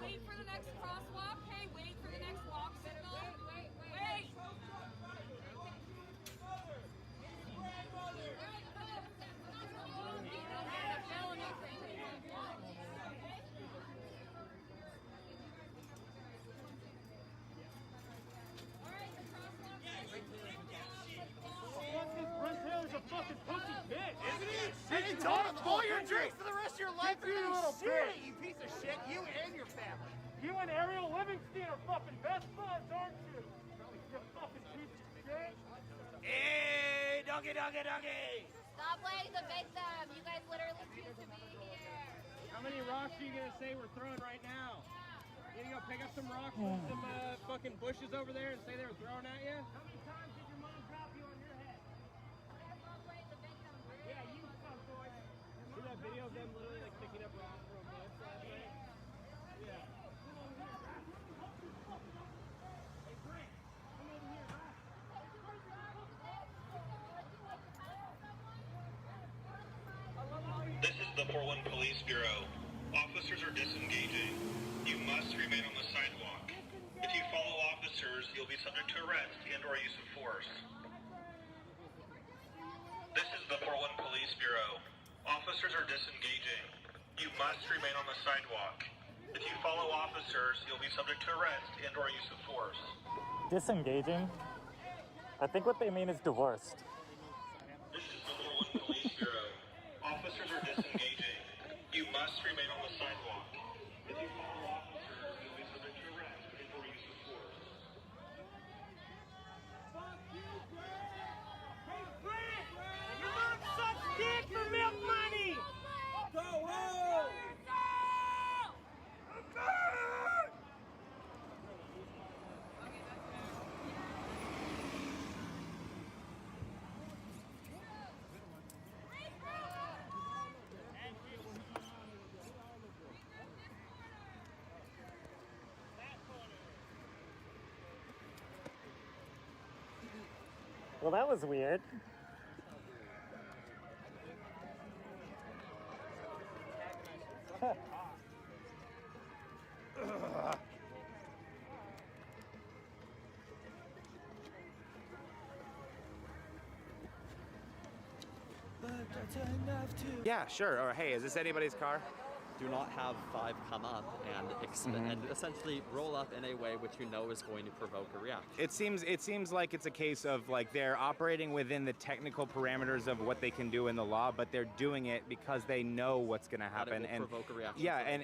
Wait for the next crosswalk. Hey, wait for the next walk signal. Wait. Fucking pussy bitch, isn't he? And he told him, all your drinks for the rest of your life. You little shit, you piece of shit. You and your family. You and Ariel Livingston are fucking best buds, aren't you? You fucking piece of shit. Hey, doggy. Stop playing the victim. You guys literally choose to be here. How many rocks are you gonna say we're throwing right now? You gonna go pick up some rocks from some fucking bushes over there and say they were throwing at you? How many times did your mom drop you on your head? Yeah, you fuck boy. See that video of them literally like picking up rocks from both sides, right? Yeah. Hey, Brent, come over here, right? This is the 4-1 Police Bureau. Officers are disengaging. You must remain on the sidewalk. If you follow officers, you'll be subject to arrest and/or use of force. This is the 4-1 Police Bureau. Officers are disengaging. You must remain on the sidewalk. If you follow officers, you'll be subject to arrest and/or use of force. Disengaging? I think what they mean is divorced. This is the 4-1 Police Bureau. Officers are disengaging. You must remain on the sidewalk. If you follow officers, you'll be subject to arrest and/or use of force. Fuck you, Brent! Hey, Brent! Your mom sucks dick for milk money! Go home! Well, that was weird. Yeah, sure. Or hey, is this anybody's car? Do not have 5 come up and essentially roll up in a way which you know is going to provoke a reaction. It seems like it's a case of like they're operating within the technical parameters of what they can do in the law, but they're doing it because they know what's going to happen That it will provoke a reaction. yeah, so and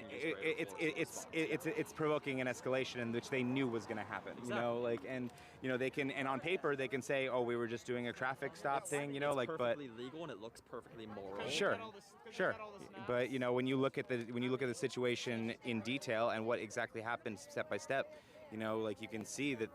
it's provoking an escalation in which they knew was going to happen. Exactly. You know, like they can, and on paper they can say, oh, we were just doing a traffic stop thing. You know, it's like but perfectly legal and it looks perfectly moral. Sure. But you know, when you look at the situation in detail and what exactly happened step by step, You know, like you can see that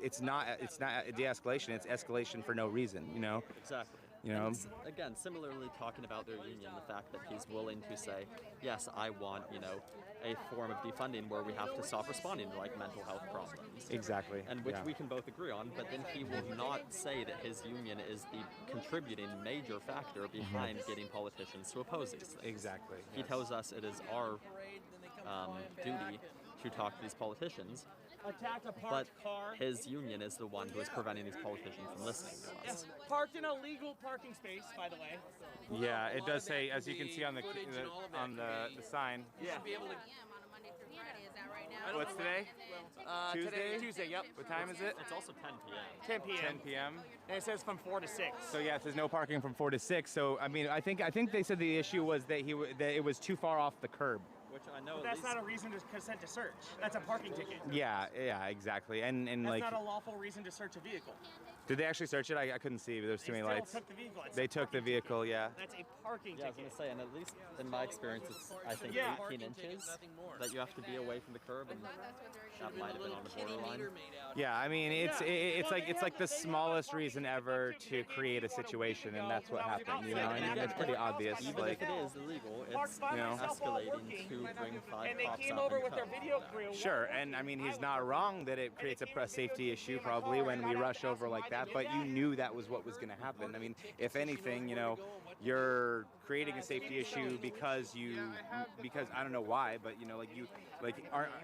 it's not a de-escalation, it's escalation for no reason, you know? Exactly. You know? And again, similarly talking about their union, the fact that he's willing to say, yes, I want, you know, a form of defunding where we have to stop responding to like mental health problems. Exactly. And which we can both agree on, but then he will not say that his union is the contributing major factor behind getting politicians to oppose these things. Exactly. He tells us it is our duty to talk to these politicians, Attacked a but parked car. his union is the one who is preventing these politicians from listening to us. Parked in a legal parking space, by the way. Yeah, it does say, as you can see on the sign. Yeah. What's today? Tuesday? Tuesday, yep. What time is it? It's also 10 p.m. 10 p.m. 10 p.m. And it says from 4 to 6. So yeah, it says no parking from 4 to 6. So I mean, I think they said the issue was that that it was too far off the curb. Which I know. But that's not a reason to consent to search. That's a parking ticket. Yeah, exactly. And that's like, not a lawful reason to search a vehicle. did they actually search it? I couldn't see. There's too many lights. They took the vehicle. They took the vehicle. Yeah. That's a parking Yeah, I was ticket. gonna say, and at least in my experience, it's I think 18 inches that you have to be away from the curb, and that might have been on the borderline. Yeah, I mean, it's like the smallest reason ever to create a situation, and that's what happened. You know, I mean, it's pretty obvious. Even Like, if it is illegal, you it's know, escalating to bring 5 And they cops came out over and with their cut. video crew. sure, and I mean, he's not wrong that it creates a safety issue probably when we rush over like that, but you knew that was what was going to happen. I mean, if anything, you know, you're creating a safety issue because I don't know why, but you know,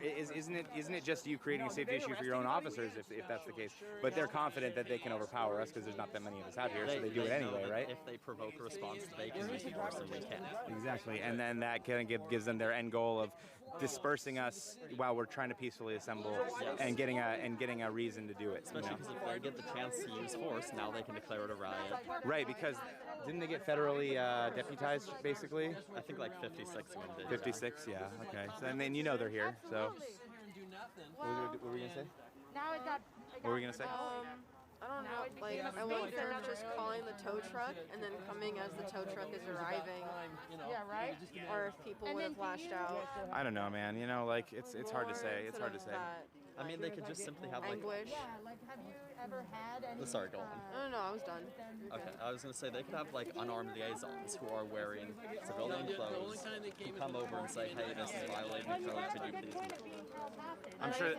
isn't it just you creating a safety issue for your own officers if that's the case? But they're confident that they can overpower us because there's not that many of us out here, so they do it know anyway, that right? If they provoke a response, they can use force and we can't. Exactly, and then that kind of gives them their end goal of dispersing us while we're trying to peacefully assemble and getting a reason to do it. Especially because if they get the chance to use force, now they can declare it a riot. Right, because didn't they get federally deputized, basically? I think like 56 of them did. 56, yeah, okay. So, and then you know they're here, so. What were we going to say? Now it got. What were we going to say? I don't know, like, I wonder if just calling the tow truck and then coming as the tow truck is arriving. Yeah, right? Or if people would have lashed out. I don't know, man. You know, like, it's hard to say. It's hard to say. I mean, they could just simply have like. Anguish. Yeah, like, have you ever had any? Sorry, go on. No, I was done. Okay, I was gonna say they could have like unarmed liaisons who are wearing civilian clothes who come over and say, "Hey, this is violating the code. Could you please?"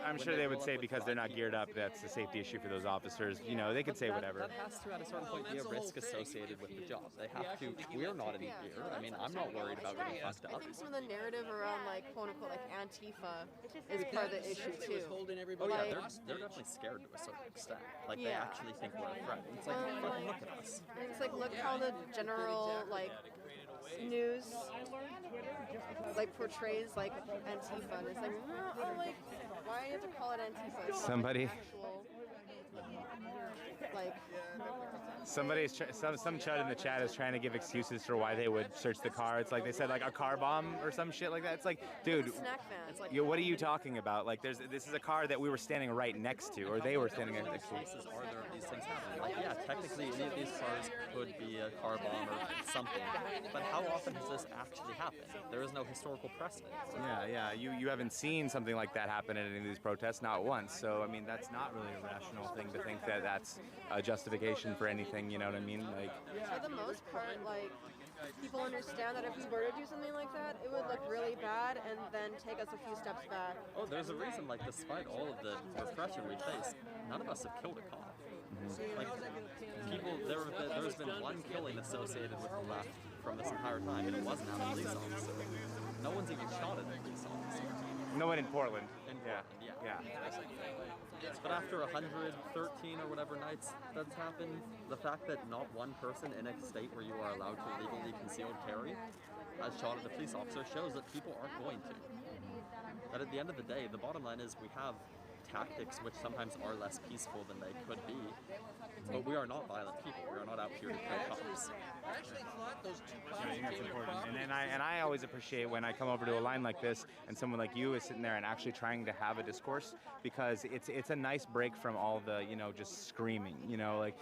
I'm sure they would say because they're not geared up, that's a safety issue for those officers. You know, they could say whatever. That has to, at a certain point, be a risk associated with the job. They have to. We're not in gear. I mean, I'm not worried about getting fucked I up. think some of the narrative around, like, quote unquote, like Antifa is part of the issue too. Oh yeah, they're definitely scared to a certain extent. Like they actually think we're a threat. It's like, fucking look at us. And it's like, look how the general, like, news, like, portrays, like, Antifa. And it's like, no, like, why do you have to call it Antifa? It's not, Somebody- like, actual, like, some chud in the chat is trying to give excuses for why they would search the car. It's like they said like a car bomb or some shit like that. It's like, dude, snack van. It's like, what are you talking about? Like, this is a car that we were standing right next to, or they were standing next to. Cases are there of these things happening? Like, yeah, technically any of these cars could be a car bomb or something. But how often has this actually happened? There is no historical precedent. Yeah. You haven't seen something like that happen at any of these protests, not once. So I mean, that's not really a rational thing to think that that's a justification for anything. You know what I mean? Like, for the most part, like, people understand that if we were to do something like that, it would look really bad and then take us a few steps back. Oh, there's a reason, like, despite all of the repression we face, none of us have killed a cop. Like, people, there's been one killing associated with the left from this entire time, and it wasn't a police officer. No one's even shot at a police officer. no one in Portland. Yeah. But after 113 or whatever nights that's happened, the fact that not one person in a state where you are allowed to legally concealed carry has shot at a police officer shows that people aren't going to. That at the end of the day, the bottom line is we have tactics which sometimes are less peaceful than they could be. But we are not violent people. We are not out here to kill cops. I think that's important. And I always appreciate when I come over to a line like this and someone like you is sitting there and actually trying to have a discourse, because it's a nice break from all the, you know, just screaming, you know, like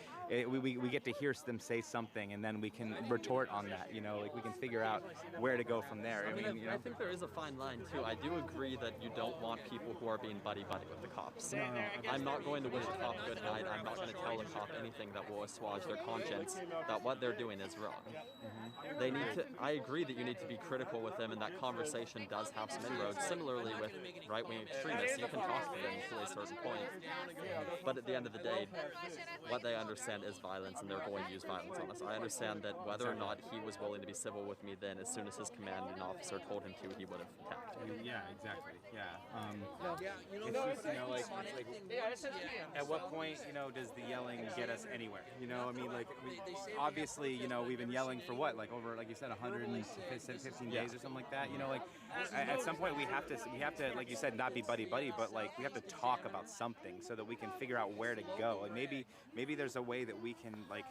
we get to hear them say something and then we can retort on that, you know, like we can figure out where to go from there. I think there is a fine line too. I do agree that you don't want people who are being buddy-buddy with the cops. No, I'm not going to wish a cop good night. I'm not going to tell a cop anything that will assuage their conscience that what they're doing is wrong. They need to. I agree that you need to be critical with them, and that conversation does have some inroads. Similarly with right-wing extremists, you can talk to them to a certain point, but at the end of the day, what they understand is violence, and they're going to use violence on us. I understand that whether or not he was willing to be civil with me then, as soon as his commanding officer told him to, he would have attacked. Yeah, exactly. Yeah. It's just, you know, like at what point, you know, does the yelling get us anywhere? You know, I mean, like, obviously, you know, we've been yelling for what, like over, like you said, 115 days or something like that. You know, like at some point we have to, like you said, not be buddy-buddy, but like we have to talk about something so that we can figure out where to go. Like maybe there's a way that we can like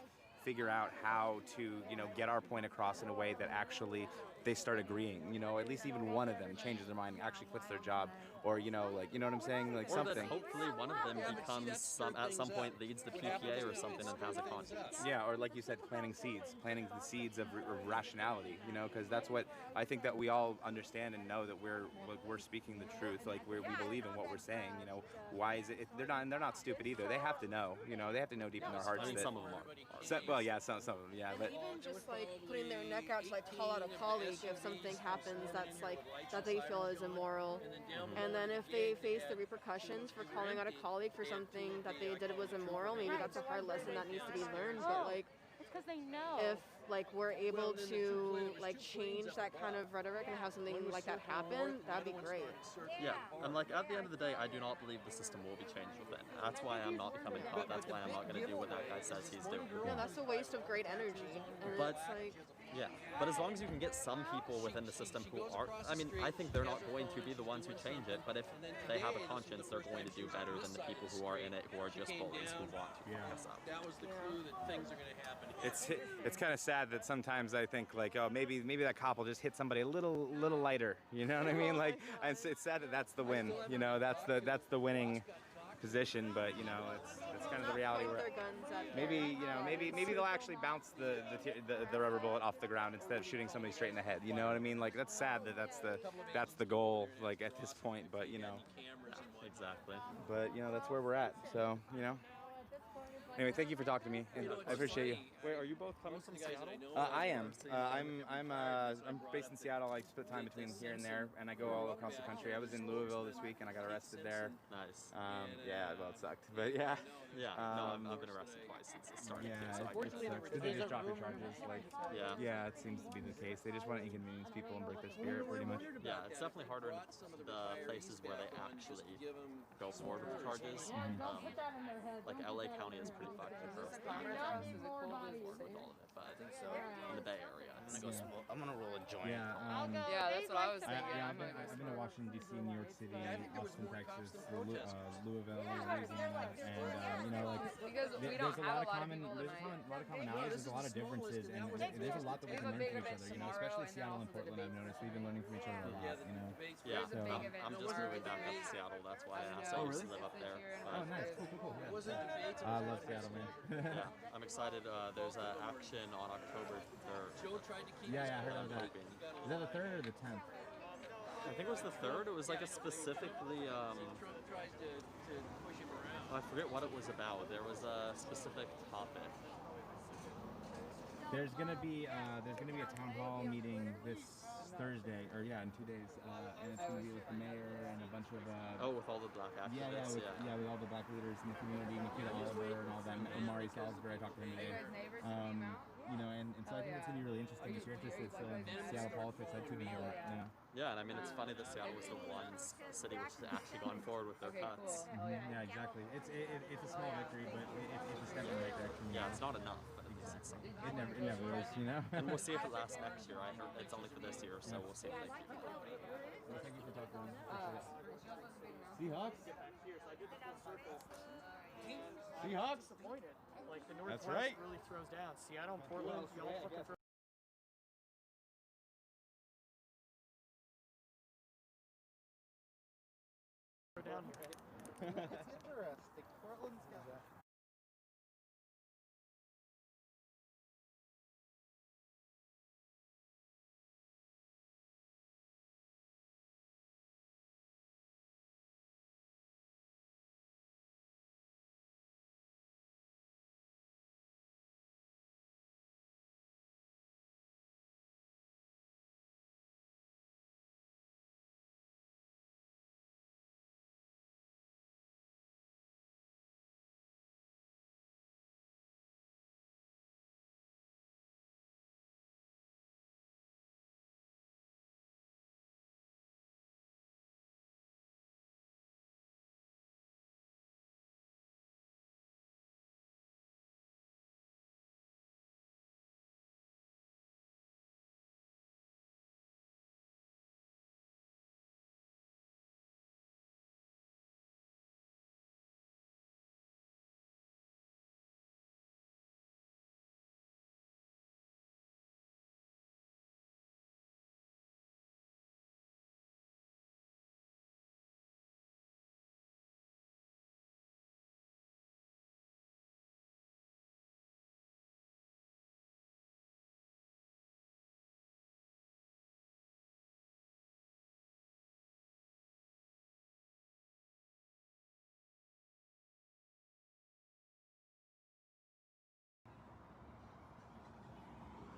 figure out how to, you know, get our point across in a way that actually they start agreeing, you know, at least even one of them changes their mind and actually quits their job, or, you know, like, you know what I'm saying, like or something. That hopefully one of them becomes at some point leads the PPA or something and has a conscience. Yeah, or like you said, planting the seeds of rationality, you know, because that's what I think that we all understand and know, that we're speaking the truth, like we believe in what we're saying, you know. Why is it? They're not stupid either. They have to know, you know, they have to know deep in their hearts. I mean, that, some of them are. Well, yeah, some of them, yeah, but even just like putting their neck out to like call out a colleague if something happens that's like that they feel is immoral, and then if they face the repercussions for calling out a colleague for something that they did was immoral, maybe that's a hard lesson that needs to be learned. But like, it's because they know. If like we're able to like change that kind of rhetoric and have something like that happen, that'd be great. Yeah, and like at the end of the day, I do not believe the system will be changed within. That's why I'm not becoming cop. That's why I'm not going to do what that guy says he's doing. No, that's a waste of great energy. And But it's like, yeah, but as long as you can get some people within the system who are, I mean, I think they're not going to be the ones who change it, but if they have a conscience, they're going to do better than the people who are in it, who are just bullies, who want to fuck us up. That was the clue that things are going to happen. it's kind of sad that sometimes I think like, oh, maybe that cop will just hit somebody a little lighter, you know what I mean? Like, it's sad that that's the win, you know, that's the winning position, but you know, it's kind of the reality where maybe they'll actually bounce the rubber bullet off the ground instead of shooting somebody straight in the head. You know what I mean? Like, that's sad that that's the goal, like at this point. But you know, exactly. But you know, that's where we're at. So you know. Anyway, thank you for talking to me, and I appreciate you. Wait, are you both coming from Seattle? I am. I'm based in Seattle. I split time between here and there, and I go all across the country. I was in Louisville this week, and I got arrested there. Nice. Yeah, well, it sucked, but yeah. Yeah. No, I've been arrested twice since it started. Yeah, they just drop your charges. Like, yeah, it seems to be the case. They just want to inconvenience people and break their spirit, pretty much. Yeah, it's definitely harder in the places where they actually go forward with the charges. Like LA County is pretty fucked with all of it, but in the Bay Area, I'm gonna roll a joint. yeah, that's what I was thinking. I've been to Washington D.C., New York City, Austin, Texas, Louisville, Louisiana, and you know, like there's a lot of commonalities. There's a lot of differences, and there's a lot that we can learn from each other. You know, especially Seattle and Portland. I've noticed we've been learning from each other a lot. You know. Yeah, So, I'm just moving back up to Seattle. That's why I asked. I used to live up there. Oh, nice, cool. Yeah. I love Seattle, man. Yeah, I'm excited. There's an action on October 3rd. Yeah, I heard of that. Is that the 3rd or the 10th? I think it was the 3rd. It was like a specifically, I forget what it was about. There was a specific topic. There's gonna be a town hall meeting this Thursday, or in 2 days, and it's gonna be with the mayor and a bunch of with all the black activists. With all the black leaders in the community, Nikita Oliver and all them, Omari Salisbury. I talked to him today. You know, and so I think it's gonna be really interesting. If you're interested still in Seattle politics, I'd tune into it. You know. Yeah, and I mean, it's funny that Seattle was the one city which has actually gone forward with their cuts. Yeah, exactly. It's a small victory, but it's a step in the right direction. Yeah, it's not enough, but at least it's something. It never is, you know. And we'll see if it lasts next year. I heard it's only for this year, so we'll see if they keep it. Well, thank you for talking. Appreciate it. Seahawks? Seahawks? Disappointed. Like the Northwest right. really throws down. Seattle and Portland, y'all fucking throw. Down here. It's interesting. Portland's got that.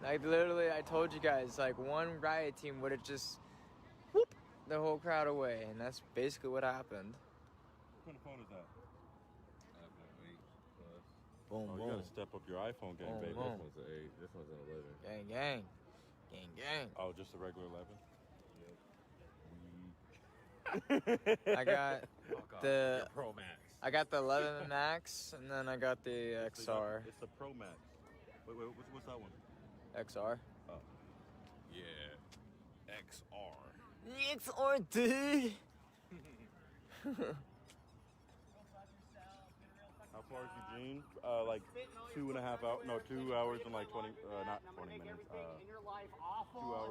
Like literally, I told you guys, like one Riot team would have just whoop the whole crowd away, and that's basically what happened. What kind of phone is that? iPhone 8 Plus. Boom, Oh, boom. you gotta step up your iPhone game, Boom, baby. boom. This one's an 8. This one's an 11. Gang, gang, gang, gang. Oh, just a regular 11? I got the Your Pro Max. I got the 11 Max, and then I got the XR. It's the Pro Max. Wait, what's that one? XR. Oh. Yeah. XR. XR, dude. How far is Eugene? Like 2.5 hours. No, 2 hours and like 20. Not 20 minutes. 2 hours.